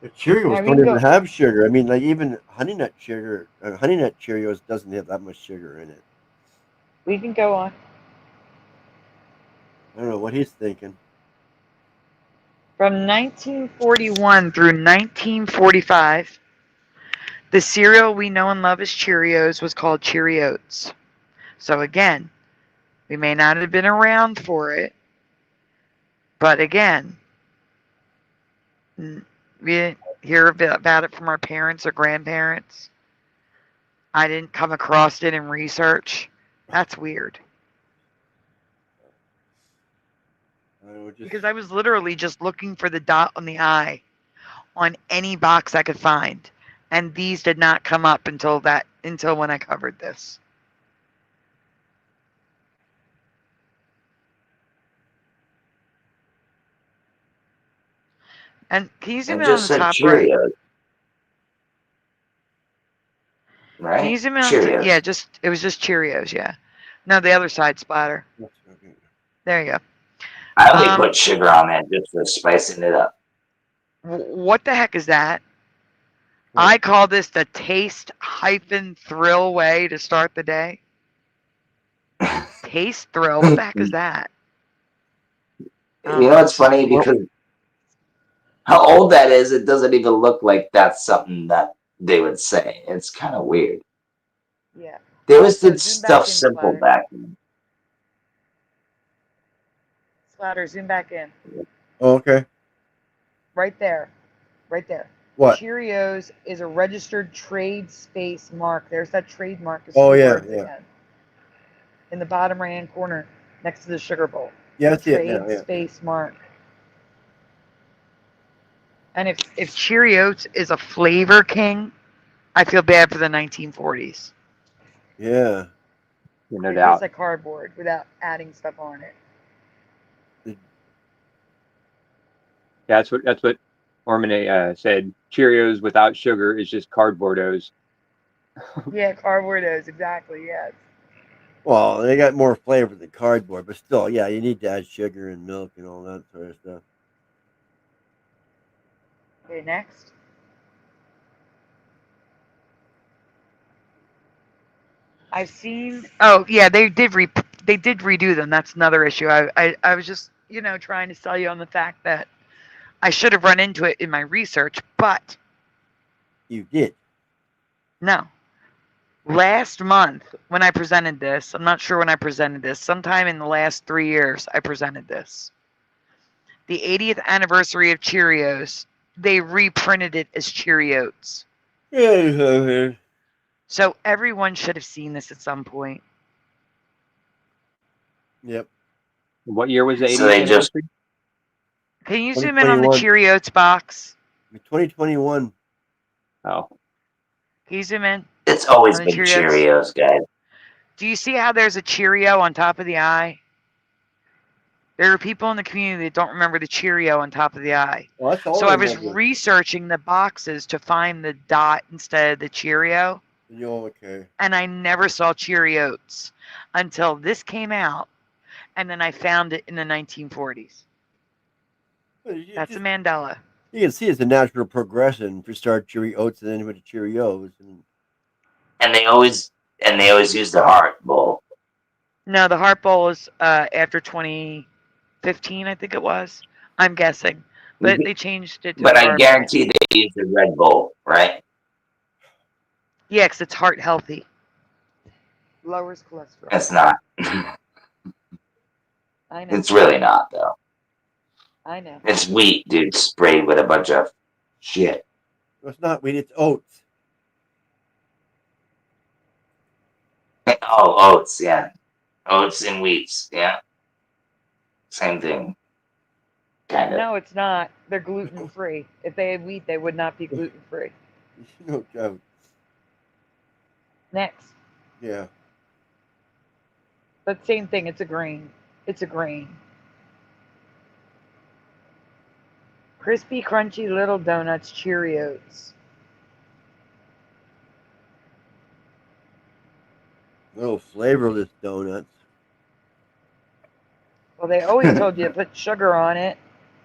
The Cheerios Yeah, we don't can even go- have sugar. I mean, like even Honey Nut Cheerios doesn't have that much sugar in it. We can go on. I don't know what he's thinking. From 1941 through 1945, the cereal we know and love as Cheerios was called Cheery Oats. So again, we may not have been around for it, but again, we didn't hear about it from our parents or grandparents. I didn't come across it in research. That's weird. Because I was literally just looking for the dot on the I on any box I could find, and these did not come up until when I covered this. And can you zoom It in on just the said top right? Cheerios, right? Can you zoom in on Cheerios. yeah, it was just Cheerios, yeah. No, the other side splatter. There you go. I only put sugar on that just for spicing it up. What the heck is that? I call this the taste-thrill way to start the day. Taste thrill? What the heck is that? You know what's funny? Because how old that is, it doesn't even look like that's something that they would say. It's kind of weird. Yeah. They always So did zoom stuff back in, simple Splatter. back then. Splatter, zoom back in. Oh, okay. Right there. Right there. What? Cheerios is a registered trade space mark. There's that trademark. Oh, yeah, yeah. Again. In the bottom right-hand corner, next to the sugar bowl. Yeah, that's it. Trade Yeah, space mark. And if Cheerios is a flavor king, I feel bad for the 1940s. Yeah. No It doubt. tastes like cardboard without adding stuff on it. That's what Ormone said. Cheerios without sugar is just cardboardos. Yeah, cardboardos, exactly, yes. Well, they got more flavor than cardboard, but still, yeah, you need to add sugar and milk and all that sort of stuff. Okay, next. I've seen. Oh yeah, they did redo them. That's another issue. I was just trying to sell you on the fact that I should have run into it in my research, but You did. no. Last month when I presented this, I'm not sure when I presented this. Sometime in the last 3 years, I presented this. The 80th anniversary of Cheerios. They reprinted it as Cheerios. Yeah. So everyone should have seen this at some point. Yep. What year was the 80th So they just anniversary? Can you zoom in on the Cheerios box? 2021. Oh. Can you zoom in? It's always on the been Cheerios, guys. Do you see how there's a Cheerio on top of the I? There are people in the community that don't remember the Cheerio on top of the I. Well, that's all So I was researching the boxes to find the dot instead of the Cheerio. Okay. And I never saw Cheerios until this came out. And then I found it in the 1940s. That's a Mandela. You can see it's a natural progression to start Cheery Oats and then with the Cheerios. And they always use the heart bowl. No, the Heart Bowl is after 2015, I think it was. I'm guessing. But they changed it to But I Heart guarantee they use the Red Bull, right? Yeah, because it's heart healthy. Lowers cholesterol. It's not. I know. It's really not, though. I know. It's wheat, dude, sprayed with a bunch of shit. It's not wheat, it's oats. Oh, oats, yeah. Oats and wheats, yeah. Same thing. Kind of. No, it's not. They're gluten-free. If they had wheat, they would not be gluten-free. No doubt. Next. Yeah. But same thing. It's a grain. It's a grain. Crispy, crunchy little donuts, Cheerios. Little flavorless donuts. Well, they always told you to put sugar on it.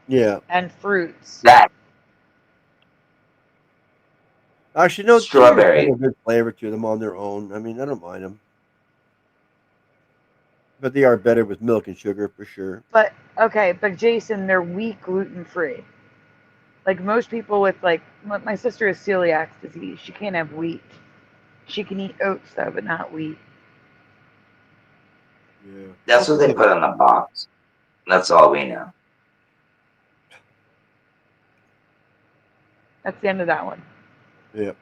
Yeah. And fruits. That. Actually, no, Strawberry. have a good flavor to them on their own. I mean, I don't mind them. But they are better with milk and sugar for sure. But, okay, but Jason, they're wheat gluten-free. Like most people with, like, my sister has celiac disease. She can't have wheat. She can eat oats, though, but not wheat. Yeah. That's what they put on the box. That's all we know. That's the end of that one. Yep.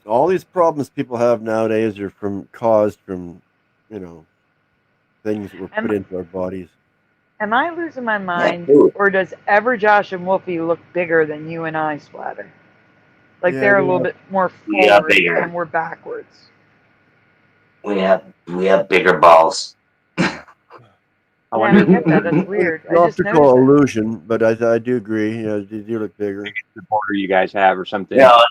All these problems people have nowadays are caused from, things that were Am- put into our bodies. Am I losing my mind, food. or does Everjosh and Wolfie look bigger than you and I, Splatter? Like Yeah, they're a we little are. bit more We are forward bigger. and we're backwards. We have bigger balls. I Yeah, I wonder don't get that. who That's weird. It's an I just optical noticed that. illusion, but I do agree. You know, they do look bigger. supporter you guys have or something. No,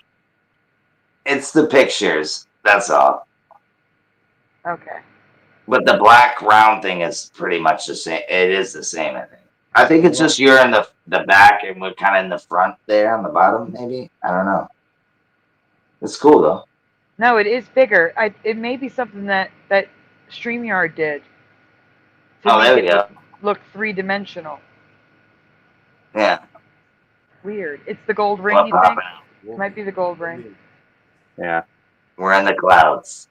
it's the pictures. That's all. Okay. But the black round thing is pretty much the same. It is the same, I think. I think it's just you're in the back and we're kind of in the front there on the bottom, maybe. I don't know. It's cool though. No, it is bigger. It may be something that Streamyard did to Oh, make there we it go. look three-dimensional. Yeah. Weird. It's the gold ring, Well, you think? popping out. It might be the gold ring. Yeah. We're in the clouds.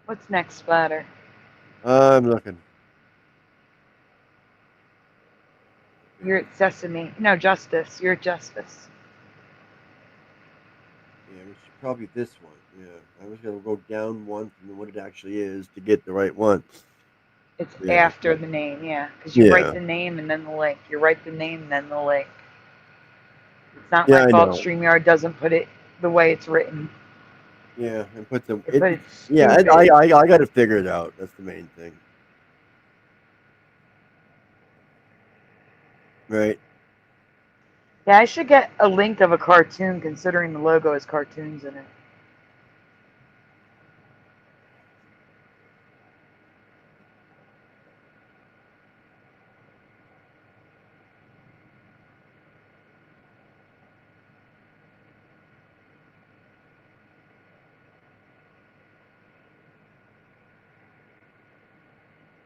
What's next, Splatter? I'm looking. You're at Sesame. No, Justice. You're at Justice. Yeah, which is probably this one. Yeah, I was gonna go down one from what it actually is to get the right one. It's Yeah. after the name, yeah. Because you Yeah. write the name and then the link. You write the name and then the link. It's not Yeah, my I fault know. StreamYard doesn't put it the way it's written. Yeah, and put them. But it's Yeah, stupid. I got to figure it out. That's the main thing. Right. Yeah, I should get a link of a cartoon considering the logo has cartoons in it.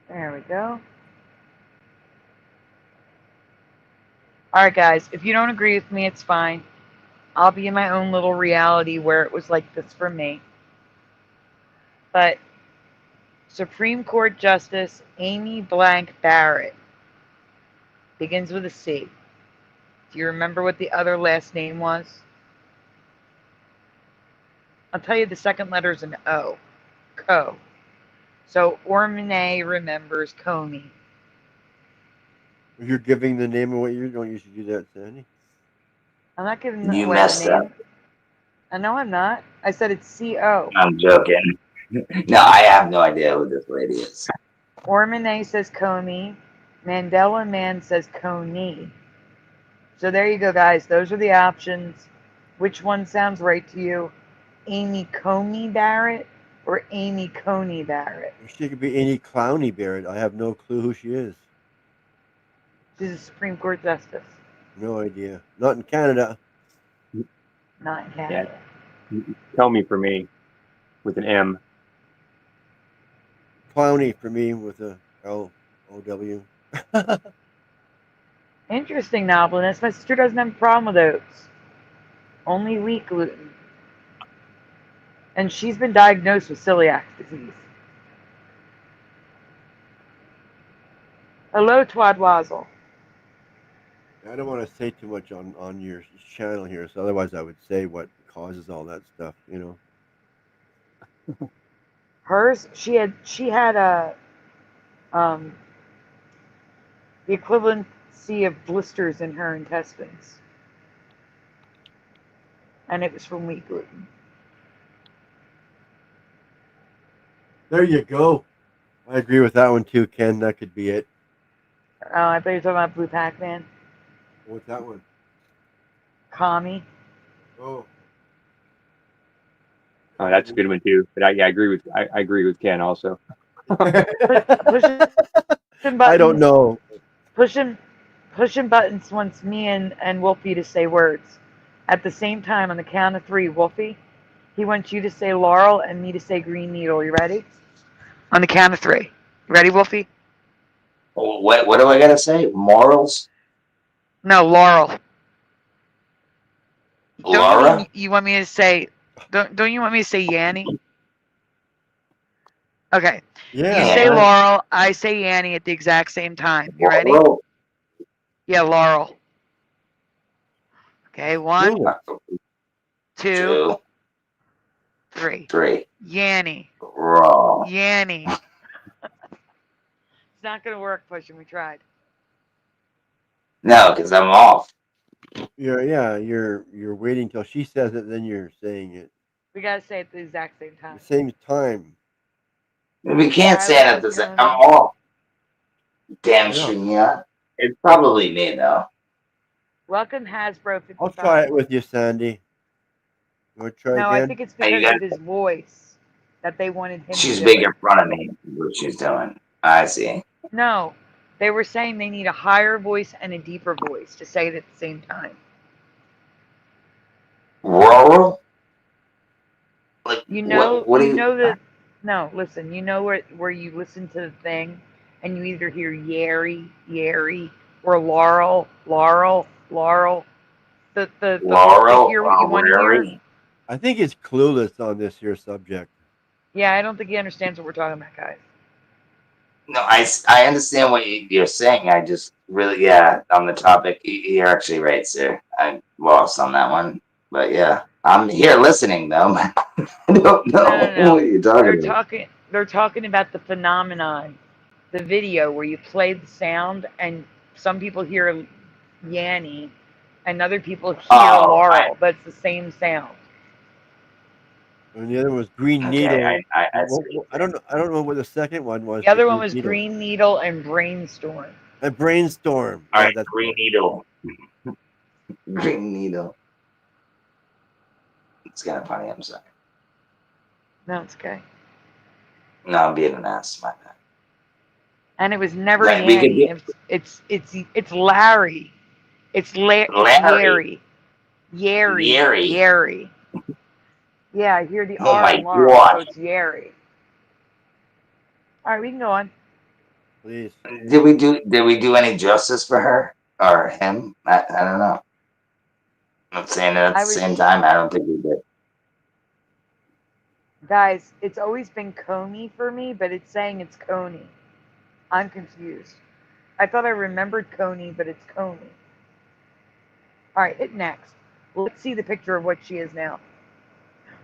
There we go. Alright guys, if you don't agree with me, it's fine. I'll be in my own little reality where it was like this for me. But Supreme Court Justice Amy Blank Barrett begins with a C. Do you remember what the other last name was? I'll tell you the second letter is an O. Co. So Ormine remembers Comey. You're giving the name of what you're doing. You should do that, Sandy. I'm not giving You away messed the up. name. I know I'm not. I said it's C-O. I'm joking. No, I have no idea who this lady is. Ormine says Comey. Mandela Man says Coney. So there you go, guys. Those are the options. Which one sounds right to you? Amy Comey Barrett or Amy Coney Barrett? She could be any Clowny Barrett. I have no clue who she is. She's a Supreme Court Justice. No idea. Not in Canada. Not in Canada. Tell me for me with an M. Clowny for me with a L-O-W. Interesting, Noveliness. My sister doesn't have a problem with oats. Only wheat gluten. And she's been diagnosed with celiac disease. Hello, Twadwazzle. I don't want to say too much on your channel here, so otherwise I would say what causes all that stuff, you know. Hers, she had a the equivalency of blisters in her intestines, and it was from wheat gluten. There you go. I agree with that one too, Ken. That could be it. Oh, I thought you were talking about Blue Pac-Man. What's that one? Kami. Oh. Oh, that's a good one too. But I agree with Ken also. Pushing buttons, I don't know. Pushing buttons wants me and Wolfie to say words. At the same time, on the count of 3, Wolfie, he wants you to say Laurel and me to say Green Needle. You ready? On the count of 3. You ready, Wolfie? What do I gotta say? Morals? No, Laurel. Laura? You want me to say? Don't you want me to say Yanni? Okay. Yeah. You say Laurel, I say Yanni at the exact same time. You ready? Laurel. Yeah, Laurel. Okay, 1, Cool. 2, 2, 3. 3. Yanny. Wrong. Yanny. It's not going to work, Pushing. We tried. No, because I'm off. You're waiting till she says it, then you're saying it We got to say it at the exact same at time. the same time. We can't say it at the same. I'm off. Damn Yeah. Streamyard. It's probably me though. Welcome, Hasbro 55. I'll try it with you, Sandy. You want to try No, I again? think it's Are you because guys- of his voice that they wanted him She's to do big it. in front of me. What she's doing. I see. No, they were saying they need a higher voice and a deeper voice to say it at the same time. Rural. Like You know, what do you you know that. No, listen. You know where you listen to the thing, and you either hear Yeri, Yeri, or Laurel, Laurel, Laurel. The Laurel? to hear what you want to hear. Rary? I think it's clueless on this here subject. Yeah, I don't think he understands what we're talking about, guys. No, I understand what you're saying. I just really, on the topic, you're actually right, sir. I lost on that one. But yeah, I'm here listening, though. I don't know No. what you're talking about. They're talking about the phenomenon, the video where you play the sound and some people hear Yanny and other people hear Laurel, but it's the same sound. And the other one was Green Okay, Needle. I see. I don't know what the second one was. The other one Green was Needle. Green Needle and Brainstorm. And Brainstorm. All Yeah, right, that's Green Needle. Green Needle. It's kind of funny. I'm sorry. No, it's okay. No, I'm being an ass. My bad. And it was never Right, we could Yanny. It's Larry. It's Larry. Yeri. Yeri. Yeri. Yeah, I hear the Oh R my in Laurel, God. so it's Yeri. All right, we can go on. Please. Did we do any justice for her or him? I don't know. I'm saying it at the same time. I don't think we did. Guys, it's always been Coney for me, but it's saying it's Coney. I'm confused. I thought I remembered Coney, but it's Coney. All right, hit next. Let's see the picture of what she is now.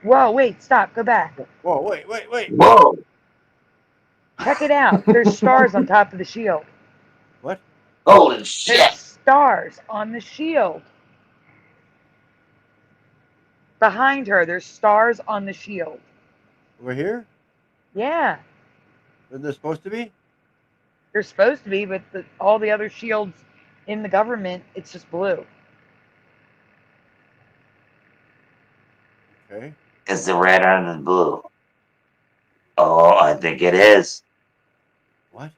Whoa, wait, stop, go back. Whoa, wait. Whoa! Check it out. There's stars on top of the shield. What? Holy There's shit! stars on the shield. Behind her, there's stars on the shield. Over here? Yeah, Isn't there supposed to be? they're supposed to be, but all the other shields in the government, it's just blue. Okay. Is the red under the blue? Oh, I think it is. What?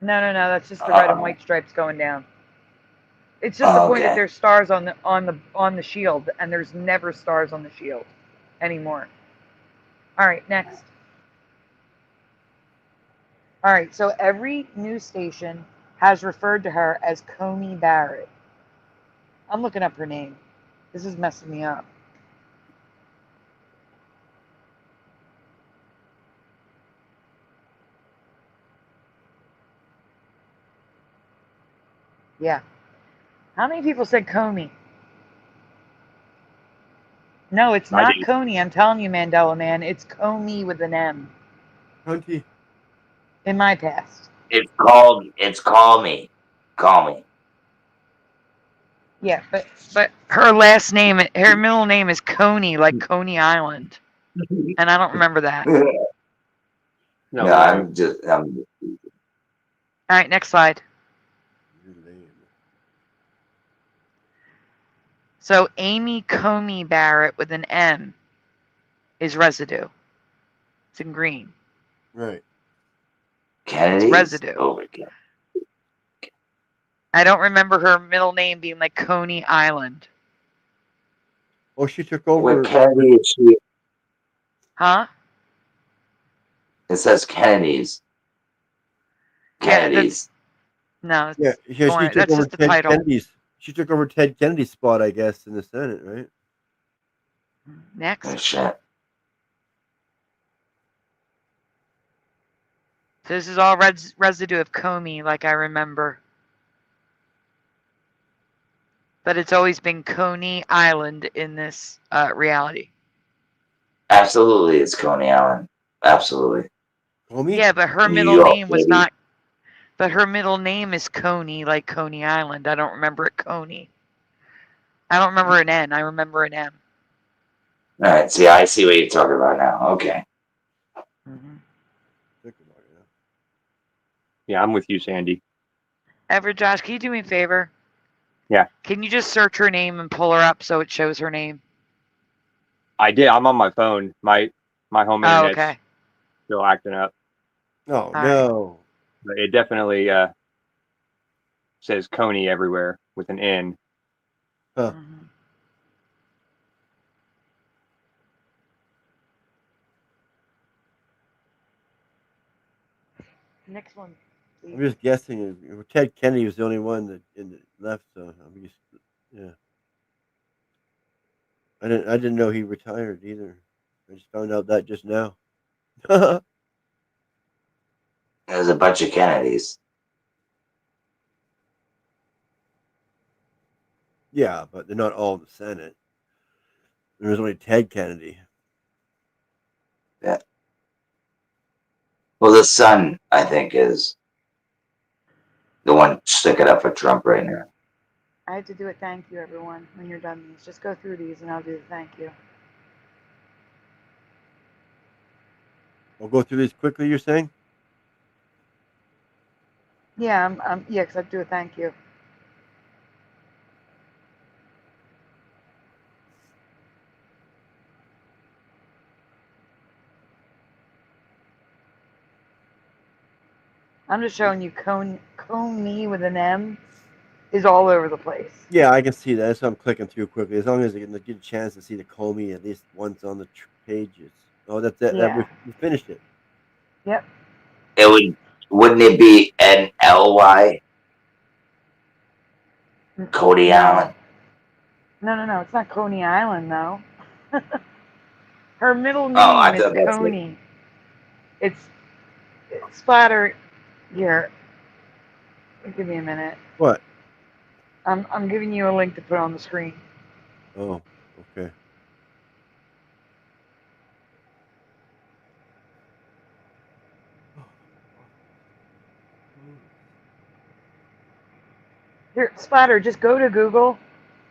No, that's just the red and white stripes going down. It's just the point that Okay. there's stars on the shield, and there's never stars on the shield anymore. All right, next. All right, so every news station has referred to her as Coney Barrett. I'm looking up her name. This is messing me up. Yeah. How many people said Coney? No, it's I not did. Coney. I'm telling you, Mandela, man. It's Coney with an M Hunty. in my past. It's call me. Call me. Yeah, but her last name, her middle name is Coney, like Coney Island. And I don't remember that. No, No, I'm just All right, next slide. You're lame. So Amy Coney Barrett with an M is residue. It's in green. Right. Kennedy's residue. overkill. I don't remember her middle name being like Coney Island. Oh, she took over. What Kennedy is she? Huh? It says Kennedy's. Yeah, Kennedy's. No. Yeah, she took That's over just the Ted title. Kennedy's. She took over Ted Kennedy's spot, I guess, in the Senate, right? Oh, Next. shit. So this is all residue of Comey, like I remember. But it's always been Coney Island in this reality. Absolutely, it's Coney Island. Absolutely. Comey? Yeah, but her New middle York, name was baby. not. But her middle name is Coney, like Coney Island. I don't remember it Coney. I don't remember an N. I remember an M. All right. See, I see what you're talking about now. Okay. Mm-hmm. Think about it, yeah. Yeah, I'm with you, Sandy. Ever, Josh, can you do me a favor? Yeah. Can you just search her name and pull her up so it shows her name? I did. I'm on my phone. My home Oh, internet's okay. still acting up. Oh, right. no. But it definitely says Coney everywhere with an N. Huh. Mhm. Next one, I'm please. just guessing. Ted Kennedy was the only one that left, so I'm just, yeah. I didn't know he retired either. I just found out that just now. There's a bunch of Kennedys. Yeah, but they're not all in the Senate. There's only Ted Kennedy. Yeah. Well, the son, I think, is the one sticking up for Trump right now. I had to do a thank you, everyone, when you're done these. Just go through these and I'll do the thank you. I'll go through these quickly, you're saying? Yeah, yeah, because I do a thank you. I'm just showing you Coney with an M is all over the place. Yeah, I can see that. That's why I'm clicking through quickly. As long as I get a chance to see the Comey at least once on the pages. Oh, that's it. Yeah. We finished it. Yep. Wouldn't it be NLY? Coney No. Island? No. It's not Coney Island, though. Her middle Oh, I name is thought that's it. Coney. It's Splatter. Here. Give me a minute. What? I'm giving you a link to put on the screen. Oh, okay. Here, Splatter, just go to Google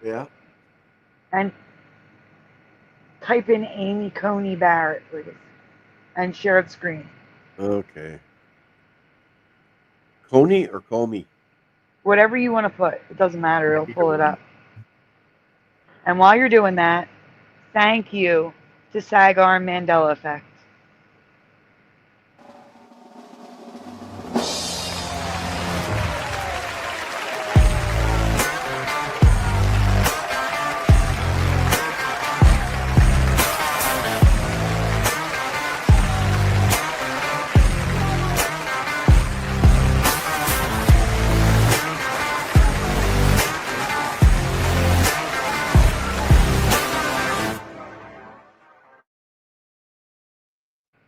Yeah. and type in Amy Coney Barrett, please, and share the screen. Okay. Coney or Comey? Whatever you want to put, it doesn't matter. It'll pull it up. And while you're doing that, thank you to Sagar and Mandela Effects.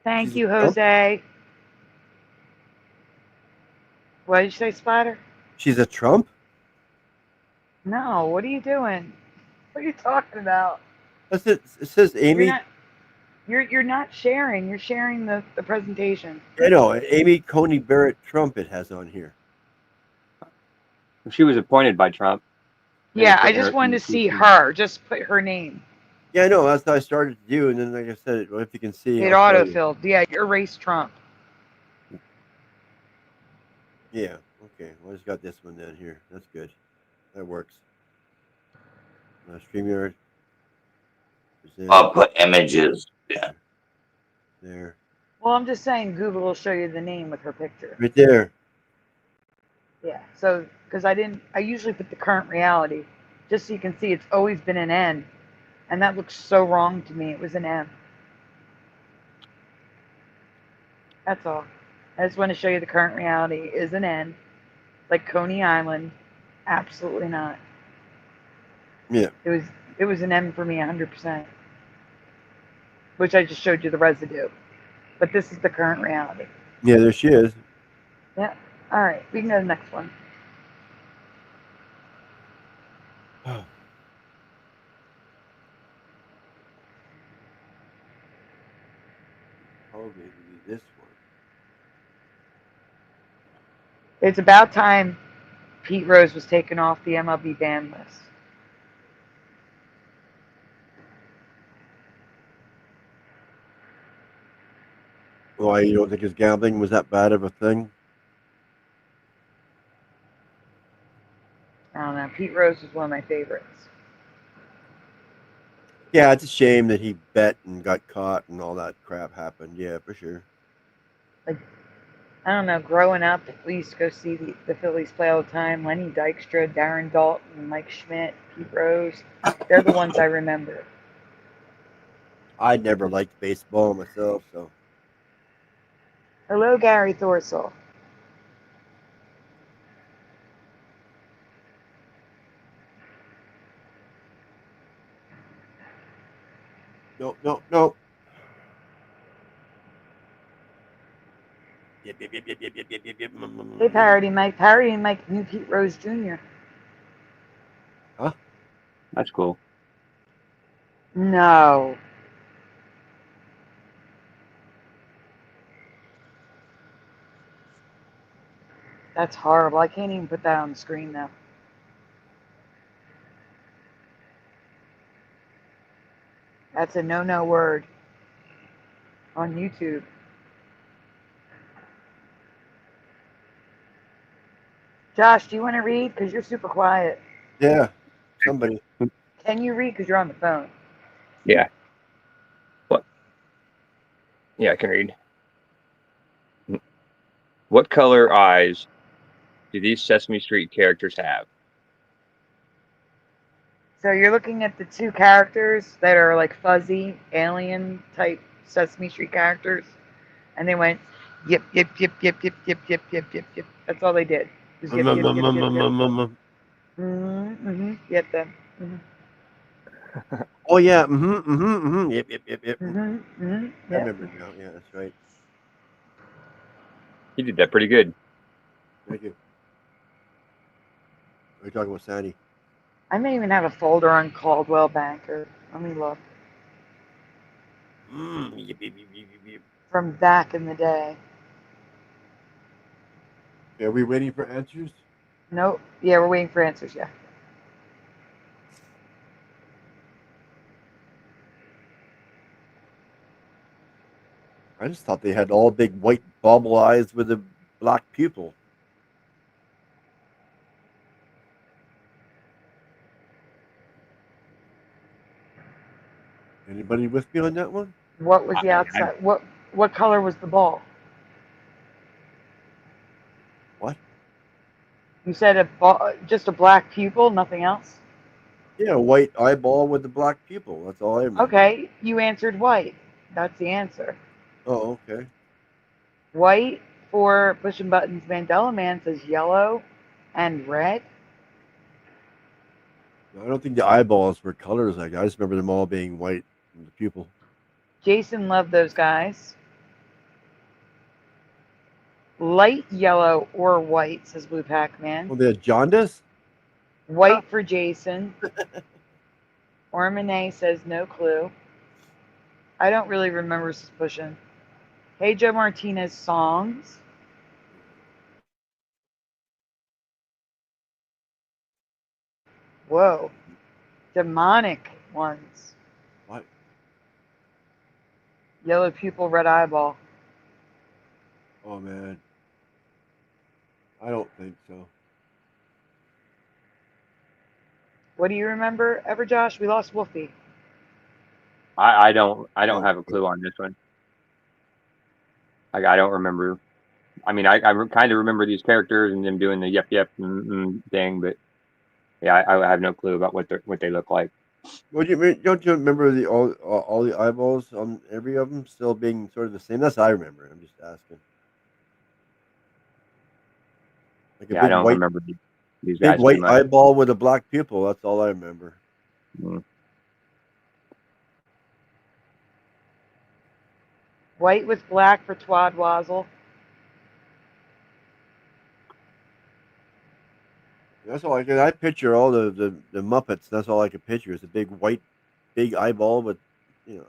Thank She's you, a Trump? Jose. What did you say, Splatter? She's a Trump? No, what are you doing? What are you talking about? That's it. It says Amy. You're not sharing. You're sharing the presentation. I know. Amy Coney Barrett Trump it has on here. She was appointed by Trump. Yeah, I just wanted to see her. Just put her name. Yeah, I know. That's what I started to do. And then, like I said, if you can see, It I'll show you. autofilled. Yeah, erase Trump. Yeah. Okay. Well, I just got this one down here. That's good. That works. Streamyard. I'll put images. Yeah. There. Well, I'm just saying Google will show you the name with her picture. Right there. Yeah, so, because I usually put the current reality, just so you can see it's always been an N. And that looks so wrong to me. It was an M. That's all. I just want to show you the current reality is an N. Like Coney Island. Absolutely not. Yeah. It was an M for me 100%. Which I just showed you the residue. But this is the current reality. Yeah, there she is. Yeah. All right, we can go to the next one. Probably this one. It's about time Pete Rose was taken off the MLB ban list. Why, you don't think his gambling was that bad of a thing? I don't know. Pete Rose was one of my favorites. Yeah, it's a shame that he bet and got caught and all that crap happened. Yeah, for sure. Like, I don't know. Growing up, we used to go see the Phillies play all the time. Lenny Dykstra, Darren Dalton, Mike Schmidt, Pete Rose. They're the ones I remember. I never liked baseball myself, so. Hello, Gary Thorsell. No. Yep. Hey, Parody Mike. Parody Mike knew Pete Rose Jr. Huh? That's cool. No. That's horrible. I can't even put that on the screen, though. That's a no-no word on YouTube. Josh, do you want to read? Because you're super quiet. Yeah, somebody. Can you read? Because you're on the phone. Yeah. What? Yeah, I can read. What color eyes do these Sesame Street characters have? So you're looking at the two characters that are like fuzzy, alien type Sesame Street characters. And they went, yip. That's all they did. Just yip. Yep, them. Oh yeah. Yep. I Yep. remember now. Yeah, that's right. You did that pretty good. Thank you. Are you talking about Sandy? I may even have a folder on Caldwell Banker. Let me look. Yep. From back in the day. Are we waiting for answers? Nope. Yeah, we're waiting for answers, yeah. I just thought they had all big white bubble eyes with a black pupil. Anybody with me on that one? What was the outside? What color was the ball? What? You said a ball, just a black pupil, nothing else? Yeah, white eyeball with the black pupil. That's all I remember. Okay, you answered white. That's the answer. Oh, okay. White for Pushing Buttons Mandela Man says yellow and red. I don't think the eyeballs were colors. I just remember them all being white in the pupil. Jason loved those guys. Light yellow or white, says Blue Pac-Man. Oh, they had jaundice? White for Jason. Ormane says no clue. I don't really remember Pushing. Hey Joe Martinez songs. Whoa. Demonic ones. What? Yellow pupil, red eyeball. Oh, man. I don't think so. What do you remember ever, Josh? We lost Wolfie. I don't have a clue on this one. I don't remember. I mean, I kind of remember these characters and them doing the yep thing, but yeah, I have no clue about what they look like. What do you mean? Don't you remember all the eyeballs on every of them still being sort of the same? That's what I remember. I'm just asking. Like a Yeah, I don't remember these big guys too white much. eyeball with a black pupil. That's all I remember. Mm. White with black for Twad. 'Cause That's all I can. I picture all the Muppets. That's all I could picture is a big white, big eyeball with,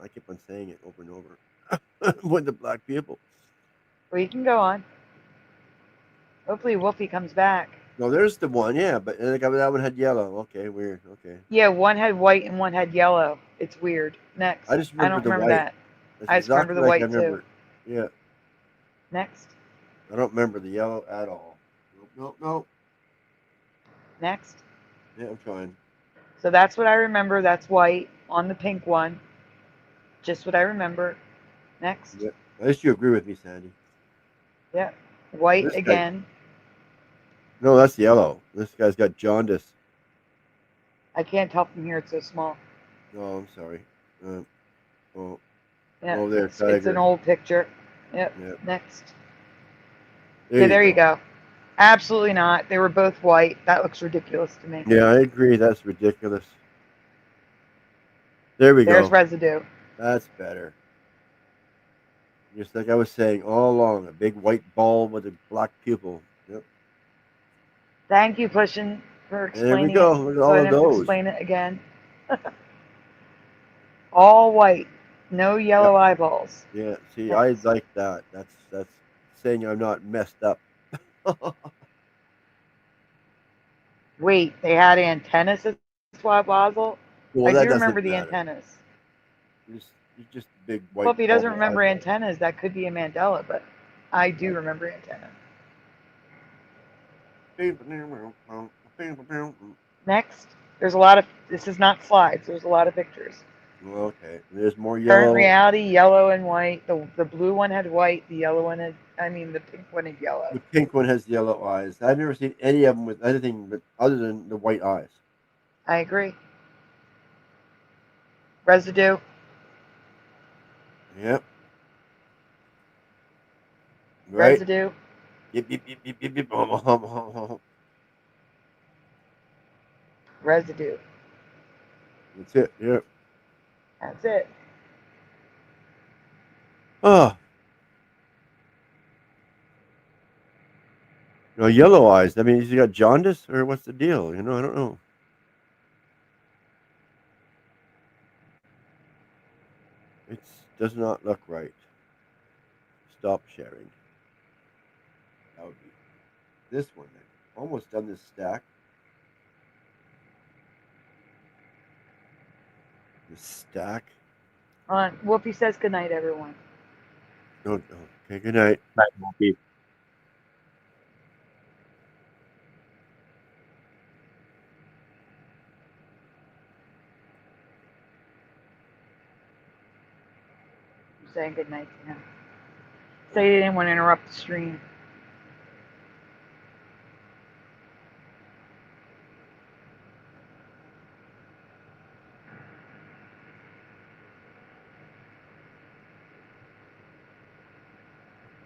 I keep on saying it over and over, with the black people. Well, you can go on. Hopefully Wolfie comes back. No, there's the one, yeah, but that one had yellow. Okay, weird. Okay, Yeah, one had white and one had yellow. It's weird. Next. I just I remember don't the remember white. that. That's I just remember exactly the like I white too. remember. Yeah, Next. I don't remember the yellow at all. Nope. Next. Yeah, I'm trying. So that's what I remember. That's white on the pink one. Just what I remember. Next. Yeah, at least you agree with me, Sandy. Yep. White This guy. again. No, that's yellow. This guy's got jaundice. I can't tell from here. It's so small. Oh, I'm sorry. Oh, Yeah. oh, there, It's an tiger. old picture. Yep. Yep. Next. There There you go. Absolutely not. They were both white. That looks ridiculous to me. Yeah, I agree. That's ridiculous. There we There's go. residue. That's better. Just like I was saying all along, a big white ball with a black pupil. Yep. Thank you, Pushing, for And there we explaining go. it. Look at So all I of didn't those. explain it again. All white. No yellow eyeballs. Yeah. See, Yes. I like that. That's saying I'm not messed up. Wait, they had antennas at Swabazel? Well, I that do doesn't remember the matter. antennas. You're just big white. Well, if he doesn't ball remember eyeball. antennas, that could be a Mandela, but I do remember antennas. Next, there's a lot of, this is not slides, there's a lot of pictures. Okay, there's more Current yellow. reality, yellow and white. The blue one had white, the yellow one had, the pink one had yellow. The pink one has yellow eyes. I've never seen any of them with anything but other than the white eyes. I agree. Residue. Yep. Right. Residue. Yep. Yep. Residue. That's it. Yep. That's it. Oh. No, yellow eyes. I mean, has he got jaundice or what's the deal? I don't know. It does not look right. Stop sharing. That would be this one then. Almost done this stack. This stack. Whoopi says goodnight, everyone. No. Okay, good night. Night, Wolfie. I'm saying goodnight to him. Say you didn't want to interrupt the stream.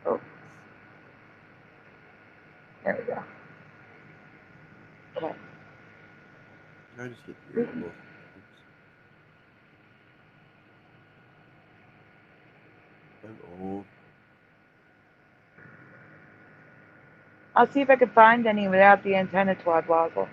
Oh. There we go. Okay. Can I just get rid of both? Oops. I'm old. I'll see if I can find any without the antenna twaddle.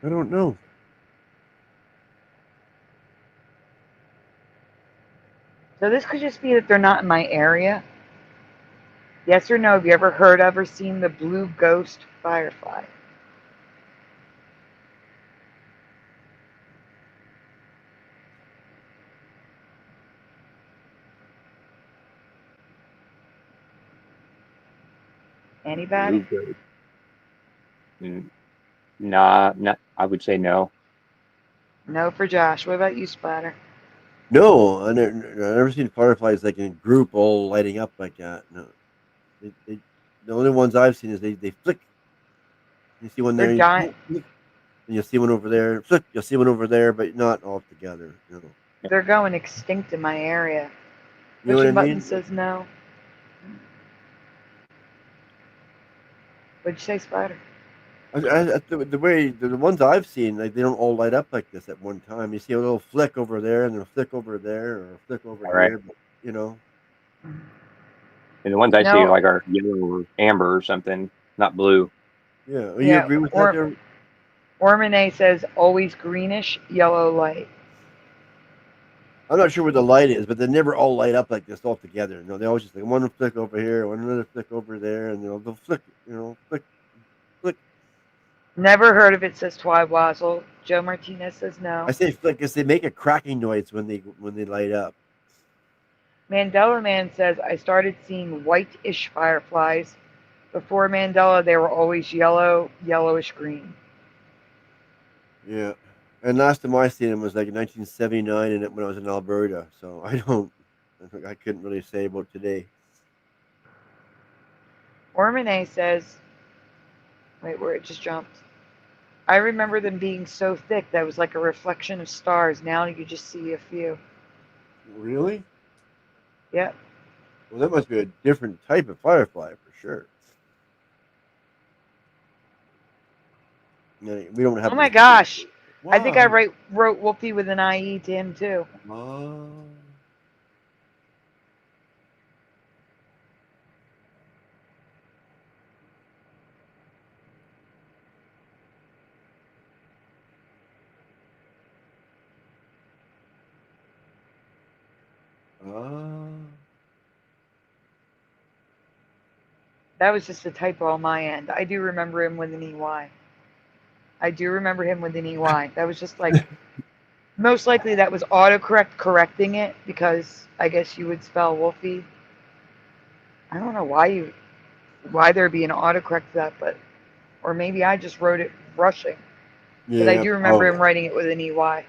I don't know. So this could just be that they're not in my area. Yes or no, have you ever heard of or seen the blue ghost firefly? Anybody? Blue goat. Nah, I would say no. No for Josh. What about you, Splatter? No, I've never seen fireflies like in a group all lighting up like that. No, the only ones I've seen is they flick. You see one there, They're dying. and you see one over there. Flick, you see one over there, but not all together. No. They're going extinct in my area. You know what I Pushing button mean? says no. What'd you say, Spider? The way the ones I've seen, like they don't all light up like this at one time. You see a little flick over there, and then a flick over there, or a flick over All right. here. But, you know, And the ones I see No. like are yellow or amber or something, not blue. yeah. You Yeah, agree with that? There? Ormane says always greenish, yellow light. I'm not sure where the light is, but they never all light up like this all together. No, they always just like one flick over here, one another flick over there, and they'll flick. Flick, flick. Never heard of it, says Twywazzle. Joe Martinez says no. I say flick because they make a cracking noise when they light up. Mandela Man says, I started seeing white-ish fireflies. Before Mandela, they were always yellow, yellowish green. Yeah. And last time I seen them was like in 1979, and when I was in Alberta. So I couldn't really say about today. Ormane says, wait, where it just jumped. I remember them being so thick that it was like a reflection of stars. Now you just see a few. Really? Yep. Well, that must be a different type of firefly for sure. Yeah, we don't have. Oh my gosh. Wow. I think I wrote Wolfie with an IE to him too. That was just a typo on my end. I do remember him with an EY. I do remember him with an EY. That was just like, most likely that was autocorrect correcting it because I guess you would spell Wolfie. I don't know why there'd be an autocorrect for that, but, or maybe I just wrote it rushing. Because I do remember him writing it with an EY.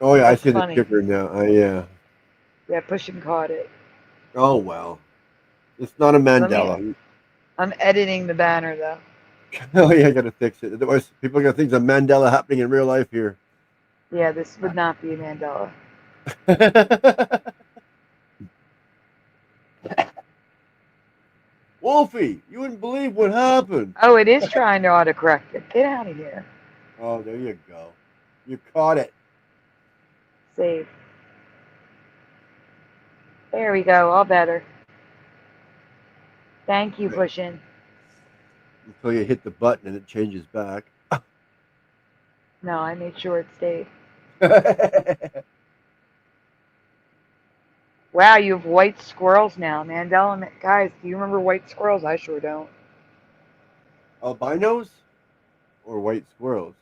Oh yeah, That's I see funny. the ticker now. Yeah. Yeah, Pushing caught it. Oh well, it's not a Mandela. I'm editing the banner though. Oh yeah, I gotta fix it. Otherwise, people are gonna think there's a Mandela happening in real life here. Yeah, this would not be a Mandela. Wolfie, you wouldn't believe what happened. Oh, it is trying to autocorrect it. Get out of here. Oh, there you go. You caught it. Save. There we go. All better. Thank you, Pushin. Until you hit the button and it changes back. No, I made sure it stayed. Wow, you have white squirrels now. Mandela, guys, do you remember white squirrels? I sure don't. Albinos or white squirrels?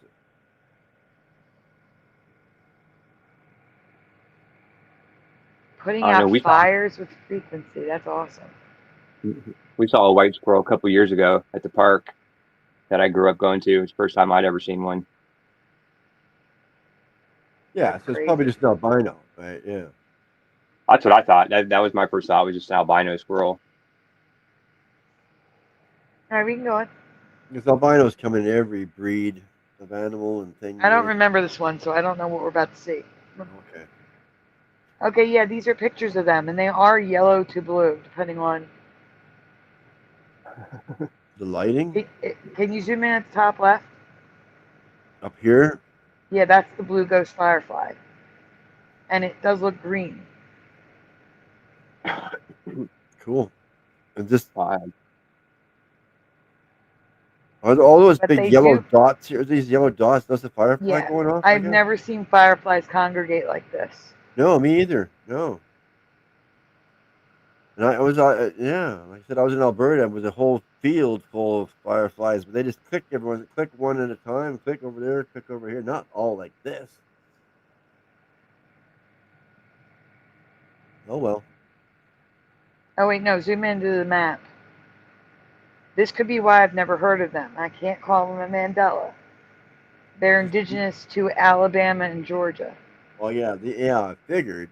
Putting out fires with frequency. That's awesome. We saw a white squirrel a couple years ago at the park that I grew up going to. It's the first time I'd ever seen one. Yeah, so it's probably just an albino, right? Yeah. That's what I thought. That was my first thought, was just an albino squirrel. All right, we can go on. Because albinos come in every breed of animal and thing. I don't remember this one, so I don't know what we're about to see. Okay. Okay, yeah, these are pictures of them, and they are yellow to blue, depending on the lighting. Can you zoom in at the top left? Up here? Yeah, that's the blue ghost firefly. And it does look green. Cool. And just are all those big yellow dots here? These yellow dots? That's the firefly going off? I've never seen fireflies congregate like this. No, me either. No. And I was, yeah, like I said, I was in Alberta. It was a whole field full of fireflies, but they just clicked everyone, click one at a time, click over there, click over here. Not all like this. Oh, well. Oh, wait, no, zoom into the map. This could be why I've never heard of them. I can't call them a Mandela. They're indigenous to Alabama and Georgia. Oh, yeah, I figured.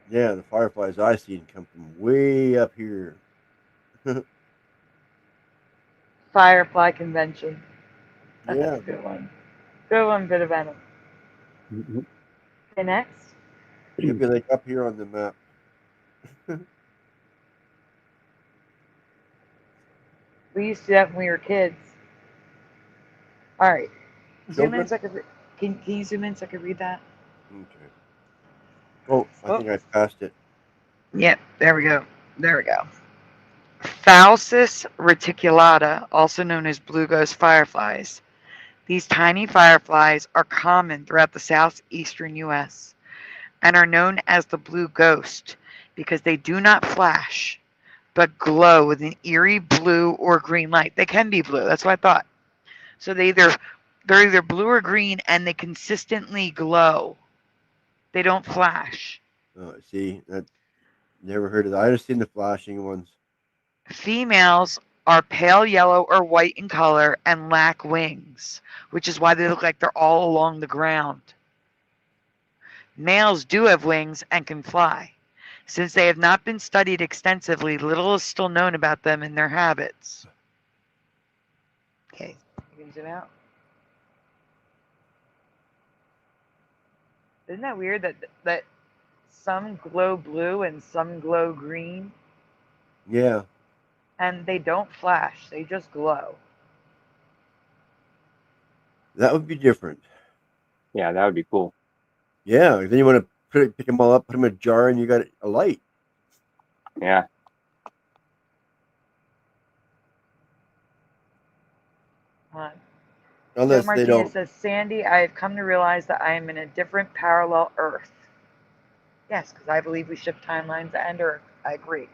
Yeah, the fireflies I've seen come from way up here. Firefly convention. That's Yeah. a good one. Good one, bit of venom. Okay, next. It'd be like up here on the map. We used to do that when we were kids. All right. Zoom in Children? so I could. Can you zoom in so I could read that? Okay. Oh, I Oh. think I passed it. Yep. There we go. There we go. Phausis reticulata, also known as blue ghost fireflies. These tiny fireflies are common throughout the southeastern U.S. and are known as the blue ghost because they do not flash but glow with an eerie blue or green light. They can be blue. That's what I thought. So they're either blue or green, and they consistently glow. They don't flash. Oh, see, that never heard of that. I just seen the flashing ones. Females are pale yellow or white in color and lack wings, which is why they look like they're all along the ground. Males do have wings and can fly. Since they have not been studied extensively, little is still known about them and their habits. Okay, you can zoom out. Isn't that weird that some glow blue and some glow green, Yeah. and they don't flash, they just glow? That would be different. Yeah, that would be cool. Yeah. Then you want to pick them all up, put them in a jar, and you got a light. Yeah. Joe Unless they Martinez don't. says, Sandy, I have come to realize that I am in a different parallel Earth. Yes, because I believe we shift timelines and Earth. I agree.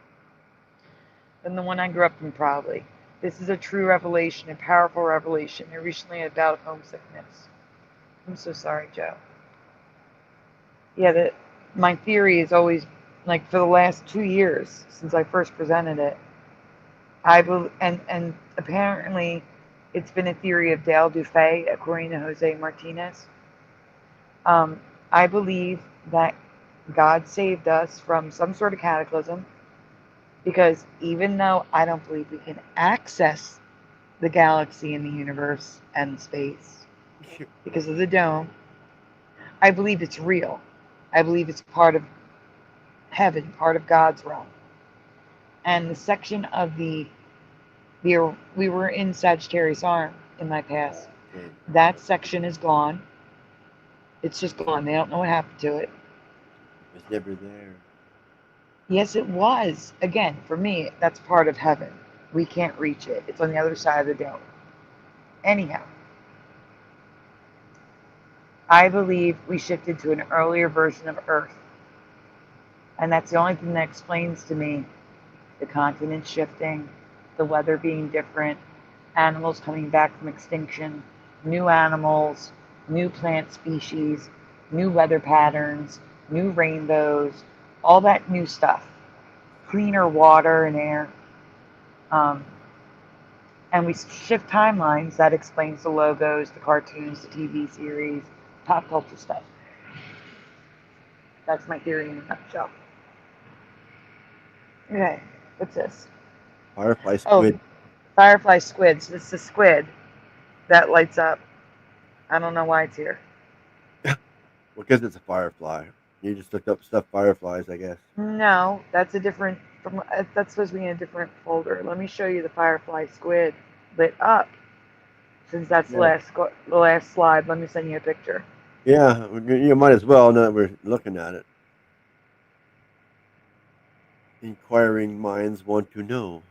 Than the one I grew up in, probably. This is a true revelation, a powerful revelation. I recently had a bout of homesickness. I'm so sorry, Joe. Yeah, my theory is always, like, for the last 2 years since I first presented it, and apparently it's been a theory of Dale Dufay, according to Jose Martinez. I believe that God saved us from some sort of cataclysm, because even though I don't believe we can access the galaxy and the universe and space because of the dome, I believe it's real. I believe it's part of heaven, part of God's realm. And the section of we were in Sagittarius Arm in my past. That section is gone. It's just gone. They don't know what happened to it. It was never there. Yes, it was. Again, for me, that's part of heaven. We can't reach it. It's on the other side of the dome. Anyhow, I believe we shifted to an earlier version of Earth. And that's the only thing that explains to me the continents shifting, the weather being different, animals coming back from extinction, new animals, new plant species, new weather patterns, new rainbows, all that new stuff. Cleaner water and air. And we shift timelines. That explains the logos, the cartoons, the TV series, pop culture stuff. That's my theory in a nutshell. Okay, what's this? Firefly squid. Oh, firefly squids. This is a squid that lights up. I don't know why it's here. Well, because it's a firefly. You just looked up stuff fireflies, I guess. No, that's a different. That's supposed to be in a different folder. Let me show you the firefly squid lit up. Since that's the last slide, let me send you a picture. Yeah, you might as well now that we're looking at it. Inquiring minds want to know.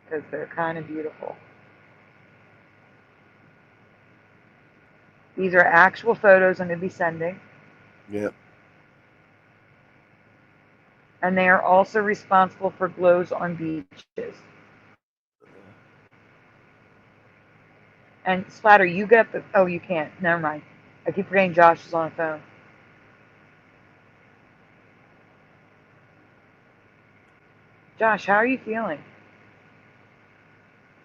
Because they're kind of beautiful. These are actual photos I'm going to be sending. Yep. And they are also responsible for glows on beaches. And Splatter, you get the. Oh, you can't. Never mind. I keep forgetting Josh is on the phone. Josh, how are you feeling?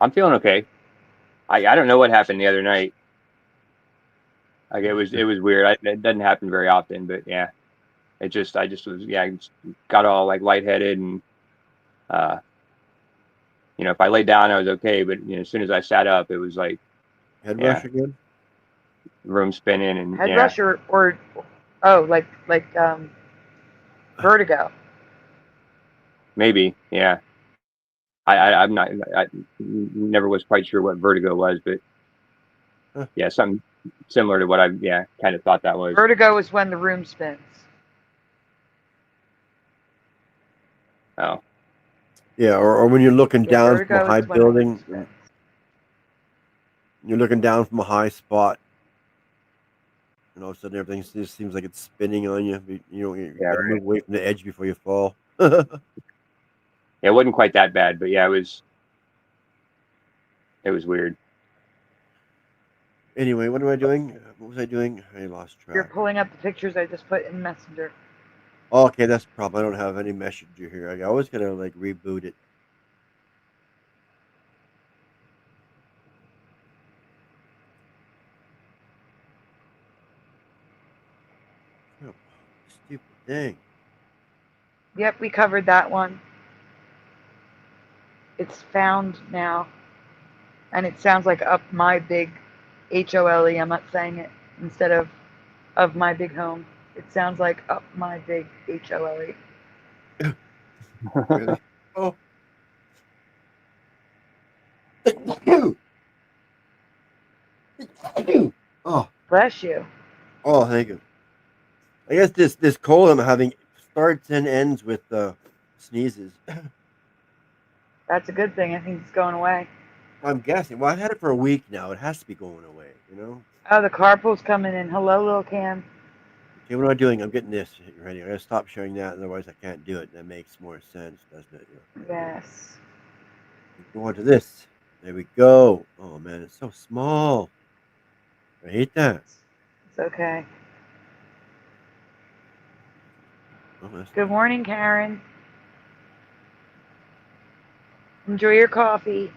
I'm feeling okay. I don't know what happened the other night. Like it was weird. It doesn't happen very often, but yeah, I just was got all like lightheaded and if I laid down I was okay, but as soon as I sat up it was like Head rush again? room spinning, and Head yeah, rush or like vertigo. maybe, yeah. I'm not. I never was quite sure what vertigo was, but yeah, something similar to what I kind of thought that was. Vertigo is when the room spins. Oh, Yeah, or when you're looking Yeah, down from a vertigo high is when the room building, spins. you're looking down from a high spot, and all of a sudden everything just seems like it's spinning on you. You Yeah, gotta move away from the edge before you fall. it wasn't quite that bad, but yeah, it was weird. Anyway, what am I doing? What was I doing? I lost You're track. pulling up the pictures I just put in Messenger. Oh, okay, that's the problem. I don't have any messenger here. I always gotta like reboot it. Oh, stupid thing. Yep, we covered that one. It's found now. And it sounds like up my big HOLE. I'm not saying it instead of my big home. It sounds like up my big HOLE. Really? Oh. Oh, Bless you. oh, thank you. I guess this cold I'm having starts and ends with sneezes. That's a good thing. I think it's going away. I'm guessing. Well, I've had it for a week now. It has to be going away, you know? Oh, the carpool's coming in. Hello, little Cam. Okay, what am I doing? I'm getting this ready. I gotta stop sharing that, otherwise I can't do it. That makes more sense, doesn't it? Yes. Go on to this. There we go. Oh man, it's so small. I hate that. It's okay. Oh, that's Good not- morning, Karen. Enjoy your coffee.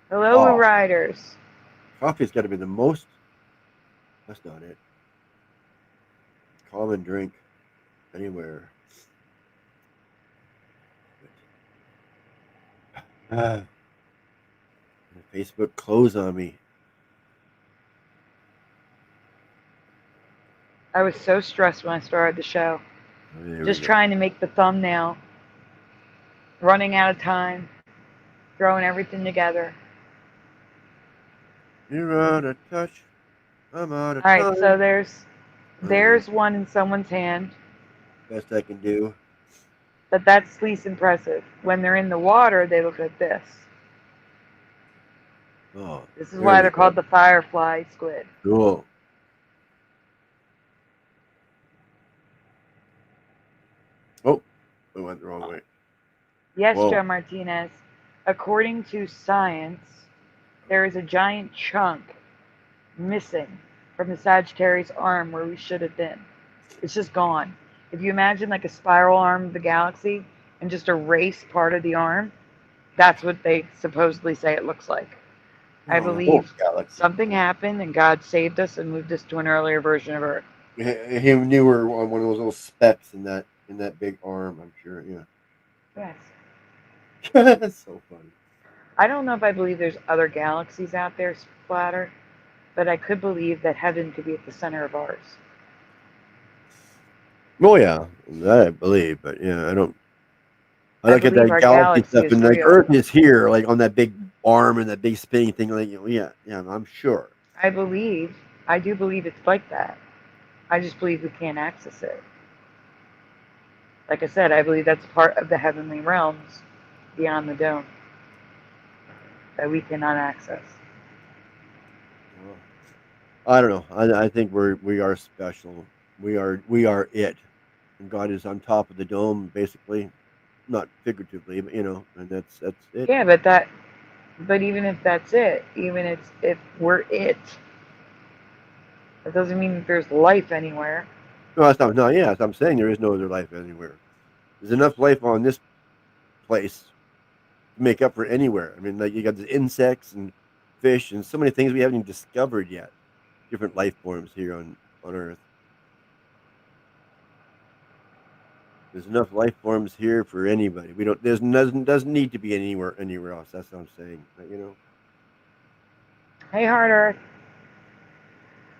Hello, Oh, riders. coffee's got to be the most. That's not it. Common drink anywhere. Ah, Facebook closed on me. I was so stressed when I started the show. There Just we go. trying to make the thumbnail. Running out of time. Throwing everything together. You're out of touch. I'm out of All right, time. so there's one in someone's hand, Best I can do. but that's least impressive. When they're in the water, they look like this. Oh, This is there why we they're go. called the firefly squid. Cool. Oh, we went the wrong way. Yes, Whoa. Joe Martinez. According to science, there is a giant chunk missing from the Sagittarius arm where we should have been. It's just gone. If you imagine like a spiral arm of the galaxy and just erase part of the arm, that's what they supposedly say it looks like. I Oh, the whole believe galaxy. something happened and God saved us and moved us to an earlier version of Earth. He knew we were on one of those little specks in that big arm. I'm sure. Yeah. Yes. That's so funny. I don't know if I believe there's other galaxies out there, Splatter, but I could believe that heaven could be at the center of ours. Oh yeah, that I believe, but yeah, I don't. I I look at believe that our galaxy galaxy stuff is and like real. Earth is here, like on that big arm and that big spinning thing. Like yeah, I'm sure. I do believe it's like that. I just believe we can't access it. Like I said, I believe that's part of the heavenly realms beyond the dome that we cannot access. I don't know. I think we are special. We are it, and God is on top of the dome, basically, not figuratively, but and that's it. Yeah, but even if that's it, even if we're it, that doesn't mean that there's life anywhere. No, that's not. No, yeah, I'm saying there is no other life anywhere. There's enough life on this place to make up for anywhere. I mean, like you got the insects and fish and so many things we haven't even discovered yet. Different life forms here on Earth. There's enough life forms here for anybody. We don't. Doesn't need to be anywhere else. That's what I'm saying. Hey, Hard Earth.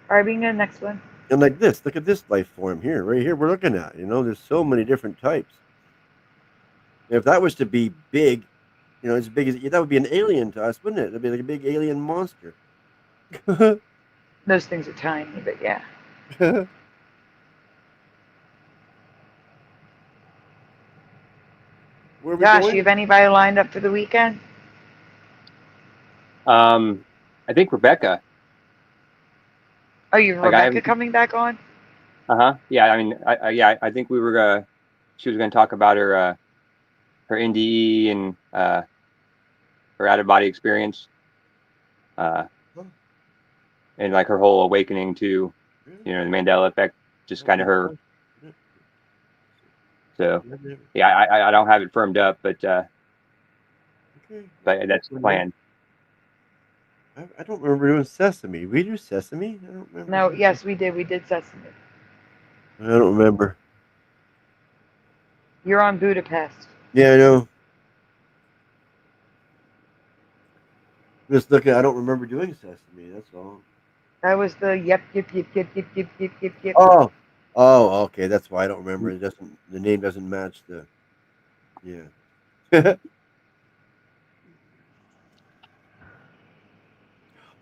All right, we can go to the next one. And like this, look at this life form here, right here. We're looking at. There's so many different types. If that was to be big, as big as that would be an alien to us, wouldn't it? It'd be like a big alien monster. Those things are tiny, but yeah. Where are we Josh, going? you have anybody lined up for the weekend? I think Rebecca. Oh, you Like, I Rebecca haven't. coming back on? Yeah. I mean, I think we were she was gonna talk about her NDE and her out of body experience, and like her whole awakening to, the Mandela effect, just kind of her. So yeah, I don't have it firmed up, but that's the plan. I don't remember doing Sesame. We do Sesame? I don't remember. No, yes, we did. We did Sesame. I don't remember. You're on Budapest. Yeah, I know. Just looking, I don't remember doing Sesame. That's all. That was the yep. Oh, okay. That's why I don't remember. It doesn't. The name doesn't match the. Yeah.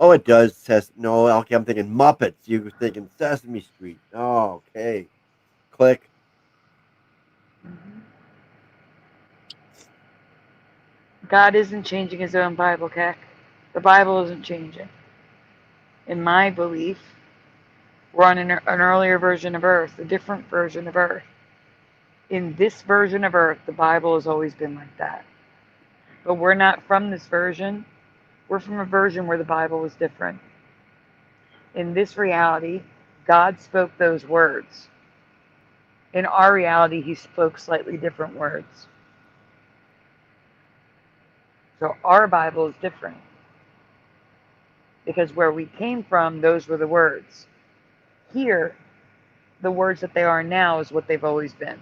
Oh, it does. No, okay. I'm thinking Muppets. You were thinking Sesame Street. Oh, okay. Click. God isn't changing his own Bible, Keck. The Bible isn't changing. In my belief, we're on an earlier version of Earth, a different version of Earth. In this version of Earth, the Bible has always been like that. But we're not from this version. We're from a version where the Bible was different. In this reality, God spoke those words. In our reality, he spoke slightly different words. So our Bible is different. Because where we came from, those were the words. Here, the words that they are now is what they've always been.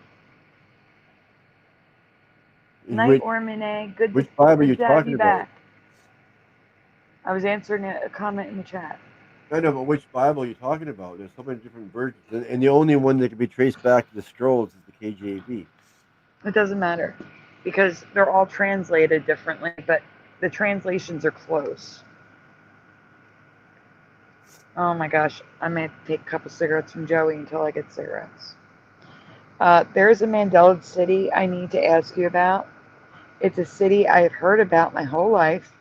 Night Ormine, good Which Bible are you to have talking you about? back. I was answering a comment in the chat. I know, but which Bible are you talking about? There's so many different versions, and the only one that can be traced back to the scrolls is the KJV. It doesn't matter, because they're all translated differently, but the translations are close. Oh my gosh, I may have to take a couple cigarettes from Joey until I get cigarettes. There's a Mandela city I need to ask you about. It's a city I have heard about my whole life,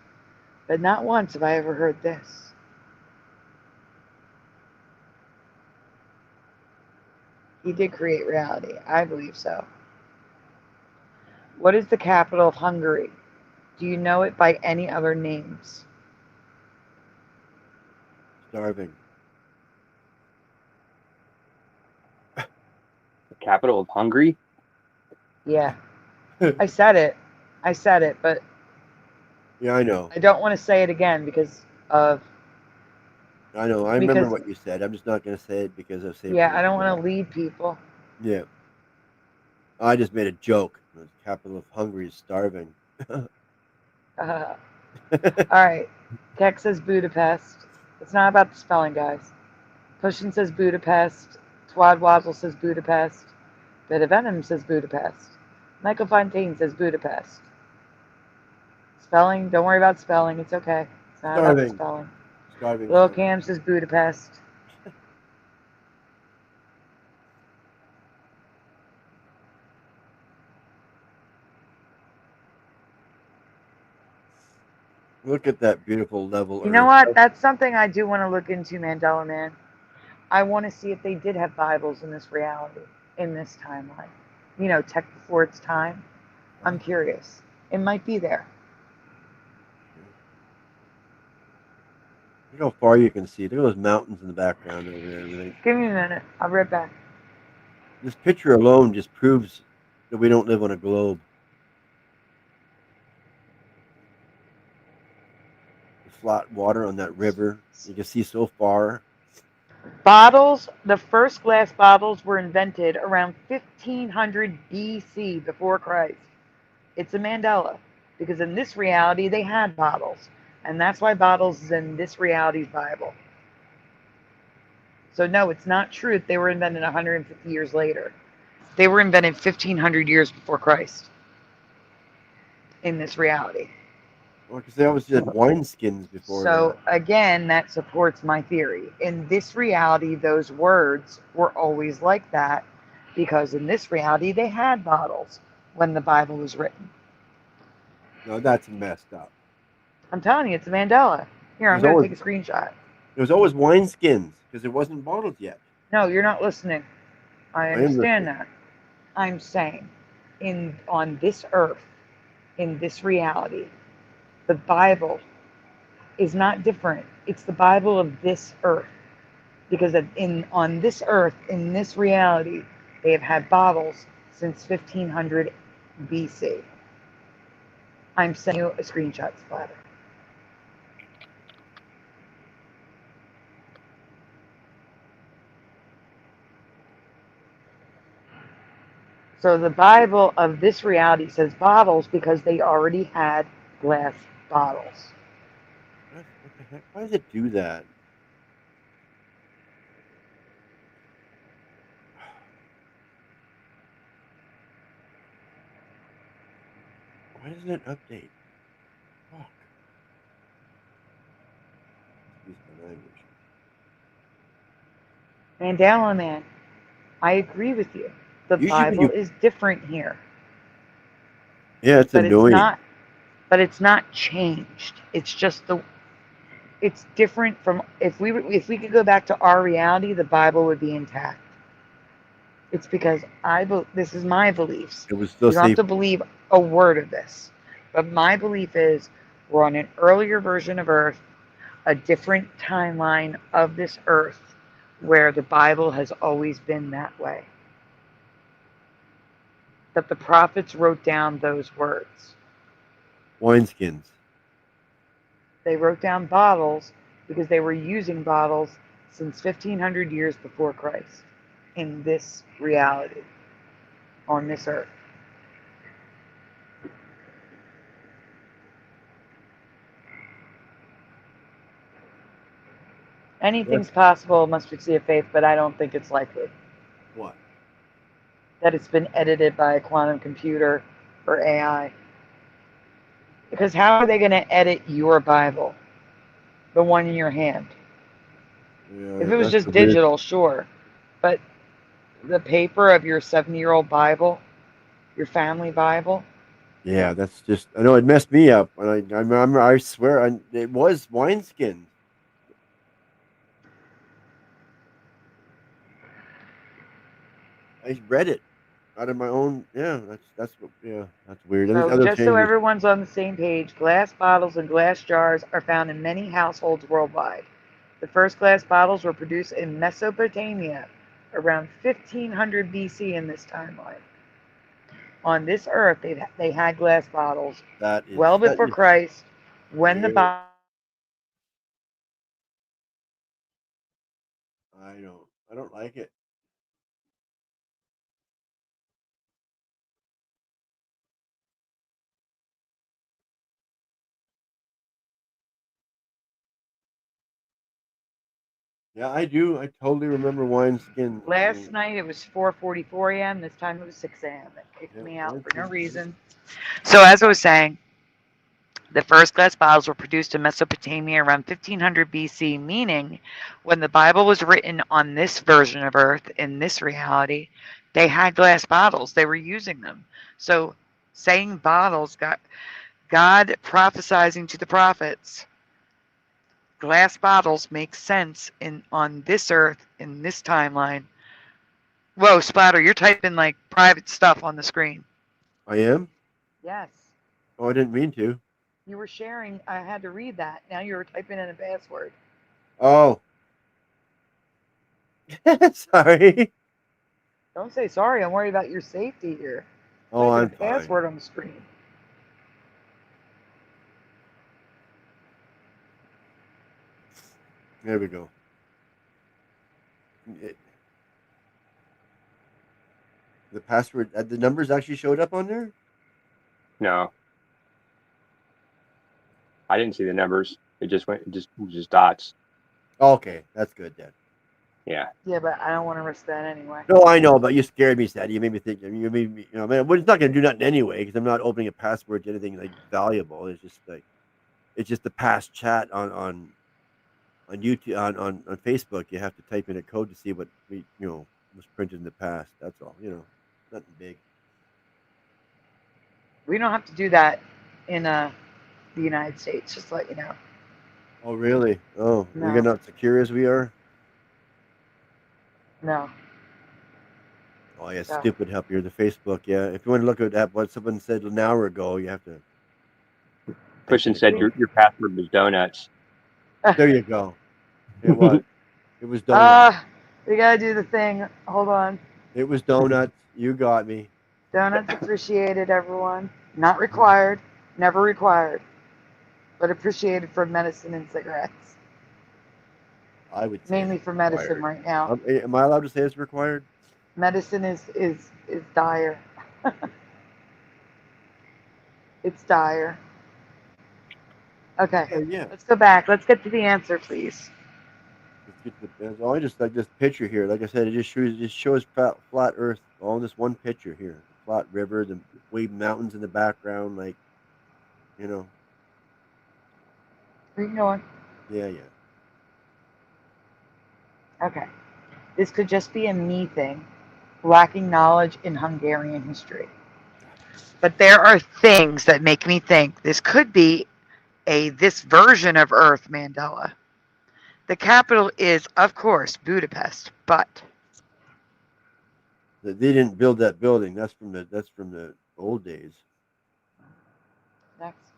but not once have I ever heard this. He did create reality. I believe so. What is the capital of Hungary? Do you know it by any other names? Starving. The capital of Hungary? Yeah. I said it, but Yeah, I know. I don't want to say it again because of... I know. I remember what you said. I'm just not going to say it because of safety. Yeah, I don't want to lead people. Yeah. I just made a joke. The capital of Hungary is starving. All right. Keck says Budapest. It's not about the spelling, guys. Pushin says Budapest. Twad Wazzle says Budapest. Bit of Venom says Budapest. Michael Fontaine says Budapest. Spelling, don't worry about spelling. It's okay. It's not about the spelling. Starving. Lil Cam says Budapest. Look at that beautiful level. You know what? That's something I do want to look into, Mandela Man. I want to see if they did have Bibles in this reality, in this timeline. You know, tech before its time. I'm curious. It might be there. Look how far you can see. Look at those mountains in the background over there and everything. Give me a minute. I'll be right back. This picture alone just proves that we don't live on a globe. The flat water on that river. You can see so far. Bottles, the first glass bottles were invented around 1500 BC, before Christ. It's a Mandela, because in this reality they had bottles, And that's why bottles is in this reality's Bible. So no, it's not true that they were invented 150 years later. They were invented 1,500 years before Christ in this reality. Well, because they always had wineskins before So again, that supports my theory. In this reality, those words were always like that because in this reality, they had bottles when the Bible was written. that. No, that's messed up. I'm telling you, it's Mandela. Here, I'm There's going to always- take a screenshot. There was always wineskins because it wasn't bottled yet. No, you're not listening. I am understand listening. that. I'm saying, on this earth, in this reality, the Bible is not different. It's the Bible of this earth. Because on this earth, in this reality, they have had bottles since 1500 BC. I'm sending you a screenshot, Splatter. So the Bible of this reality says bottles because they already had glass bottles. What the heck? Why does it do that? Why doesn't it update? Fuck. Excuse my language. Mandela Man, I agree with you. The Usually when Bible is different here, Yeah, it's but annoying. it's not. But it's not changed. It's just it's different from if we could go back to our reality, the Bible would be intact. It's because this is my beliefs. It was still You don't have safe. to believe a word of this, but my belief is we're on an earlier version of Earth, a different timeline of this Earth, where the Bible has always been that way. That the prophets wrote down those words. Wineskins. They wrote down bottles because they were using bottles since 1,500 years before Christ in this reality, on this earth. Anything's possible, mustard seed of faith, but I don't think it's likely What? that it's been edited by a quantum computer or AI. Because how are they going to edit your Bible, the one in your hand? Yeah, If it was that's just the weird- digital, sure. But the paper of your 70-year-old Bible, your family Bible, Yeah, that's just. I know it messed me up. And I remember. I swear, it was wineskin. I read it out of my own. Yeah, that's what. Yeah, that's weird. And there's so other just so changes. everyone's on the same page, glass bottles and glass jars are found in many households worldwide. The first glass bottles were produced in Mesopotamia around 1500 BC in this timeline. On this earth, they had glass bottles That is well before Christ, when the weird. Bible. I don't like it. Yeah, I do. I totally remember wineskin. Last night it was 4:44 a.m. This time it was 6 a.m. It kicked Yeah, me out for no wineskin. reason. So as I was saying, the first glass bottles were produced in Mesopotamia around 1500 BC, meaning when the Bible was written on this version of Earth, in this reality, they had glass bottles. They were using them. So saying bottles got God prophesizing to the prophets. Glass bottles make sense on this Earth, in this timeline. Whoa, Splatter, you're typing like private stuff on the screen. I am. Yes. Oh, I didn't mean to. You were sharing. I had to read that. Now you were typing in a password. Oh. Sorry. Don't say sorry. I'm worried about your safety here. Oh, I'm Typing a fine. password on the screen. There we go. The password, the numbers actually showed up on there? No. I didn't see the numbers. It just went, just dots. Okay, that's good then. Yeah. Yeah, but I don't want to risk that anyway. No, I know, but you scared me, Sadie. You made me think. You made me, man. Well, it's not going to do nothing anyway because I'm not opening a password to anything like valuable. It's just like, it's just the past chat on YouTube on Facebook. You have to type in a code to see what was printed in the past. That's all. Nothing big. We don't have to do that in the United States. Just to let you know. Oh, really? Oh, No. you're not secure as we are. No. Oh, yeah, No. stupid help here. The Facebook, yeah. If you want to look at that, what someone said an hour ago, you have to. Christian said your password was donuts. There you go. It was. It was donuts. We gotta do the thing. Hold on. It was donuts. You got me. Donuts appreciated, everyone. Not required. Never required. But appreciated for medicine and cigarettes. I would say Mainly it's for medicine required. right now. Am I allowed to say it's required? Medicine is dire. It's dire. Okay. Yeah. Let's go back. Let's get to the answer, please. Let's get to the. I just like this picture here. Like I said, it just shows flat Earth. All in this one picture here. Flat river, the wave mountains in the background, like, Where you going? Yeah. Okay. This could just be a me thing, lacking knowledge in Hungarian history. But there are things that make me think this could be this version of Earth Mandela. The capital is, of course, Budapest, but They didn't build that building. That's from the old days. next.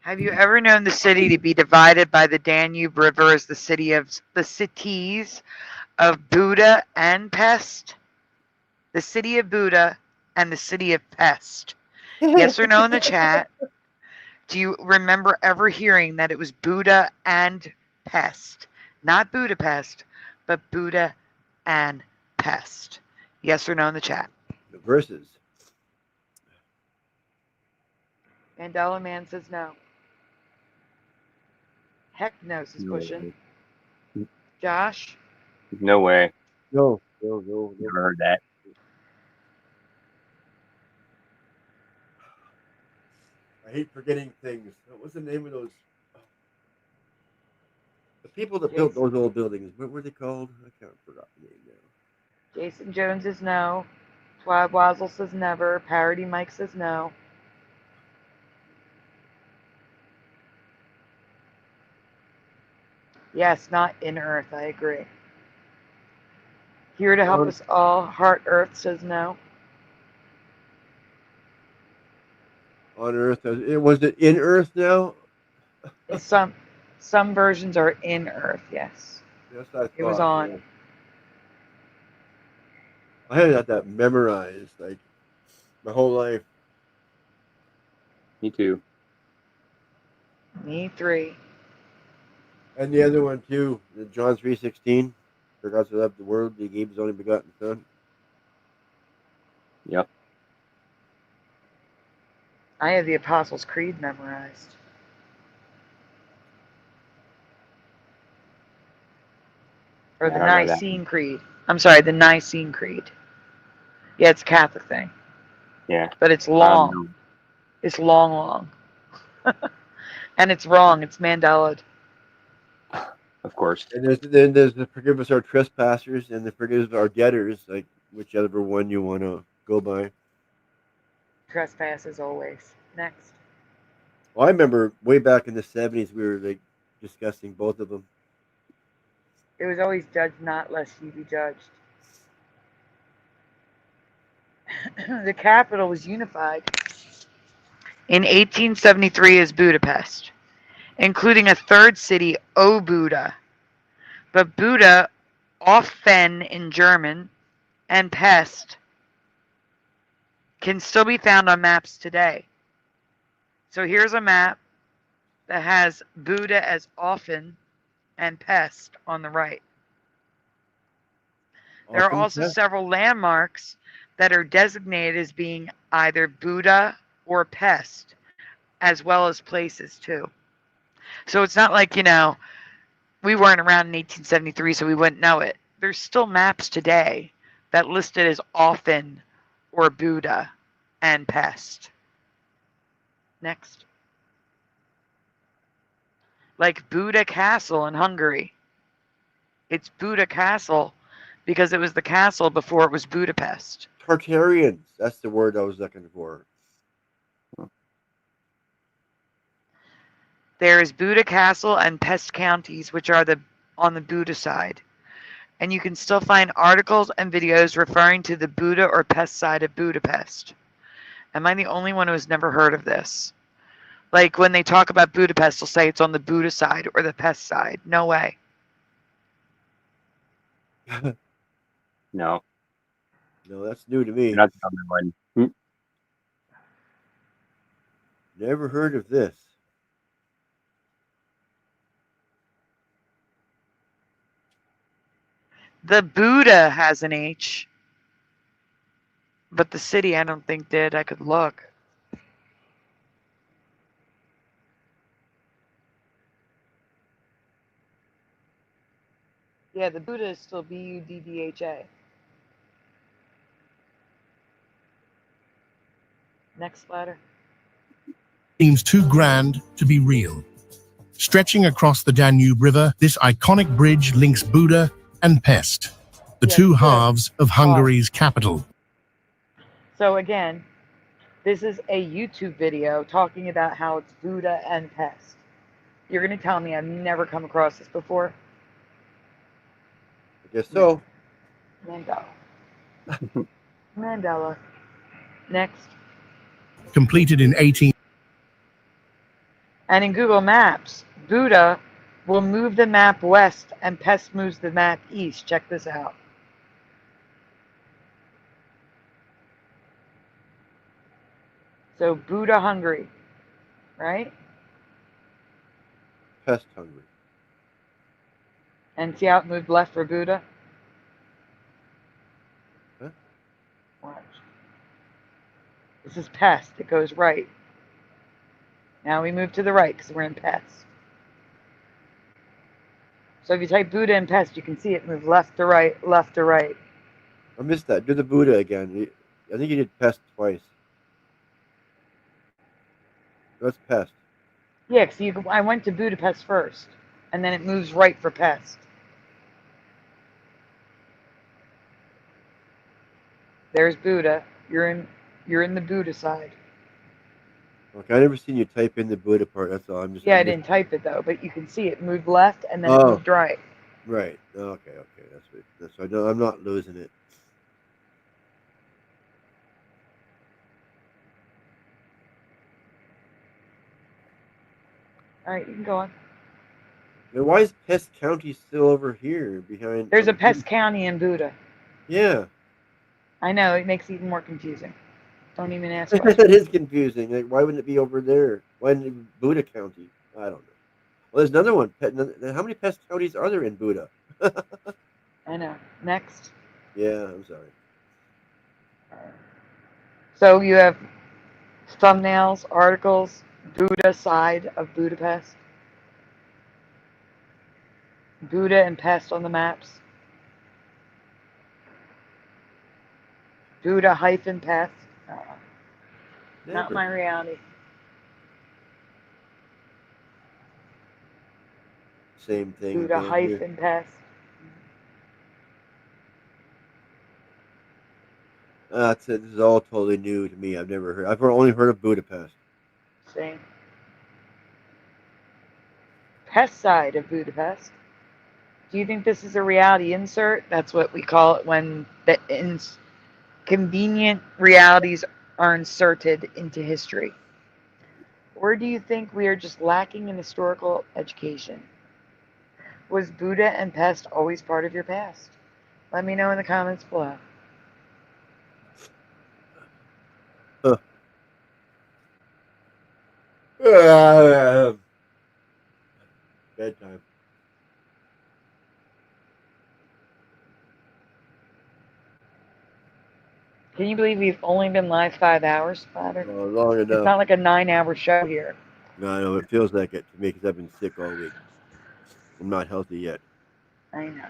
Have you ever known the city to be divided by the Danube River as the cities of Buda and Pest? The city of Buda and the city of Pest. Yes or no in the chat. Do you remember ever hearing that it was Buda and Pest? Not Budapest, but Buda and Pest. Yes or no in the chat. The verses. Mandela Man says no. Heck knows is pushing. Josh? No way. No. Never heard that. I hate forgetting things. What was the name of those? The people that built those old buildings. What were they called? I can't forget the name now. Jason Jones says no. Twab Wazzle says never. Parody Mike says no. Yes, not in Earth. I agree. Here to help us all. Heart Earth says no. On Earth. Was it in Earth now? Some versions are in Earth, yes. Yes, I thought. It was on. Yeah. I had that memorized like my whole life. Me too. Me 3. And the other one too, John 3:16. For God so loved the world, He gave His only begotten Son. Yep. I have the Apostles' Creed memorized. Or the Nicene Creed. I'm sorry, the Nicene Creed. Yeah, it's a Catholic thing. Yeah. But it's long. It's long. And it's wrong. It's Mandela. Of course. And there's the forgive us our trespassers and the forgive us our debtors, like whichever one you want to go by. Trespass as always. Next. Well, I remember way back in the 70s, we were like discussing both of them. It was always judge not lest ye be judged. The capital was unified in 1873 as Budapest, including a third city, O Buda. But Buda, Offen in German, and Pest can still be found on maps today. So here's a map that has Buda as Offen and Pest on the right. There are also several landmarks that are designated as being either Buda or Pest as well as places too. So it's not like, we weren't around in 1873, so we wouldn't know it. There's still maps today that list it as Often or Buda and Pest. Next. Like Buda Castle in Hungary. It's Buda Castle because it was the castle before it was Budapest. Tartarians. That's the word I was looking for. There is Buda Castle and Pest counties, which are on the Buda side. And you can still find articles and videos referring to the Buda or Pest side of Budapest. Am I the only one who has never heard of this? Like when they talk about Budapest, they'll say it's on the Buda side or the Pest side. No way. No, No, that's new to me. you're not the only one. Never heard of this. The Buda has an H, but the city I don't think did. I could look. Yeah, the Buda is still Buddha. Next letter. Seems too grand to be real. Stretching across the Danube River, this iconic bridge links Buda and Pest, the two halves of Hungary's capital. So again, this is a YouTube video talking about how it's Buda and Pest. You're going to tell me I've never come across this before? I guess so. Mandela. Next. Completed in 18... And in Google Maps, Buda will move the map west and Pest moves the map east. Check this out. So Buda, Hungary, right? Pest Hungary. And see how it moved left for Buda? Huh? Watch. This is Pest. It goes right. Now we move to the right because we're in Pest. So if you type Buda and Pest, you can see it move left to right, left to right. I missed that. Do the Buddha again. I think you did Pest twice. That's Pest. Yeah, because I went to Budapest first, and then it moves right for Pest. There's Buda. You're in the Buda side. Okay, I never seen you type in the Buddha part. That's all. I'm just. Yeah, I didn't type it though, but you can see it moved left and then it moved right. Right. Okay. That's right. No, I'm not losing it. All right, you can go on. Now, why is Pest County still over here behind? There's a Pest County in Buda. Yeah. I know, it makes it even more confusing. Don't even ask It questions. is confusing. Like, why wouldn't it be over there? Why isn't it Buda County? I don't know. Well, there's another one. How many Pest counties are there in Buda? I know. Next. Yeah, I'm sorry. So you have thumbnails, articles, Buda side of Budapest. Buda and Pest on the maps. Buda hyphen Pest. Not my reality. Same thing. Buda again, hyphen Pest. This is all totally new to me. I've never heard. I've only heard of Budapest. Same. Pest side of Budapest. Do you think this is a reality insert? That's what we call it when the convenient realities are inserted into history. Or do you think we are just lacking in historical education? Was Buda and Pest always part of your past? Let me know in the comments below. Bedtime. Can Can you believe we've only been live 5 hours, Father? Long It's enough. not like a 9-hour show here. No, I know it feels like it to me because I've been sick all week. I'm not healthy yet. I know.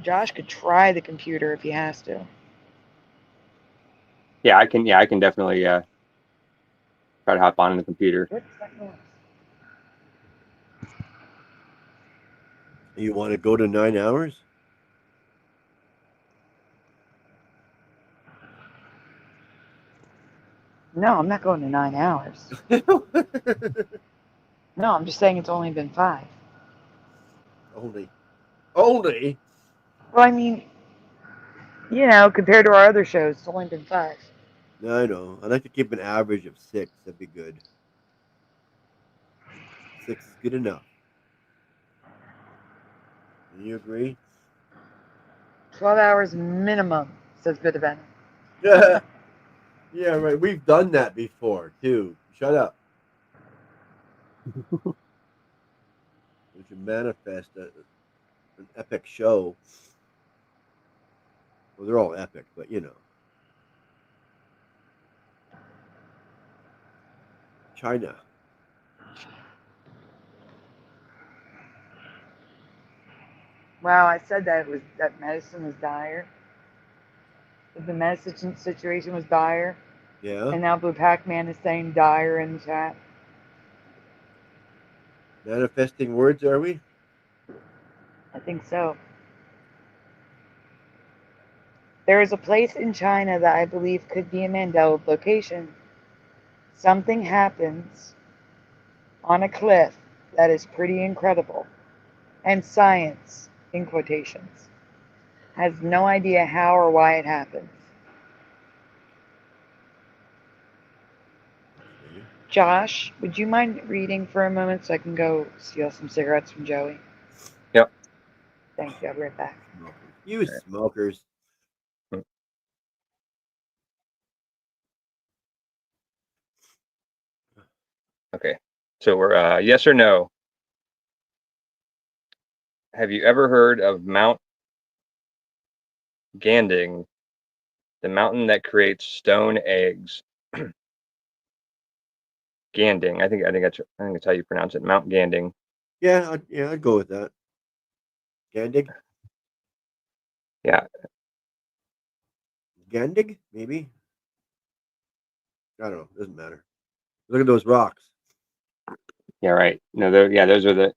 Josh could try the computer if he has to. Yeah, I can. Yeah, I can definitely try to hop on the computer. What's that noise? You want to go to 9 hours? No, I'm not going to 9 hours. No, I'm just saying it's only been 5. Only. Well, I mean, you know, compared to our other shows, it's only been 5. No, I know. I'd like to keep an average of 6. That'd be good. 6 is good enough. Do you agree? 12 hours minimum, says Bit of Venom. Yeah, right. We've done that before too. Shut up. We should manifest an epic show. Well, they're all epic, but you know. China. Wow, I said that medicine was dire. That the medicine situation was dire. Yeah. And now Blue Pac-Man is saying dire in the chat. Manifesting words, are we? I think so. There is a place in China that I believe could be a Mandela location. Something happens on a cliff that is pretty incredible. And science, in quotations, has no idea how or why it happens. Okay. Josh, would you mind reading for a moment so I can go steal some cigarettes from Joey? Yep. Thank you. I'll be right back. You smokers. Okay. So we're yes or no. Have you ever heard of Mount Ganding, the mountain that creates stone eggs? Ganding. I think that's how you pronounce it. Mount Ganding. Yeah, I'd go with that. Gandig? Yeah. Gandig, maybe? I don't know. Doesn't matter. Look at those rocks. Yeah, right. No, those are the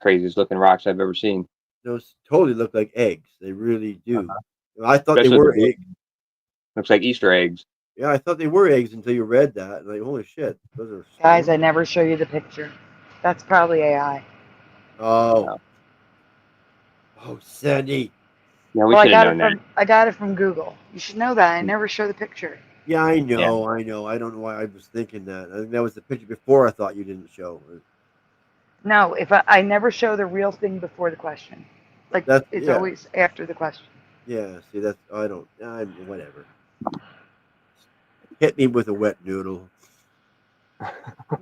craziest looking rocks I've ever seen. Those totally look like eggs. They really do. Uh-huh. I thought Especially they were eggs. Looks like Easter eggs. Yeah, I thought they were eggs until you read that. Like, holy shit, those are Guys, stones? I never show you the picture. That's probably AI. Oh, Sandy. Yeah, we Well, should have known that. I got it from Google. You should know that. I never show the picture. Yeah, I know. I don't know why I was thinking that. I think that was the picture before I thought you didn't show. No, if I never show the real thing before the question. Like, it's always after the question. Yeah, see, whatever. Hit me with a wet noodle.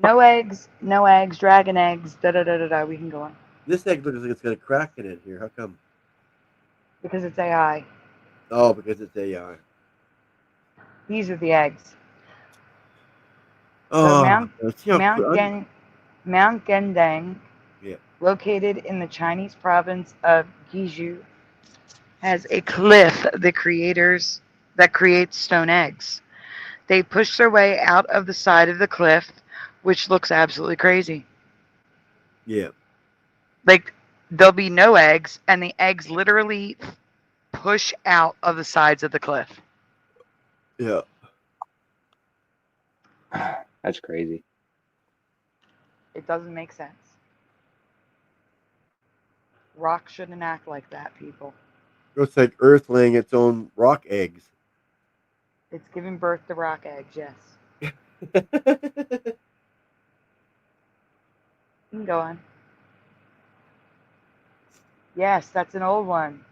No eggs, dragon eggs, da-da-da-da-da. We can go on. This egg looks like it's got a crack in it here. How come? Because it's AI. Oh, because it's AI. These are the eggs. Oh, So Mount Gendang, located in the Chinese province of Guizhou, has a cliff that creates stone eggs. They push their way out of the side of the cliff, which looks absolutely crazy. Yeah. Like, there'll be no eggs, and the eggs literally push out of the sides of the cliff. Yeah. That's crazy. It doesn't make sense. Rock shouldn't act like that, people. Looks like Earth laying its own rock eggs. It's giving birth to rock eggs, yes. You can go on. Yes, that's an old one.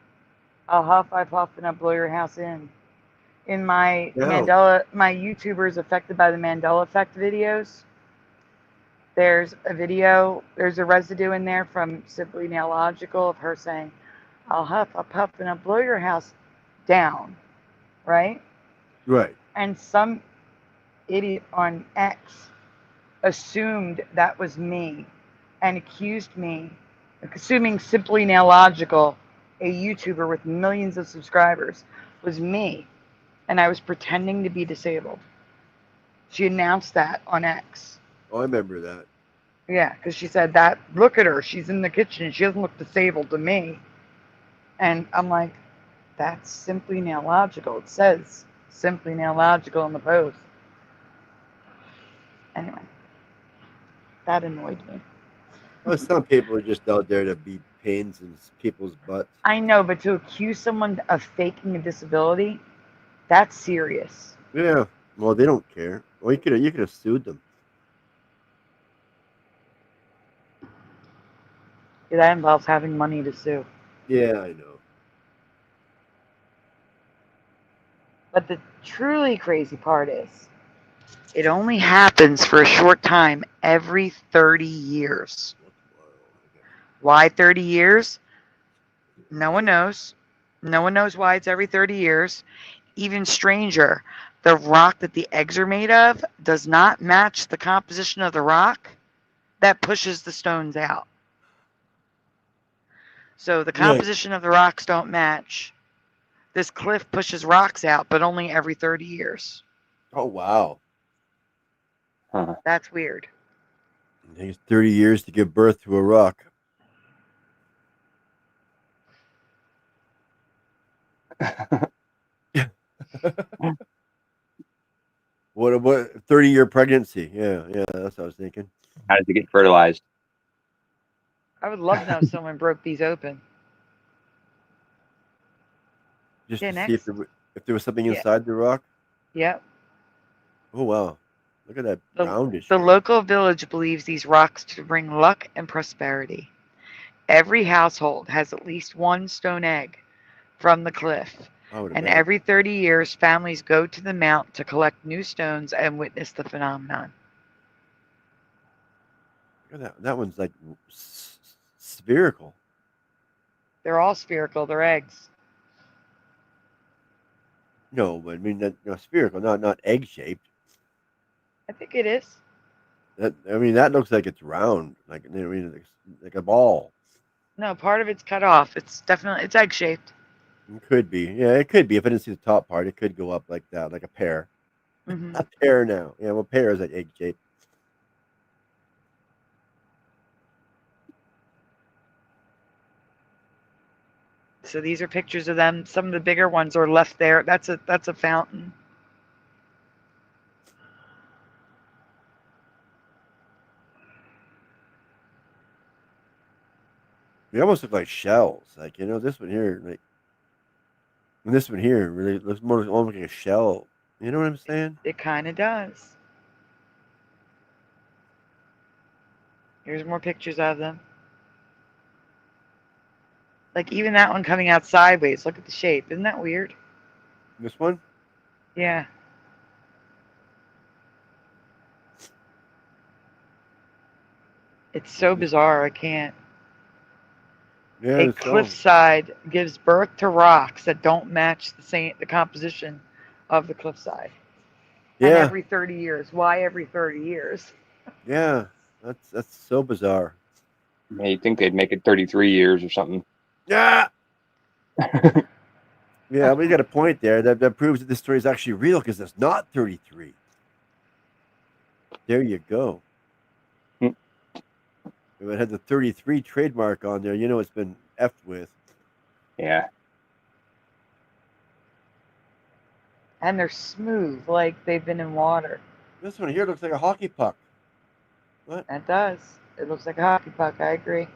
I'll huff, I puff, and I'll blow your house in. In my my YouTubers affected by the Mandela effect videos, there's a residue in there from Simply Nailogical of her saying, I'll huff, I'll puff, and I'll blow your house down, right? Right. And some idiot on X assumed that was me and accused me, assuming Simply Nailogical, a YouTuber with millions of subscribers, was me, and I was pretending to be disabled. She announced that on X. Oh, I remember that. Yeah, because she said that, look at her, she's in the kitchen, she doesn't look disabled to me. And I'm like, that's Simply Nailogical. It says Simply Nailogical in the post. Anyway, that annoyed me. Well, some people are just out there to be pains in people's butts. I know, but to accuse someone of faking a disability, that's serious. Yeah. Well, they don't care. Well, you could have sued them. Yeah, that involves having money to sue. Yeah, I know. But the truly crazy part is, it only happens for a short time every 30 years. Why 30 years? No one knows. No one knows why it's every 30 years. Even stranger, the rock that the eggs are made of does not match the composition of the rock that pushes the stones out. So the composition of the rocks don't match. This cliff pushes rocks out, but only every 30 years. Oh, wow. Huh. That's weird. It takes 30 years to give birth to a rock. What 30-year pregnancy? Yeah, that's what I was thinking. How does it get fertilized? I would love to know if someone broke these open. Just Yeah, to next. see if there was something Yeah. inside the rock. Yep. Oh, wow. Look at that The roundish. local village believes these rocks to bring luck and prosperity. Every household has at least one stone egg from the cliff. And every 30 years, families go to the mount to collect new stones and witness the phenomenon. Look at that. That one's like spherical. They're all spherical. They're eggs. No, but I mean spherical, not egg shaped. I think it is. That looks like it's round, like like a ball. No, part of it's cut off. It's egg shaped. It could be. Yeah, it could be. If I didn't see the top part, it could go up like that, like a pear. Mm-hmm. A pear now. Yeah, well, pear is like egg shaped. So these are pictures of them. Some of the bigger ones are left there. That's a fountain. They almost look like shells. Like this one here, and this one here really looks more almost like a shell. You know what I'm saying? It kind of does. Here's more pictures of them. Like even that one coming out sideways. Look at the shape. Isn't that weird? This one? Yeah. It's so bizarre. I can't. Yeah. A cliffside gives birth to rocks that don't match the composition of the cliffside. Yeah. And every 30 years. Why every 30 years? Yeah. That's so bizarre. Yeah, you'd think they'd make it 33 years or something. Yeah. Yeah, we got a point there. That proves that this story is actually real because it's not 33. There you go. If it had the 33 trademark on there, it's been effed with. Yeah. And they're smooth, like they've been in water. This one here looks like a hockey puck. What? It does. It looks like a hockey puck. I agree.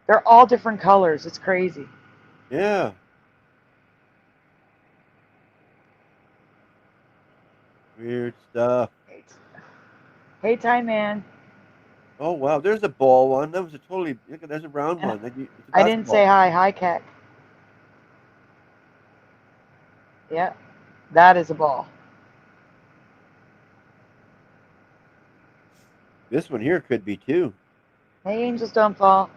They're all different colors. It's crazy. Yeah. Weird stuff. Hey, Time Man. Oh wow, there's a ball one. That was a totally. There's a round one. I didn't say hi. Hi, Keck. Yeah, that is a ball. This one here could be too. Hey, angels don't fall.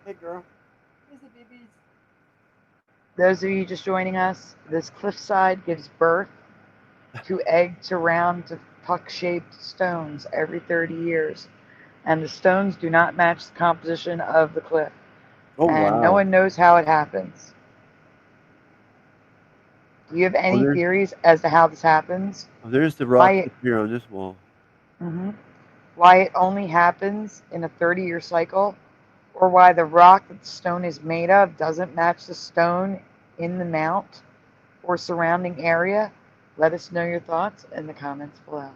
Hey, girl. Those of you just joining us, this cliffside gives birth to egg to round to puck-shaped stones every 30 years. And the stones do not match the composition of the cliff. Oh, And no wow. one knows how it happens. Do you have any there's- theories as to how this happens? Oh, there's the Why rock it, here on this wall. why it only happens in a 30-year cycle? Or why the rock that the stone is made of doesn't match the stone in the mount or surrounding area? Let us know your thoughts in the comments below.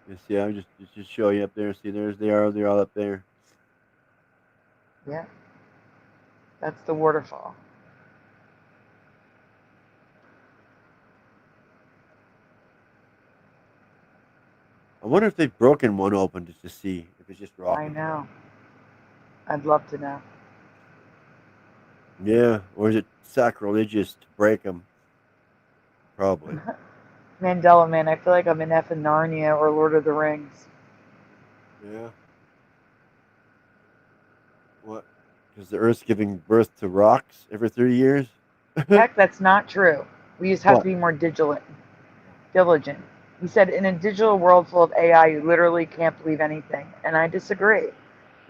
You see, I'm just show you up there. See, they're all up there. Yeah, that's the waterfall. I wonder if they've broken one open just to see if it's just rock. I know. I'd love to know. Yeah, or is it sacrilegious to break them? Probably. Mandela, man, I feel like I'm in effing Narnia or Lord of the Rings. Yeah. What? Because the Earth's giving birth to rocks every 30 years? Heck, that's not true. We just have What? to be more diligent. He said, in a digital world full of AI, you literally can't believe anything. And I disagree.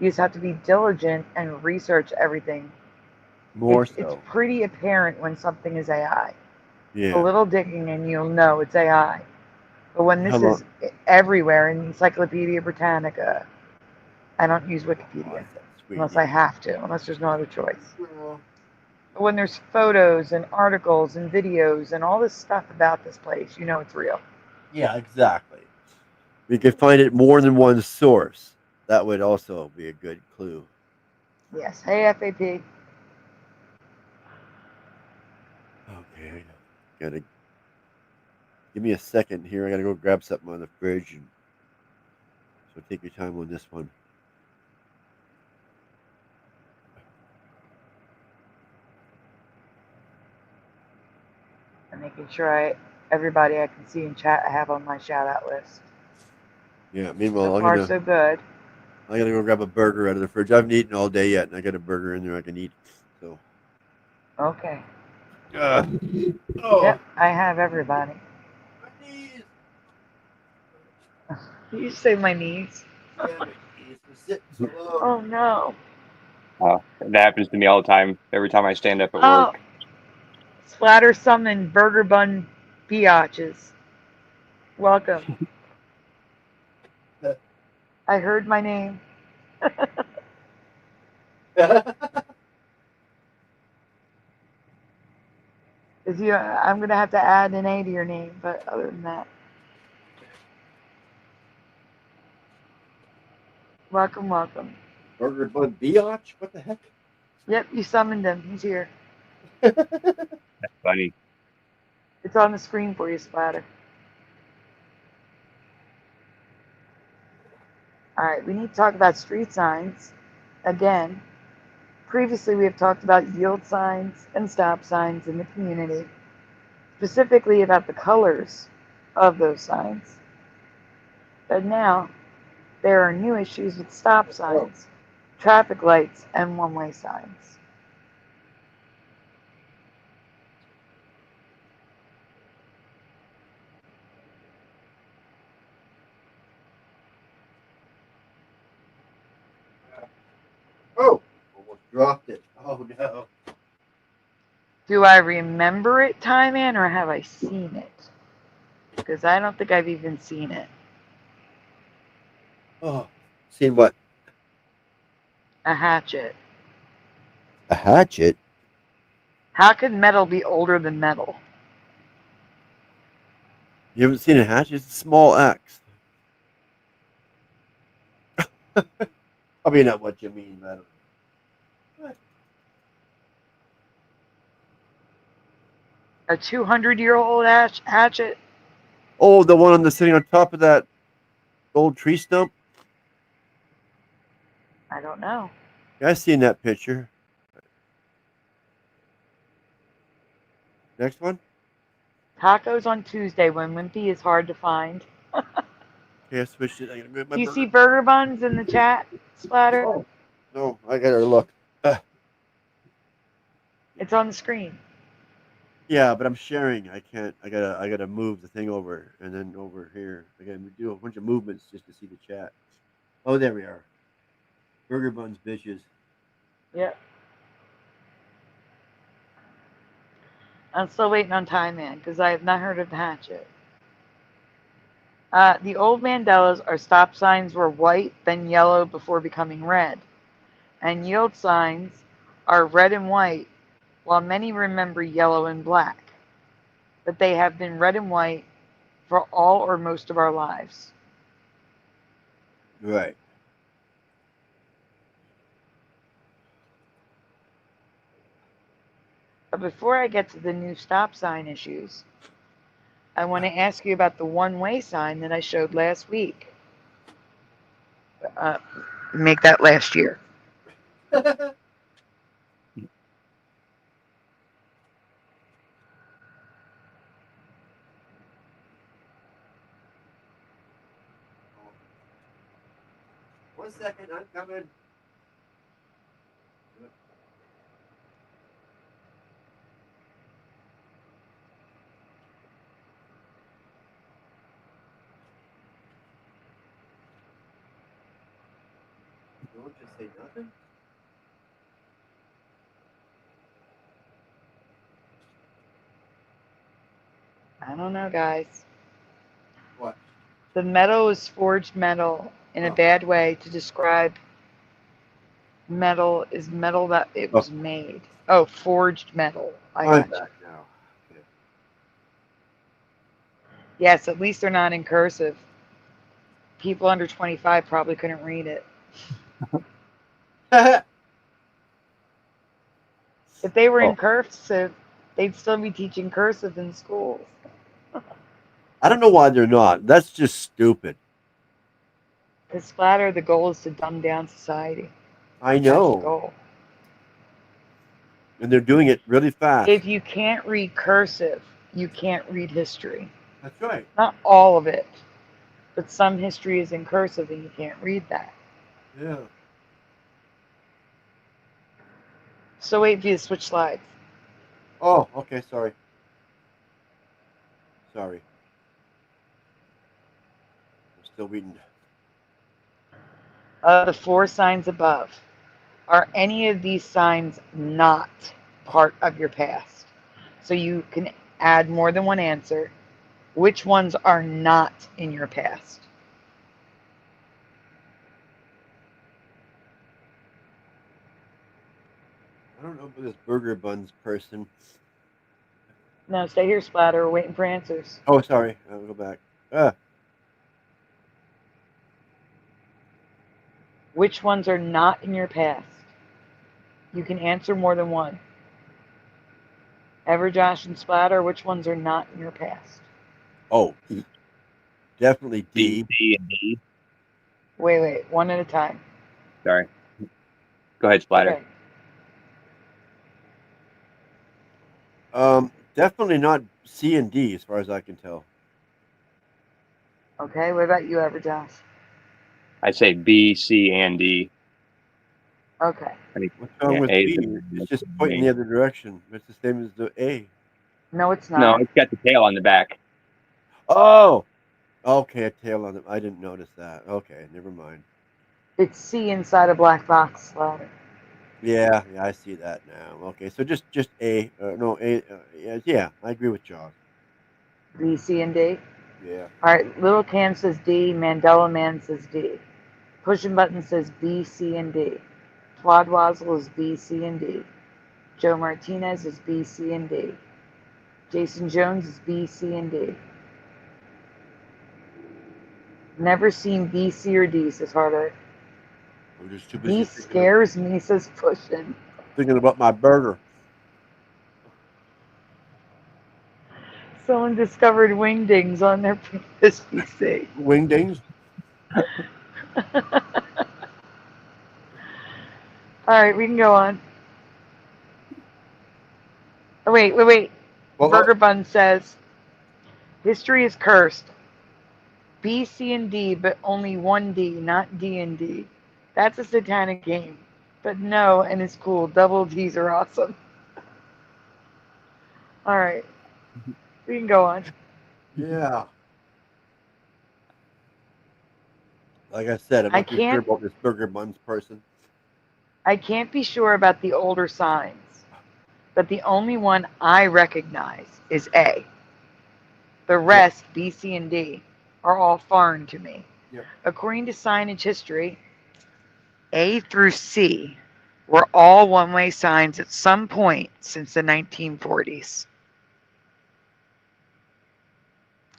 You just have to be diligent and research everything. More It's so. pretty apparent when something is AI. Yeah. A little digging and you'll know it's AI. But when this Hello. is everywhere in Encyclopedia Britannica, I don't use Oh, Wikipedia that's sweet. unless I have to, unless there's no other choice. But when there's photos and articles and videos and all this stuff about this place, you know it's real. Yeah, exactly. We could find it more than one source. That would also be a good clue. Yes. Hey, FAP. Okay. Gotta give me a second here. I gotta go grab something on the fridge. So take your time on this one. I'm making sure everybody I can see in chat I have on my shout out list. Yeah, meanwhile, So far, so good. I gotta go grab a burger out of the fridge. I haven't eaten all day yet, and I got a burger in there I can eat. So. Okay. Oh. Yep, I have everybody. My knees. You say my knees? Yeah, my knees. They're sitting so low. Oh no. That happens to me all the time. Every time I stand up at Oh. work. Splatter summon burger bun biatches. Welcome. I heard my name. I'm going to have to add an A to your name, but other than that. Welcome, welcome. Burger bun biatch? What the heck? Yep, you summoned him. He's here. That's funny. It's on the screen for you, Splatter. Alright, we need to talk about street signs. Again, previously we have talked about yield signs and stop signs in the community. Specifically about the colors of those signs. But now, there are new issues with stop signs, traffic lights, and one-way signs. Oh, almost dropped it. Oh no. Do I remember it, Time Man, or have I seen it? Because I don't think I've even seen it. Oh, seen what? A hatchet. A hatchet? How could metal be older than metal? You haven't seen a hatchet? It's a small axe. Probably not what you mean, madam. What? A 200-year-old hatchet? Oh, the one on the sitting on top of that old tree stump? I don't know. Yeah, I seen that picture. Next one? Tacos on Tuesday when Wimpy is hard to find. Okay, I switched it. I gotta get my Do you burger. see burger buns in the chat, Splatter? Oh, no, I gotta look. It's on the screen. Yeah, but I'm sharing. I can't. I gotta move the thing over and then over here. I gotta do a bunch of movements just to see the chat. Oh, there we are. Burger buns, bitches. Yep. I'm still waiting on Time Man because I have not heard of the hatchet. The old Mandelas, our stop signs were white, then yellow before becoming red. And yield signs are red and white, while many remember yellow and black. But they have been red and white for all or most of our lives. Right. But before I get to the new stop sign issues, I want to ask you about the one-way sign that I showed last week. Make that last year. One second, I'm coming. Don't just say nothing. I don't know, guys. What? The metal is forged metal in a bad way to describe metal is metal that it was made. Oh, forged metal. I I'm got you. back now. Yes, at least they're not in cursive. People under 25 probably couldn't read it. Okay. If they were in Oh. cursive, they'd still be teaching cursive in schools. I don't know why they're not. That's just stupid. Because Splatter, the goal is to dumb down society. I That's the know. goal. And they're doing it really fast. If you can't read cursive, you can't read history. That's right. Not all of it, but some history is in cursive and you can't read that. Yeah. So wait for you to switch slides. Oh, okay. Sorry. Sorry. I'm still reading. The 4 signs above. Are any of these signs not part of your past? So you can add more than one answer. Which ones are not in your past? I don't know about this burger buns person. No, stay here, Splatter. We're waiting for answers. Oh, sorry. I'll go back. Which ones are not in your past? You can answer more than one. Ever, Josh, and Splatter, which ones are not in your past? Oh, definitely D. B, C, and D. Wait, one at a time. Sorry. Go ahead, Splatter. Okay. Definitely not C and D, as far as I can tell. Okay, what about you, Ever, Josh? I say B, C, and D. Okay. I think, What's wrong yeah, with A B? is It's just pointing the other direction. It's the same as the A. No, it's No, not. it's got the tail on the back. Oh! Okay, a tail on it. I didn't notice that. Okay, never mind. It's C inside a black box, Splatter. Yeah, I see that now. Okay, so just A. No, A. Yeah, I agree with John. B, C, and D? Yeah. All right, Little Cam says D. Mandela Man says D. Pushing Button says B, C, and D. Twadwazzle is B, C, and D. Joe Martinez is B, C, and D. Jason Jones is B, C, and D. Never seen B, C, or D, says Harder. I'm just too busy D scares me, says Pushin. thinking about my burger. Someone discovered wingdings on their previous PC. Wingdings? All right, we can go on. Oh, wait. Well, Burger Bun says, history is cursed. B, C, and D, but only one D, not D and D. That's a satanic game. But no, and it's cool. Double D's are awesome. All right, we can go on. Yeah. Like I said, I'm I not too sure can't. about this burger buns person. I can't be sure about the older signs, but the only one I recognize is A. The rest, B, C, and D, are all foreign to me. Yep. According to signage history, A through C were all one-way signs at some point since the 1940s.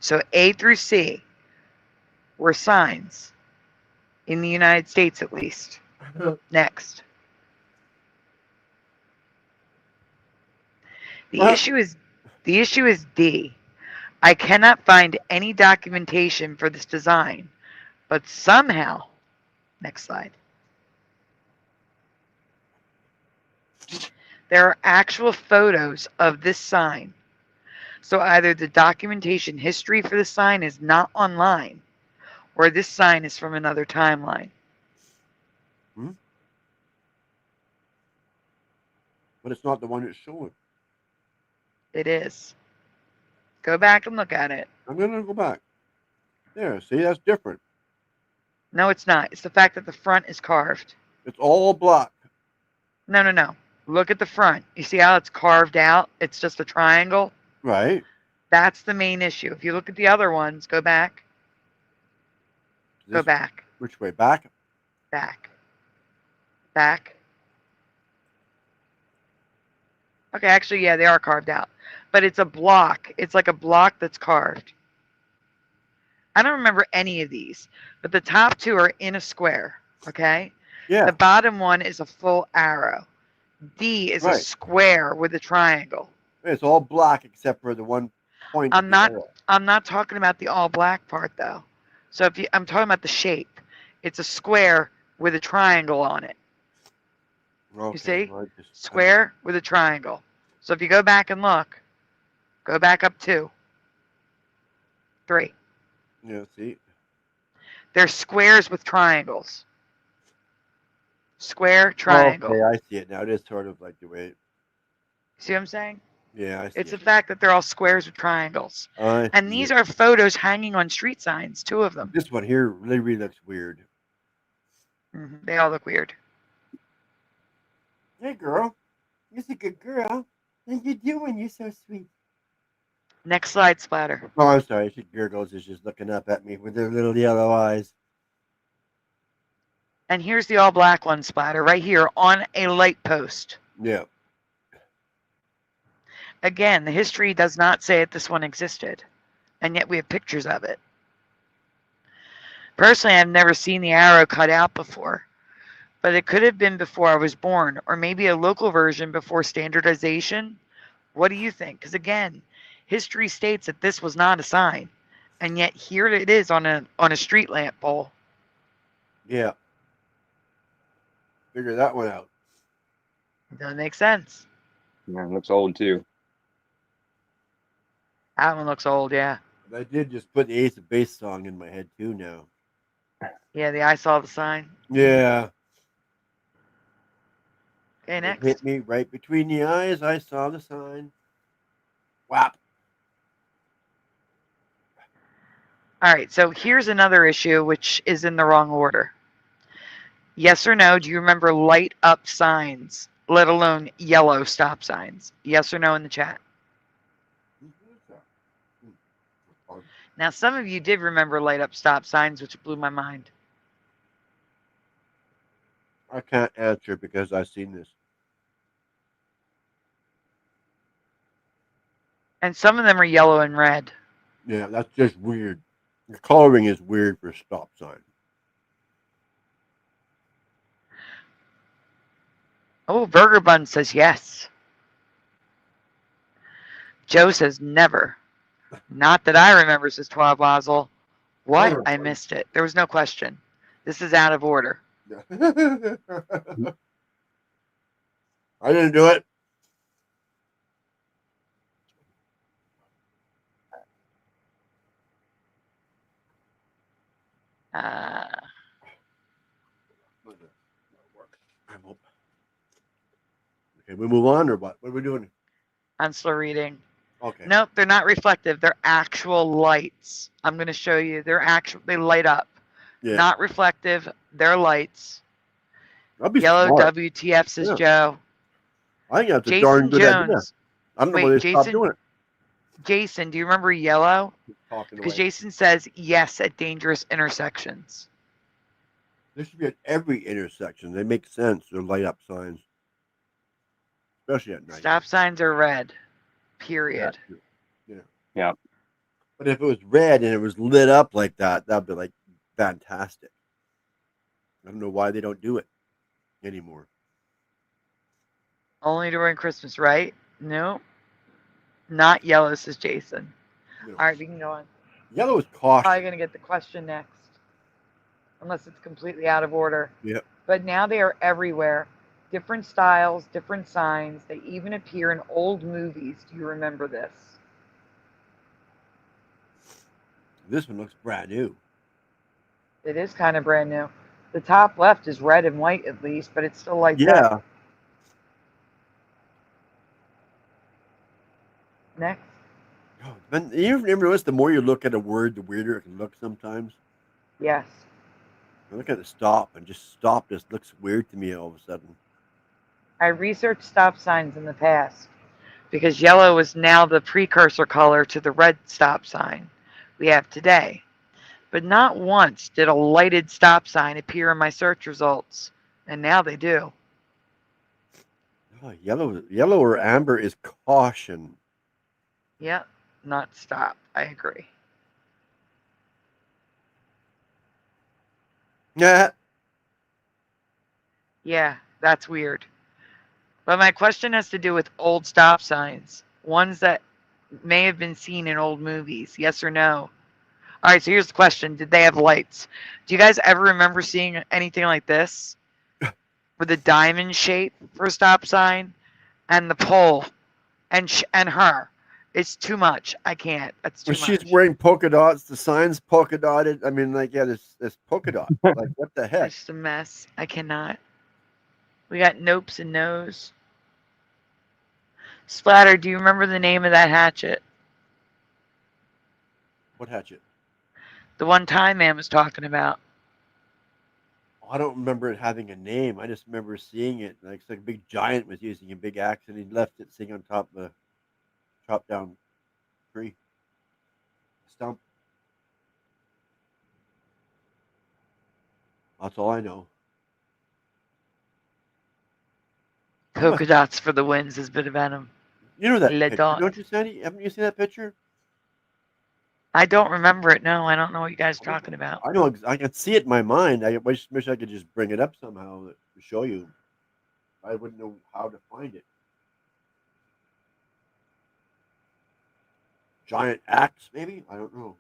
So A through C were signs in the United States, at least. Next. The issue is D. I cannot find any documentation for this design, but somehow, next slide, there are actual photos of this sign. So either the documentation history for the sign is not online, or this sign is from another timeline. But it's not the one it's showing. It is. Go back and look at it. I'm going to go back. There, see, that's different. No, it's not. It's the fact that the front is carved. It's all black. No, no, no. Look at the front. You see how it's carved out? It's just a triangle. Right. That's the main issue. If you look at the other ones, go back. Go back. Which way? Back? Back. Back. Okay, actually, yeah, they are carved out. But it's a block. It's like a block that's carved. I don't remember any of these, but the top two are in a square, okay? Yeah. The bottom one is a full arrow. D is a square with a triangle. It's all black except for the one point. I'm not talking about the all black part though. So I'm talking about the shape. It's a square with a triangle on it. Okay, You see? well, Square with a triangle. So if you go back and look, go back up 2, 3. Yeah, see? They're squares with triangles. Square, triangle. Okay, I see it now. It is sort of like the way. See what I'm saying? Yeah, I see It's it. the fact that they're all squares with triangles. And these are photos hanging on street signs, 2 of them. This one here really looks weird. They all look weird. Hey, girl. You're a good girl. How you doing? You're so sweet. Next slide, Splatter. Oh, I'm sorry. She gurgles is just looking up at me with her little yellow eyes. And here's the all black one, Splatter, right here on a light post. Yeah. Again, the history does not say that this one existed, and yet we have pictures of it. Personally, I've never seen the arrow cut out before, but it could have been before I was born, or maybe a local version before standardization. What do you think? Because again, history states that this was not a sign, and yet here it is on a street lamp pole. Yeah. Figure that one out. Doesn't make sense. Yeah, it looks old too. That one looks old, yeah. I did just put the Ace of Base song in my head too now. Yeah, I saw the sign. Yeah. Okay, It next. hit me right between the eyes. I saw the sign. Whap. All right, so here's another issue which is in the wrong order. Yes or no, do you remember light up signs, let alone yellow stop signs? Yes or no in the chat. Now, some of you did remember light up stop signs, which blew my mind. I can't answer because I've seen this. And some of them are yellow and red. Yeah, that's just weird. The coloring is weird for a stop sign. Oh, Burger Bun says yes. Joe says never. Not that I remember, says 12 Basil. What? I missed it. There was no question. This is out of order. I didn't do it. Uh, I hope. Okay, we move on or what? What are we doing? I'm slow reading. Okay. Nope, they're not reflective. They're actual lights. I'm going to show you. They light up. Yeah. Not reflective. They're lights. I'll be Yellow smart. WTF, says Yeah. Joe. I think that's a Jason darn good idea. Jones. I don't know Wait, whether they stopped Jason- doing it. Jason, do you remember yellow? Talking Because away. Jason says yes at dangerous intersections. There should be at every intersection. They make sense. They're light up signs, especially at night. Stop signs are red. Period. Yeah. Yeah. But if it was red and it was lit up like that, that'd be like fantastic. I don't know why they don't do it anymore. Only during Christmas, right? No. Not yellow, says Jason. You know, All right, we can go on. yellow is caution. Probably going to get the question next. Unless it's completely out of order. Yep. But now they are everywhere. Different styles, different signs. They even appear in old movies. Do you remember this? This one looks brand new. It is kind of brand new. The top left is red and white at least, but it's still like that. Yeah. Next. Oh, man, you ever notice the more you look at a word, the weirder it can look sometimes? Yes. I look at the stop and just stop just looks weird to me all of a sudden. I researched stop signs in the past because yellow is now the precursor color to the red stop sign we have today. But not once did a lighted stop sign appear in my search results, and now they do. Oh, yellow or amber is caution. Yep, not stop. I agree. Yeah. Yeah, that's weird. But my question has to do with old stop signs, ones that may have been seen in old movies. Yes or no? All right, so here's the question. Did they have lights? Do you guys ever remember seeing anything like this? With a diamond shape for a stop sign and the pole and her. It's too much. I can't. That's too When much. she's wearing polka dots, the sign's polka dotted. I mean, like, yeah, this polka dot. Like, what the heck? It's just a mess. I cannot. We got nopes and no's. Splatter, do you remember the name of that hatchet? What hatchet? The one Time Man was talking about. I don't remember it having a name. I just remember seeing it. Like, it's like a big giant was using a big axe and he left it sitting on top of a chopped down tree. Stump. That's all I know. Polka dots for the wins is bit of venom. You know that Le picture, dot. don't you, Sandy? Haven't you seen that picture? I don't remember it. No, I don't know what you guys are talking about. I know. I can see it in my mind. I wish I could just bring it up somehow to show you. I wouldn't know how to find it. Giant axe, maybe? I don't know.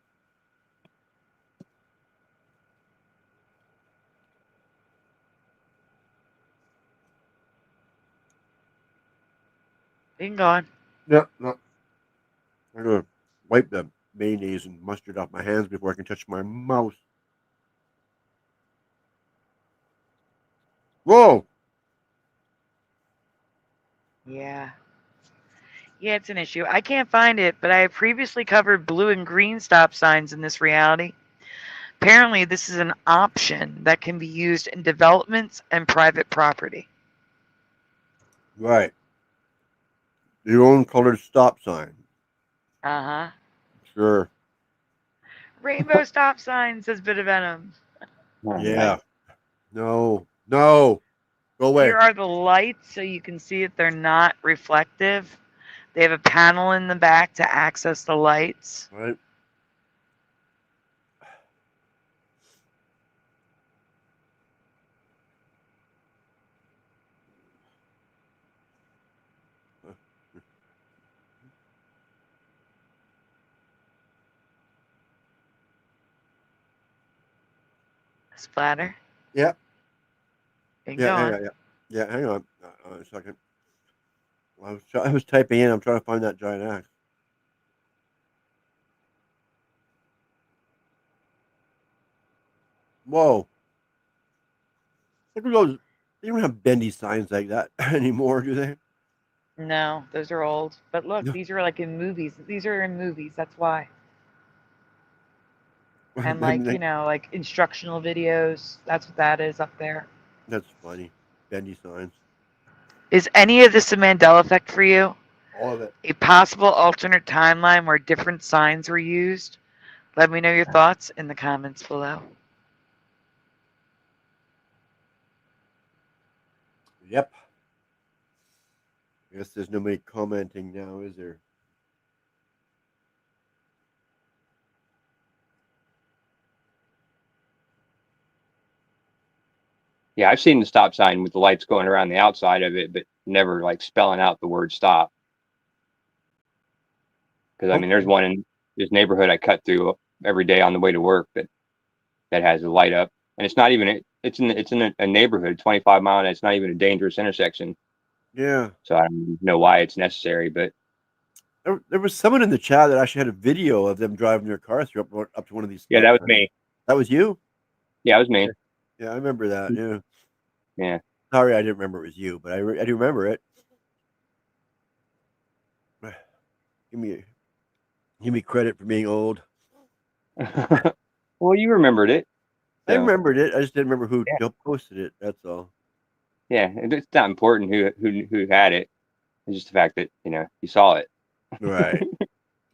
You can go on. Yeah, no. I'm gonna wipe the mayonnaise and mustard off my hands before I can touch my mouse. Whoa! Yeah. Yeah, it's an issue. I can't find it, but I have previously covered blue and green stop signs in this reality. Apparently, this is an option that can be used in developments and private property. Right. Your own colored stop sign. Uh-huh. Sure. Rainbow stop sign, says Bit of Venom. Yeah. No. No. Go away. Here are the lights so you can see that they're not reflective. They have a panel in the back to access the lights. Right. Splatter. Yeah. And Yeah, go hang on. on. Yeah, hang on. A second. I was typing in. I'm trying to find that giant axe. Whoa. Look at those. They don't have bendy signs like that anymore, do they? No, those are old. But look, No. these are like in movies. These are in movies. That's why. And I like, mean, like instructional videos. That's what that is up there. that's funny. Bendy signs. Is any of this a Mandela effect for you? All of it. A possible alternate timeline where different signs were used? Let me know your thoughts in the comments below. Yep. I guess there's nobody commenting now, is there? Yeah, I've seen the stop sign with the lights going around the outside of it, but never like spelling out the word stop. Because I mean, there's one in this neighborhood I cut through every day on the way to work that has a light up, and it's not even it's in a neighborhood 25 mile, and it's not even a dangerous intersection. Yeah. So I don't know why it's necessary, but There was someone in the chat that actually had a video of them driving their car through up to one of these. yeah, that was me. That was you? Yeah, it was me. Yeah, I remember that. Yeah. Yeah. Sorry, I didn't remember it was you, but I do remember it. Give me credit for being old. Well, you remembered it. I So, remembered it. I just didn't remember who posted it. That's all. yeah, it's not important who had it. It's just the fact that you saw it. Right.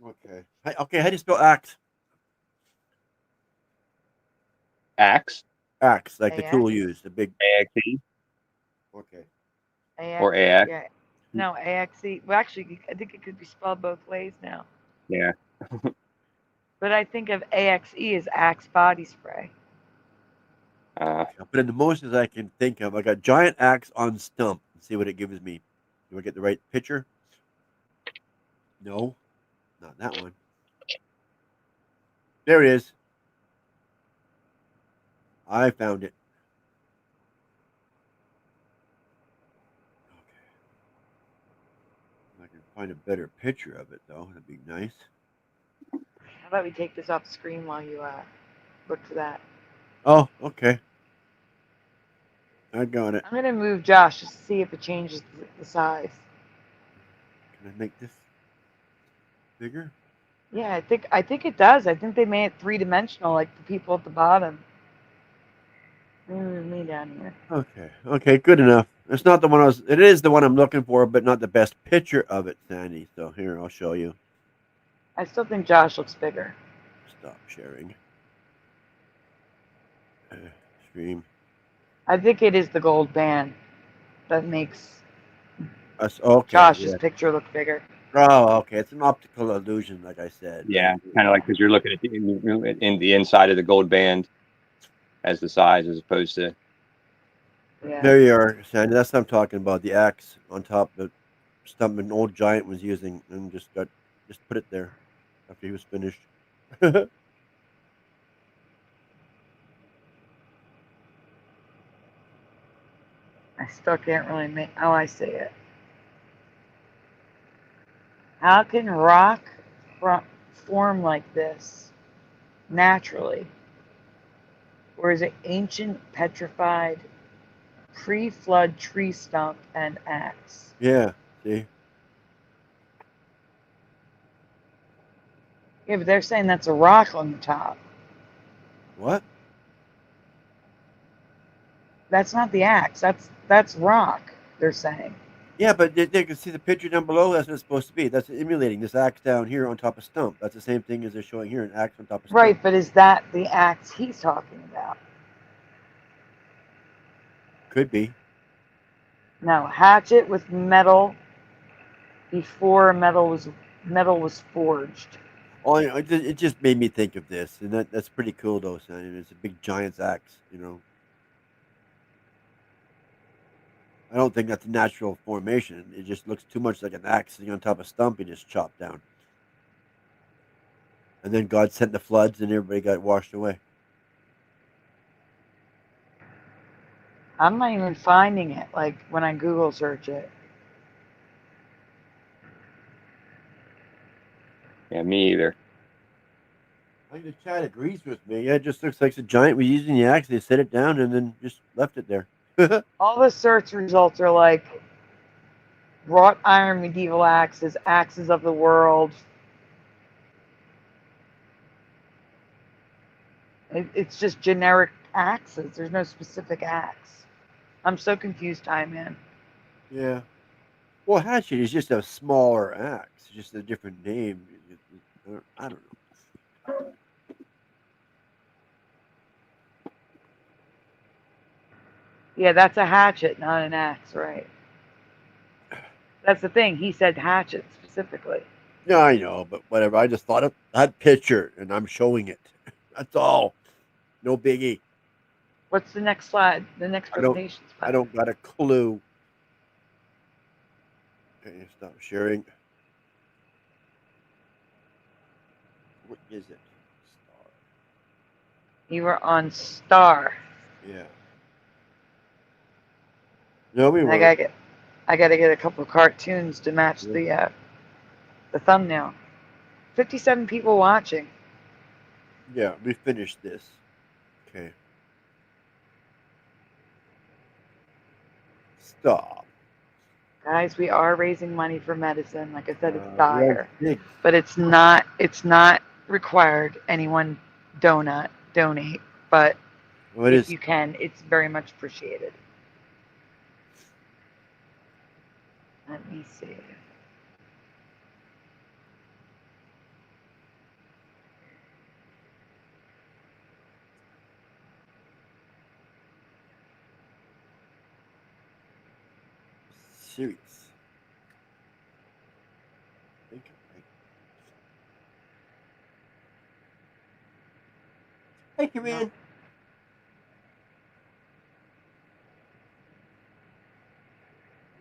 Okay. Okay. How do you spell axe? Axe. Axe, like the AX? tool used, the big. AXE. Okay. AX, Or AX. Yeah. No, AXE. Well, actually, I think it could be spelled both ways now. Yeah. But I think of AXE as Axe body spray. I'll put in the most as I can think of. I got giant axe on stump. Let's see what it gives me. Do I get the right picture? No, not that one. There it is. I found it. Okay. If I can find a better picture of it, though, that'd be nice. How about we take this off the screen while you look for that? Oh, okay. I got it. I'm gonna move Josh just to see if it changes the size. Can I make this bigger? Yeah, I think it does. I think they made it 3-dimensional, like the people at the bottom. Me down here. Okay. Okay, good enough. It's not the one it is the one I'm looking for, but not the best picture of it, Sandy. So here, I'll show you. I still think Josh looks bigger. Stop sharing. Stream. I think it is the gold band that makes Okay, Josh's picture look bigger. Oh, okay. It's an optical illusion, like I said. Yeah, kind of like because you're looking at in the inside of the gold band as the size, as opposed to. Yeah. There you are, Sandy. That's what I'm talking about. The axe on top of something an old giant was using, and just put it there after he was finished. I still can't really make. Oh, I see it. How can rock form like this naturally? Or is it ancient, petrified, pre-flood tree stump and axe? Yeah, see? Yeah, but they're saying that's a rock on the top. What? That's not the axe. That's rock, they're saying. Yeah, but they can see the picture down below. That's what it's supposed to be. That's emulating this axe down here on top of stump. That's the same thing as they're showing here, an axe on top of stump. Right, but is that the axe he's talking about? Could be. No, hatchet with metal before metal was forged. Oh, it just made me think of this, and that's pretty cool, though, Sandy. It's a big giant's axe, I don't think that's a natural formation. It just looks too much like an axe sitting on top of a stump and just chopped down. And then God sent the floods, and everybody got washed away. I'm not even finding it, like when I Google search it. Yeah, me either. think the chat agrees with me. Yeah, it just looks like the giant was using the axe. They set it down and then just left it there. All the search results are like wrought iron medieval axes, axes of the world. It's just generic axes. There's no specific axe. I'm so confused, Ty Man. Yeah. Well, hatchet is just a smaller axe, just a different name. I don't know. Yeah, that's a hatchet, not an axe, right? That's the thing. He said hatchet specifically. Yeah, I know, but whatever. I just thought of that picture, and I'm showing it. That's all. No biggie. What's the next slide? The next presentation slide. I don't got a clue. Okay, stop sharing. What is it? Star. You were on Star. Yeah. No, we And were. I gotta get a couple of cartoons to match the thumbnail. 57 people watching. Yeah, we finished this. Okay. Stop. Guys, we are raising money for medicine. Like I said, it's dire. Big. But it's not required anyone donate. But What if is you can, it's very much appreciated. Let me see. serious? Hey, come in.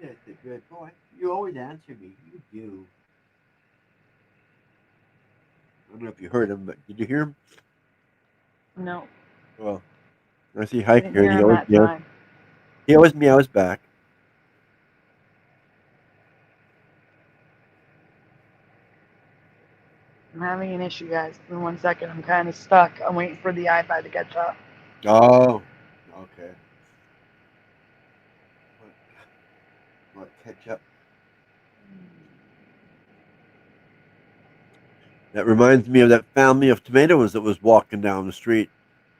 That's a good boy. You always answer me. You do. I don't know if you heard him, but did you hear him? No. Well, I see I Hike didn't here, hear and him that time. he always meows back. I'm having an issue, guys. Give me 1 second. I'm kind of stuck. I'm waiting for the iPad to catch up. Oh, okay. What catch up? That reminds me of that family of tomatoes that was walking down the street.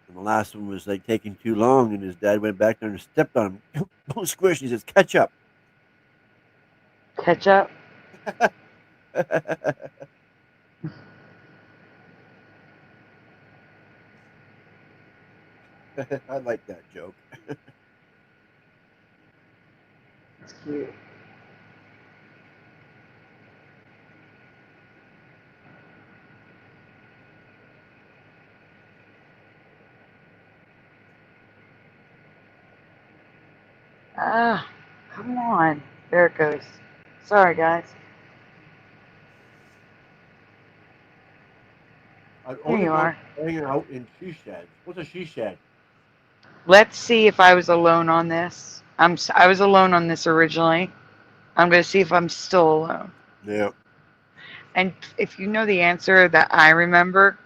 And the last one was like taking too long, and his dad went back there and stepped on him. Don't squish. He says, "Catch up." Catch up? I like that joke. It's cute. Ah, come on. There it goes. Sorry, guys. Here you are. Hanging out in she shed. What's a she shed? Let's see if I was alone on this. I was alone on this originally. I'm going to see if I'm still alone. Yeah. And if you know the answer that I remember,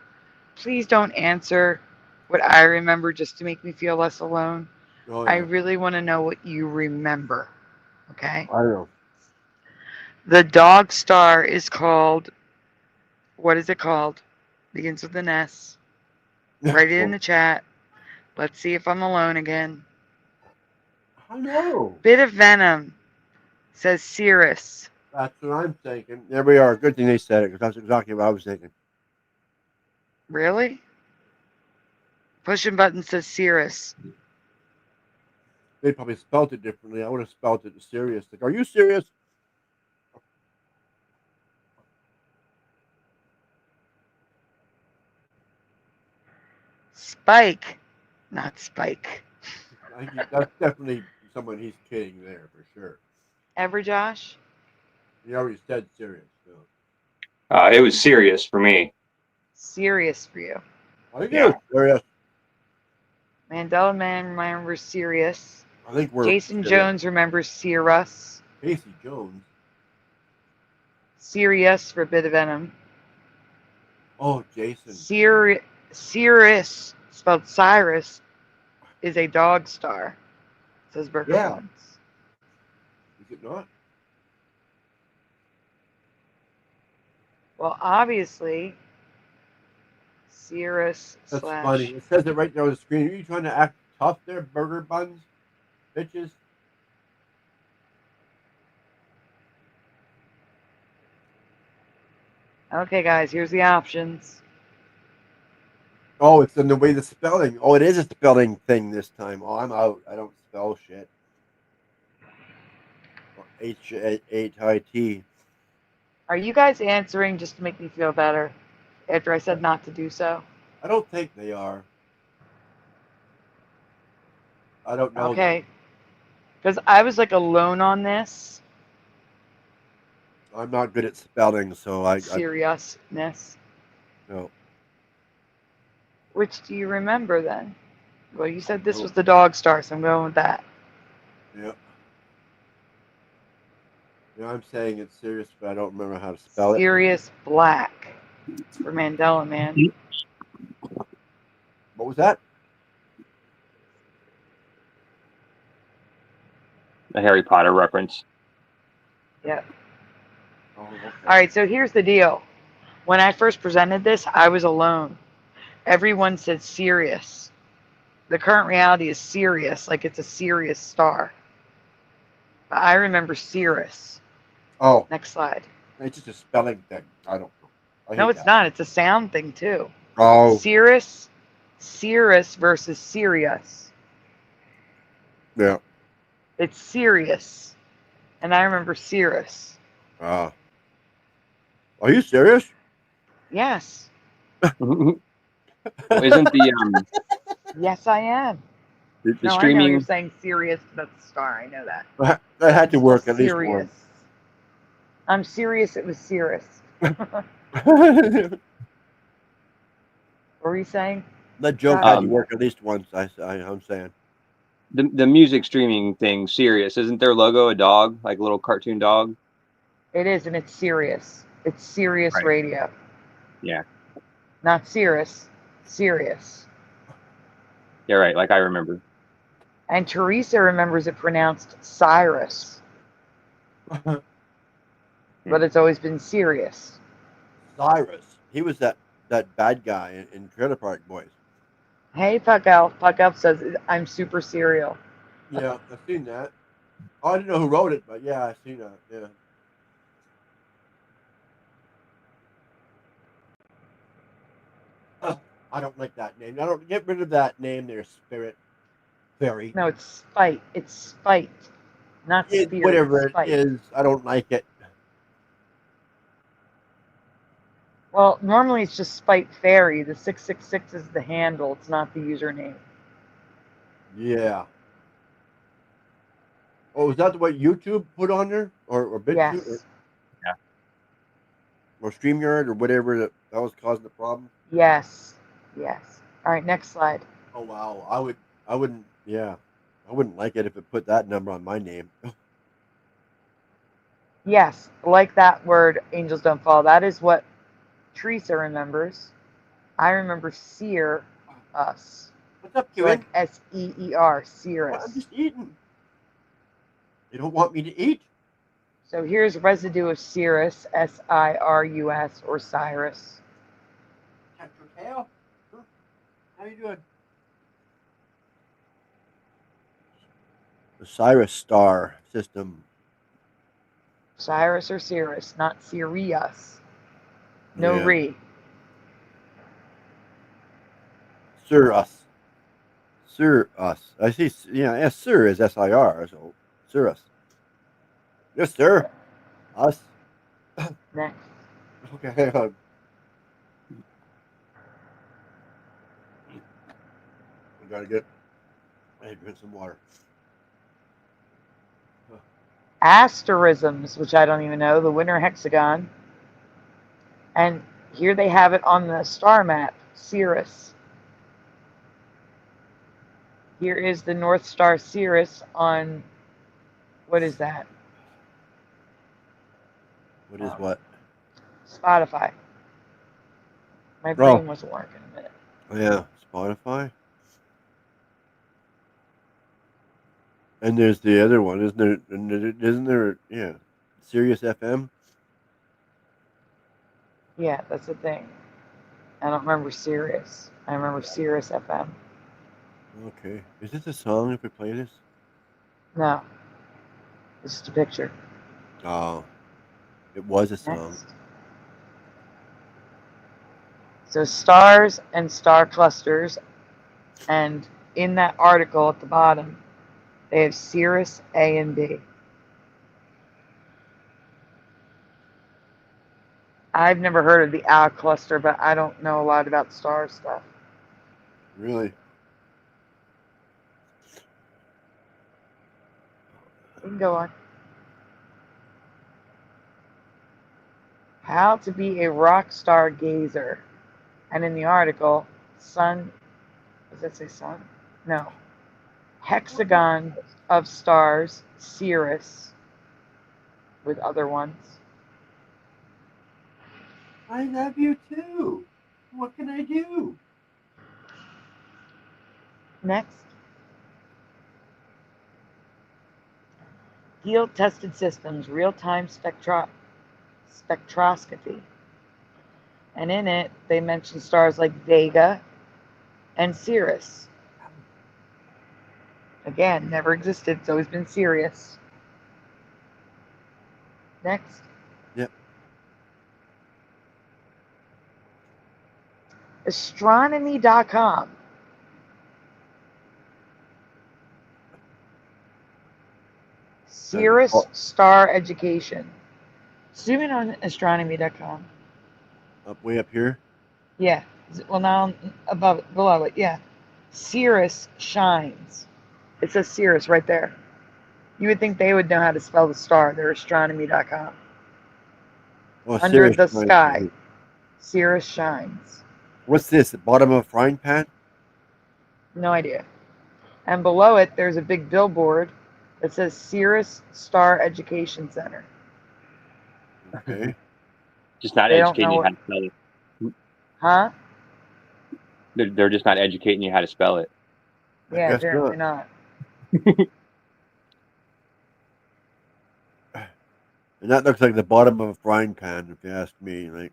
please don't answer what I remember just to make me feel less alone. Oh, yeah. I really want to know what you remember. Okay? I don't know. The dog star is called, what is it called? Begins with an S. Write it in the chat. Let's see if I'm alone again. I know. Bit of Venom says Cirrus. That's what I'm thinking. There we are. Good thing they said it, because that's exactly what I was thinking. Really? Pushing button says Cirrus. They probably spelled it differently. I would have spelled it serious. Like, are you serious? Spike, not Spike. That's definitely someone he's kidding there for sure. Ever, Josh? He already said serious. So. It was serious for me. Serious for you. I think it was serious. Mandela Man remembers Sirius. I think we're Jason serious. Jones remembers Cirrus. Casey Jones. Sirius for Bit of Venom. Oh, Jason. Cirrus, spelled Cyrus, is a dog star, says Burger Yeah. Bones. Is it not? Well, obviously, Cirrus That's slash. funny. It says it right there on the screen. Are you trying to act tough there, Burger Buns? Bitches? Okay, guys, here's the options. Oh, it's in the way the spelling. Oh, it is a spelling thing this time. Oh, I'm out. I don't spell shit. H-I-T. Are you guys answering just to make me feel better after I said not to do so? I don't think they are. I don't know. Okay. Because I was like alone on this I'm not good at spelling, so I seriousness. no. Which do you remember then? Well, you said this No. was the dog star, so I'm going with that. Yeah. Yeah, I'm saying it's serious, but I don't remember how to spell it. Sirius Black for Mandela Man. What was that? A Harry Potter reference. Yep. Oh, okay. All right, so here's the deal. When I first presented this, I was alone. Everyone said Sirius. The current reality is Sirius, like it's a Sirius star. But I remember Cirrus. Oh, Next slide. it's just a spelling thing. I don't know. I No, hate it's that. not. It's a sound thing too. Oh, Cirrus versus Sirius. yeah. It's Sirius, and I remember Cirrus. Are you serious? Yes, Well, isn't the yes, I am. the No, I know streaming? you're saying Sirius, but that's a star. I know that. That had to It's work still at least Sirius. once. I'm serious. It was Cirrus. What were you saying? That joke had to Um, work at least once. I'm saying. the music streaming thing, Sirius, isn't their logo a dog, like a little cartoon dog? It is, and it's Sirius. It's Sirius Right. Radio. Yeah. Not Cirrus. Sirius. Yeah, right. Like I remember. And Teresa remembers it pronounced Cyrus, but it's always been Sirius. Cyrus. He was that bad guy in Trailer Park Boys. Hey, Puck Elf. Puck Elf says, I'm super serial. Yeah, I've seen that. Oh, I didn't know who wrote it, but yeah, I've seen that. Yeah. I don't like that name. I don't get rid of that name there, Spirit Fairy. No, it's Spite. It's Spite, not Spirit. Whatever Spite. it is, I don't like it. Well, normally it's just Spite Fairy. The 666 is the handle. It's not the username. Yeah. Oh, is that what YouTube put on there, or BitChute, Yes. or StreamYard, or whatever that was causing the problem? Yes. Yes. All right, next slide. Oh wow, I wouldn't. Yeah, I wouldn't like it if it put that number on my name. Yes, like that word, angels don't fall. That is what Teresa remembers. I remember seer us. What's up, So Kevin? like S-E-E-R, seer Well, I'm us. just eating. You don't want me to eat? So here's residue of Cirrus, S-I-R-U-S, or Cyrus. Catch your tail? Huh? How you doing? The Cyrus star system. Cyrus or Cirrus, not Sirius. No Yeah. re. Sir us. Sir us. I see. Yeah, yes, sir is S-I-R. So sir us. Yes, sir. Us. Next. Okay, hang on. I gotta get. I need to drink some water. Asterisms, which I don't even know, the winter hexagon. And here they have it on the star map, Cirrus. Here is the North Star Cirrus on, what is that? What is what? Spotify. My brain wasn't working a minute. Oh, yeah, Spotify. And there's the other one, isn't there? Isn't there? Yeah, Sirius FM. Yeah, that's the thing. I don't remember Sirius. I remember Sirius FM. Okay, is this a song if we play this? No. It's just a picture. Oh, it was a song. Next. So stars and star clusters, and in that article at the bottom, they have Sirius A and B. I've never heard of the owl cluster, but I don't know a lot about star stuff. Really? We can go on. How to be a rock star gazer. And in the article, sun, does that say sun? No. Hexagon of stars, Sirius, with other ones. I love you too. What can I do? Next. Field-tested systems, real-time spectroscopy. And in it, they mention stars like Vega and Sirius. Again, never existed. It's always been Sirius. Next. Yep. Astronomy.com. Cirrus Star Education. Zoom in on astronomy.com. Way up here? Yeah. Well, now below it. Yeah. Cirrus shines. It says Cirrus right there. You would think they would know how to spell the star. They're astronomy.com. Oh, Under Sirius the shines. sky. Cirrus shines. What's this? The bottom of a frying pan? No idea. And below it, there's a big billboard that says Cirrus Star Education Center. Okay. Just not They don't educating know you how what- to spell it. Huh? They're just not educating you how to spell it. I Yeah, guess apparently not. And that looks like the bottom of a frying pan, if you ask me. Like,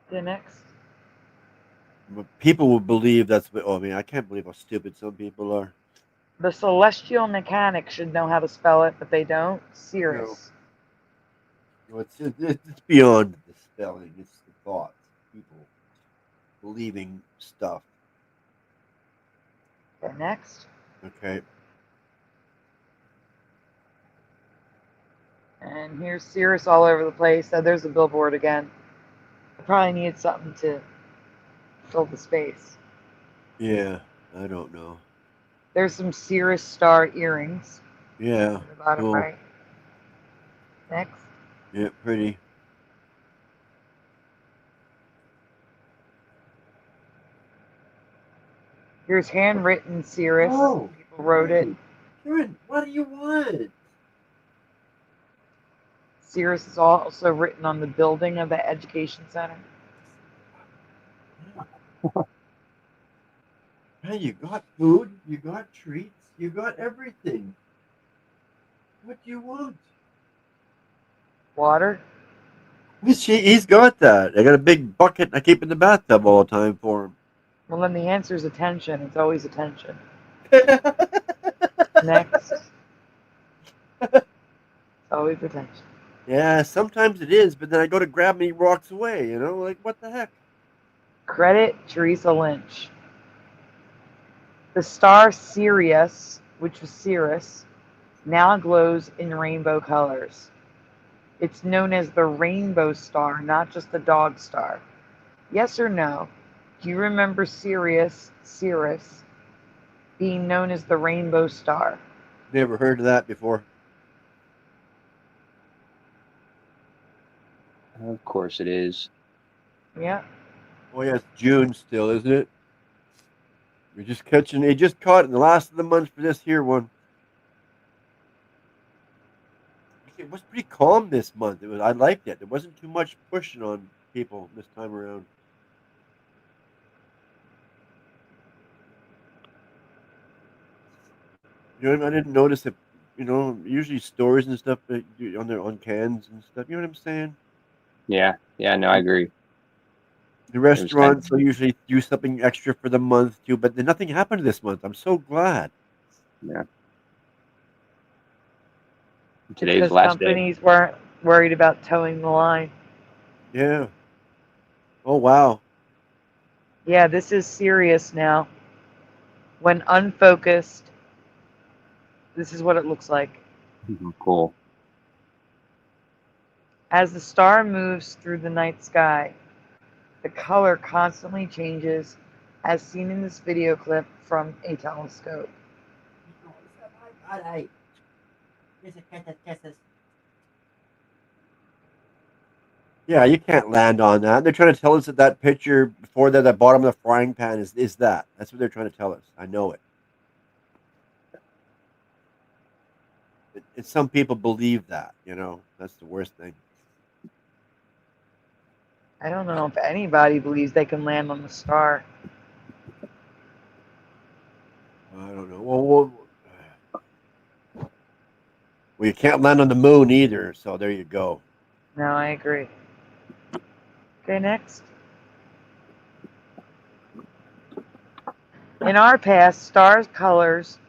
The next. but people would believe that's. Oh, I mean, I can't believe how stupid some people are. The celestial mechanics should know how to spell it, but they don't. Cirrus. No, it's beyond the spelling. It's the thoughts. People believing stuff. The next. Okay. And here's Cirrus all over the place. So there's the billboard again. I probably needed something to fill the space. Yeah, I don't know. There's some Cirrus star earrings. Yeah. On the bottom Cool. right. Next. Yeah, pretty. Here's handwritten Cirrus. Oh, People wrote it. Karen, what do you want? Cirrus is also written on the building of the education center. Hey, you got food, you got treats, you got everything. What do you want? Water. He's got that. I got a big bucket I keep in the bathtub all the time for him. Well, then the answer is attention. It's always attention. Next. It's always attention. Yeah, sometimes it is, but then I go to grab him and he walks away, you know? Like, what the heck? Credit Teresa Lynch. The star Sirius, which was Cirrus, now glows in rainbow colors. It's known as the rainbow star, not just the dog star. Yes or no? Do you remember Cirrus, being known as the rainbow star? Never heard of that before. Of course it is. Yeah. Oh, yeah, it's June still, isn't it? We're just catching, they just caught it in the last of the month for this here one. It was pretty calm this month. I liked it. There wasn't too much pushing on people this time around. You know, I didn't notice that. You know, usually stores and stuff on cans and stuff. You know what I'm saying? Yeah, no, I agree. The restaurants will usually do something extra for the month too, but nothing happened this month. I'm so glad. Yeah. Today's Because the last day. companies weren't worried about towing the line. Yeah. Oh wow. Yeah, this is serious now. When unfocused, this is what it looks like. Cool. As the star moves through the night sky, the color constantly changes, as seen in this video clip from a telescope. Yeah, you can't land on that. They're trying to tell us that picture before that, that bottom of the frying pan is that. That's what they're trying to tell us. I know it. Some people believe that, you know. That's the worst thing. I don't know if anybody believes they can land on the star. I don't know. Well, you can't land on the moon either, so there you go. No, I agree. Okay, next. In our past, stars' colors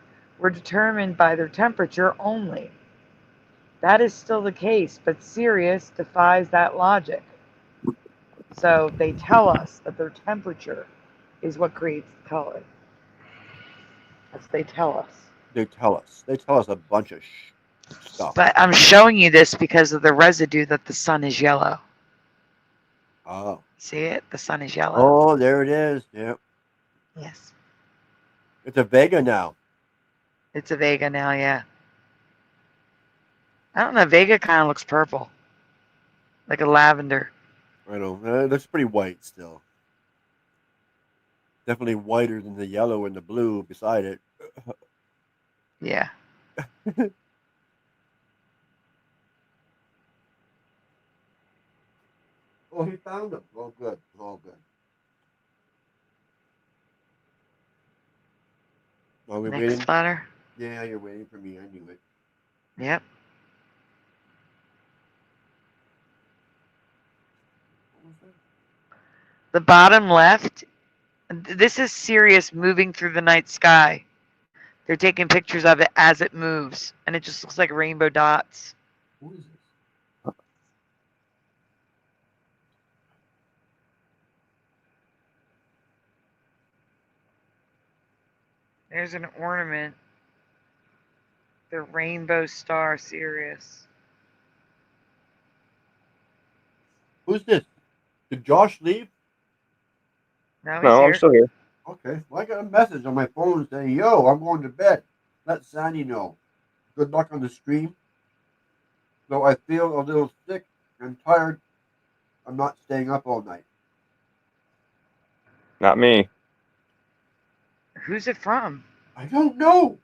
were determined by their temperature only. That is still the case, but Sirius defies that logic. So they tell us that their temperature is what creates the color. That's what they tell us. They tell us. They tell us a bunch of stuff. But I'm showing you this because of the residue that the sun is yellow. Oh. See it? The sun is yellow. Oh, there it is. Yep. Yes. It's a Vega now. It's a Vega now, yeah. I don't know. Vega kind of looks purple. Like a lavender. I know. It looks pretty white still. Definitely whiter than the yellow and the blue beside it. Yeah. Oh, he found them. Oh, good. Oh, good. Are we Next waiting? splatter. Yeah, you're waiting for me. I knew it. Yep. The bottom left, this is Sirius moving through the night sky. They're taking pictures of it as it moves, and it just looks like rainbow dots. Who is this? There's an ornament. The rainbow star Sirius. Who's this? Did Josh leave? Now he's No, here. I'm still here. Okay. Well, I got a message on my phone saying, yo, I'm going to bed. Let Sandy know. Good luck on the stream. Though I feel a little sick and tired, I'm not staying up all night. Not me. Who's it from? I don't know.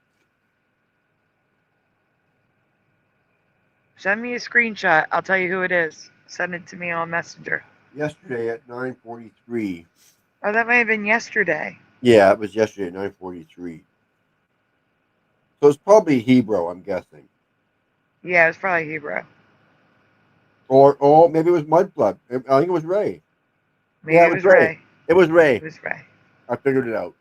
Send me a screenshot. I'll tell you who it is. Send it to me on Messenger. Yesterday at 9:43. Oh, that might have been yesterday. Yeah, it was yesterday at 9:43. So it's probably Hebrew, I'm guessing. Yeah, it was probably Hebrew. Or maybe it was Mudblood. I think it was Ray. Maybe Yeah, it was Ray. It was Ray. It was Ray. I figured it out.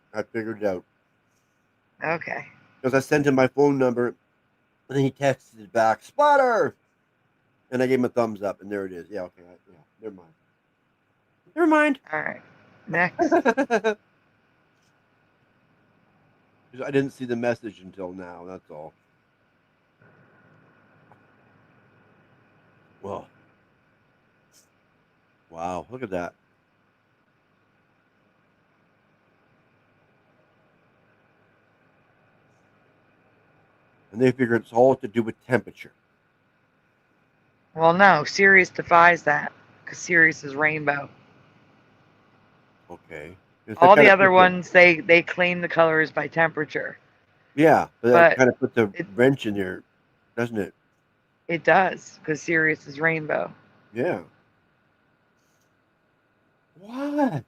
Okay. Because I sent him my phone number, and then he texted it back, Splatter! And I gave him a thumbs up, and there it is. Yeah, okay. Yeah, never mind. Never mind. All right. Next. I didn't see the message until now, that's all. Well. Wow, look at that. And they figure it's all to do with temperature. Well, no. Sirius defies that because Sirius is rainbow. Okay. All the other ones, they claim the color is by temperature. Yeah, but that But kind of puts a wrench in there, doesn't it? It does, because Sirius is rainbow. Yeah. What?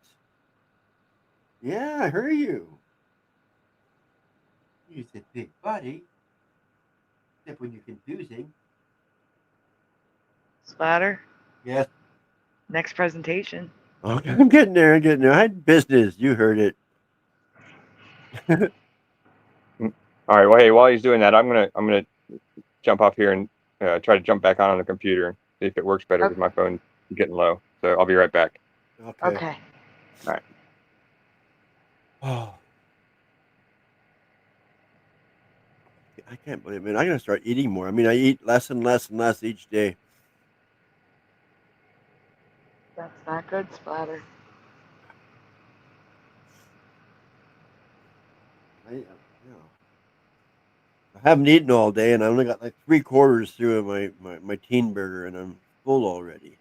Yeah, I heard you. You said big buddy. Except when you're confusing. Splatter, Yes. next presentation. Okay, I'm getting there. I'm getting there. I had business. You heard it. All right. Well, hey, while he's doing that, I'm gonna jump off here and try to jump back on the computer and see if it works better because my phone's getting low. So I'll be right back. Okay. Okay. All right. Oh. I can't believe it. I'm gonna start eating more. I mean, I eat less and less and less each day. That's not good, Splatter. I haven't eaten all day, and I only got like 3/4 through my teen burger, and I'm full already.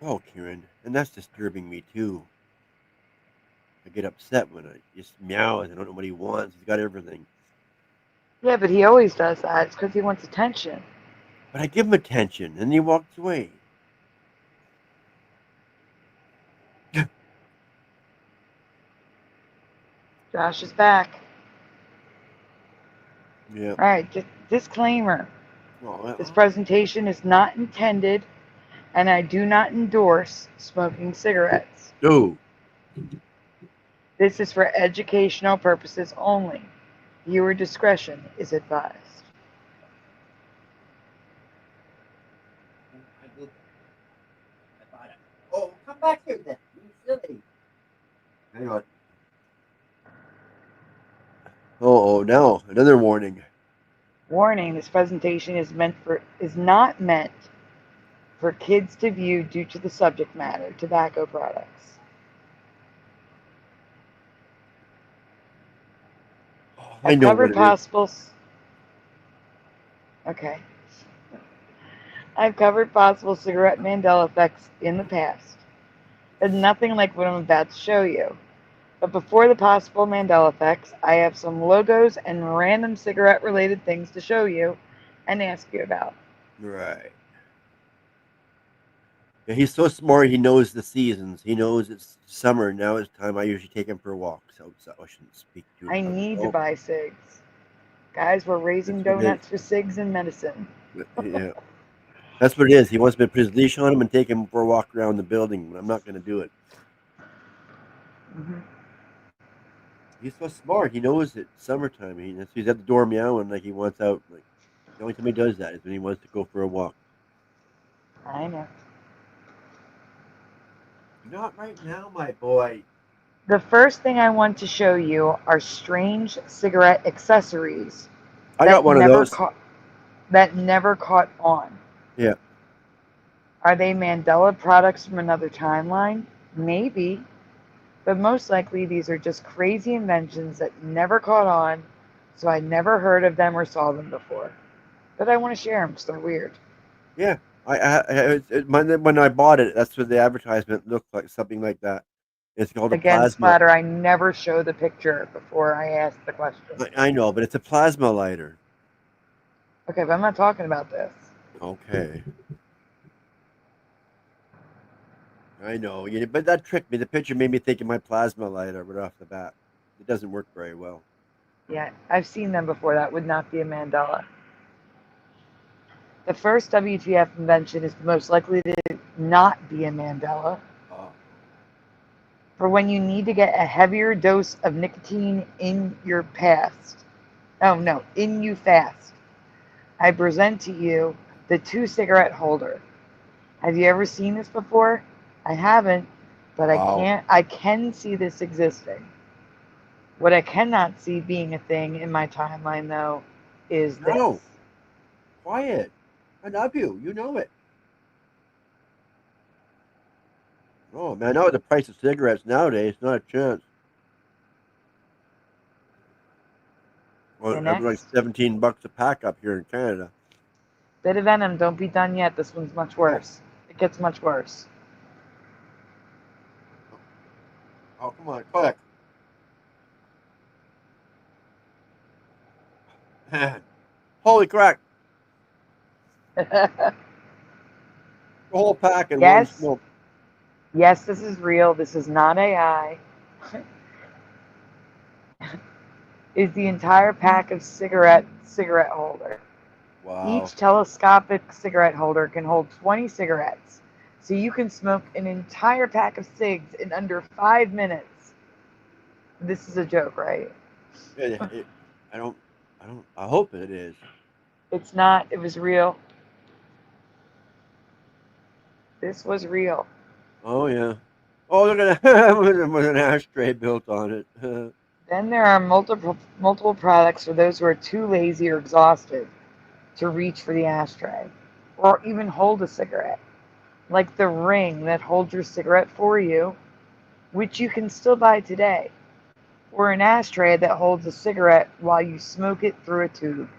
Oh, Kieran, and that's disturbing me too. I get upset when I just meows. I don't know what he wants. He's got everything. Yeah, but he always does that. It's because he wants attention. But I give him attention, and he walks away. Josh is back. Yeah. All right, just disclaimer. Oh, This presentation is not intended, and I do not endorse smoking cigarettes. no. This is for educational purposes only. Viewer discretion is advised. Oh, come back here then. You silly. Hang on. Oh, now another warning. Warning: this presentation is not meant for kids to view due to the subject matter, tobacco products. Oh, I've know covered what it is. possible. Okay. I've covered possible cigarette Mandela effects in the past, but nothing like what I'm about to show you. But before the possible Mandela effects, I have some logos and random cigarette-related things to show you and ask you about. Right. Yeah, he's so smart. He knows the seasons. He knows it's summer. Now it's time. I usually take him for walks. So I shouldn't speak too I loud. need to buy cigs. Guys, we're raising That's what it is. donuts for cigs and medicine. Yeah. That's what it is. He wants me to put his leash on him and take him for a walk around the building, but I'm not going to do it. Mm-hmm. He's so smart. He knows it's summertime. He's at the door meowing like he wants out. Like the only time he does that is when he wants to go for a walk. I know. Not right now, my boy. The first thing I want to show you are strange cigarette accessories I got one of those. that never caught on. Yeah. Are they Mandela products from another timeline? Maybe. But most likely these are just crazy inventions that never caught on, so I never heard of them or saw them before. But I want to share them because they're weird. Yeah. When I bought it, that's what the advertisement looked like, something like that. It's called a Again, plasma. Splatter, I never show the picture before I ask the question. I know, but it's a plasma lighter. Okay, but I'm not talking about this. Okay. I know, but that tricked me. The picture made me think of my plasma lighter right off the bat. It doesn't work very well. Yeah, I've seen them before. That would not be a Mandela. The first WTF invention is the most likely to not be a Mandela. Oh. For when you need to get a heavier dose of nicotine in your past. Oh no, in you fast. I present to you the 2-cigarette holder. Have you ever seen this before? I haven't, but Wow. I can see this existing. What I cannot see being a thing in my timeline though is No. this. Quiet. I love you. You know it. Oh man, now with the price of cigarettes nowadays, not a chance. Well, And everybody's next, $17 a pack up here in Canada. bit of venom. Don't be done yet. This one's much worse. It gets much worse. Oh, come on, quick. Holy crack! The whole pack in one Yes, smoke. yes, this is real. This is not AI. Is the entire pack of cigarette holder. Wow. Each telescopic cigarette holder can hold 20 cigarettes. So you can smoke an entire pack of cigs in under 5 minutes. This is a joke, right? I hope it is. It's not. It was real. This was real. Oh yeah. Oh, look at that! With an ashtray built on it. Then there are multiple products for those who are too lazy or exhausted to reach for the ashtray or even hold a cigarette. Like the ring that holds your cigarette for you, which you can still buy today, or an ashtray that holds a cigarette while you smoke it through a tube.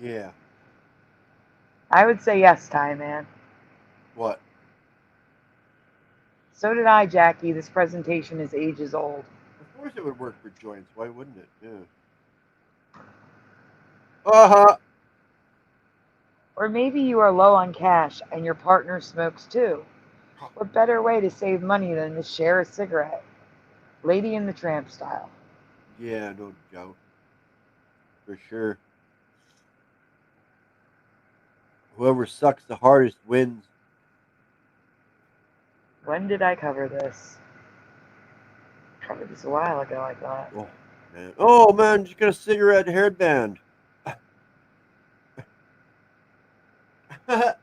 Yeah. I would say yes, Ty Man. What? So did I, Jackie. This presentation is ages old. Of course it would work for joints. Why wouldn't it? Yeah. Uh-huh. Or maybe you are low on cash and your partner smokes too. What better way to save money than to share a cigarette? Lady in the Tramp style. Yeah, no doubt. For sure. Whoever sucks the hardest wins. When did I cover this? I covered this a while ago, I thought. Oh man. Oh man, just got a cigarette hairband. Yeah.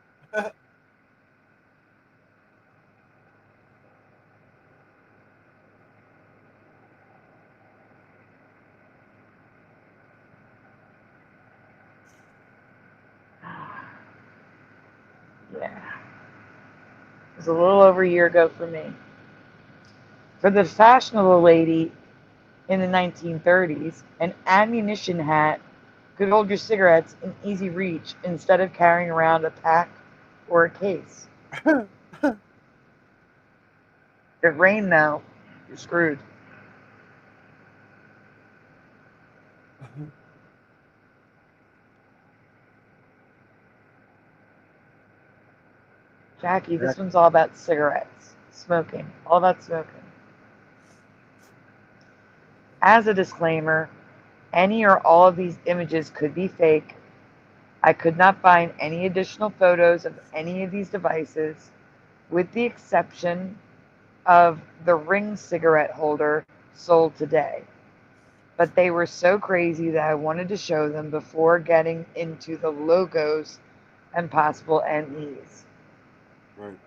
It was a little over a year ago for me. For the fashionable lady in the 1930s, an ammunition hat could hold your cigarettes in easy reach instead of carrying around a pack or a case. If it rained, though, you're screwed. Jackie, this one's all about cigarettes, smoking, all about smoking. As a disclaimer, any or all of these images could be fake. I could not find any additional photos of any of these devices, with the exception of the ring cigarette holder sold today. But they were so crazy that I wanted to show them before getting into the logos and possible NEs. Right.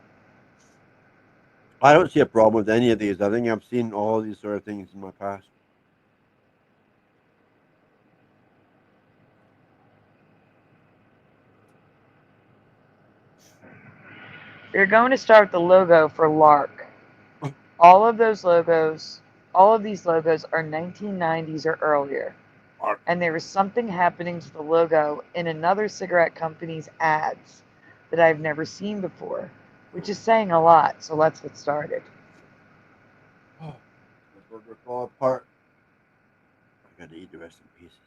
I don't see a problem with any of these. I think I've seen all of these sort of things in my past. We're going to start with the logo for LARC. All of these logos are 1990s or earlier. And there was something happening to the logo in another cigarette company's ads that I've never seen before, which is saying a lot, so let's get started. Oh, my burger fall apart. I gotta eat the rest in pieces.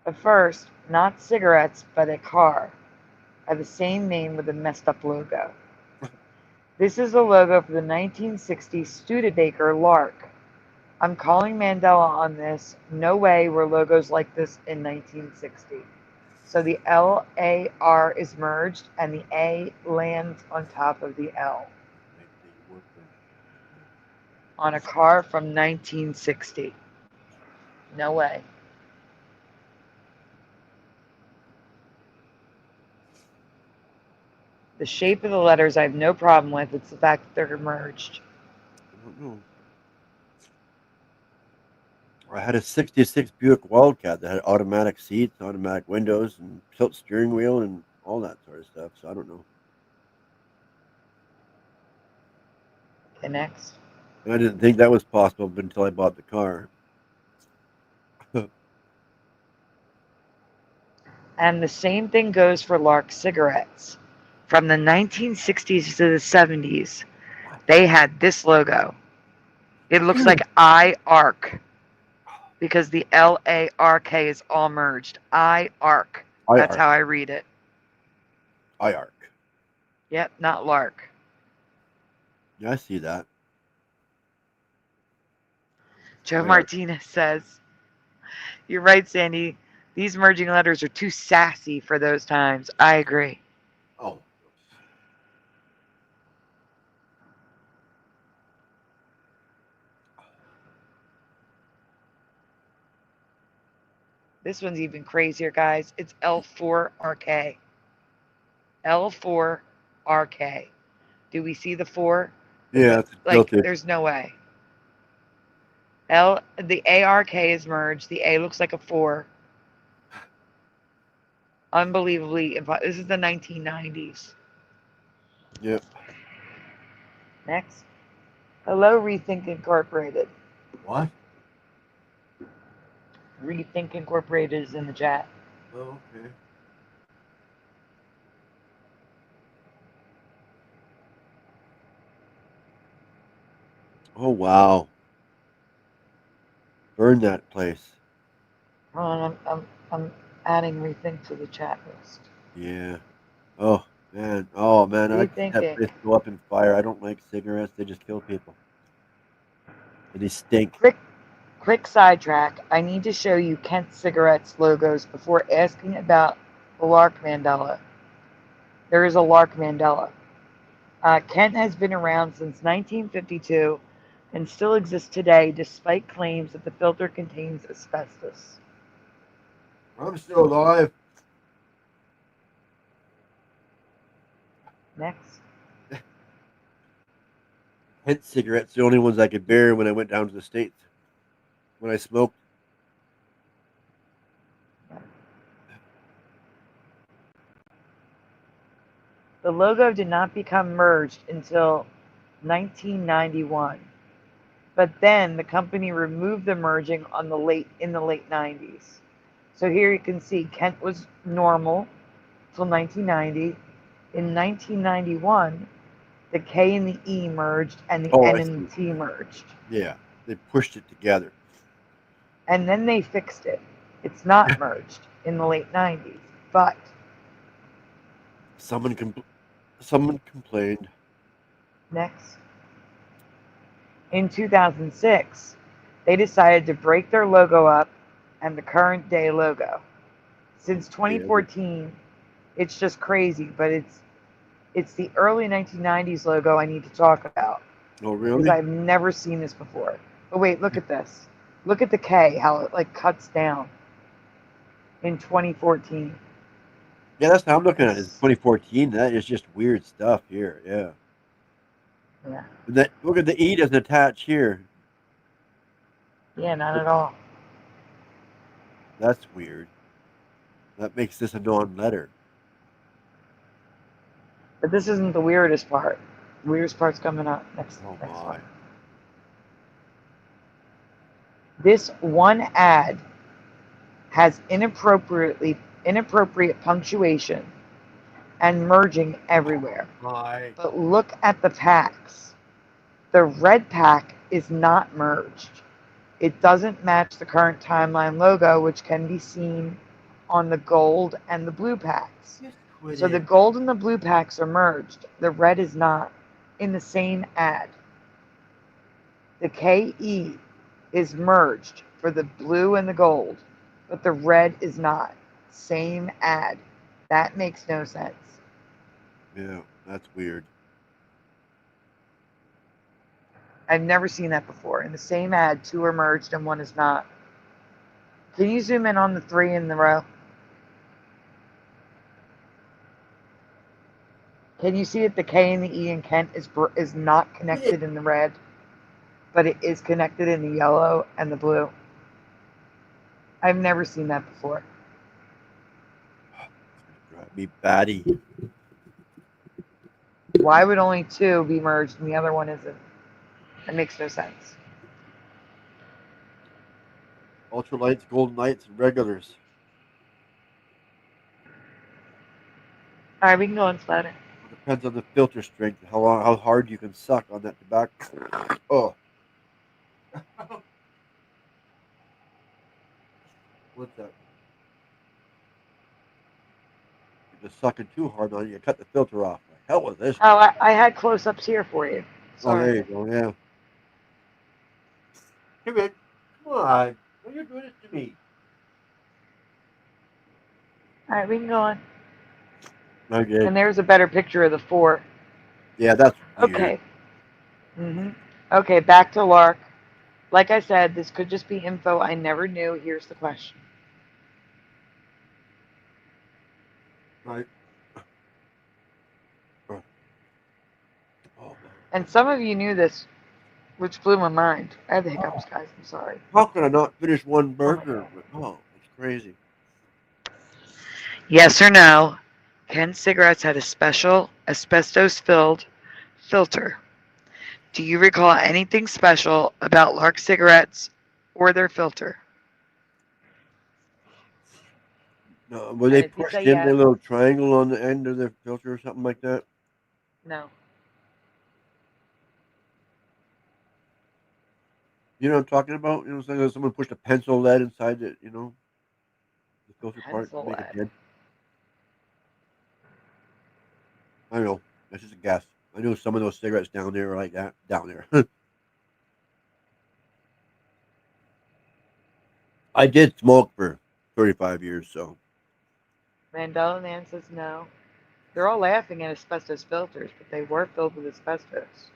But first, not cigarettes, but a car, are the same name with a messed up logo. This is the logo for the 1960 Studebaker LARC. I'm calling Mandela on this. No way were logos like this in 1960. So the LAR is merged and the A lands on top of the L. On a car from 1960. No way. The shape of the letters I have no problem with. It's the fact that they're merged. I don't know. I had a 66 Buick Wildcat that had automatic seats, automatic windows, and tilt steering wheel, and all that sort of stuff. So I don't know. Okay, next. And I didn't think that was possible until I bought the car. And the same thing goes for LARC cigarettes. From the 1960s to the 70s, they had this logo. It looks like IARC because the LARK is all merged. IARC. That's how I read it. IARC. Yep, not Lark. Yeah, I see that. Joe IARC. Martinez says, "You're right, Sandy. These merging letters are too sassy for those times." I agree. Oh. This one's even crazier, guys. It's L4RK. L4RK. Do we see the 4? Yeah, it's Like, guilty. there's no way. The ARK is merged. The A looks like a 4. Unbelievably. This is the 1990s. Yep. Next. Hello, Rethink Incorporated. What? Rethink Incorporated is in the chat. Oh, okay. Oh, wow. Burn that place. Hold on, I'm adding Rethink to the chat list. Yeah. Oh, man. Oh, man. I see that Rethinking. place go up in fire. I don't like cigarettes. They just kill people. And they stink. Quick sidetrack. I need to show you Kent Cigarettes logos before asking about the Lark Mandela. There is a Lark Mandela. Kent has been around since 1952 and still exists today despite claims that the filter contains asbestos. I'm still alive. Next. Hint cigarettes, the only ones I could bear when I went down to the States. When I smoked. The logo did not become merged until 1991. But then the company removed the merging in the late 90s. So here you can see Kent was normal till 1990. In 1991, the K and the E merged and the N and the T merged. Yeah, they pushed it together. And then they fixed it. It's not merged in the late 90s, but Someone complained. Next. In 2006, they decided to break their logo up and the current day logo. Since 2014, it's just crazy, but it's the early 1990s logo I need to talk about. Oh, really? Because I've never seen this before. But wait, look at this. Look at the K, how it like cuts down in 2014. Yeah, that's how I'm looking at it. It's 2014. That is just weird stuff here. Yeah. Yeah. Look at the E doesn't attach here. Yeah, not at all. That's weird. That makes this a non-letter. But this isn't the weirdest part. The weirdest part's coming up next one. This one ad has inappropriate punctuation and merging everywhere. But look at the packs. The red pack is not merged. It doesn't match the current timeline logo, which can be seen on the gold and the blue packs. So the gold and the blue packs are merged. The red is not in the same ad. The KE is merged for the blue and the gold, but the red is not. Same ad. That makes no sense. Yeah, that's weird. I've never seen that before. In the same ad, two are merged and one is not. Can you zoom in on the three in the row? Can you see that the K and the E in Kent is not connected in the red, but it is connected in the yellow and the blue? I've never seen that before. Drive me batty. Why would only two be merged and the other one isn't? That makes no sense. Ultralights, golden lights, and regulars. All right, we can go on Slatter. It depends on the filter strength, how hard you can suck on that tobacco. Oh. What's that? You're just sucking too hard on it. You cut the filter off. The hell with this. Oh, I had close-ups here for you. Oh, there Sorry. you go. Yeah. Hey, man. Come on. Why are you doing this to me? All right, we can go on. Okay. And there's a better picture of the 4. Yeah, that's weird. Okay. Okay, back to Lark. Like I said, this could just be info I never knew. Here's the question. Right. Oh, And some of you knew this, which blew my mind. I had the hiccups, guys. I'm sorry. how could I not finish one burger? Oh, it's crazy. Yes or no? Ken cigarettes had a special asbestos-filled filter. Do you recall anything special about Lark cigarettes or their filter? No, were they if you pushed say in yes- a little triangle on the end of the filter or something like that? No. You know what I'm talking about? You know, it's like someone pushed a pencil lead inside it, you know? The filter part to Pencil make it lead. dead. I don't know. That's just a guess. I know some of those cigarettes down there are like that. Down there. I did smoke for 35 years, so. Mandela Man says no. They're all laughing at asbestos filters, but they were filled with asbestos.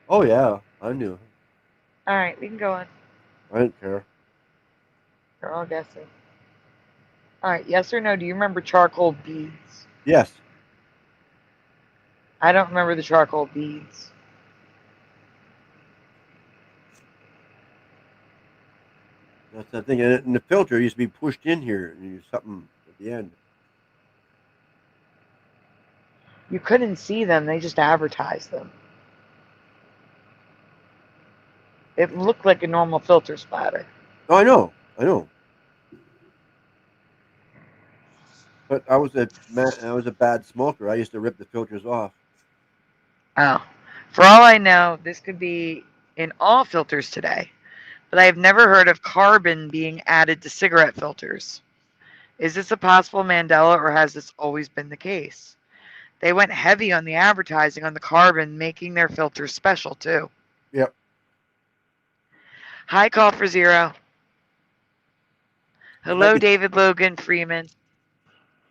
Oh, yeah. I knew. All right, we can go on. I didn't care. They're all guessing. All right, yes or no? Do you remember charcoal beads? Yes. I don't remember the charcoal beads. That's the thing. And the filter used to be pushed in here and you something at the end. You couldn't see them, they just advertised them. It looked like a normal filter splatter. Oh, I know. I know. But I was a bad smoker. I used to rip the filters off. Oh. For all I know, this could be in all filters today, but I have never heard of carbon being added to cigarette filters. Is this a possible Mandela, or has this always been the case? They went heavy on the advertising on the carbon, making their filters special too. Yep. Hi, Call for Zero. Hello, be- David Logan Freeman.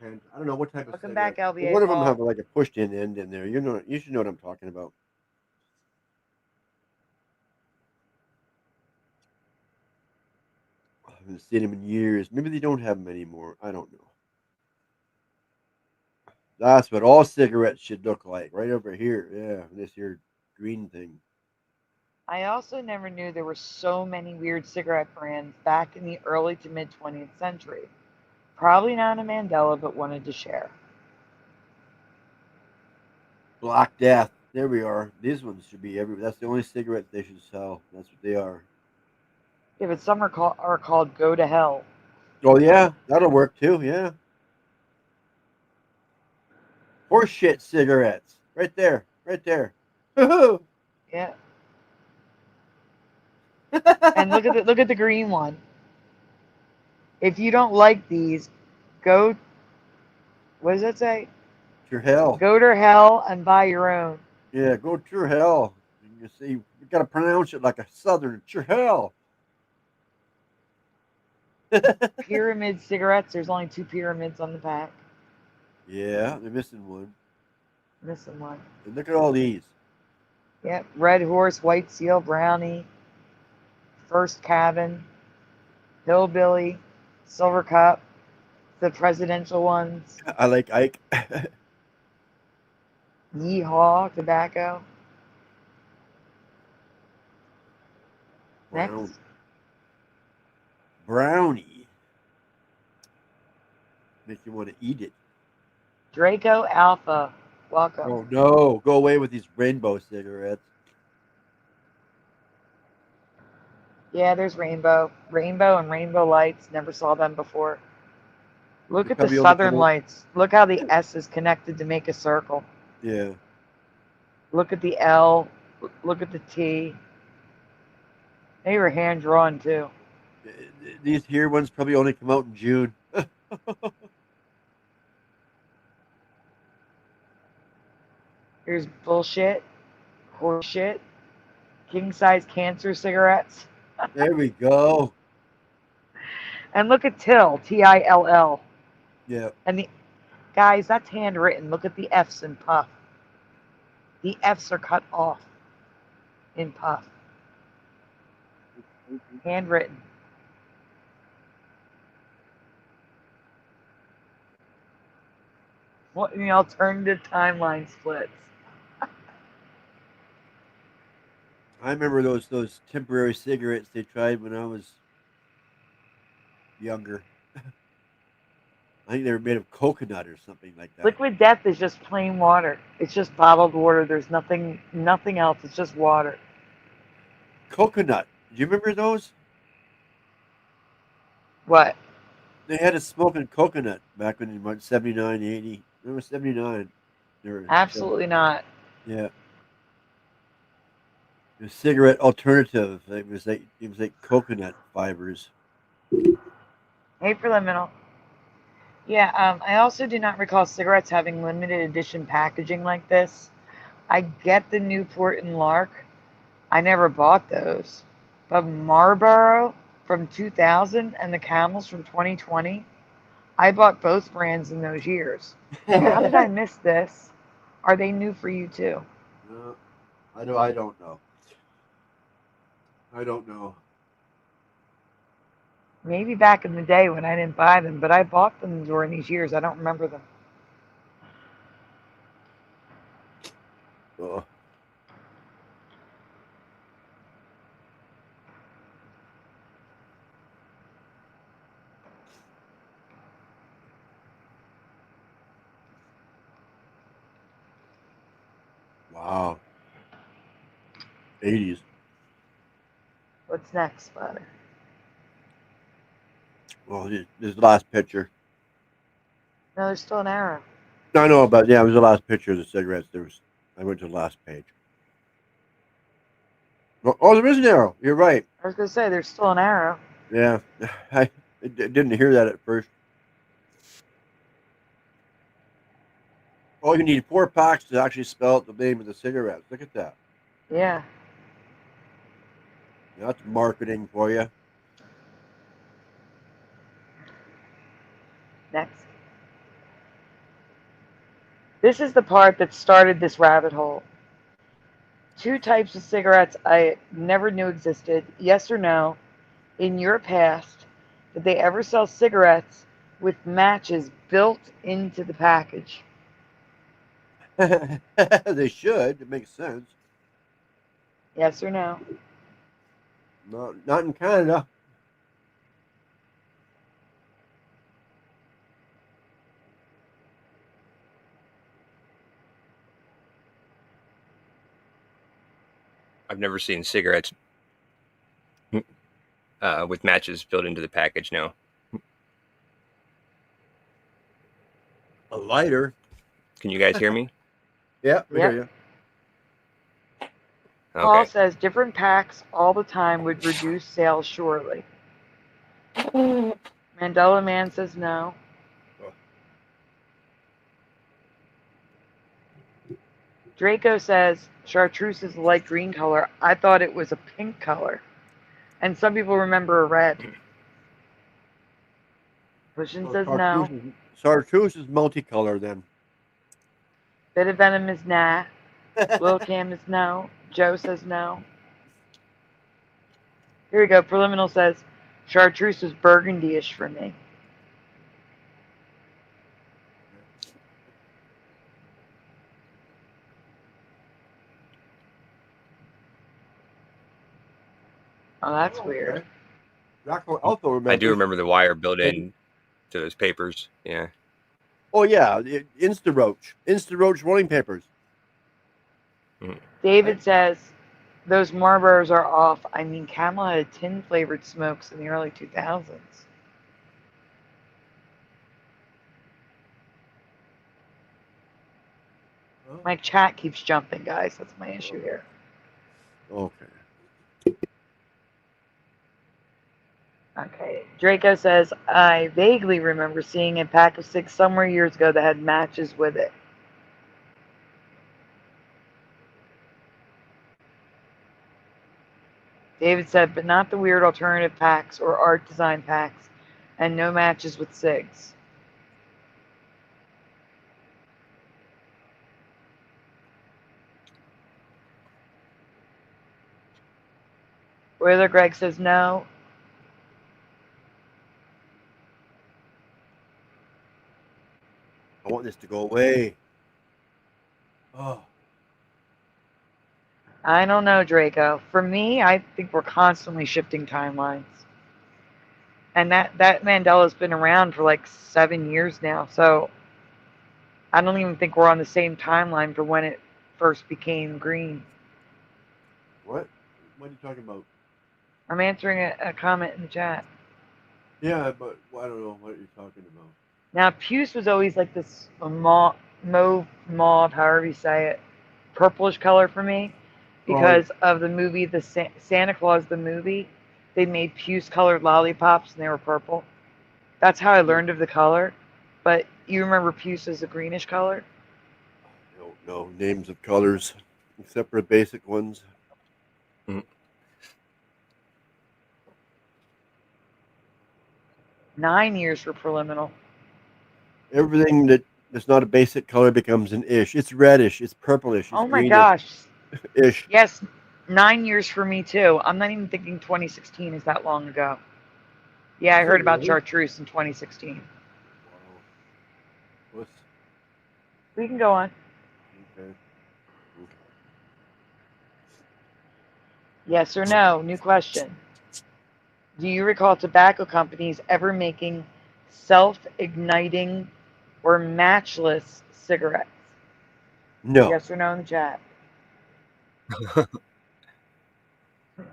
And I don't know what type of Welcome cigarette. back, LBA One of them Paul. have like a pushed-in end in there. You should know what I'm talking about. I haven't seen them in years. Maybe they don't have them anymore. I don't know. That's what all cigarettes should look like, right over here. Yeah, this here green thing. I also never knew there were so many weird cigarette brands back in the early to mid 20th century. Probably not a Mandela, but wanted to share. Black Death. There we are. These ones should be everywhere. That's the only cigarettes they should sell. That's what they are. Yeah, but some are called Go to Hell. Oh yeah, that'll work too. Yeah. Horse shit cigarettes. Right there. Right there. Yeah. And look at the green one. If you don't like these, go. What does that say? To hell. Go to hell and buy your own. Yeah, go to hell. You see, you gotta pronounce it like a southern. To hell. Pyramid cigarettes. There's only 2 pyramids on the pack. Yeah, they're missing one. Missing one. And look at all these. Yep. Red Horse, White Seal, Brownie, First Cabin, Hillbilly, Silver Cup, the presidential ones, I like Ike. Yeehaw tobacco. Next. Brownie. Make you want to eat it. Draco Alpha. Welcome. Oh no, go away with these rainbow cigarettes. Yeah, there's Rainbow. Rainbow and Rainbow Lights. Never saw them before. Look at the Southern Lights. Look how the S is connected to make a circle. Yeah. Look at the L. Look at the T. They were hand drawn too. These here ones probably only come out in June. Here's bullshit, horseshit, king size cancer cigarettes. There we go. And look at Till, Till. Yeah. And the guys, that's handwritten. Look at the F's in Puff. The F's are cut off in Puff. Handwritten. What in the alternative timeline splits? I remember those temporary cigarettes they tried when I was younger. I think they were made of coconut or something like that. Liquid death is just plain water. It's just bottled water. There's nothing else. It's just water. Coconut. Do you remember those? What? They had a smoking coconut back when in 79, 80. Remember 79? They were, Absolutely not. Yeah. The cigarette alternative. It was like coconut fibers. Hey, Preliminal. Yeah, I also do not recall cigarettes having limited edition packaging like this. I get the Newport and Lark. I never bought those. But Marlboro from 2000 and the Camels from 2020, I bought both brands in those years. How did I miss this? Are they new for you too? I don't know. I don't know. Maybe back in the day when I didn't buy them, but I bought them during these years. I don't remember them. Oh. Wow. 80s. What's next, Spotter? Well, this is the last picture. No, there's still an arrow. No, I know, but yeah, it was the last picture of the cigarettes. I went to the last page. Oh, there is an arrow. You're right. I was going to say, there's still an arrow. Yeah, I didn't hear that at first. Oh, you need 4 packs to actually spell out the name of the cigarettes. Look at that. Yeah. That's marketing for you. Next. This is the part that started this rabbit hole. 2 types of cigarettes I never knew existed. Yes or no, in your past, did they ever sell cigarettes with matches built into the package? They should. It makes sense. Yes or no? Not in Canada. I've never seen cigarettes with matches built into the package. No. A lighter. Can you guys hear me? Yeah, we hear Yep. you. Paul Okay. says different packs all the time would reduce sales surely. Mandela Man says no. Draco says chartreuse is a light green color. I thought it was a pink color. And some people remember a red. Pushin says no. Chartreuse is multicolor then. Bit of Venom is nah. Lil Cam is no. Joe says no. Here we go. Preliminal says chartreuse is burgundy-ish for me. Oh, that's weird. Also remember. I do remember the wire built in to those papers. Yeah. Oh yeah, Insta-Roach rolling papers. David says those Marlboros are off. I mean, Camel had tin-flavored smokes in the early 2000s. My chat keeps jumping, guys. That's my issue here. Okay. Okay. Draco says, I vaguely remember seeing a pack of 6 somewhere years ago that had matches with it. David said, but not the weird alternative packs or art design packs, and no matches with cigs. Wheeler Greg says no. I want this to go away. Oh. I don't know, Draco. For me, I think we're constantly shifting timelines. And that Mandela's been around for like 7 years now, so I don't even think we're on the same timeline for when it first became green. What? What are you talking about? I'm answering a comment in the chat. Yeah, but I don't know what you're talking about. Now, puce was always like this mauve, however you say it, purplish color for me because of the movie, the Santa Claus, the movie. They made puce colored lollipops and they were purple. That's how I learned of the color. But you remember puce as a greenish color? I don't know names of colors except for the basic ones. 9 years for preliminal. Everything that's not a basic color becomes an ish. It's reddish. It's purplish. It's Oh my greenish. gosh. Ish. Yes, 9 years for me too. I'm not even thinking 2016 is that long ago. Yeah, I heard about chartreuse in 2016. Wow. What's... We can go on. Okay. Yes or no? New question. Do you recall tobacco companies ever making self-igniting or matchless cigarettes? No. Yes or no in the chat?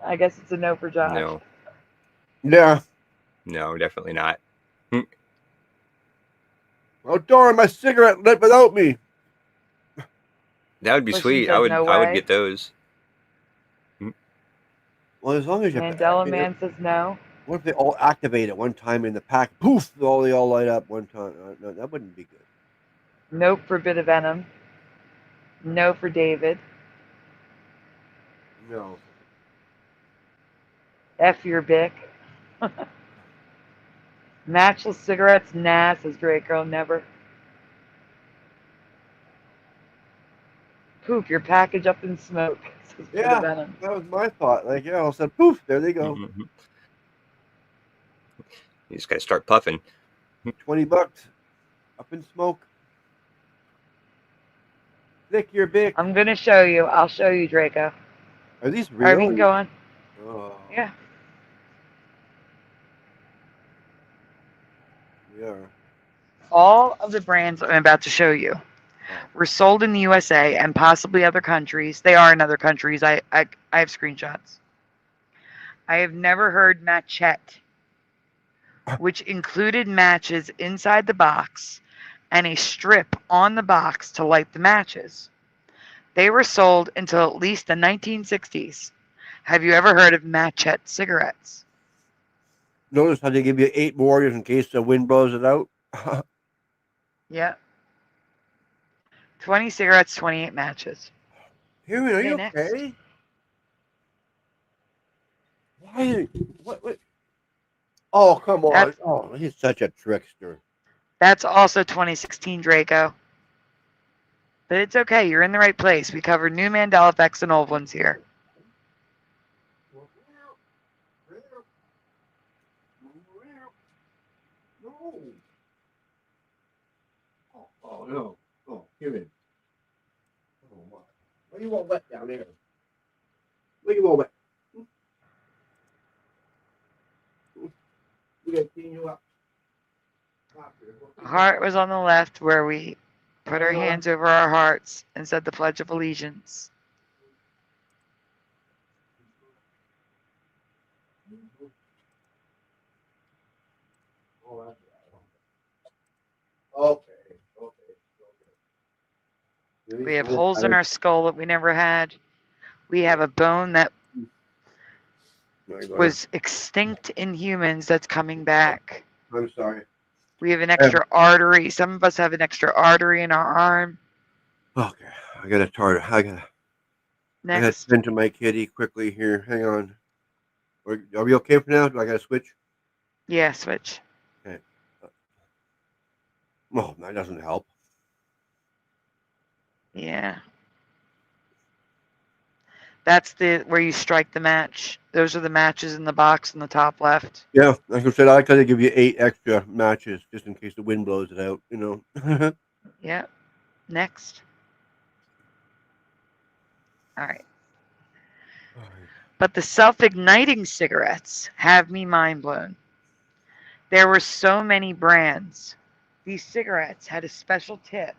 I guess it's a no for Josh. No. Yeah. No, definitely not. Oh darn! My cigarette lit without me. That would be Question sweet. said I would no I would way. get those. Well, as long as you. Mandela Man says no. What if they all activate at one time in the pack? Poof! They all light up one time. No, that wouldn't be good. Nope for Bit of Venom. No for David. No. F your Bic. Matchless cigarettes? Nah, says Draco. Never. Poof, your package up in smoke, says Bit of Venom. That was my thought. Like, yeah, all of a sudden, poof! There they go. Mm-hmm. You just gotta start puffing. $20 up in smoke. Lick your Bic. I'm gonna show you. I'll show you, Draco. Are these real? Alright, we can go on. Oh. Yeah. We are. All of the brands I'm about to show you were sold in the USA and possibly other countries. They are in other countries. I have screenshots. I have never heard machette, which included matches inside the box and a strip on the box to light the matches. They were sold until at least the 1960s. Have you ever heard of machette cigarettes? Notice how they give you 8 warriors in case the wind blows it out? Yeah. 20 cigarettes, 28 matches. Huey, are you next. okay? Why? What? Oh, come on. Oh, he's such a trickster. That's also 2016 Draco. But it's okay. You're in the right place. We covered new Mandela effects and old ones here. No. Oh, no. Oh, Huey. Oh, my. Why are you all wet down there? Why are you all wet? We gotta clean you up. Heart was on the left where we put our hands over our hearts and said the Pledge of Allegiance. Okay. We have holes in our skull that we never had. We have a bone that was extinct in humans that's coming back. I'm sorry. We have an extra artery. Some of us have an extra artery in our arm. Okay, I gotta I gotta Next. tend to my kitty quickly here. Hang on. Are we okay for now? Do I gotta switch? Yeah, switch. Okay. Oh, that doesn't help. Yeah. That's where you strike the match. Those are the matches in the box in the top left. Yeah, like I said, I gotta give you 8 extra matches just in case the wind blows it out, you know. Yeah. Next. All right. But the self-igniting cigarettes have me mind blown. There were so many brands. These cigarettes had a special tip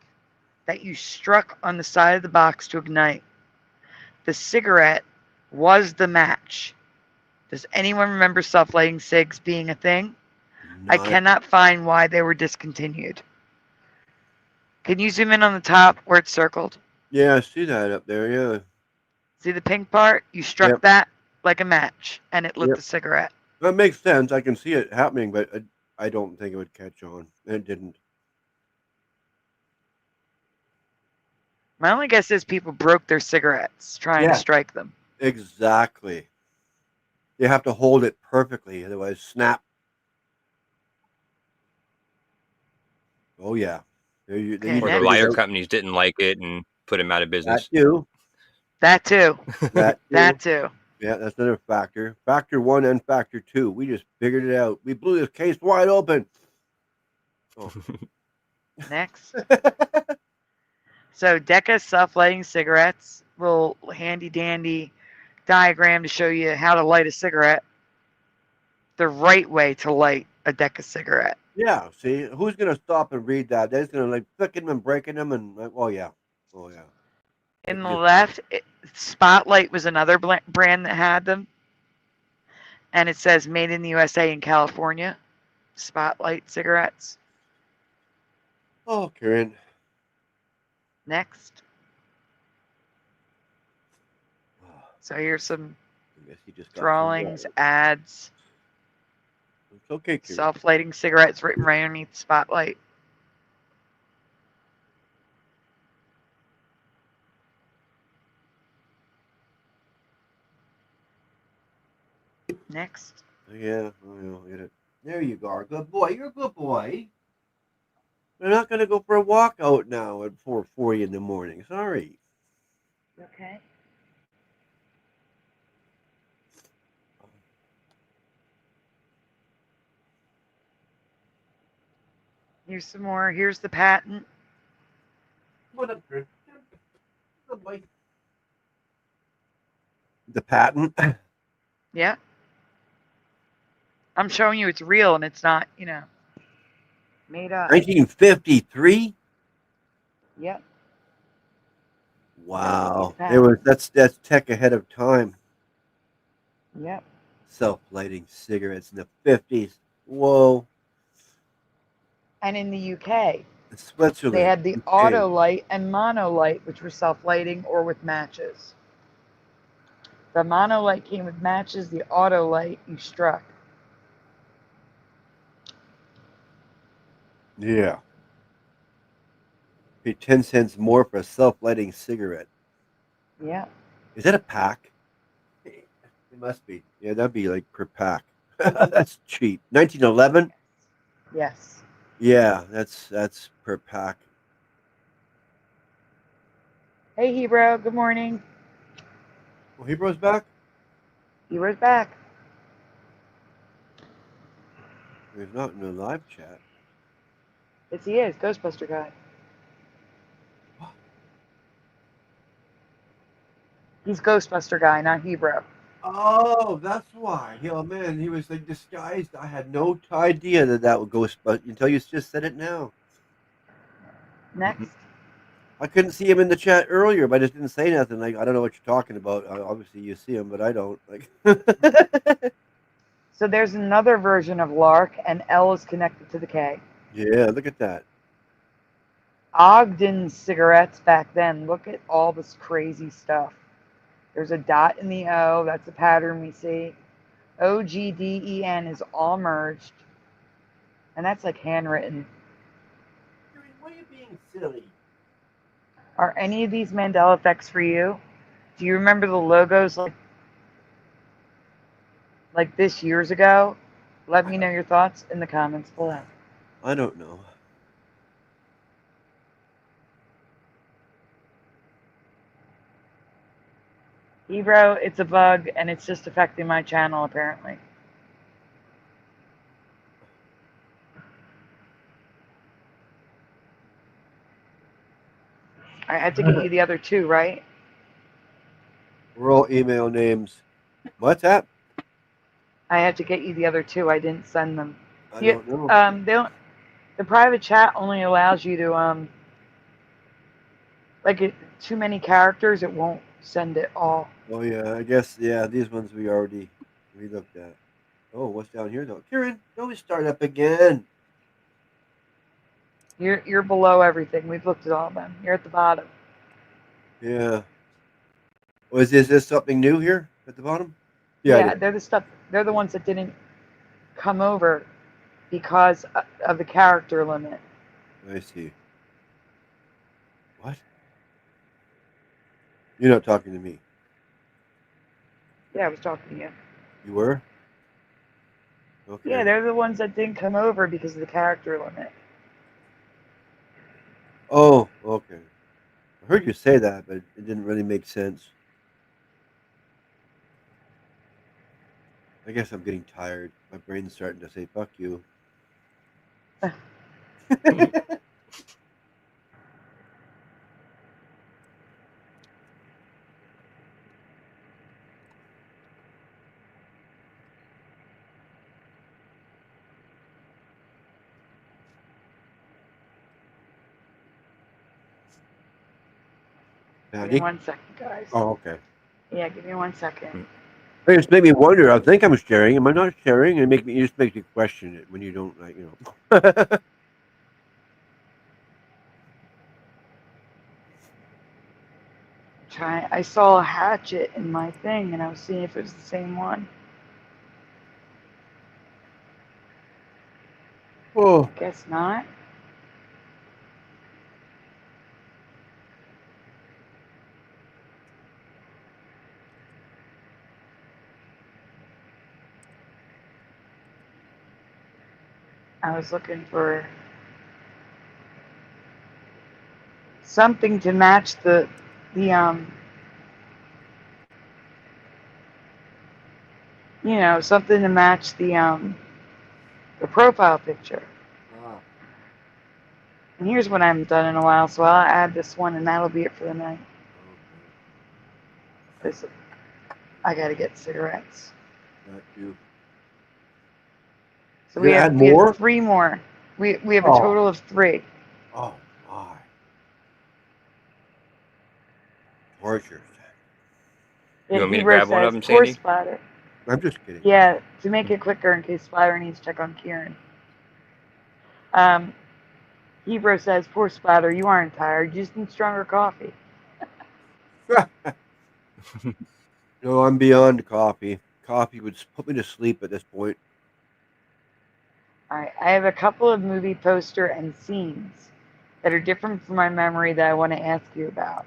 that you struck on the side of the box to ignite. The cigarette was the match. Does anyone remember self-lighting cigs being a thing? I cannot find why they were discontinued. Can you zoom in on the top where it's circled? Yeah, I see that up there, yeah. See the pink part? You struck that like a match, and it lit the cigarette. That makes sense. I can see it happening, but I don't think it would catch on. And it didn't. My only guess is people broke their cigarettes trying to strike them. Exactly. You have to hold it perfectly, otherwise snap. Oh, yeah. Or the lighter companies didn't like it and put them out of business. That too. That too. Yeah, that's another factor. Factor 1 and factor 2. We just figured it out. We blew this case wide open. Oh. Next. So Deca self-lighting cigarettes, little handy-dandy diagram to show you how to light a cigarette. The right way to light a Deca cigarette. Yeah, see, who's going to stop and read that? They're just going to like flicking them and breaking them and like, oh yeah. In the left, Spotlight was another brand that had them. And it says made in the USA in California. Spotlight cigarettes. Oh, Karen. Next. So here's some drawings, ads. It's okay, Karen. Self-lighting cigarettes written right underneath Spotlight. Next. Yeah, I'll get it. There you go. Good boy. You're a good boy. We're not going to go for a walk out now at 4:40 in the morning. Sorry. Okay. Here's some more. Here's the patent. What up, Chris? Good boy. The patent? Yeah. I'm showing you it's real and it's not, made up. 1953? Yep. Wow. That's tech ahead of time. Yep. Self-lighting cigarettes in the 50s. Whoa. And in the UK, Switzerland. they had the auto light and mono light, which were self-lighting or with matches. The mono light came with matches. The auto light you struck. Yeah. Pay 10 cents more for a self-lighting cigarette. Yeah. Is that a pack? It must be. Yeah, that'd be like per pack. That's cheap. 1911? Yes. Yeah, that's per pack. Hey, Hebrew. Good morning. Oh, Hebrew's back? Hebrew's back. He's not in the live chat. Yes, he is. Ghostbuster guy. He's Ghostbuster guy, not Hebrew. Oh, that's why. Oh, man, he was like disguised. I had no idea that would Ghostbuster until you just said it now. Next. I couldn't see him in the chat earlier, but I just didn't say nothing. Like, I don't know what you're talking about. Obviously, you see him, but I don't. Like. So there's another version of Lark, and L is connected to the K. Yeah, look at that. Ogden cigarettes back then. Look at all this crazy stuff. There's a dot in the O. That's a pattern we see. OGDEN is all merged. And that's like handwritten. Why are you being silly? Are any of these Mandela effects for you? Do you remember the logos like this years ago? Let me know your thoughts in the comments below. I don't know. Ebro, it's a bug and it's just affecting my channel apparently. I had to get you the other two, right? We're all email names. What's that? I had to get you the other two. I didn't send them. I don't know. The private chat only allows you to too many characters. It won't send it all. Oh yeah, I guess these ones we looked at. Oh, what's down here though? Kieran, don't we start up again? You're below everything. We've looked at all of them. You're at the bottom. Yeah. Was this something new here at the bottom? Yeah, they're the ones that didn't come over because of the character limit. I see. What? You're not talking to me. Yeah, I was talking to you. You were? Okay. Yeah, they're the ones that didn't come over because of the character limit. Oh, okay. I heard you say that, but it didn't really make sense. I guess I'm getting tired. My brain's starting to say, fuck you. Give me 1 second, guys. Oh, okay. Yeah, give me 1 second. It just made me wonder. I think I'm sharing. Am I not sharing? It just makes you question it when you don't, I saw a hatchet in my thing, and I was seeing if it was the same one. Oh. Guess not. I was looking for something to match the something to match the profile picture. And here's what I haven't done in a while, so I'll add this one, and that'll be it for the night. I gotta get cigarettes. Not you. So we have 3 more. We have a total of 3. Oh my. Torture. You want me to grab one of them, Sandy? Splatter. I'm just kidding. Yeah, to make it quicker in case Splatter needs to check on Kieran. Hebrew says, poor Splatter, you aren't tired. You just need stronger coffee. No, I'm beyond coffee. Coffee would put me to sleep at this point. All right, I have a couple of movie poster and scenes that are different from my memory that I want to ask you about.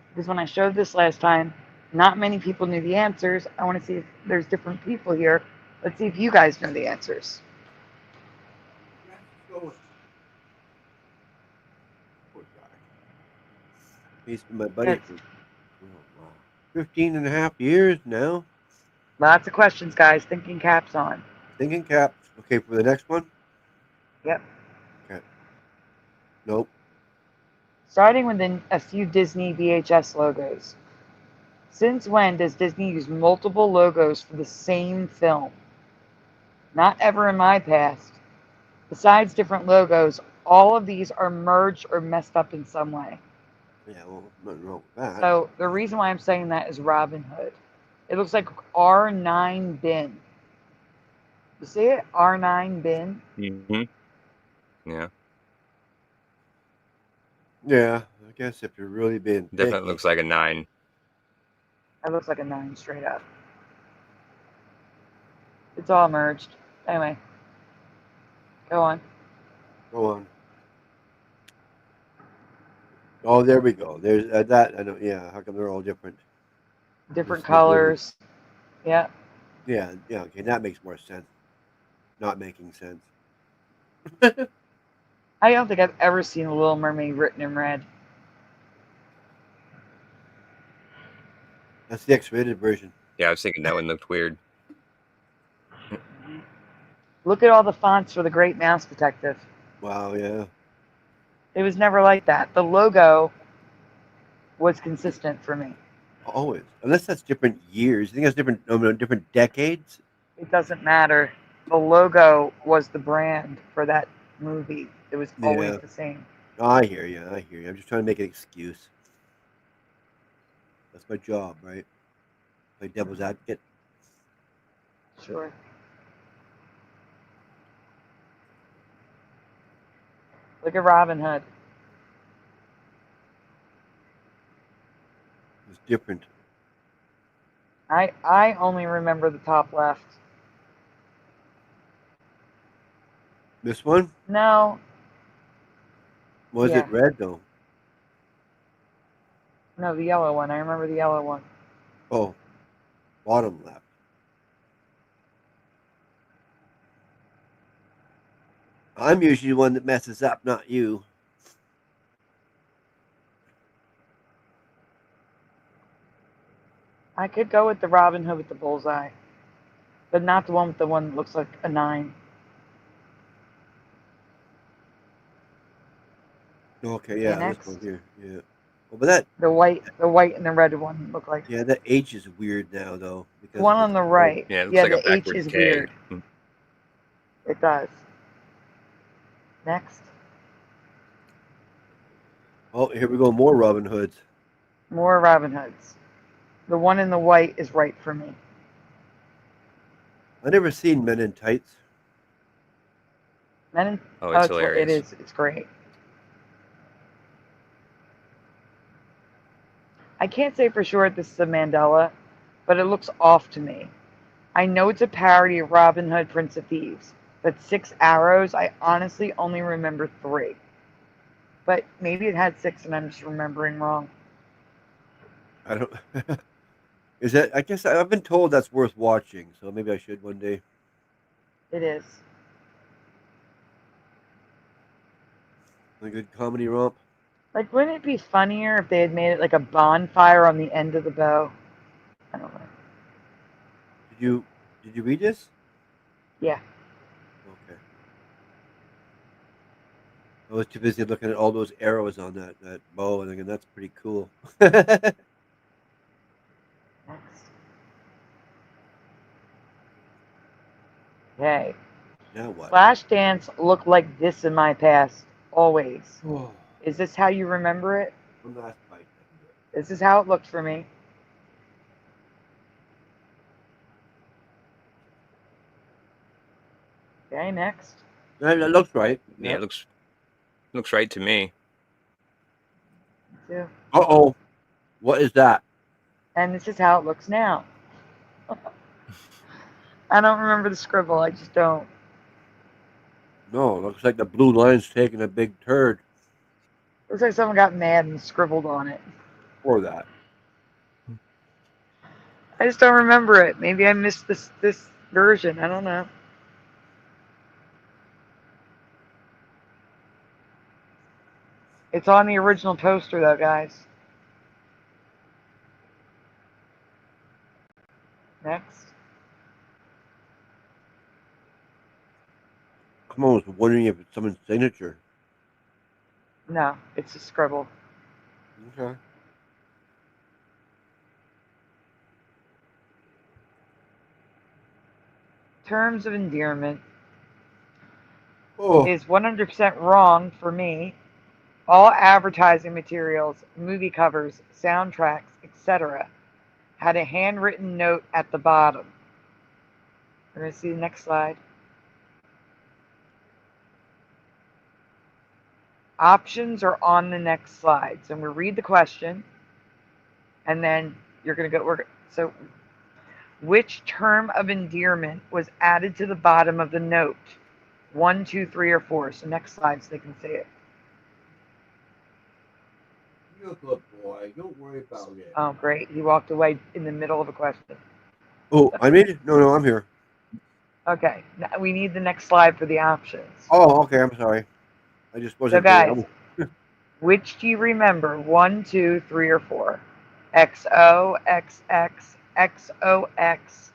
Because when I showed this last time, not many people knew the answers. I want to see if there's different people here. Let's see if you guys know the answers. He's been my buddy for 15 and a half years now. Lots of questions, guys. Thinking caps on. Thinking caps. Okay, for the next one? Yep. Okay. Nope. Starting with a few Disney VHS logos. Since when does Disney use multiple logos for the same film? Not ever in my past. Besides different logos, all of these are merged or messed up in some way. Yeah, well, nothing wrong with that. So the reason why I'm saying that is Robin Hood. It looks like R9 bin. You see it? R9 bin? Mm-hmm. Yeah. Yeah, I guess if you're really being Definitely picky. looks like a 9. It looks like a 9 straight up. It's all merged. Anyway, go on. Go on. Oh, there we go. There's that. I know. Yeah. How come they're all different? Different This is different. colors. Yeah. Yeah. Yeah. Okay. That makes more sense. Not making sense. I don't think I've ever seen a Little Mermaid written in red. That's the X-rated version. Yeah, I was thinking that one looked weird. Look at all the fonts for the Great Mouse Detective. Wow. Yeah. It was never like that. The logo was consistent for me. Always. Unless that's different years. You think that's different? Different decades. It doesn't matter. The logo was the brand for that movie. It was always Yeah. the same. Oh, I hear you. I hear you. I'm just trying to make an excuse. That's my job, right? Play devil's advocate. Sure. Look at Robin Hood. It's different. I only remember the top left. This one? No, Was Yeah. it red though? no, the yellow one. I remember the yellow one. Oh, bottom left. I'm usually the one that messes up, not you. I could go with the Robin Hood with the bullseye, but not the one with the one that looks like a 9. Okay, yeah, next. this one here. Yeah. Well, but that, The white and the red one look like. yeah, that H is weird now though. The one of on the right. Yeah, it looks like a the H backwards is K. weird. It does. Next. Oh, here we go. More Robin Hoods. More Robin Hoods. The one in the white is right for me. I never seen Men in Tights. Oh, it's hilarious. It is. It's great. I can't say for sure if this is a Mandela, but it looks off to me. I know it's a parody of Robin Hood, Prince of Thieves, but 6 arrows, I honestly only remember 3. But maybe it had 6 and I'm just remembering wrong. I don't. Is that? I guess I've been told that's worth watching, so maybe I should one day. It is. A good comedy romp. Like, wouldn't it be funnier if they had made it like a bonfire on the end of the bow? I don't know. Did you read this? Yeah. Okay. I was too busy looking at all those arrows on that bow, and thinking that's pretty cool. Next. Okay. Now what? Flashdance looked like this in my past, always. Oh, Is this how you remember it? one last bite. This is how it looked for me. Okay, next. That looks right. Yeah, it looks right to me. Two. Uh-oh. What is that? And this is how it looks now. I don't remember the scribble. I just don't. No, it looks like the blue line's taking a big turd Looks like someone got mad and scribbled on it. for that. I just don't remember it. Maybe I missed this version. I don't know. It's on the original poster, though, guys. Next. Come on, I was wondering if it's someone's signature. No, it's a scribble. Okay. Terms of endearment Oh, is 100% wrong for me. All advertising materials, movie covers, soundtracks, etc. had a handwritten note at the bottom. We're going to see the next slide. Options are on the next slide. So I'm going to read the question, and then you're going to go. So Which term of endearment was added to the bottom of the note? 1, 2, 3, or 4. So next slide so they can see it. You're a good boy. Don't worry about it. Oh, great. He walked away in the middle of a question. Oh, I made it? No, I'm here. Okay. Now we need the next slide for the options. Oh, okay. I'm sorry. I just So wasn't guys, there. which do you remember? 1, 2, 3, or 4? XO, XX, XOX,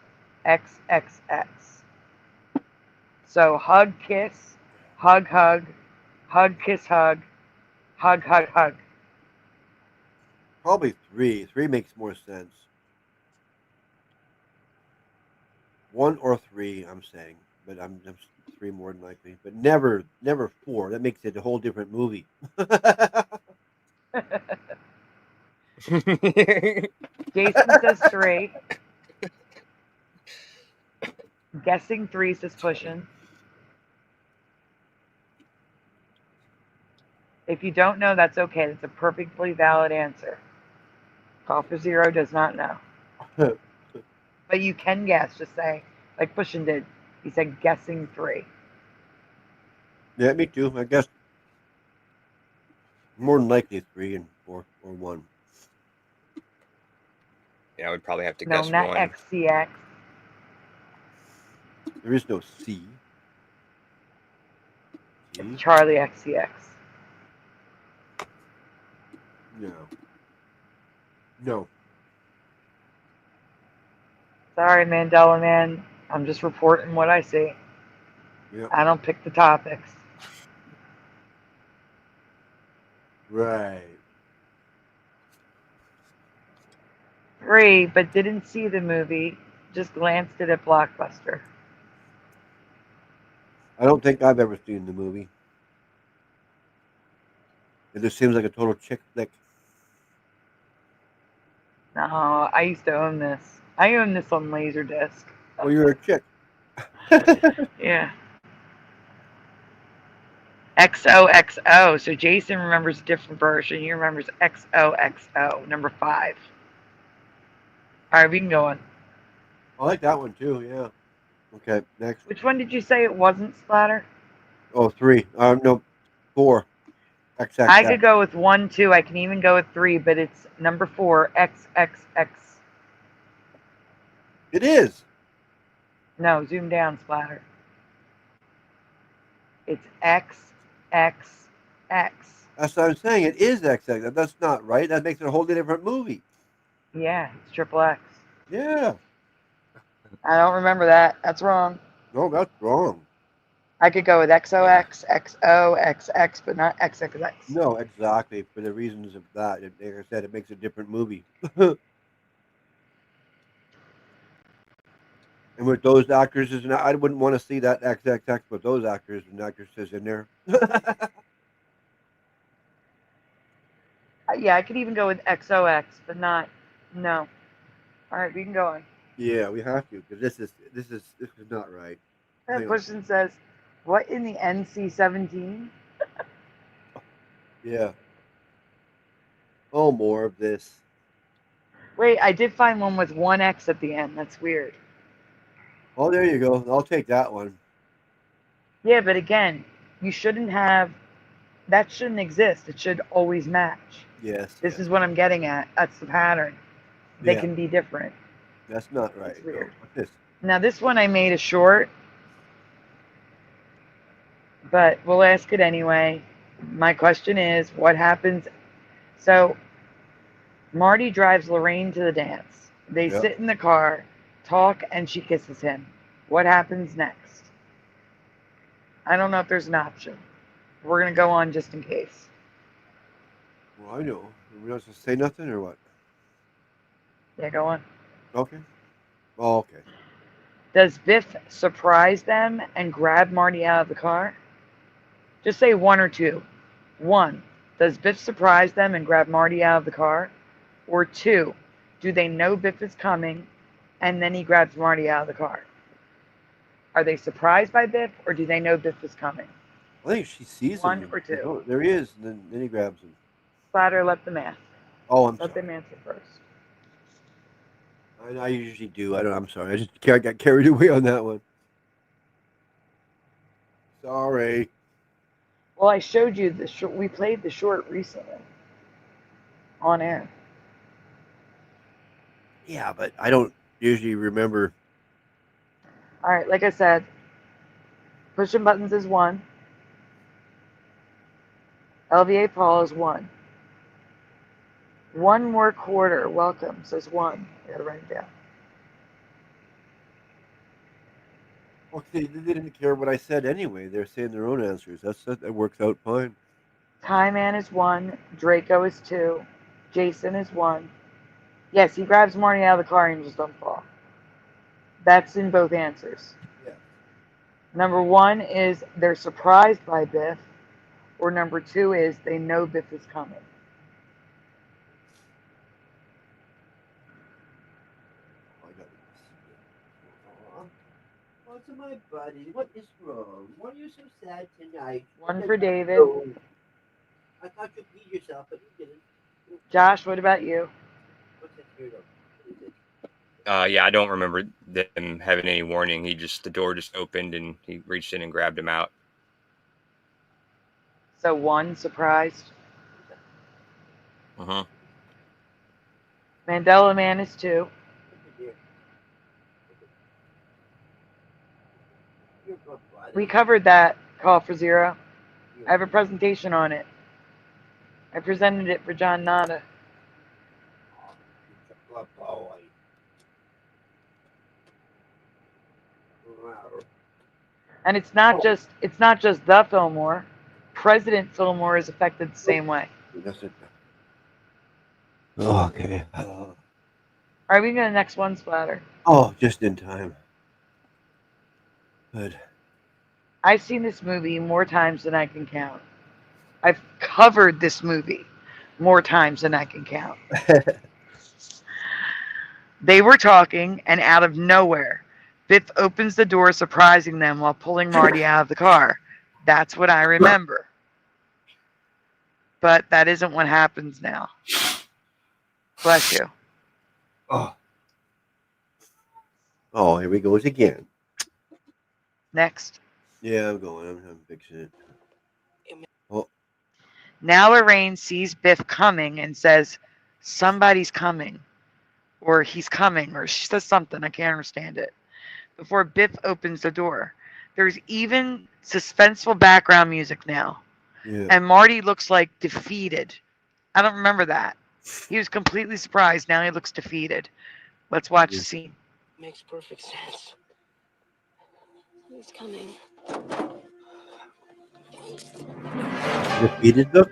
XXX. So hug, kiss, hug, hug, hug, kiss, hug, hug, hug, hug. Probably 3. 3 makes more sense. 1 or 3, I'm saying, but I'm 3 more than likely. But never 4. That makes it a whole different movie. Jason says 3. Guessing 3 says pushing. If you don't know, that's okay. That's a perfectly valid answer. Call for 0 does not know. But you can guess. Just say, like Pushing did. He said guessing 3. Yeah, me too. I guess more than likely 3 and 4 or 1. Yeah, I would probably have to No, guess not 1. XCX. There is no C. It's Charlie XCX. No. Sorry, Mandela man. I'm just reporting what I see. Yep. I don't pick the topics. Right. 3, but didn't see the movie. Just glanced at it Blockbuster. I don't think I've ever seen the movie. It just seems like a total chick flick. No, I used to own this. I own this on Laserdisc. Well, you're a chick. Yeah. XOXO. So Jason remembers a different version. He remembers XOXO, number 5. All right, we can go on. I like that one too. Yeah. Okay. Next. Which one did you say it wasn't, Splatter? Oh, 3. No, 4. XX. I could go with 1, 2. I can even go with 3, but it's number 4, XXX. It is. No, zoom down, Splatter. It's XXX. That's what I'm saying. It is XX. That's not right. That makes it a whole different movie. Yeah, it's triple X. Yeah. I don't remember that. That's wrong. No, that's wrong. I could go with XOX, XOXX, but not XXX. No, exactly. For the reasons of that, like I said, it makes a different movie. And with those actors, I wouldn't want to see that XXX with those actors and actresses in there. Yeah, I could even go with XOX, but not. No. All right, we can go on. Yeah, we have to because this is not right. That question says, "What in the NC-17?" Yeah. Oh, more of this. Wait, I did find one with 1X at the end. That's weird. Oh, there you go. I'll take that one. Yeah, but again, you shouldn't have. That shouldn't exist. It should always match. Yes. This is what I'm getting at. That's the pattern. They Yeah. can be different. That's not right. That's weird. No. What's this? Now, this one I made a short, but we'll ask it anyway. My question is, what happens? So, Marty drives Lorraine to the dance. They Yep. sit in the car, talk, and she kisses him. What happens next? I don't know if there's an option. We're going to go on just in case. Well, I know. We don't have to say nothing or what? Yeah, go on. Okay. Oh, okay. Does Biff surprise them and grab Marty out of the car? Just say 1 or 2. 1, does Biff surprise them and grab Marty out of the car? Or 2, do they know Biff is coming and then he grabs Marty out of the car? Are they surprised by Biff or do they know Biff is coming? I think she sees 1 him. or 2. Oh, there he is. And then he grabs him. Splatter, let them ask. Oh, I'm Let sorry. them answer first. I usually do. I'm sorry. I just got carried away on that one. Sorry. Well, I showed you the short. We played the short recently on air. Yeah, but I don't usually remember. All right, like I said, pushing buttons is 1. LVA Paul is 1. One more quarter. Welcome says 1. You gotta write it down. Okay, they didn't care what I said anyway. They're saying their own answers. That works out fine. Tie Man is 1. Draco is 2. Jason is 1. Yes, he grabs Marty out of the car and just doesn't fall. That's in both answers. Yeah. Number 1 is they're surprised by Biff, or number 2 is they know Biff is coming. What's my buddy? What is wrong? Why are you so sad tonight? 1 for David. I thought you peed yourself, but you didn't. Josh, what about you? What's that weirdo? Yeah, I don't remember them having any warning. The door just opened and he reached in and grabbed him out. So 1 surprised. Uh-huh. Mandela Man is 2. We covered that call for zero. I have a presentation on it. I presented it for John Nada. And it's not just the Fillmore. President Fillmore is affected the same way. Oh, okay. All right, we can go to the next one, Splatter. Oh, just in time. Good. I've seen this movie more times than I can count. I've covered this movie more times than I can count. They were talking, and out of nowhere, Biff opens the door, surprising them while pulling Marty out of the car. That's what I remember. But that isn't what happens now. Bless you. Oh, here we goes again. Next. Yeah, I'm going. I'm fixing it. Oh. Now Lorraine sees Biff coming and says, somebody's coming. Or he's coming. Or she says something. I can't understand it. Before Biff opens the door. There's even suspenseful background music now. Yeah. And Marty looks like defeated. I don't remember that. He was completely surprised. Now he looks defeated. Let's watch the scene. Makes perfect sense. He's coming. Defeated them?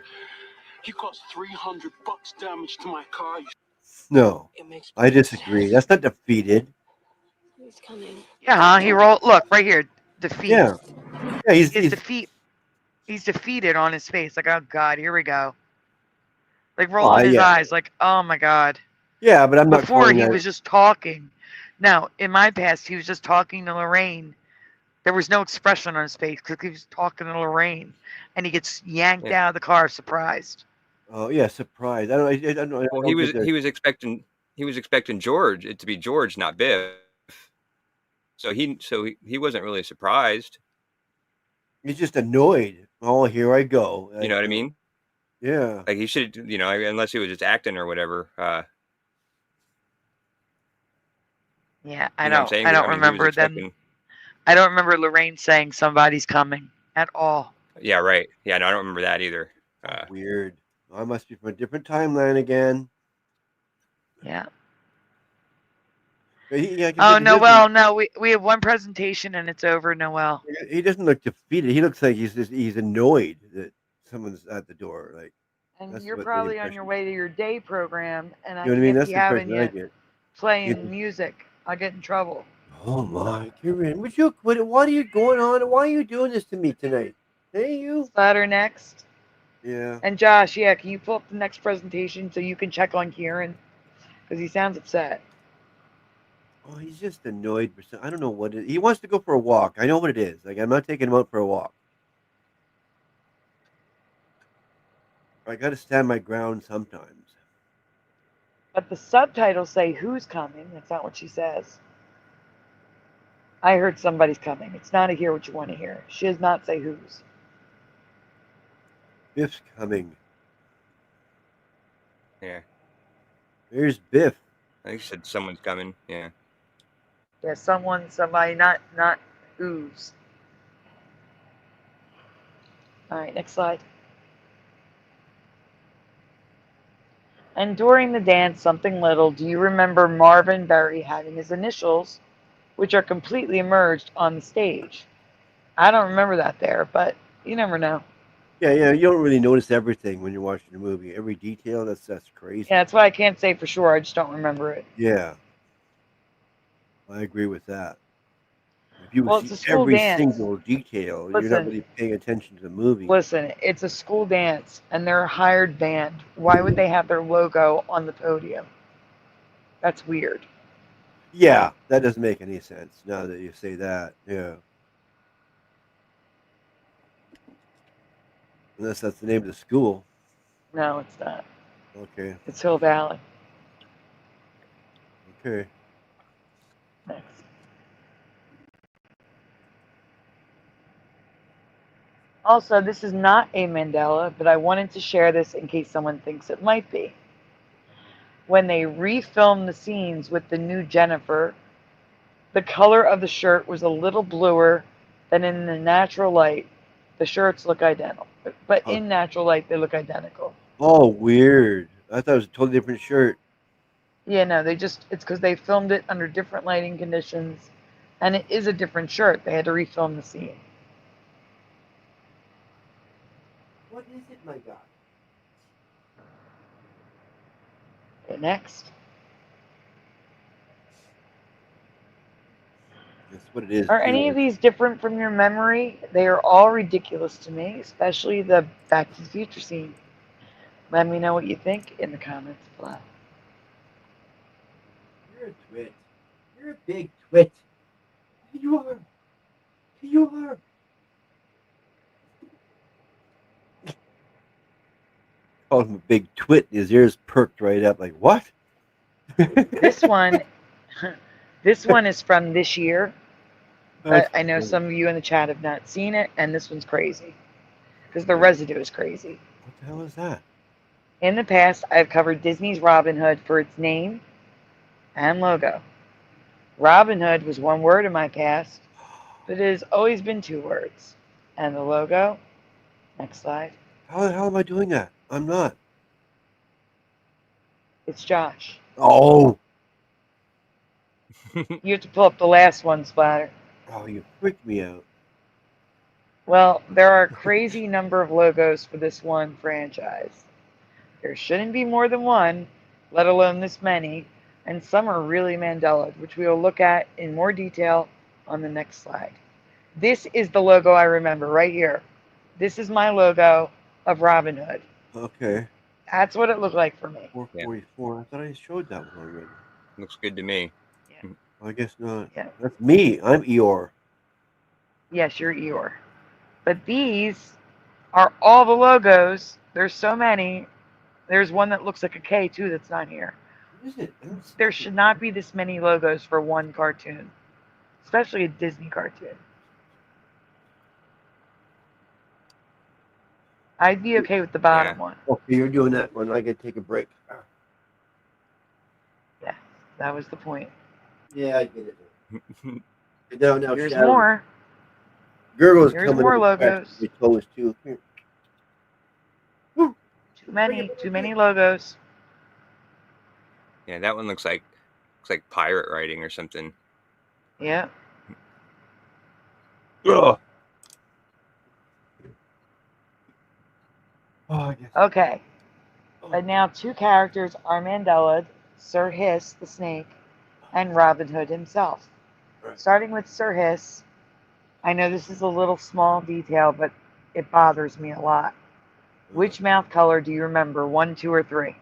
He caused $300 damage to my car. No, I disagree. That's not defeated. He's coming. Yeah, he rolled. Look right here, defeat. Yeah, he's He's defeated on his face. Like, oh God, here we go. Like rolling his eyes. Like, oh my God. Yeah, but I'm not. Before he was just talking. Now, in my past, he was just talking to Lorraine. There was no expression on his face because he was talking to Lorraine, and he gets yanked out of the car, surprisrised. Oh yeah, surprised. I don't know. Well, he was expecting George it to be George, not Biff. So he wasn't really surprised. He's just annoyed. Oh, here I go. You know what I mean? Yeah. Like he should, unless he was just acting or whatever. Yeah, I don't remember them. I don't remember Lorraine saying somebody's coming at all. Yeah, right. Yeah, no, I don't remember that either. Weird. I must be from a different timeline again. Yeah. No. We have one presentation and it's over, Noel. He doesn't look defeated. He looks like he's annoyed that someone's at the door. Like, and you're probably on your way to your day program, and I can't be having you playing music. I'll get in trouble. Oh my! What are you going on? Why are you doing this to me tonight? Hey, you. Splatter next. Yeah. And Josh, can you pull up the next presentation so you can check on Kieran? Because he sounds upset. Oh, he's just annoyed. I don't know what it is. He wants to go for a walk. I know what it is. Like, I'm not taking him out for a walk. I got to stand my ground sometimes. But the subtitles say who's coming. That's not what she says. I heard somebody's coming. It's not a hear what you want to hear. She does not say who's. Biff's coming. Yeah. There's Biff. I think she said someone's coming. Yeah. Yeah, somebody, not who's. All right, next slide. And during the dance, Something Little, do you remember Marvin Berry having his initials, which are completely emerged on the stage? I don't remember that there, but you never know. Yeah, you don't really notice everything when you're watching the movie. Every detail, that's crazy. Yeah, that's why I can't say for sure. I just don't remember it. Yeah. I agree with that. If you Well, would it's a see school every dance. single detail, you're Listen. not really paying attention to the movie. Listen, it's a school dance, and they're a hired band. Why would they have their logo on the podium? That's weird. Yeah, that doesn't make any sense now that you say that. Yeah. Unless that's the name of the school. No, it's not. Okay. It's Hill Valley. Okay. Next. Also, this is not a Mandela, but I wanted to share this in case someone thinks it might be. When they refilmed the scenes with the new Jennifer, the color of the shirt was a little bluer than in the natural light. The shirts look identical, but in natural light, they look identical. Oh, weird. I thought it was a totally different shirt. Yeah, no, it's because they filmed it under different lighting conditions, and it is a different shirt. They had to refilm the scene. What is it, my God? Okay, next. That's what it is. Are any of these different from your memory? They are all ridiculous to me, especially the Back to the Future scene. Let me know what you think in the comments below. You're a twit. You're a big twit. You are. You are. Called him a big twit. His ears perked right up. Like, what? This one is from this year. But I know some of you in the chat have not seen it, and this one's crazy because the residue is crazy. What the hell is that? In the past, I've covered Disney's Robin Hood for its name and logo. Robin Hood was one word in my past, but it has always been two words. And the logo, next slide, How the hell am I doing that? I'm not. it's Josh. Oh. You have to pull up the last one, Splatter. Oh, you freaked me out. Well, there are a crazy number of logos for this one franchise. There shouldn't be more than one, let alone this many, and some are really Mandela, which we will look at in more detail on the next slide. This is the logo I remember right here. This is my logo of Robin Hood. Okay. That's what it looked like for me. 444. I thought I showed that one already. Looks good to me. Yeah. I guess not. Yeah. That's me. I'm Eeyore. Yes, you're Eeyore. But these are all the logos. There's so many. There's one that looks like a K too that's not here. What is it? There should not be this many logos for one cartoon, especially a Disney cartoon. I'd be okay with the bottom one. Okay, you're doing that one. I get to take a break. Yeah, that was the point. Yeah, I get it. Now, Here's Shadow. more. Gurgle's Here's coming more in logos. The toes too. Here. Too many logos. Yeah, that one looks like pirate writing or something. Yeah. Ugh. Oh, I guess. Okay. But now two characters are Mandela, Sir Hiss the snake, and Robin Hood himself. Right. Starting with Sir Hiss, I know this is a little small detail, but it bothers me a lot. Which mouth color do you remember? 1, 2, or 3?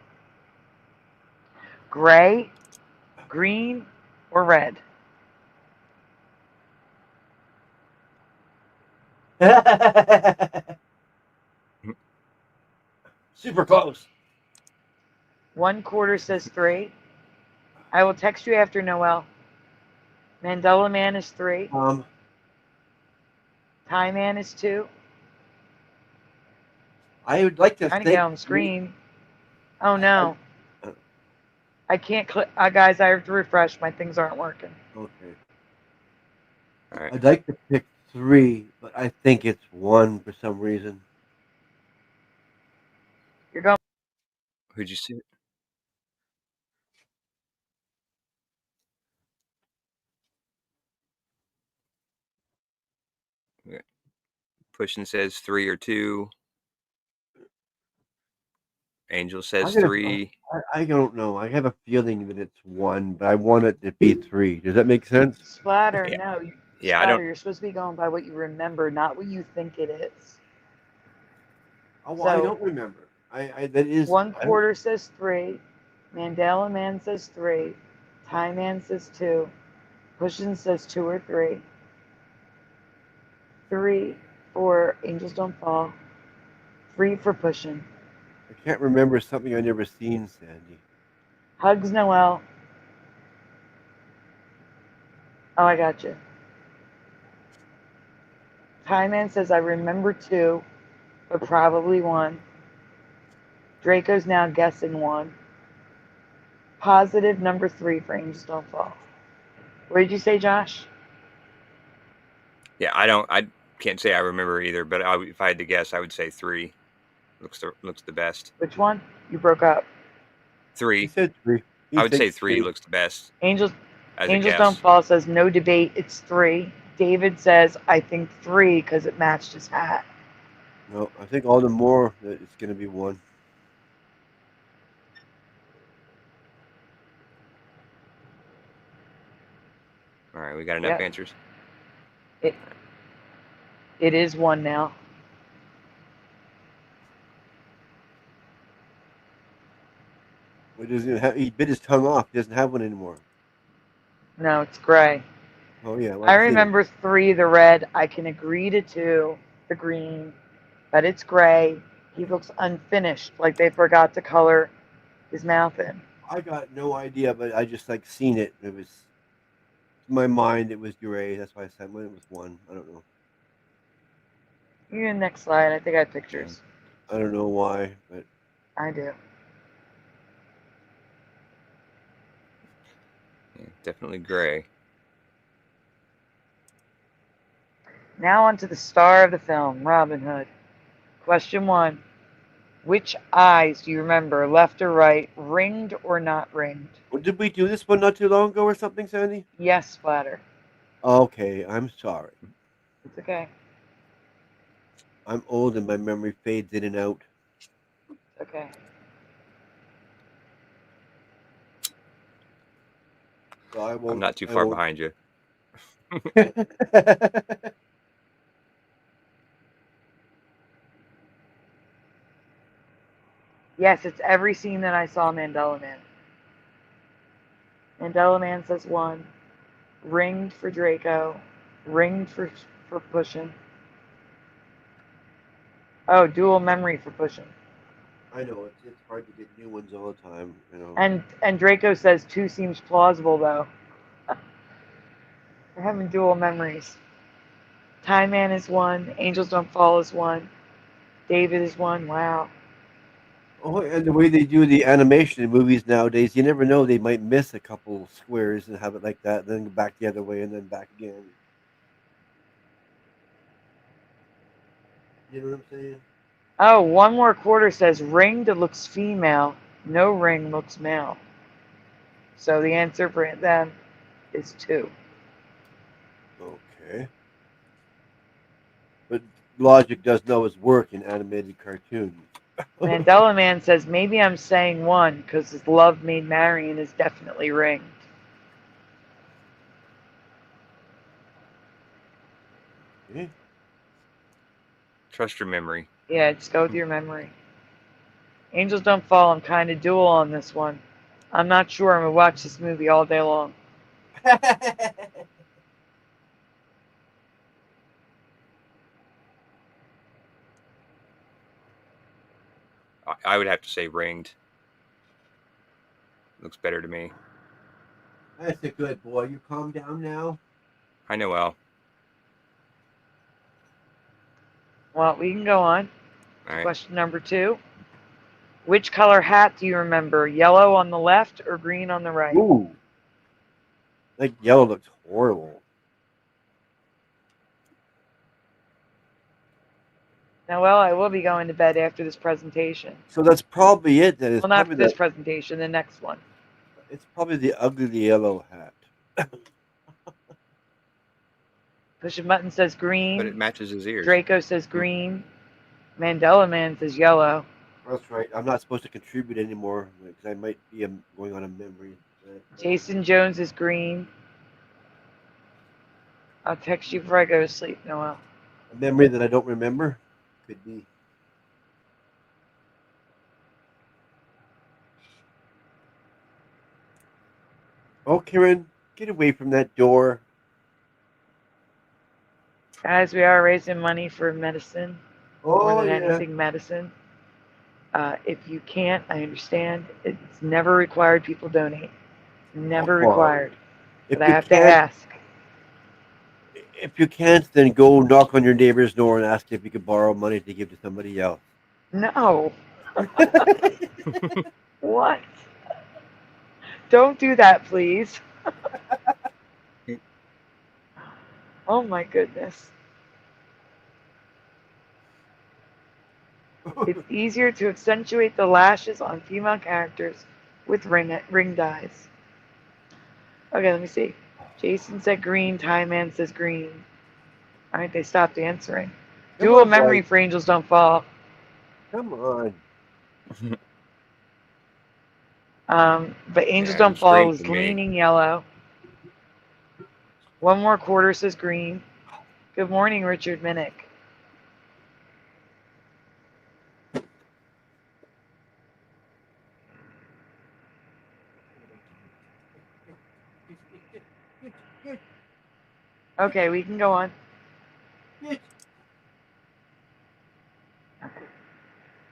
Gray, green, or red? Super close. 1/4 says 3. I will text you after Noel. Mandela Man is 3. Tie Man is 2. I would like to Trying to get think. on the screen. Oh no. I can't click. Guys, I have to refresh. My things aren't working. Okay. All right. I'd like to pick 3, but I think it's 1 for some reason. You're going. Who'd you see? Okay. Pushing says 3 or 2. Angel says 3. I don't know. I have a feeling that it's 1, but I want it to be 3. Does that make sense? Splatter, Yeah. no. Yeah, Splatter, I don't. you're supposed to be going by what you remember, not what you think it is. Oh, well, I So, don't remember. That is 1/4 says 3. Mandela Man says 3. Tie Man says 2. Pushing says 2 or 3. 3 for Angels Don't Fall. 3 for Pushing. I can't remember something I've never seen, Sandy. Hugs Noel. Oh, I got you. Tie Man says I remember 2, but probably 1. Draco's now guessing 1. Positive number 3 for Angels Don't Fall. What did you say, Josh? Yeah, I can't say I remember either, but if I had to guess, I would say 3. Looks the best. Which one? You broke up. 3. He said 3. I would say 3 looks the best. Angels As a guess. Don't Fall says no debate. It's 3. David says I think 3 because it matched his hat. No, I think all the more that it's going to be 1. All right, we got enough answers. It is 1 now. What does it have? He bit his tongue off. He doesn't have one anymore. No, it's gray. Oh yeah. Well, I remember 3, the red. I can agree to 2, the green, but it's gray. He looks unfinished, like they forgot to color his mouth in. I got no idea, but I just seen it. It was in my mind. It was gray. That's why I said when it was 1. I don't know. You're in the next slide. I think I have pictures. I don't know why, but I do. Yeah, definitely gray. Now on to the star of the film, Robin Hood. Question 1. Which eyes do you remember, left or right, ringed or not ringed? well, did we do this one not too long ago or something, Sandy? Yes, Splatter. Okay, I'm sorry. It's okay. I'm old and my memory fades in and out. Okay. So I won't. I'm not too far behind you. Yes, it's every scene that I saw Mandela Man. Mandela Man says 1. Ringed for Draco. Ringed for Pushing. Oh, dual memory for Pushing. I know it's hard to get new ones all the time, you know. And Draco says 2 seems plausible though. They're having dual memories. Time Man is 1. Angels Don't Fall is 1. David is 1. Wow. Oh, and the way they do the animation in movies nowadays, you never know. They might miss a couple squares and have it like that, then go back the other way and then back again. You know what I'm saying? Oh, 1/4 says ringed looks female. No ring looks male. So the answer for them is 2. Okay. But logic does know its work in animated cartoons. Mandela Man says maybe I'm saying 1 because his love made Marion is definitely ringed. Okay. Trust your memory. Yeah, just go with your memory. Angels Don't Fall. I'm kind of dual on this one. I'm not sure. I'm going to watch this movie all day long. I would have to say ringed. Looks better to me. That's a good boy. You calm down now. I know well. Well, we can go on. All right. Question number 2. Which color hat do you remember? Yellow on the left or green on the right? Ooh. That yellow looks horrible. Now, well, I will be going to bed after this presentation. So that's probably it. Then it's Well, not probably for this presentation, the next one. It's probably the ugly yellow hat. Push a Button says green. But it matches his ears. Draco says green. Mandela Man says yellow. That's right. I'm not supposed to contribute anymore because I might be going on a memory. Jason Jones is green. I'll text you before I go to sleep, Noel. A memory that I don't remember? Could be. Oh, Karen, get away from that door. Guys, we are raising money for medicine. More than anything, medicine. If you can't, I understand. It's never required people donate. Never required. But I have to ask. If you can't, then go knock on your neighbor's door and ask if you could borrow money to give to somebody else. No. What? Don't do that, please. Oh my goodness. It's easier to accentuate the lashes on female characters with ring dyes. Okay, let me see. Jason said green. Tie Man says green. All right, they stopped answering. Dual memory for Angels Don't Fall. Come on. But Angels Don't Fall was leaning yellow. One More Quarter says green. Good morning, Richard Minnick. Okay, we can go on. Okay.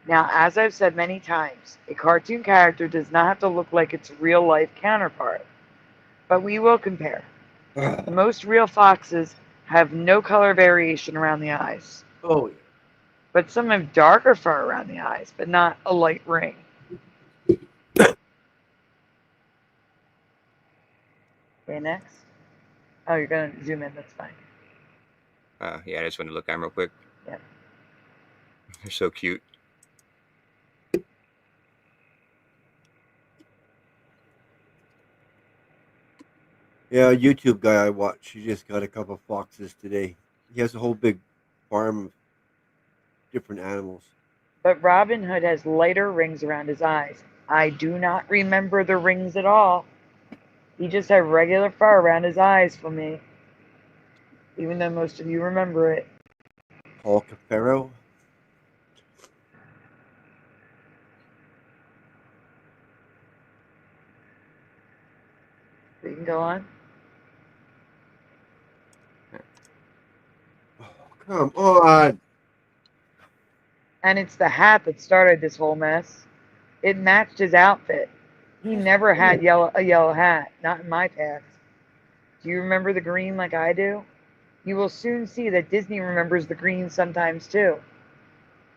Now, as I've said many times, a cartoon character does not have to look like its real-life counterpart, but we will compare. Most real foxes have no color variation around the eyes. Oh, yeah. But some have darker fur around the eyes, but not a light ring. Okay, next. Oh, you're going to zoom in. That's fine. Yeah, I just wanted to look at them real quick. Yep. They're so cute. Yeah, a YouTube guy I watch, he just got a couple of foxes today. He has a whole big farm of different animals. But Robin Hood has lighter rings around his eyes. I do not remember the rings at all. He just had regular fur around his eyes for me. Even though most of you remember it. Paul Cafaro. We can go on. Oh, come on. And it's the hat that started this whole mess. It matched his outfit. He never had a yellow hat. Not in my past. Do you remember the green like I do? You will soon see that Disney remembers the green sometimes too.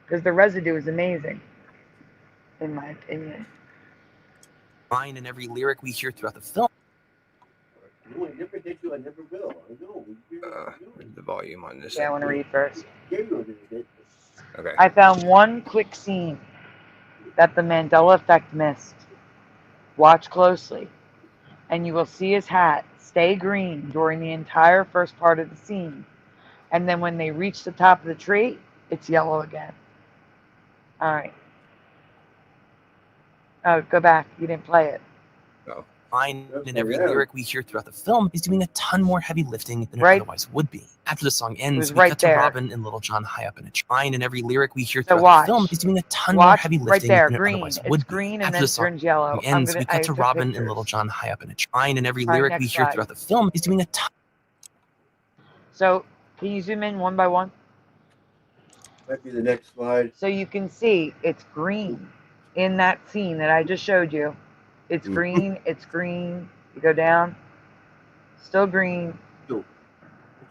Because the residue is amazing. In my opinion. Line in every lyric we hear throughout the film. No, I never did you. I never will. I know. The volume on this. Yeah, I want to read first. Okay. I found one quick scene that the Mandela effect missed. Watch closely, and you will see his hat stay green during the entire first part of the scene. And then when they reach the top of the tree, it's yellow again. All right. Oh, go back. You didn't play it. Oh. Line in every lyric we hear throughout the film is doing a ton more heavy lifting than it otherwise would be. After the song ends, we cut to Robin and Little John high up in a tree. Line in every lyric we hear throughout the film is doing a ton more heavy lifting than it otherwise would be. Green and After then the song turns yellow. ends, we cut to Robin and Little John high up in a tree. Line in every lyric we hear throughout the film is doing a ton. So, can you zoom in one by one? Might be the next slide. So you can see it's green in that scene that I just showed you. It's green. It's green. You go down. Still green. No.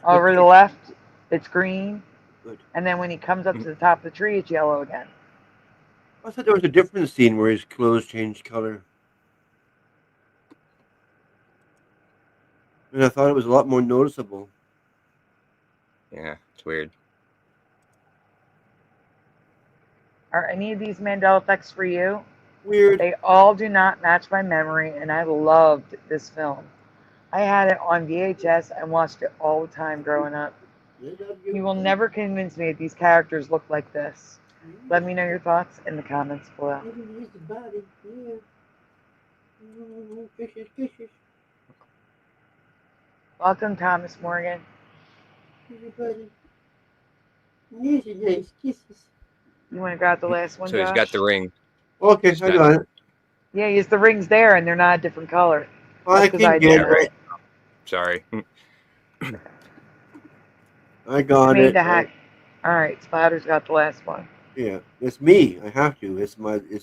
Over to the left, it's green. Good. And then when he comes up to the top of the tree, it's yellow again. I thought there was a different scene where his clothes changed color. And I thought it was a lot more noticeable. Yeah, it's weird. Are any of these Mandela effects for you? Weird. They all do not match my memory, and I loved this film. I had it on VHS and watched it all the time growing up. You will never convince me that these characters look like this. Let me know your thoughts in the comments below. Welcome, Thomas Morgan. You want to grab the last one, So he's Josh? got the ring. Okay, I got it. Yeah, he's the rings there, and they're not a different color. I That's 'cause can get did it. Sorry. I got made it. the hack. All right, Splatter's got the last one. Yeah, it's me. I have to. This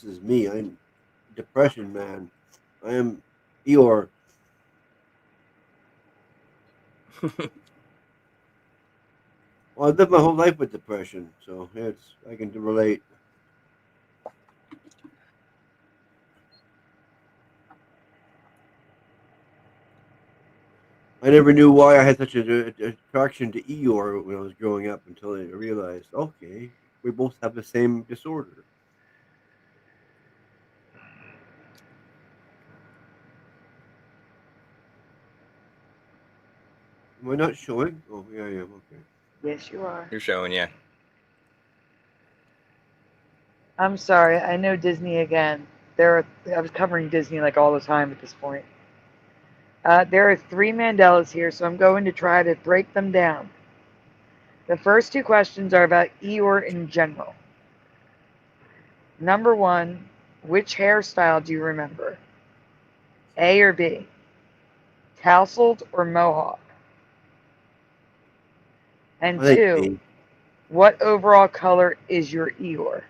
is me. I'm depression man. I am Eeyore. Well, I lived my whole life with depression, so I can relate. I never knew why I had such an attraction to Eeyore when I was growing up until I realized, okay, we both have the same disorder. Am I not showing? Oh, yeah, I am. Okay. Yes, you are. You're showing, yeah. I'm sorry. I know Disney again. I was covering Disney like all the time at this point. There are 3 Mandelas here, so I'm going to try to break them down. The first 2 questions are about Eeyore in general. Number 1, which hairstyle do you remember? A or B? Tousled or mohawk? And 2, what overall color is your Eeyore?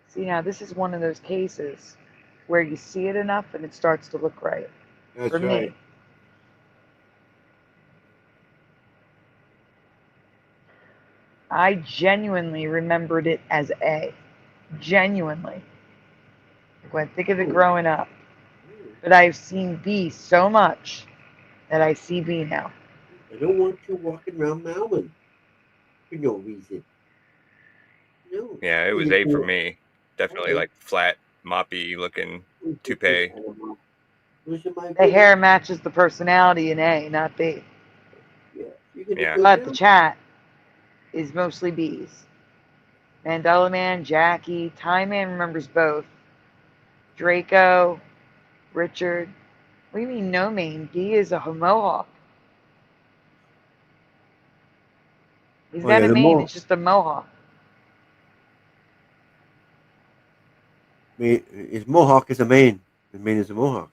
See, now this is one of those cases where you see it enough and it starts to look right. That's for right. me. I genuinely remembered it as A. Genuinely. When I think of it growing up. But I've seen B so much that I see B now. I don't want you walking around Malvin for no reason. No. Yeah, it was A for me. Definitely like flat, moppy looking toupee. The hair matches the personality in A, not B. Yeah. But the chat is mostly B's. Mandela Man, Jackie, Time Man remembers both. Draco, Richard. What do you mean no mane? D is a mohawk. He's got a mane, it's just a mohawk. His mohawk is a mane. His mane is a mohawk.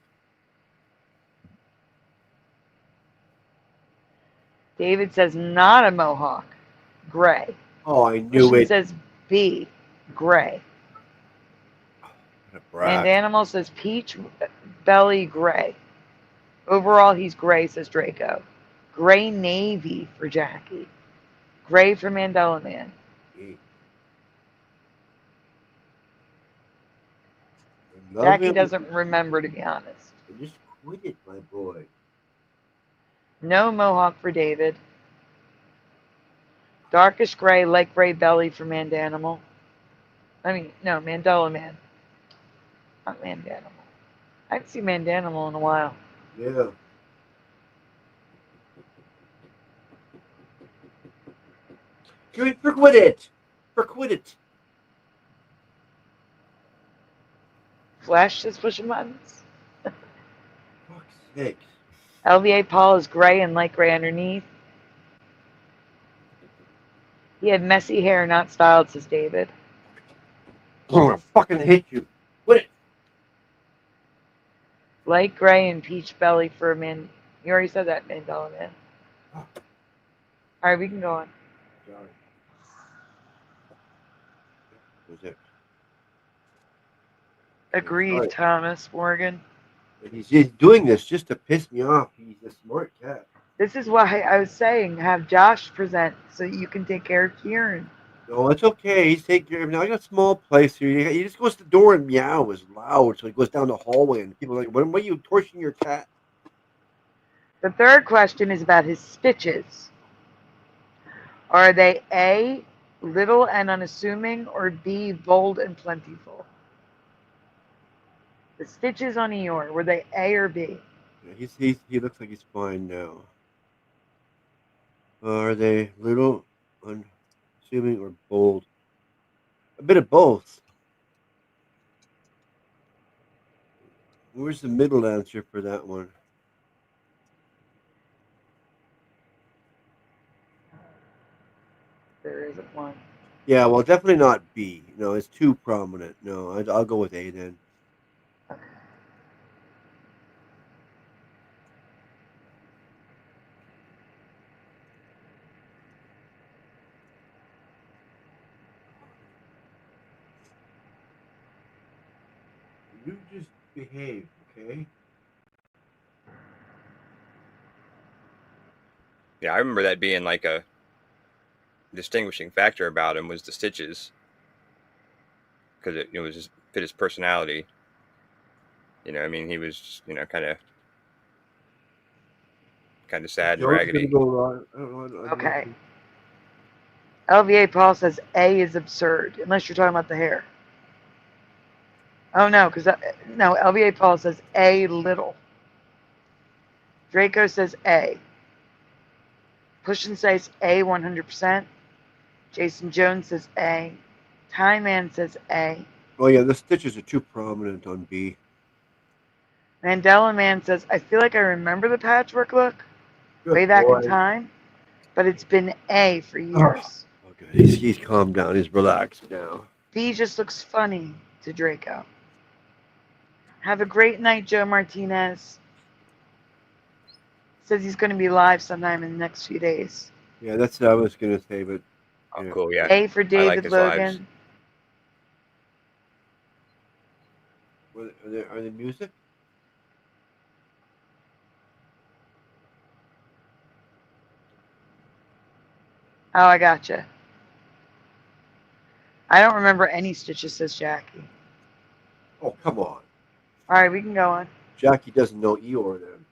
David says not a mohawk. Gray. Oh, I knew Christian it. says B. Gray. And Animal says peach belly gray. Overall, he's gray, says Draco. Gray navy for Jackie. Gray for Mandela Man. Jackie doesn't remember, to be honest. I just quit it, my boy. No mohawk for David. Darkish gray, light gray belly for Mandanimal. No, Mandela Man. Not Mandanimal. I haven't seen Mandanimal in a while. Yeah. Forquit it. Forquit it. Flash says pushing buttons. Fuck's sake. LVA Paul is gray and light gray underneath. He had messy hair, not styled, says David. I'm gonna fucking hit you. Quit it. Light gray and peach belly for You already said that, Mandela Man. All right, we can go on. Sorry. Was it? Agreed, Sorry. Thomas Morgan. He's doing this just to piss me off. He's a smart cat. This is why I was saying have Josh present so you can take care of Kieran. No, it's okay. He's taking care of now. I got a small place here. He just goes to the door and meows loud, so he goes down the hallway, and people are like, "What are you torching your cat?" The third question is about his stitches. Are they A, little and unassuming, or B, bold and plentiful? The stitches on Eeyore, were they A or B? Yeah, he looks like he's fine now. Are they little, unassuming, or bold? A bit of both. Where's the middle answer for that one? There isn't one. Yeah, well, definitely not B. No, it's too prominent. No, I'll go with A then. Okay. You just behave, okay? Yeah, I remember that being like a distinguishing factor about him was the stitches, because it was just fit his personality. I mean, he was kind of sad and raggedy. Okay. LVA Paul says A is absurd, unless you're talking about the hair. Oh, no, because no, LVA Paul says A, little. Draco says A. Push and says A, 100%. Jason Jones says A. Tie Man says A. Oh, yeah, the stitches are too prominent on B. Mandela Man says, I feel like I remember the patchwork look Good way back boy. in time, but it's been A for years. Okay, he's calmed down. He's relaxed now. B just looks funny to Draco. Have a great night, Joe Martinez. Says he's going to be live sometime in the next few days. Yeah, that's what I was going to say, but... Oh, yeah. cool, yeah. A for I like David his Logan. lives. Are there music? Oh, I gotcha. I don't remember any stitches, says Jackie. Oh, come on. All right, we can go on. Jackie doesn't know Eeyore then.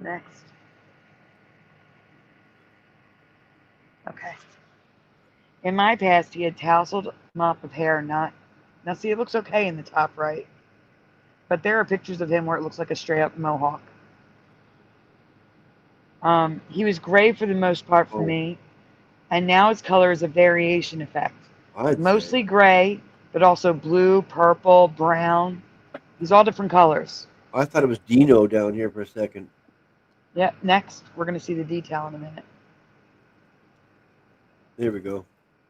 Next. Okay. In my past, he had tousled mop of hair, not... Now, see, it looks okay in the top right. But there are pictures of him where it looks like a straight-up mohawk. He was gray for the most part for me, and now his color is a variation effect. Mostly gray, but also blue, purple, brown. He's all different colors. I thought it was Dino down here for a second. Yep, next, we're going to see the detail in a minute. There we go.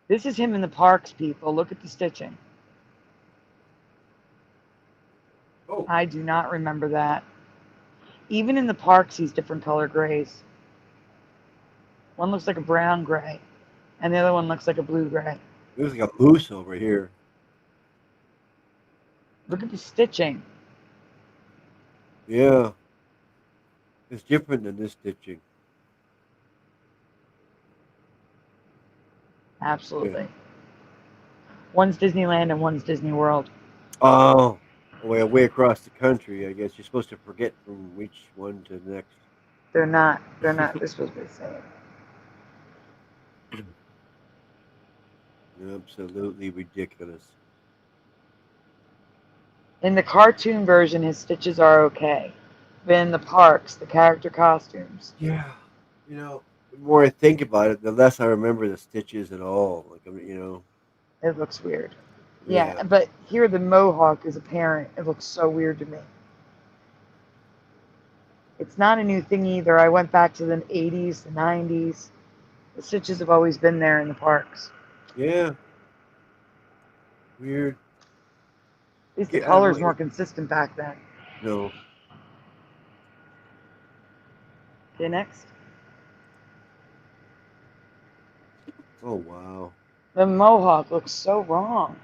This is him in the parks, people. Look at the stitching. Oh. I do not remember that. Even in the parks, he's different color grays. One looks like a brown gray, and the other one looks like a blue gray. There's like a moose over here. Look at the stitching. Yeah. It's different than this stitching. Absolutely. Yeah. One's Disneyland and one's Disney World. Oh, way across the country. I guess you're supposed to forget from which one to the next. They're not. They're not. They're supposed to be the same. Absolutely ridiculous. In the cartoon version, his stitches are okay. But in the parks, the character costumes. Yeah. The more I think about it, the less I remember the stitches at all. It looks weird. Yeah, but here the mohawk is apparent. It looks so weird to me. It's not a new thing either. I went back to the 80s, the 90s. The stitches have always been there in the parks. Yeah. Weird. At least the color's more consistent back then. No. Okay, next. Oh wow. The mohawk looks so wrong.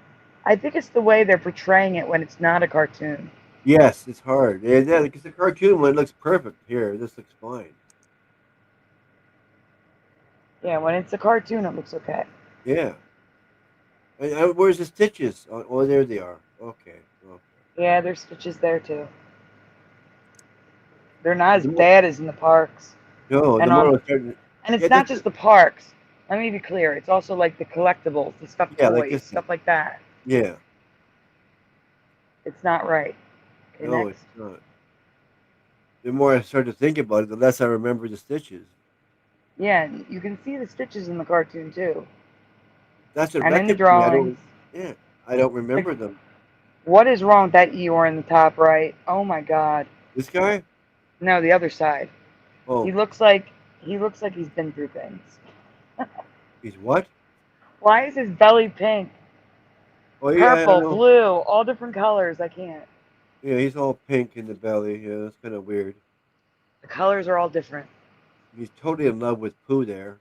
I think it's the way they're portraying it when it's not a cartoon. Yes, it's hard. Yeah, because the cartoon one looks perfect here. This looks fine. Yeah, when it's a cartoon, it looks okay. Yeah. Where's the stitches? Oh, there they are. Okay. Okay. Yeah, there's stitches there too. They're not as bad as in the parks. No, And the more I was starting. and it's Yeah, not just the parks. Let me be clear. It's also like the collectibles, the stuffed yeah, like toys, this. stuff like that. Yeah. It's not right. Okay, No, next. it's not. The more I start to think about it, the less I remember the stitches. Yeah, you can see the stitches in the cartoon too. That's what And in the Rebecca told me. drawings. Yeah, I don't remember them. What is wrong with that Eeyore in the top right? Oh my God. This guy? No, the other side. Oh, He looks like he's been through things. he's what? Why is his belly pink? Oh yeah, I don't Purple, know. blue, all different colors. I can't. Yeah, he's all pink in the belly. Yeah, that's kind of weird. The colors are all different. He's totally in love with Pooh there.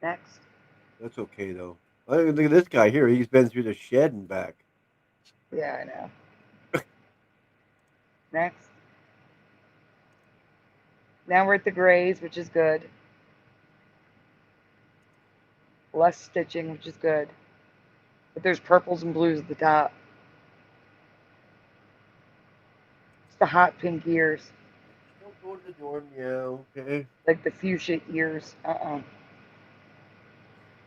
Next. That's okay though. Look at this guy here. He's been through the shed and back. Yeah, I know. Next. Now we're at the grays, which is good. Less stitching, which is good. But there's purples and blues at the top. It's the hot pink ears. Don't go to the dorm. Yeah, okay. Like the fuchsia ears.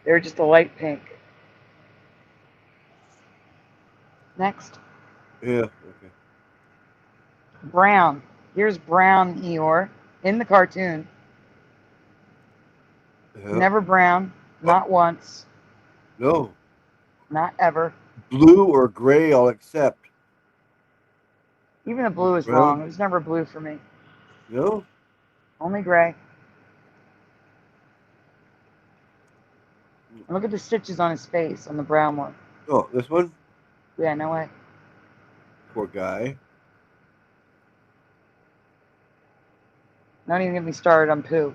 They're just a light pink. Next. Yeah, okay. Brown. Here's brown Eeyore in the cartoon. Yeah. Never brown. Not once. No. Not ever. Blue or gray, I'll accept. Even the blue is wrong. It was never blue for me. No? Only gray. And look at the stitches on his face on the brown one. Oh, this one? Yeah, no way. Poor guy. Don't even get me started on Pooh.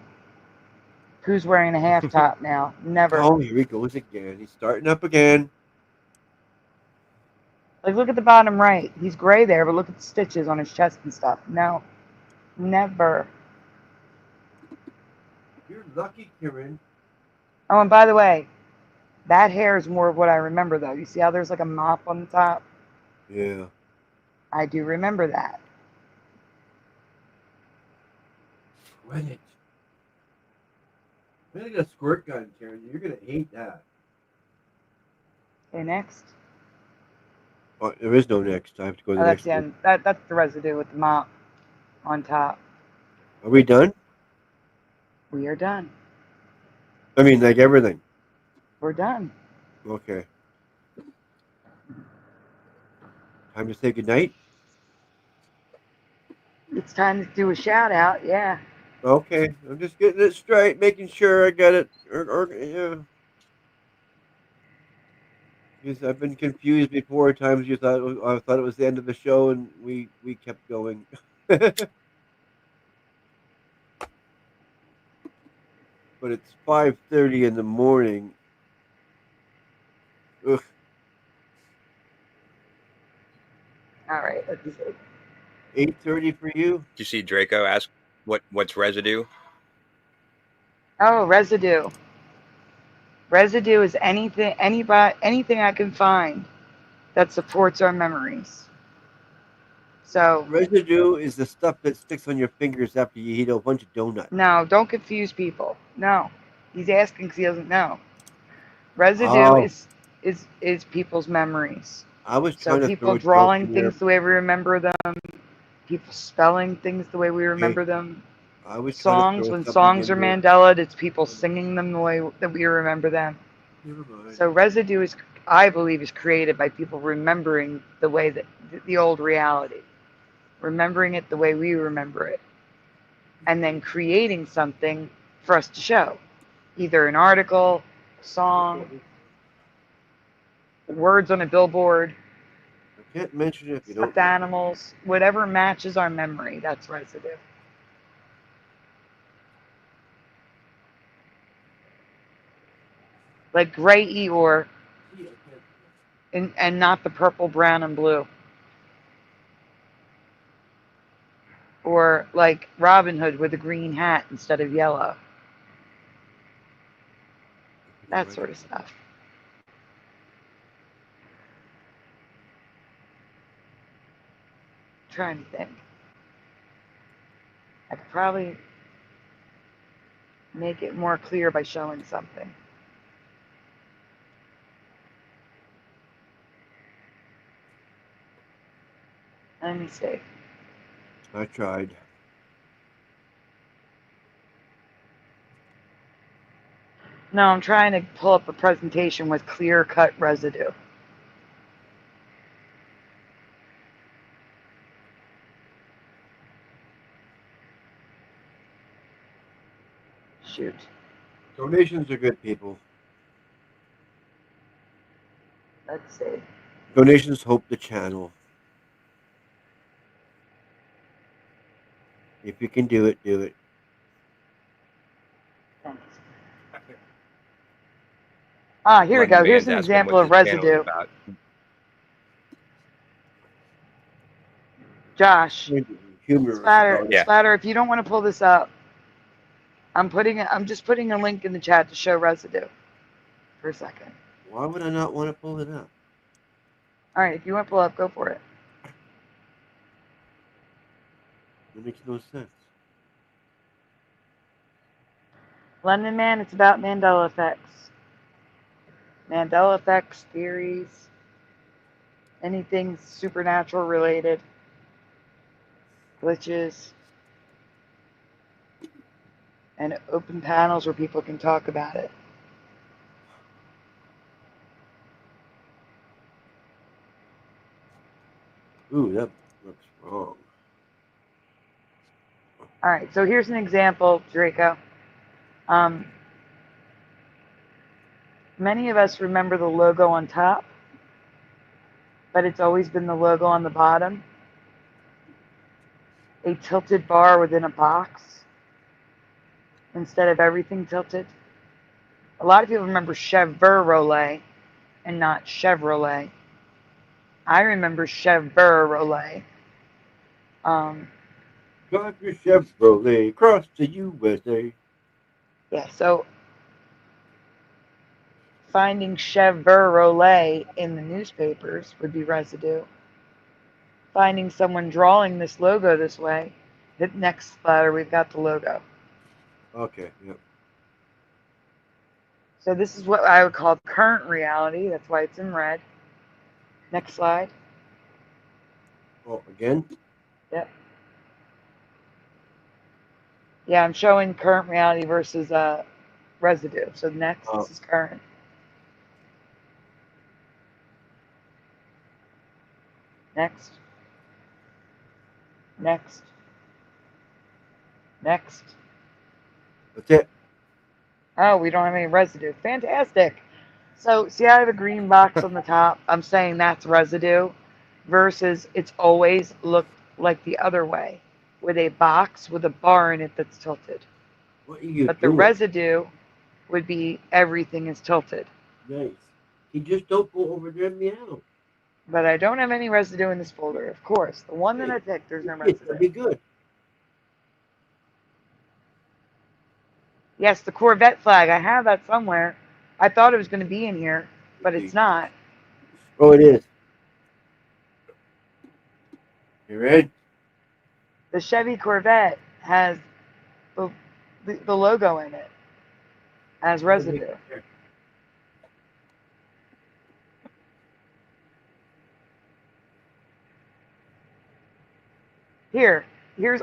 Pooh's wearing a half top now. Never. Oh, here he goes again. He's starting up again. Like, look at the bottom right. He's gray there, but look at the stitches on his chest and stuff. No. Never. You're lucky, Karen. Oh, and by the way, that hair is more of what I remember, though. You see how there's like a mop on the top? Yeah. I do remember that. Sweat it. I'm gonna get a squirt gun, Karen. You're gonna hate that. Okay, next. Oh, there is no next. I have to go to the Oh, that's next the one. end. That's the residue with the mop on top. Are we done? We are done. I mean, like everything. We're done. Okay. Time to say goodnight? It's time to do a shout out, yeah. Okay. I'm just getting it straight, making sure I got it. Yeah. Because I've been confused before. Times I thought it was the end of the show, and we kept going. But it's 5:30 in the morning. Ugh. All right, let's see. 8:30 for you? Did you see Draco ask what's residue? Oh, residue. Residue is anything I can find that supports our memories. So Residue is the stuff that sticks on your fingers after you eat a bunch of donuts. no, don't confuse people. No, he's asking because he doesn't know. Residue is people's memories. I was So trying to people throw drawing in there. things the way we remember them, people spelling things the way we remember them. I was Songs, when songs are Mandela, it's people singing them the way that we remember them. Never mind. So residue is, I believe, is created by people remembering the way that the old reality, remembering it the way we remember it, and then creating something for us to show, either an article, a song, words on a billboard, I can't mention it if you don't. stuffed animals, whatever matches our memory. That's residue. like gray Eeyore, and not the purple, brown, and blue. Or like Robin Hood with a green hat instead of yellow. That sort of stuff. Trying to think. I could probably make it more clear by showing something. Let me see. I tried. No, I'm trying to pull up a presentation with clear-cut residue. Shoot. Donations are good, people. Let's see. Donations help the channel. If you can do it, do it. Thanks. Ah, here we go. London Here's Man's an asking example what of the channel is residue. about. Josh, Humorous Splatter, about it. Yeah. Splatter, if you don't want to pull this up, I'm just putting a link in the chat to show residue for a second. Why would I not want to pull it up? All right, if you want to pull up, go for it. It makes no sense. London Man, it's about Mandela effects. Mandela effects, theories, anything supernatural related, glitches, and open panels where people can talk about it. Ooh, that looks wrong. All right, so here's an example, Draco. Many of us remember the logo on top, but it's always been the logo on the bottom. A tilted bar within a box instead of everything tilted. A lot of people remember Chevrolet and not Chevrolet. I remember Chevrolet. Drive your Chevrolet across the USA. Yeah, so finding Chevrolet in the newspapers would be residue. Finding someone drawing this logo this way. The next splatter, we've got the logo. Okay, yep. So this is what I would call current reality. That's why it's in red. Next slide. Oh, again? Yep. Yeah, I'm showing current reality versus residue. So next, this is current. Next. Next. Next. That's it. Oh, we don't have any residue. Fantastic. So see, I have a green box on the top. I'm saying that's residue versus it's always looked like the other way with a box with a bar in it that's tilted. What are you But doing? the residue would be everything is tilted. Nice. You just don't go over there and meow. But I don't have any residue in this folder, of course. The one that I picked, there's no It's gonna be residue. good. Yes, the Corvette flag. I have that somewhere. I thought it was going to be in here, but it's not. Oh, it is. You ready? The Chevy Corvette has the logo in it as residue. Here's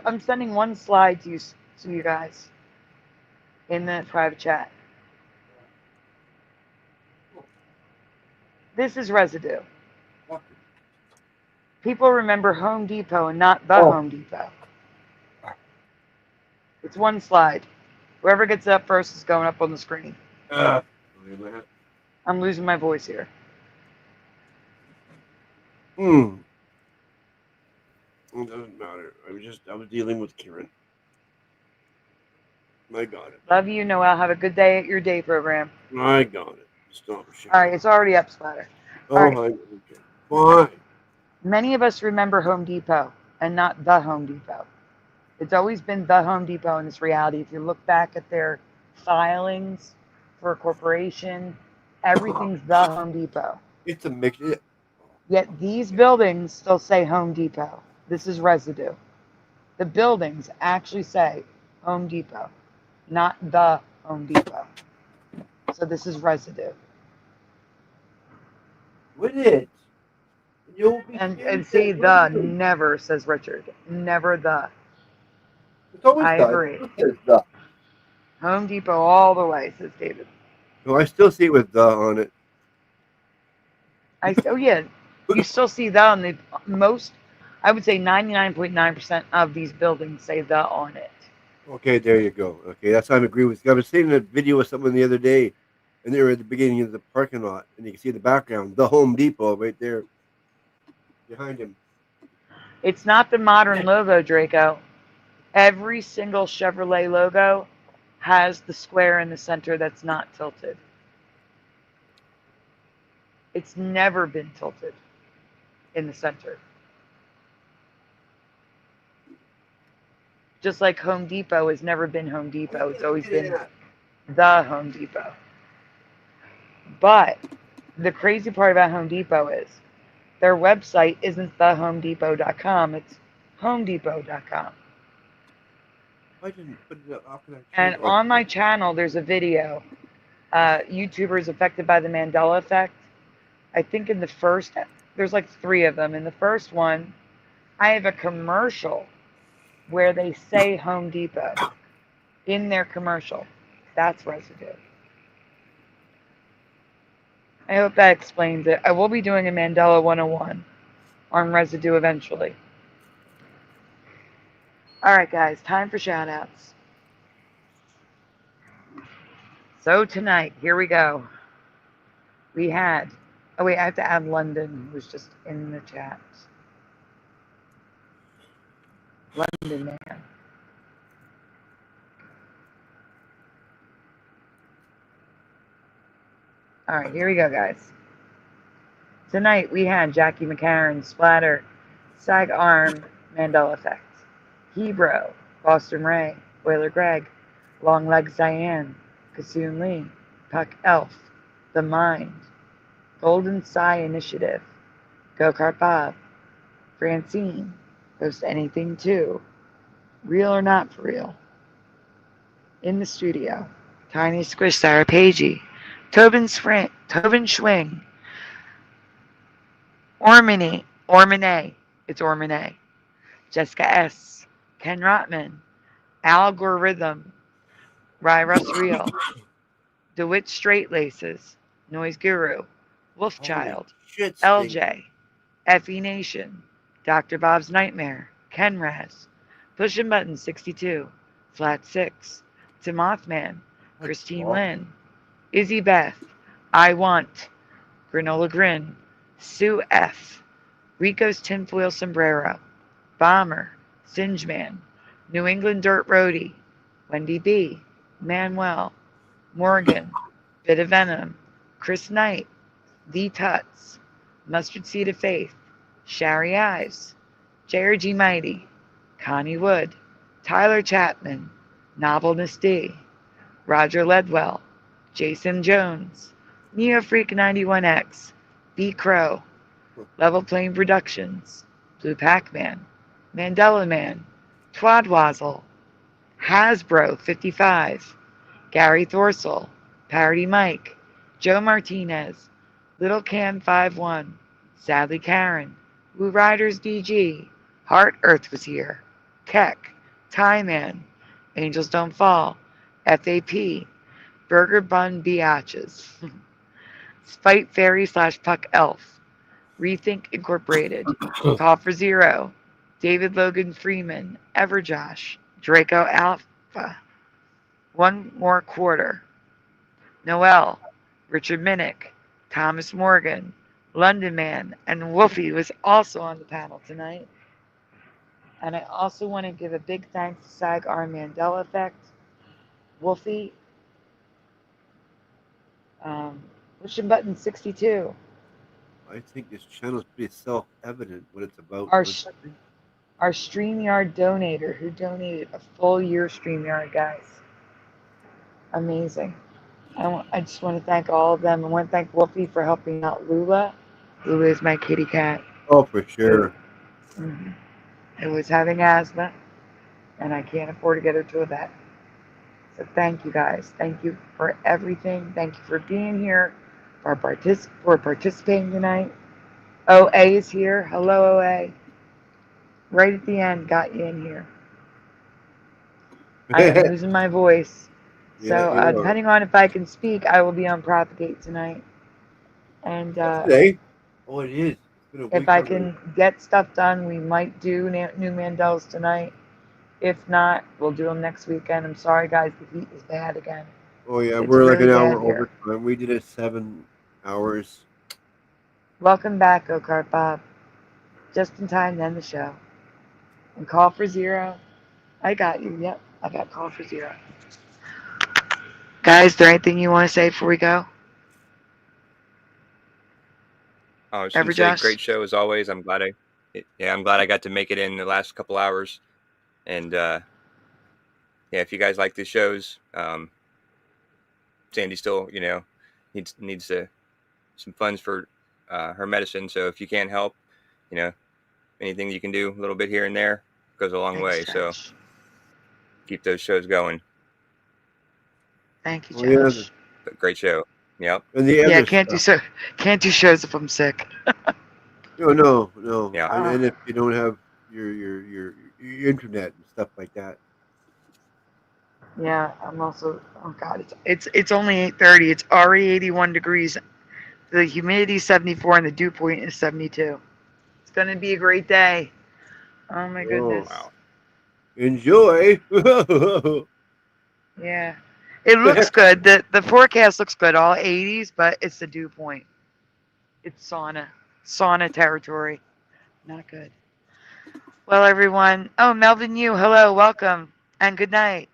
I'm sending one slide to you guys in the private chat. This is residue. People remember Home Depot and not the Home Depot. It's one slide. Whoever gets up first is going up on the screen. I'm losing my voice here. It doesn't matter. I was dealing with Kieran. I got it. Love you, Noel. Have a good day at your day program. I got it. Stop. All right, it's already up, Splatter. All right. Okay. Why? Many of us remember Home Depot and not the Home Depot. It's always been the Home Depot in this reality. If you look back at their filings for a corporation, everything's the Home Depot. It's a mix. Yet these buildings still say Home Depot. This is residue. The buildings actually say Home Depot, not the Home Depot. So this is residue. With it. You'll be And see, the never, says Richard. Never the. It's always I agree. The. Home Depot all the way, says David. No, I still see it with the on it. Oh yeah, you still see the on the most. I would say 99.9% of these buildings say the on it. Okay, there you go. Okay, that's how I agree with you. I was seeing a video of someone the other day, and they were at the beginning of the parking lot, and you can see in the background the Home Depot right there behind him. It's not the modern logo, Draco. Every single Chevrolet logo has the square in the center that's not tilted. It's never been tilted in the center. Just like Home Depot has never been Home Depot. It's always been the Home Depot. But the crazy part about Home Depot is their website isn't thehomedepot.com. It's homedepot.com. I didn't put it up. And on my channel, there's a video. YouTubers affected by the Mandela effect. I think in the first, there's like 3 of them. In the first one, I have a commercial where they say Home Depot in their commercial. That's residue. I hope that explains it. I will be doing a Mandela 101 on residue eventually. All right, guys, time for shout outs. So tonight, here we go. We had, oh wait, I have to add London, who's just in the chat. London man. All right, here we go, guys. Tonight we had Jackie McCarran, Splatter, Sag Arm, Mandela Effect, Hebro, Boston Ray, Boiler Greg, Long Legs Diane, Kasoon Lee, Puck Elf, The Mind, Golden Psy Initiative, Go-Kart Bob, Francine, Post Anything Too, Real or Not For Real, In the Studio, Tiny Squish Sarah Pagey, Tobin Schwing, Ormine, it's Ormine, Jessica S., Ken Rotman, Algorithm, Rye Russ Real, DeWitt Straight Laces, Noise Guru, Wolfchild, LJ, FE Nation, Dr. Bob's Nightmare, Ken Raz, Pushin' Button 62, Flat 6, Timothman, Christine Lynn, Izzy Beth, I Want, Granola Grin, Sue F, Rico's Tinfoil Sombrero, Bomber, Singeman, New England Dirt Roadie, Wendy B, Manuel, Morgan, Bit of Venom, Chris Knight, The Tuts, Mustard Seed of Faith, Shari Eyes, JRG Mighty, Connie Wood, Tyler Chapman, Novelness D, Roger Ledwell, Jason Jones, Neo Freak 91X, B Crow, Level Plane Productions, Blue Pac-Man, Mandela Man, Twadwazzle, Hasbro 55, Gary Thorsel, Parody Mike, Joe Martinez, Little Cam 51, Sadly Karen, Woo Riders DG, Heart Earth was here, Keck, Tie Man, Angels Don't Fall, FAP, Burger Bun Biatches, Spite Fairy / Puck Elf, Rethink Incorporated, Call for Zero, David Logan Freeman, Everjosh, Draco Alpha, One More Quarter, Noel, Richard Minnick, Thomas Morgan, London Man, and Wolfie was also on the panel tonight. And I also want to give a big thanks to SAG R Mandela Effect, Wolfie, Pushing button 62. I think this channel is pretty self-evident what it's about. Our StreamYard donator who donated a full year StreamYard, guys. Amazing. I just want to thank all of them. I want to thank Wolfie for helping out Lula. Lula is my kitty cat. Oh, for sure. Mm-hmm. Who was having asthma, and I can't afford to get her to a vet. So thank you guys. Thank you for everything. Thank you for being here, for participating tonight. OA is here. Hello, OA. Right at the end, got you in here. I am losing my voice. So depending on if I can speak, I will be on Propagate tonight. And today? Oh, it is. If I can get stuff done, we might do new Mandelas tonight. If not, we'll do them next weekend. I'm sorry, guys. The heat is bad again. Oh, yeah. It's We're like really an hour bad here. over time. We did it 7 hours. Welcome back, Go-Kart Bob. Just in time to end the show. And call for 0. I got you. Yep. I got call for 0. Guys, is there anything you want to say before we go? Oh, I was going to say, great show as always. I'm glad I got to make it in the last couple hours. And yeah, if you guys like the shows, Sandy still, needs some funds for her medicine. So if you can't help, anything you can do a little bit here and there goes a long way. So keep those shows going. Thank you, Josh. Great show. Yep. And can't do shows if I'm sick. No. Yeah. And if you don't have your internet and stuff like that. Yeah, I'm also. Oh God, it's only 8:30. It's already 81 degrees. The humidity is 74 and the dew point is 72. It's gonna be a great day. Oh my goodness. Wow. Enjoy. Yeah. It looks good. The forecast looks good, all 80s, but it's the dew point. It's sauna territory. Not good. Well, everyone. Oh, Melvin, hello, welcome, and good night.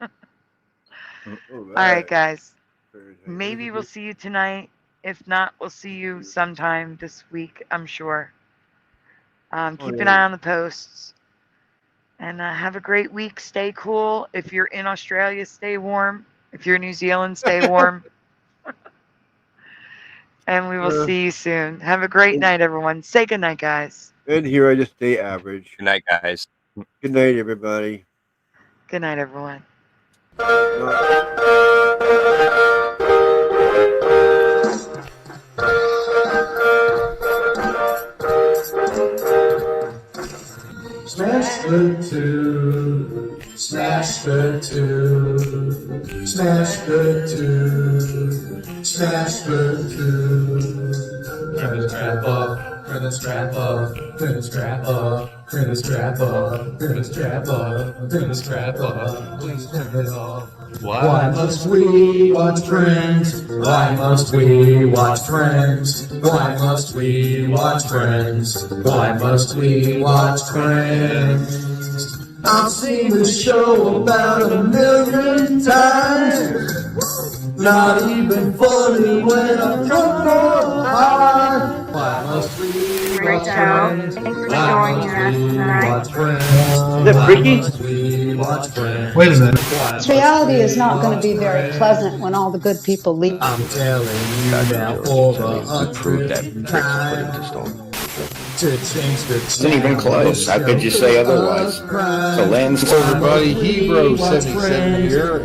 All right, guys. Maybe we'll see you tonight. If not, we'll see you sometime this week, I'm sure. Keep an eye on the posts. And have a great week. Stay cool. If you're in Australia, stay warm. If you're in New Zealand, stay warm. And we will see you soon. Have a great night, everyone. Say good night, guys. And here I just stay average. Good night, guys. Good night, everybody. Good night, everyone. Smash the 2, smash the 2, smash the 2, smash the 2. Turn the strap up, turn the strap up, turn the strap up, turn the strap up, turn the strap up, turn the strap up. Please turn it off. Why must we watch Friends? Why must we watch Friends? Why must we watch Friends? Why must we watch Friends? I've seen this show about 1,000,000 times. Not even funny when I'm drunk or high. Why must we watch Friends? Why must we watch Friends? Is that freaky? Wait a minute. This reality is not going to be very pleasant when all the good people leave. I'm telling you now over 100 times. Isn't even close. How could you say otherwise? The land's everybody. Hero 77 here.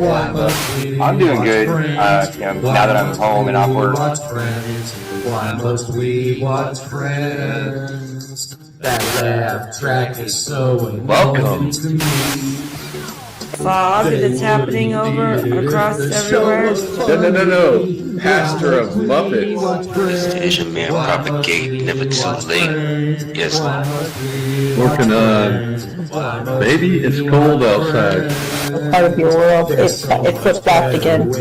I'm doing good. Now that I'm home and off work. Why must we watch Friends? That laugh track is so annoying to me. Fog that's happening over across everywhere. No. Pastor of Muppets. Asian man propagate, never too late. Yes, Working on. Baby, it's cold outside. Part of your world, it flipped back again.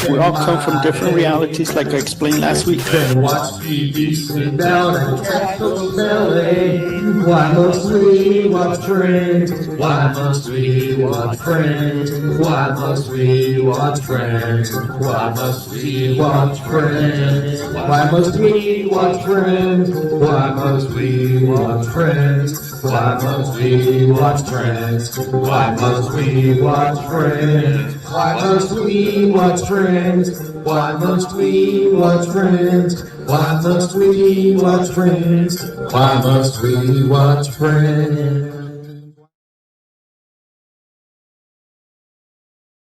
We all come from different realities, like I explained last week. Watch TV, sit down and Castle LA. Why must we watch Friends? Why must we watch Friends? Friends? Why must we watch Friends? Why must we watch Friends? Why must we watch Friends? Why must we watch Friends? Why must we watch Friends? Why must we watch Friends? Why must we watch Friends? Why must we watch Friends? Why must we watch Friends? Why must we watch Friends?